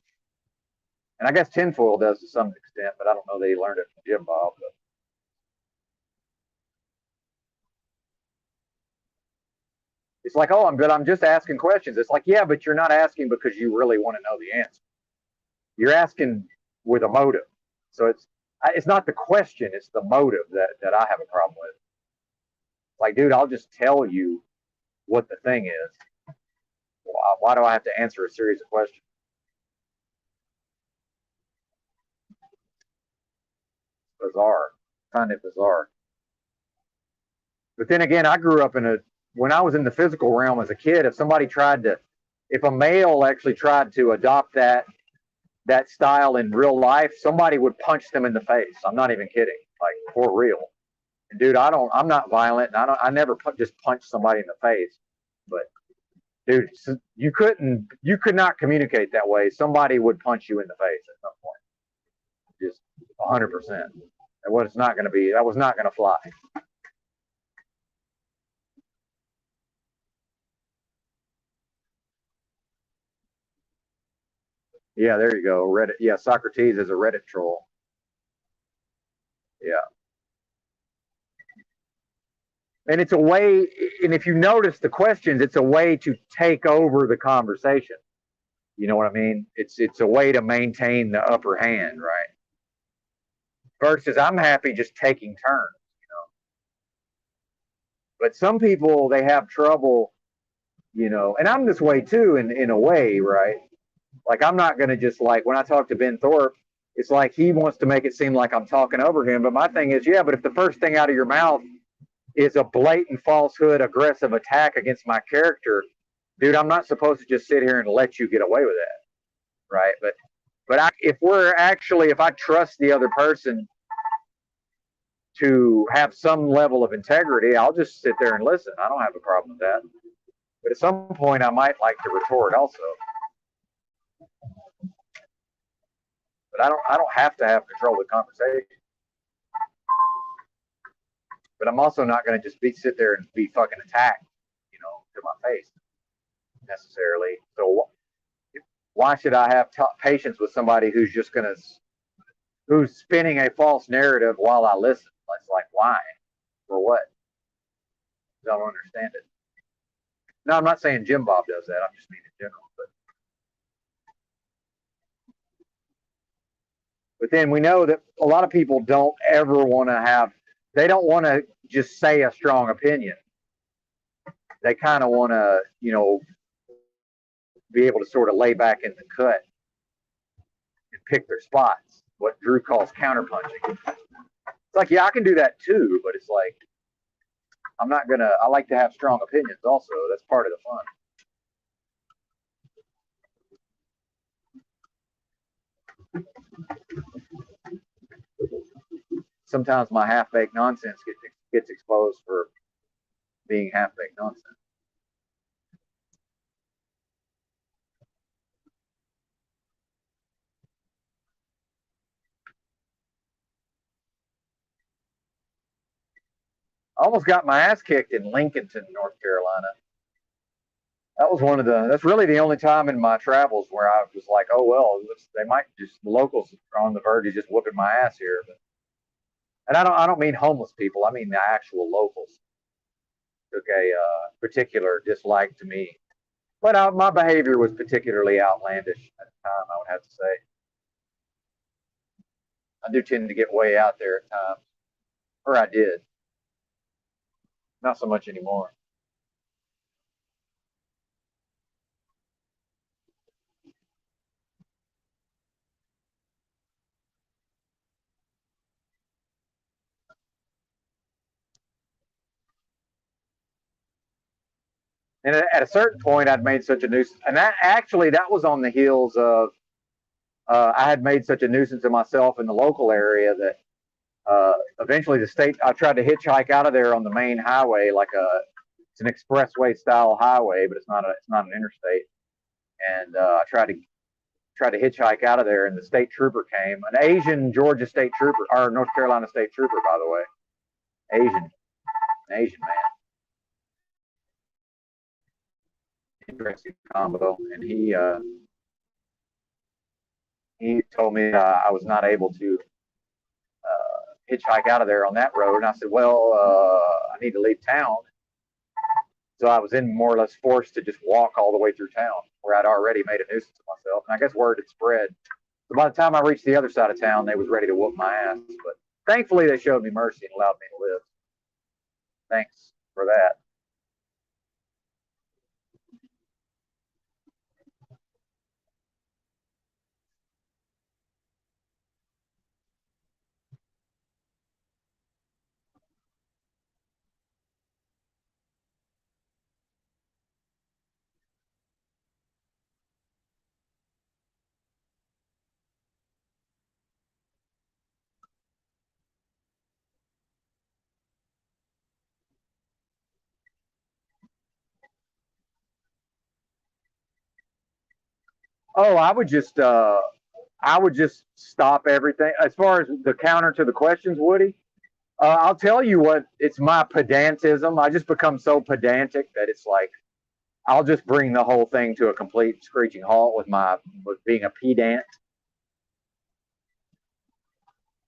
And I guess Tinfoil does to some extent, but I don't know that he learned it from Jim Bob. But it's like, oh, I'm good. I'm just asking questions. It's like, yeah, but you're not asking because you really want to know the answer. You're asking with a motive. So it's not the question, it's the motive that I have a problem with. Like, dude, I'll just tell you what the thing is. Why do I have to answer a series of questions? Bizarre. I find it bizarre. But then again, I grew up when I was in the physical realm as a kid, if a male actually tried to adopt that style in real life, somebody would punch them in the face. I'm not even kidding, like, for real. And dude, I'm not violent, and I never just punch somebody in the face. But dude, you could not communicate that way. Somebody would punch you in the face at some point. Just 100%. And what it's not going to be, that was not going to fly. Yeah, there you go. Reddit. Yeah, Socrates is a Reddit troll. Yeah. And it's a way, and if you notice the questions, it's a way to take over the conversation. You know what I mean? It's a way to maintain the upper hand, right? Versus I'm happy just taking turns, But some people, they have trouble, and I'm this way too, in a way, right? Like, I'm not going to just, like, when I talk to Ben Thorpe, it's like he wants to make it seem like I'm talking over him. But my thing is, yeah, but if the first thing out of your mouth is a blatant falsehood, aggressive attack against my character, dude, I'm not supposed to just sit here and let you get away with that, right? But if I trust the other person to have some level of integrity, I'll just sit there and listen. I don't have a problem with that. But at some point, I might like to retort also. But I don't have to have control of the conversation. But I'm also not going to just sit there and be fucking attacked, to my face necessarily. So why should I have patience with somebody who's spinning a false narrative while I listen? It's like, why? For what? I don't understand it. No, I'm not saying Jim Bob does that. I'm just meaning in general. But then we know that a lot of people don't ever want to they don't want to just say a strong opinion. They kind of want to, be able to sort of lay back in the cut and pick their spots, what Drew calls counterpunching. It's like, yeah, I can do that too, but it's like, I like to have strong opinions also. That's part of the fun. Sometimes my half-baked nonsense gets exposed for being half-baked nonsense. I almost got my ass kicked in Lincolnton, North Carolina. That's really the only time in my travels where I was like, oh, well, the locals are on the verge of just whooping my ass here. And I don't mean homeless people. I mean the actual locals. took a particular dislike to me. But my behavior was particularly outlandish at the time, I would have to say. I do tend to get way out there at times, or I did. Not so much anymore. And at a certain point, I'd made such a nuisance, and that was on the heels of I had made such a nuisance of myself in the local area that eventually I tried to hitchhike out of there on the main highway, it's an expressway style highway, but it's not an interstate. And I tried to hitchhike out of there, and the state trooper came, an Asian Georgia state trooper, or North Carolina state trooper, by the way, an Asian man. Interesting combo, and he told me I was not able to hitchhike out of there on that road, and I said, well, I need to leave town. So I was more or less forced to just walk all the way through town, where I'd already made a nuisance of myself, and I guess word had spread. So by the time I reached the other side of town, they was ready to whoop my ass, but thankfully they showed me mercy and allowed me to live. Thanks for that. Oh, I would just stop everything. As far as the counter to the questions, Woody, I'll tell you what, it's my pedantism. I just become so pedantic that it's like I'll just bring the whole thing to a complete screeching halt with being a pedant.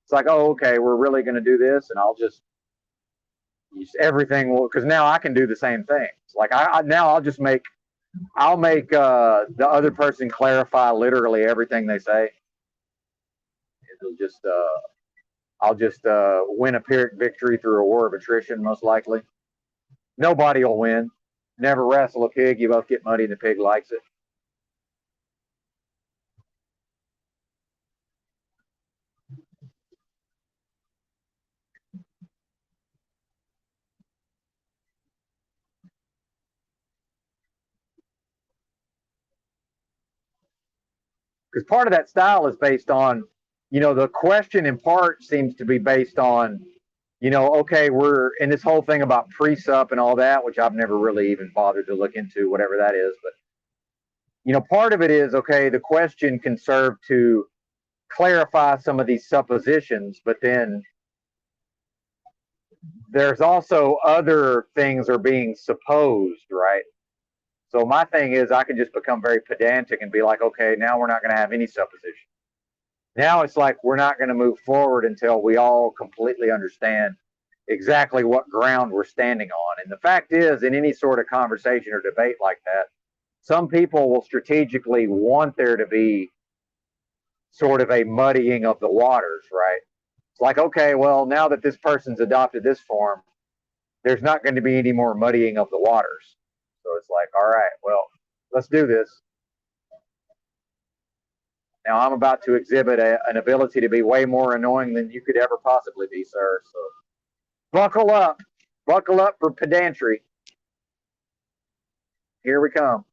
It's like, oh, okay, we're really going to do this, and I'll just use everything, because now I can do the same thing. It's like now I'll make the other person clarify literally everything they say. I'll just win a Pyrrhic victory through a war of attrition, most likely. Nobody will win. Never wrestle a pig. You both get muddy and the pig likes it. Because part of that style is based on, the question in part seems to be based on, okay, we're in this whole thing about pre-sup and all that, which I've never really even bothered to look into, whatever that is. But, part of it is, okay, the question can serve to clarify some of these suppositions, but then there's also other things are being supposed, right? So my thing is I can just become very pedantic and be like, okay, now we're not going to have any supposition. Now it's like we're not going to move forward until we all completely understand exactly what ground we're standing on. And the fact is, in any sort of conversation or debate like that, some people will strategically want there to be sort of a muddying of the waters, right? It's like, okay, well, now that this person's adopted this form, there's not going to be any more muddying of the waters. So it's like, all right, well, let's do this. Now I'm about to exhibit an ability to be way more annoying than you could ever possibly be, sir. So buckle up for pedantry. Here we come.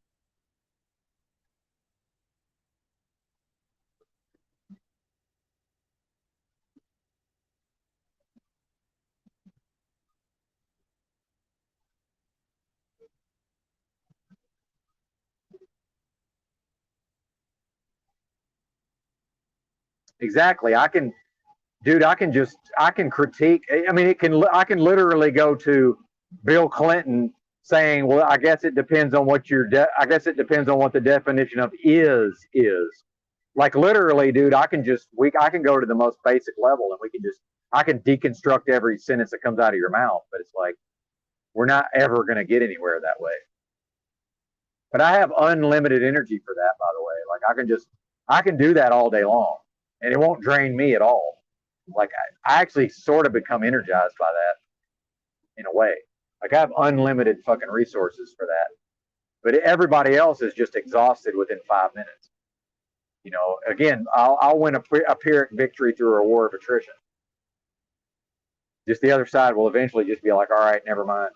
Exactly. I can critique. I mean, I can literally go to Bill Clinton saying, well, I guess it depends on what the definition of is. Like literally, dude, I can go to the most basic level and I can deconstruct every sentence that comes out of your mouth. But it's like, We're not ever going to get anywhere that way. But I have unlimited energy for that, by the way. Like I can do that all day long, and it won't drain me at all. Like I actually sort of become energized by that in a way. Like I have unlimited fucking resources for that. But everybody else is just exhausted within 5 minutes. You know, again, I'll win a Pyrrhic victory through a war of attrition. Just the other side will eventually just be like, all right, never mind.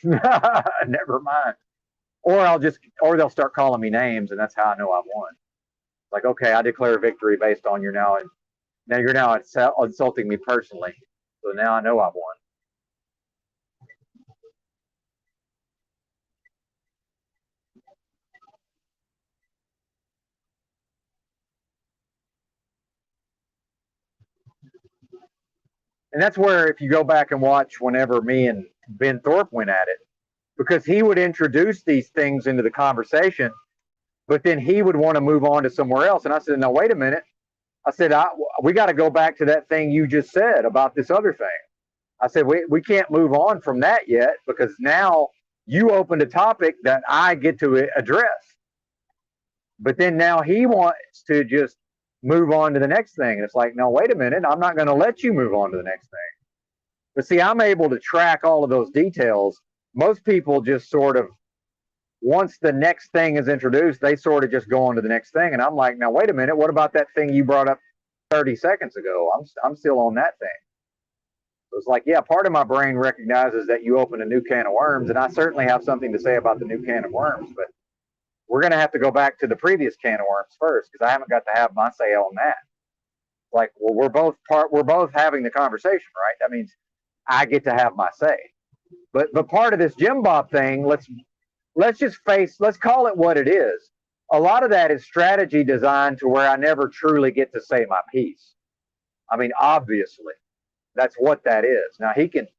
Never mind. Or they'll start calling me names, and that's how I know I've won. Like, okay, I declare victory based on you're now insulting me personally. So now I know I've won. And that's where, if you go back and watch whenever me and Ben Thorpe went at it, because he would introduce these things into the conversation, but then he would want to move on to somewhere else. And I said, no, wait a minute. I said, we got to go back to that thing you just said about this other thing. I said, we can't move on from that yet, because now you opened a topic that I get to address. But then now he wants to just move on to the next thing. And it's like, no, wait a minute. I'm not going to let you move on to the next thing. But see, I'm able to track all of those details. Most people just sort of, once the next thing is introduced, they sort of just go on to the next thing. And I'm like, now, wait a minute. What about that thing you brought up 30 seconds ago? I'm still on that thing. So it's like, yeah, part of my brain recognizes that you opened a new can of worms. And I certainly have something to say about the new can of worms. But we're going to have to go back to the previous can of worms first, because I haven't got to have my say on that. Like, well, we're both having the conversation, right? That means I get to have my say. But part of this Jim Bob thing, let's call it what it is. A lot of that is strategy designed to where I never truly get to say my piece. I mean, obviously, that's what that is. Now, he can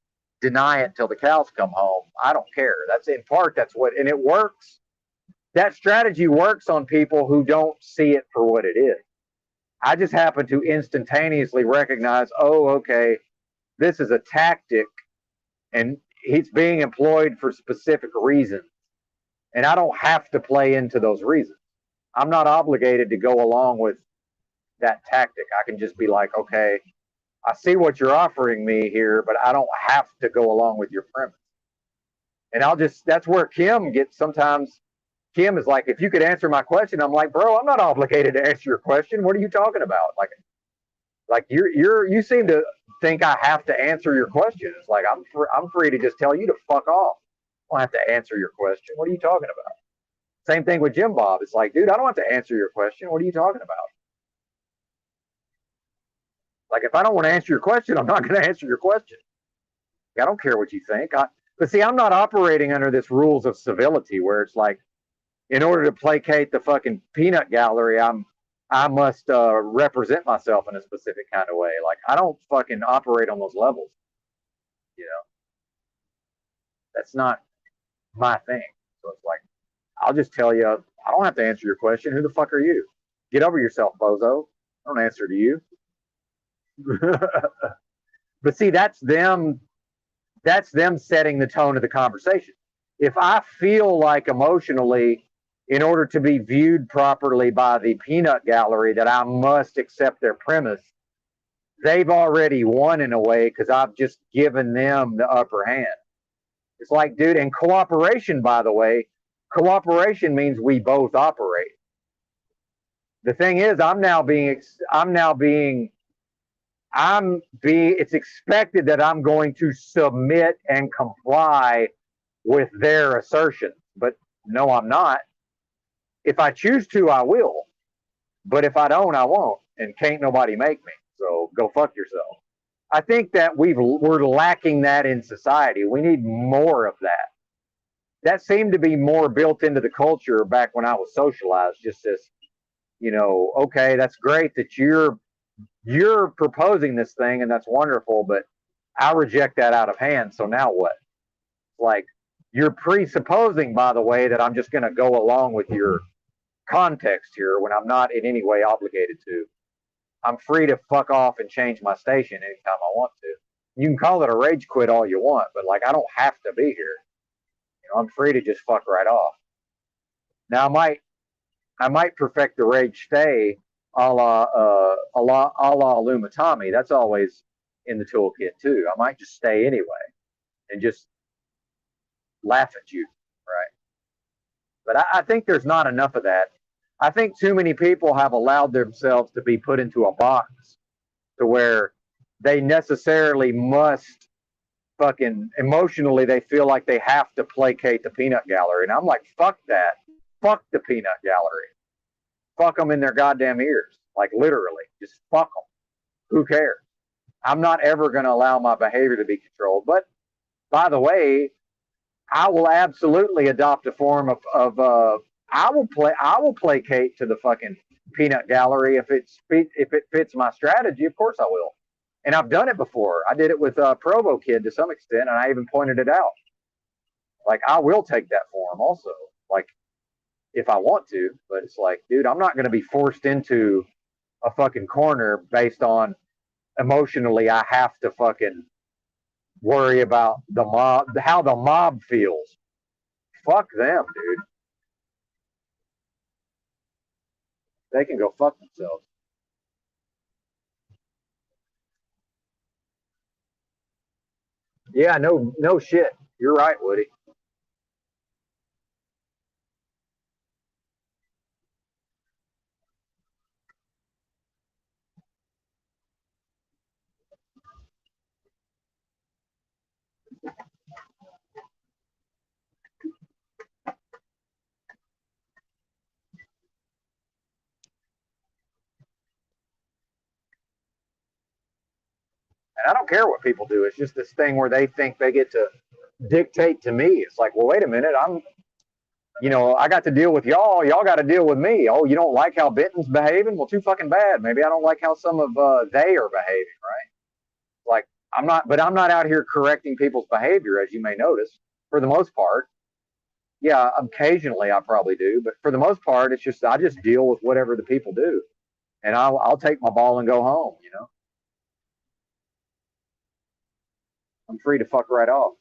deny it till the cows come home. I don't care. That's in part, and it works. That strategy works on people who don't see it for what it is. I just happen to instantaneously recognize, oh, okay, this is a tactic, and it's being employed for specific reasons. And I don't have to play into those reasons. I'm not obligated to go along with that tactic. I can just be like, okay, I see what you're offering me here, but I don't have to go along with your premise. And that's where Kim gets sometimes. Kim is like, if you could answer my question, I'm like, bro, I'm not obligated to answer your question. What are you talking about? Like you seem to think I have to answer your question. It's like, I'm free to just tell you to fuck off. I don't have to answer your question. What are you talking about? Same thing with Jim Bob. It's like, dude, I don't have to answer your question. What are you talking about? Like, if I don't want to answer your question, I'm not going to answer your question. I don't care what you think. But see, I'm not operating under this rules of civility where it's like, in order to placate the fucking peanut gallery, I must represent myself in a specific kind of way. Like, I don't fucking operate on those levels. You know, that's not my thing. So it's like, I'll just tell you, I don't have to answer your question. Who the fuck are you? Get over yourself, bozo. I don't answer to you. But see, that's them setting the tone of the conversation. If I feel like emotionally, in order to be viewed properly by the peanut gallery, that I must accept their premise, they've already won in a way, because I've just given them the upper hand. It's like, dude, and cooperation, by the way, cooperation means we both operate. The thing is, it's expected that I'm going to submit and comply with their assertions. But no, I'm not. If I choose to, I will. But if I don't, I won't. And can't nobody make me. So go fuck yourself. I think that we're lacking that in society. We need more of that. That seemed to be more built into the culture back when I was socialized. Just this, okay, that's great that you're proposing this thing, and that's wonderful, but I reject that out of hand. So now what? Like, you're presupposing, by the way, that I'm just going to go along with your context here when I'm not in any way obligated to. I'm free to fuck off and change my station anytime I want to. You can call it a rage quit all you want, but like I don't have to be here. You know, I'm free to just fuck right off. Now I might perfect the rage stay a la Lumatami. That's always in the toolkit too. I might just stay anyway and just laugh at you, right? But I think there's not enough of that. I think too many people have allowed themselves to be put into a box to where they necessarily must fucking emotionally they feel like they have to placate the peanut gallery. And I'm like, fuck that. Fuck the peanut gallery. Fuck them in their goddamn ears. Like literally, just fuck them. Who cares? I'm not ever going to allow my behavior to be controlled. But by the way, I will absolutely adopt a form of I will placate to the fucking peanut gallery if it fits my strategy. Of course I will, and I've done it before. I did it with Provo Kid to some extent, and I even pointed it out. Like I will take that form also, like if I want to. But it's like, dude, I'm not going to be forced into a fucking corner based on emotionally. I have to fucking worry about the mob, how the mob feels. Fuck them, dude. They can go fuck themselves. Yeah, no shit. You're right, Woody. And I don't care what people do. It's just this thing where they think they get to dictate to me. It's like, well, wait a minute. I got to deal with y'all. Y'all got to deal with me. Oh, you don't like how Benton's behaving? Well, too fucking bad. Maybe I don't like how some of they are behaving, right? Like, I'm not out here correcting people's behavior, as you may notice, for the most part. Yeah, occasionally I probably do, but for the most part, it's just I just deal with whatever the people do, and I'll take my ball and go home. I'm free to fuck right off.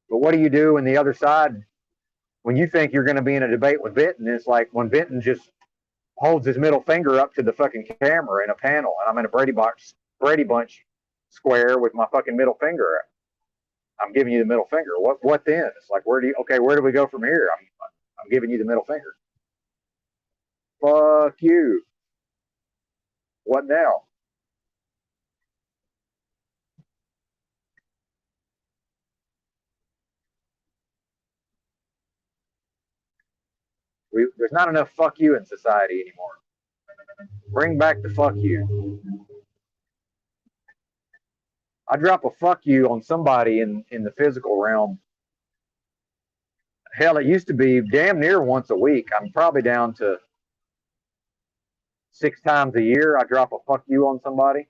But what do you do when the other side, when you think you're going to be in a debate with Benton? It's like when Benton just holds his middle finger up to the fucking camera in a panel, and I'm in a Brady Bunch square with my fucking middle finger. I'm giving you the middle finger. What then? It's like where do we go from here? I'm giving you the middle finger. Fuck you. What now? There's not enough fuck you in society anymore. Bring back the fuck you. I drop a fuck you on somebody in the physical realm. Hell, it used to be damn near once a week. I'm probably down to 6 times a year. I drop a fuck you on somebody.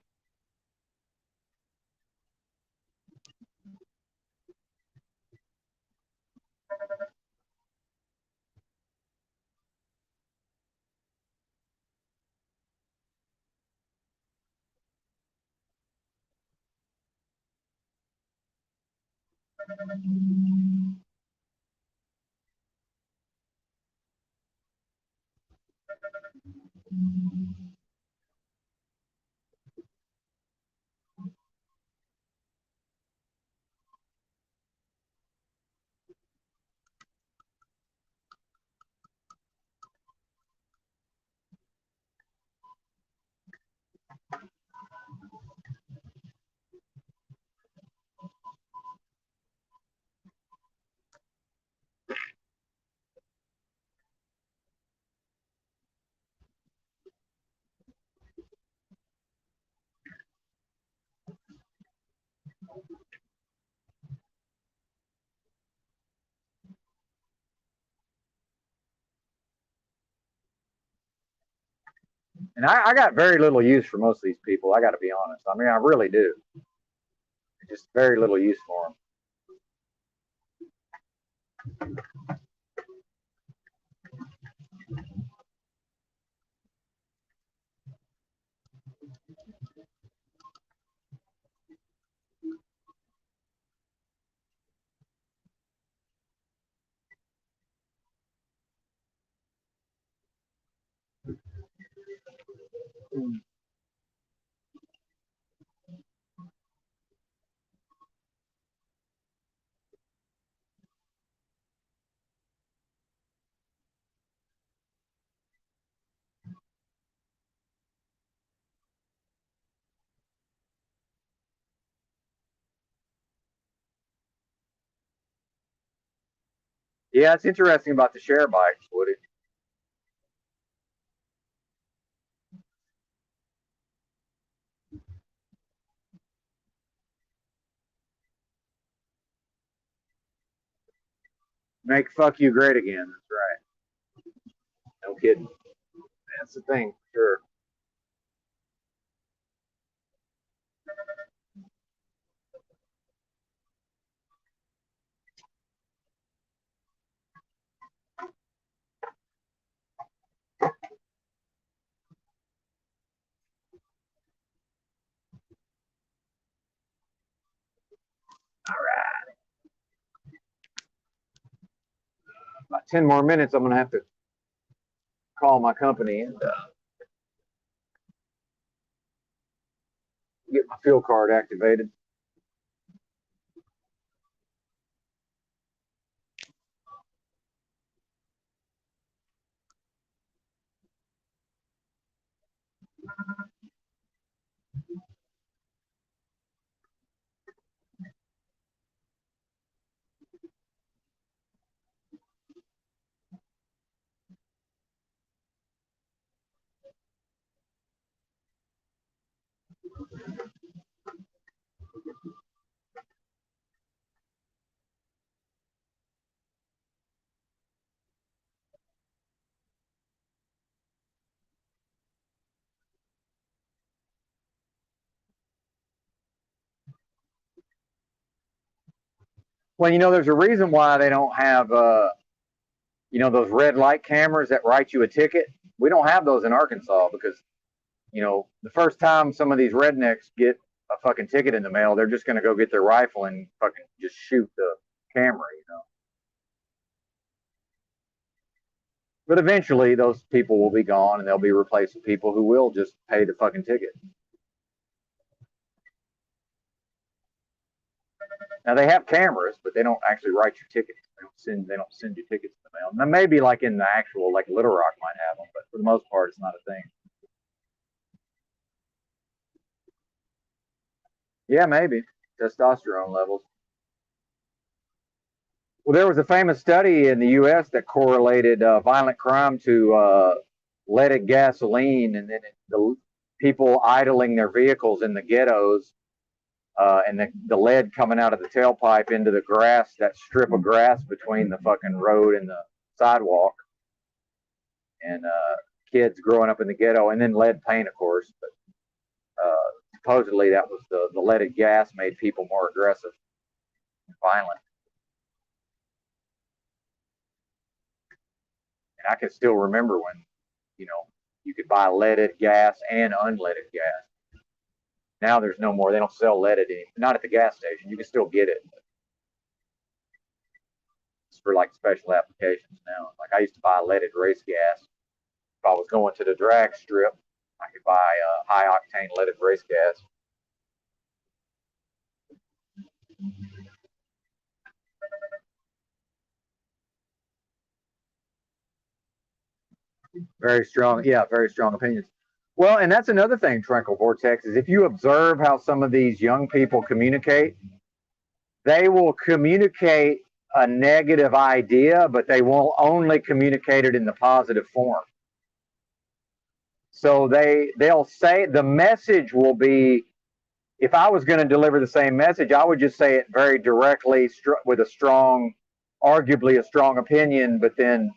And I got very little use for most of these people. I got to be honest. I mean, I really do. Just very little use for them. Yeah, it's interesting about the share bikes, Woody. Make fuck you great again. That's right. No kidding. That's the thing, sure. All right. About 10 more minutes, I'm going to have to call my company and get my fuel card activated. Well, there's a reason why they don't have, those red light cameras that write you a ticket. We don't have those in Arkansas because, the first time some of these rednecks get a fucking ticket in the mail, they're just going to go get their rifle and fucking just shoot the camera. But eventually, those people will be gone and they'll be replaced with people who will just pay the fucking ticket. Now they have cameras, but they don't actually write your tickets. They don't send you tickets in the mail. Now maybe like in the actual, like Little Rock might have them, but for the most part, it's not a thing. Yeah, maybe testosterone levels. Well, there was a famous study in the U.S. that correlated violent crime to leaded gasoline, and then the people idling their vehicles in the ghettos, and the lead coming out of the tailpipe into the grass, that strip of grass between the fucking road and the sidewalk, and kids growing up in the ghetto, and then lead paint, of course. But supposedly that was the leaded gas made people more aggressive and violent. And I can still remember when, you could buy leaded gas and unleaded gas. Now there's no more. They don't sell leaded anymore. Not at the gas station. You can still get it. It's for like special applications now. Like I used to buy leaded race gas. If I was going to the drag strip, I could buy high octane leaded race gas. Very strong. Yeah, very strong opinions. Well, and that's another thing, Tranquil Vortex, is if you observe how some of these young people communicate, they will communicate a negative idea, but they will only communicate it in the positive form. So they'll say the message will be, if I was going to deliver the same message, I would just say it very directly with a strong, arguably a strong opinion, but then,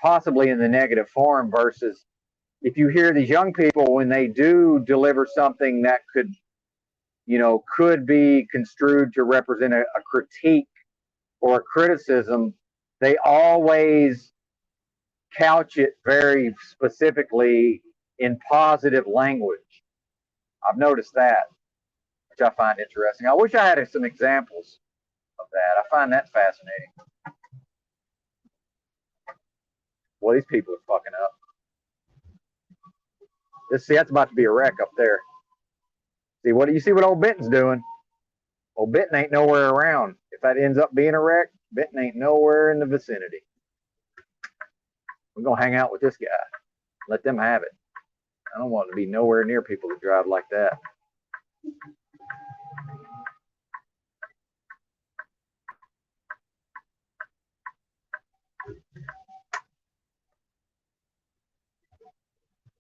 possibly in the negative form, versus if you hear these young people, when they do deliver something that could be construed to represent a critique or a criticism, they always couch it very specifically in positive language. I've noticed that, which I find interesting. I wish I had some examples of that. I find that fascinating. Well, these people are fucking up. See, that's about to be a wreck up there. See what you see what old Benton's doing? Old Benton ain't nowhere around. If that ends up being a wreck, Benton ain't nowhere in the vicinity. We're gonna hang out with this guy. Let them have it. I don't want to be nowhere near people that drive like that.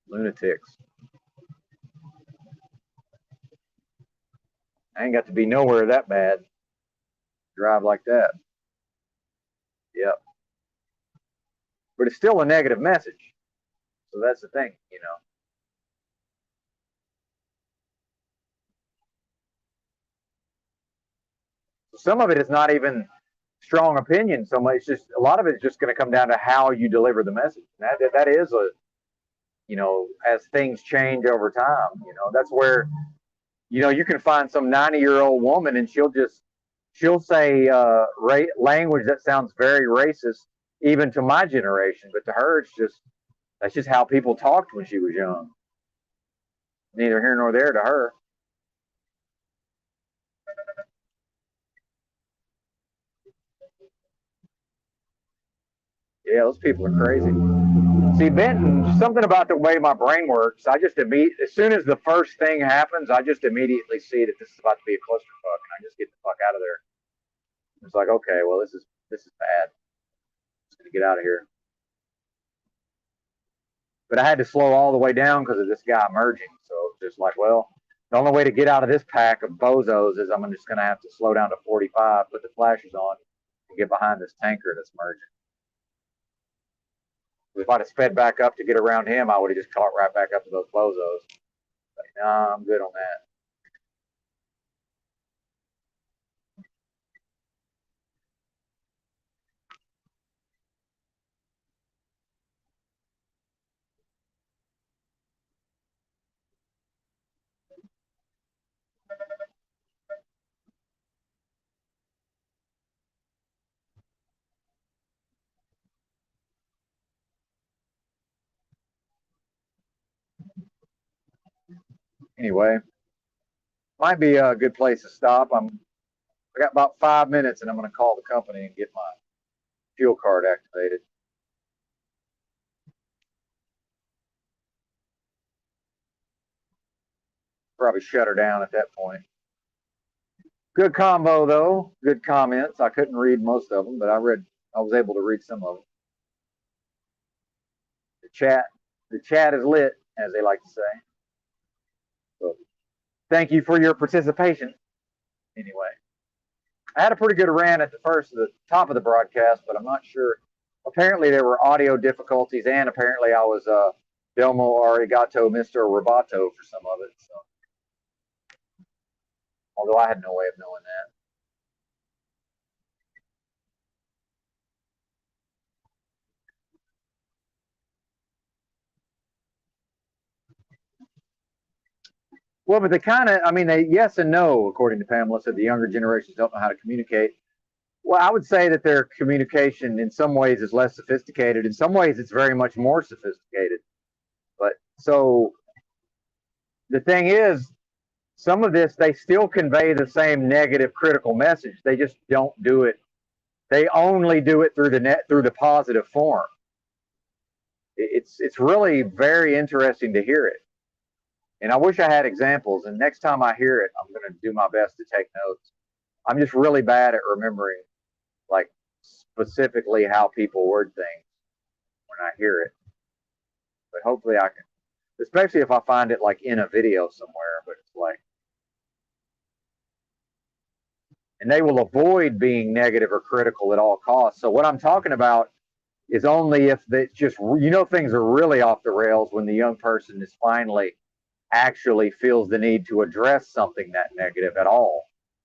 Lunatics. I ain't got to be nowhere that bad. Drive like that. Yep. But it's still a negative message. So that's the thing, you know. Some of it is not even strong opinion so much. It's just a lot of it is just going to come down to how you deliver the message. That is a, you know, as things change over time, you know, that's where, you know, you can find some 90-year-old woman and she'll say language that sounds very racist, even to my generation, but to her, that's just how people talked when she was young. Neither here nor there to her. Yeah, those people are crazy. See, Benton, something about the way my brain works, I just as soon as the first thing happens, I just immediately see that this is about to be a clusterfuck, and I just get the fuck out of there. It's like, okay, well, this is bad. I'm just gonna get out of here. But I had to slow all the way down because of this guy merging. So just like, well, the only way to get out of this pack of bozos is I'm just gonna have to slow down to 45, put the flashers on, and get behind this tanker that's merging. If I'd have sped back up to get around him, I would have just caught right back up to those bozos. But nah, I'm good on that. Anyway, might be a good place to stop. I got about 5 minutes, and I'm going to call the company and get my fuel card activated. Probably shut her down at that point. Good combo though. Good comments. I couldn't read most of them, but I was able to read some of them. The chat is lit, as they like to say. So, thank you for your participation. Anyway, I had a pretty good rant at the top of the broadcast, but I'm not sure. Apparently there were audio difficulties, and apparently I was Delmo Arigato Mr. Roboto for some of it. So, although I had no way of knowing that. Well, but they yes and no, according to Pamela, said the younger generations don't know how to communicate. Well, I would say that their communication in some ways is less sophisticated. In some ways, it's very much more sophisticated. But so the thing is, some of this, they still convey the same negative critical message. They just don't do it. They only do it through the positive form. It's really very interesting to hear it. And I wish I had examples. And next time I hear it, I'm going to do my best to take notes. I'm just really bad at remembering, like, specifically how people word things when I hear it. But hopefully I can, especially if I find it like in a video somewhere. But it's like, and they will avoid being negative or critical at all costs. So what I'm talking about is only if it's just, you know, things are really off the rails when the young person is finally actually feels the need to address something that negative at all.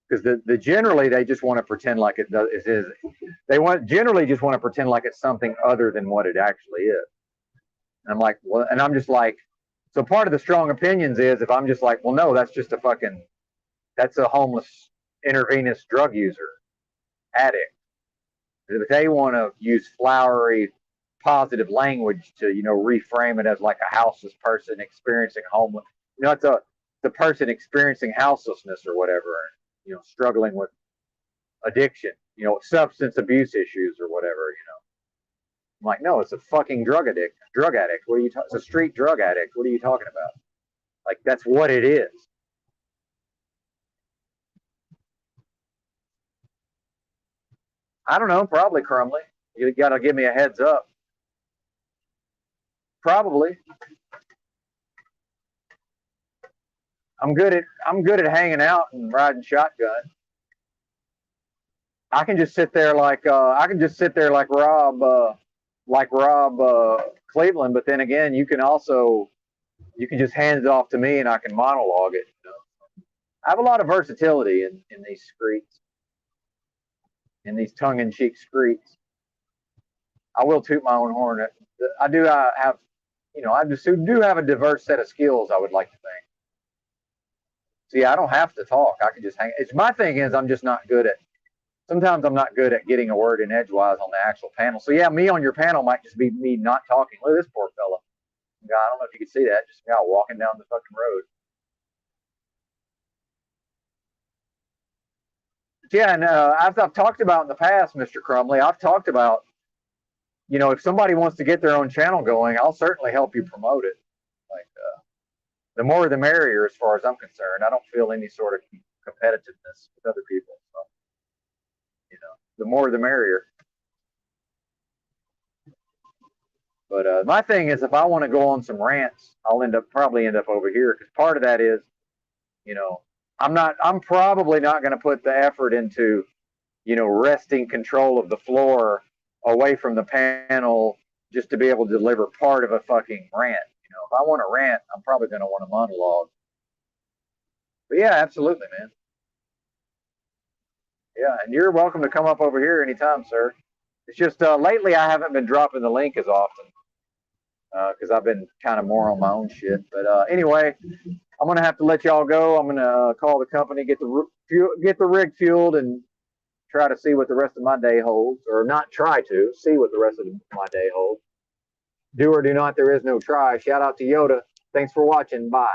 Because generally they just want to pretend like it is. They generally just want to pretend like it's something other than what it actually is. And I'm like, well, and I'm just like, so part of the strong opinions is if I'm just like, well, no, that's just that's a homeless intravenous drug user, addict. If they want to use flowery positive language to, reframe it as like a houseless person experiencing homeless. It's the person experiencing houselessness or whatever, struggling with addiction, substance abuse issues or whatever. I'm like, no, it's a fucking drug addict. What are you talking? It's a street drug addict. What are you talking about? Like, that's what it is. I don't know. Probably Crumley. You got to give me a heads up. Probably. I'm good at hanging out and riding shotgun. I can just sit there like Rob Cleveland, but then again, you can just hand it off to me and I can monologue it. I have a lot of versatility in these streets, in these tongue-in-cheek streets. I will toot my own horn. I do have, I just do have a diverse set of skills, I would like to think. See, I don't have to talk. I can just hang. My thing is, sometimes I'm not good at getting a word in edgewise on the actual panel. So yeah, me on your panel might just be me not talking. Look at this poor fella. I don't know if you can see that. Just a guy walking down the fucking road. Yeah, and as I've talked about in the past, Mr. Crumley, I've talked about, if somebody wants to get their own channel going, I'll certainly help you promote it. Like, the more the merrier, as far as I'm concerned. I don't feel any sort of competitiveness with other people. So, the more the merrier. But my thing is, if I want to go on some rants, I'll probably end up over here, because part of that is, I'm probably not going to put the effort into, wresting control of the floor away from the panel just to be able to deliver part of a fucking rant. If I want to rant, I'm probably going to want a monologue. But yeah, absolutely, man. Yeah, and you're welcome to come up over here anytime, sir. It's just lately I haven't been dropping the link as often because I've been kind of more on my own shit. But anyway, I'm gonna have to let y'all go. I'm gonna call the company, get the rig fueled, and try to see what the rest of my day holds, or not try to see what the rest of my day holds. Do or do not, there is no try. Shout out to Yoda. Thanks for watching. Bye.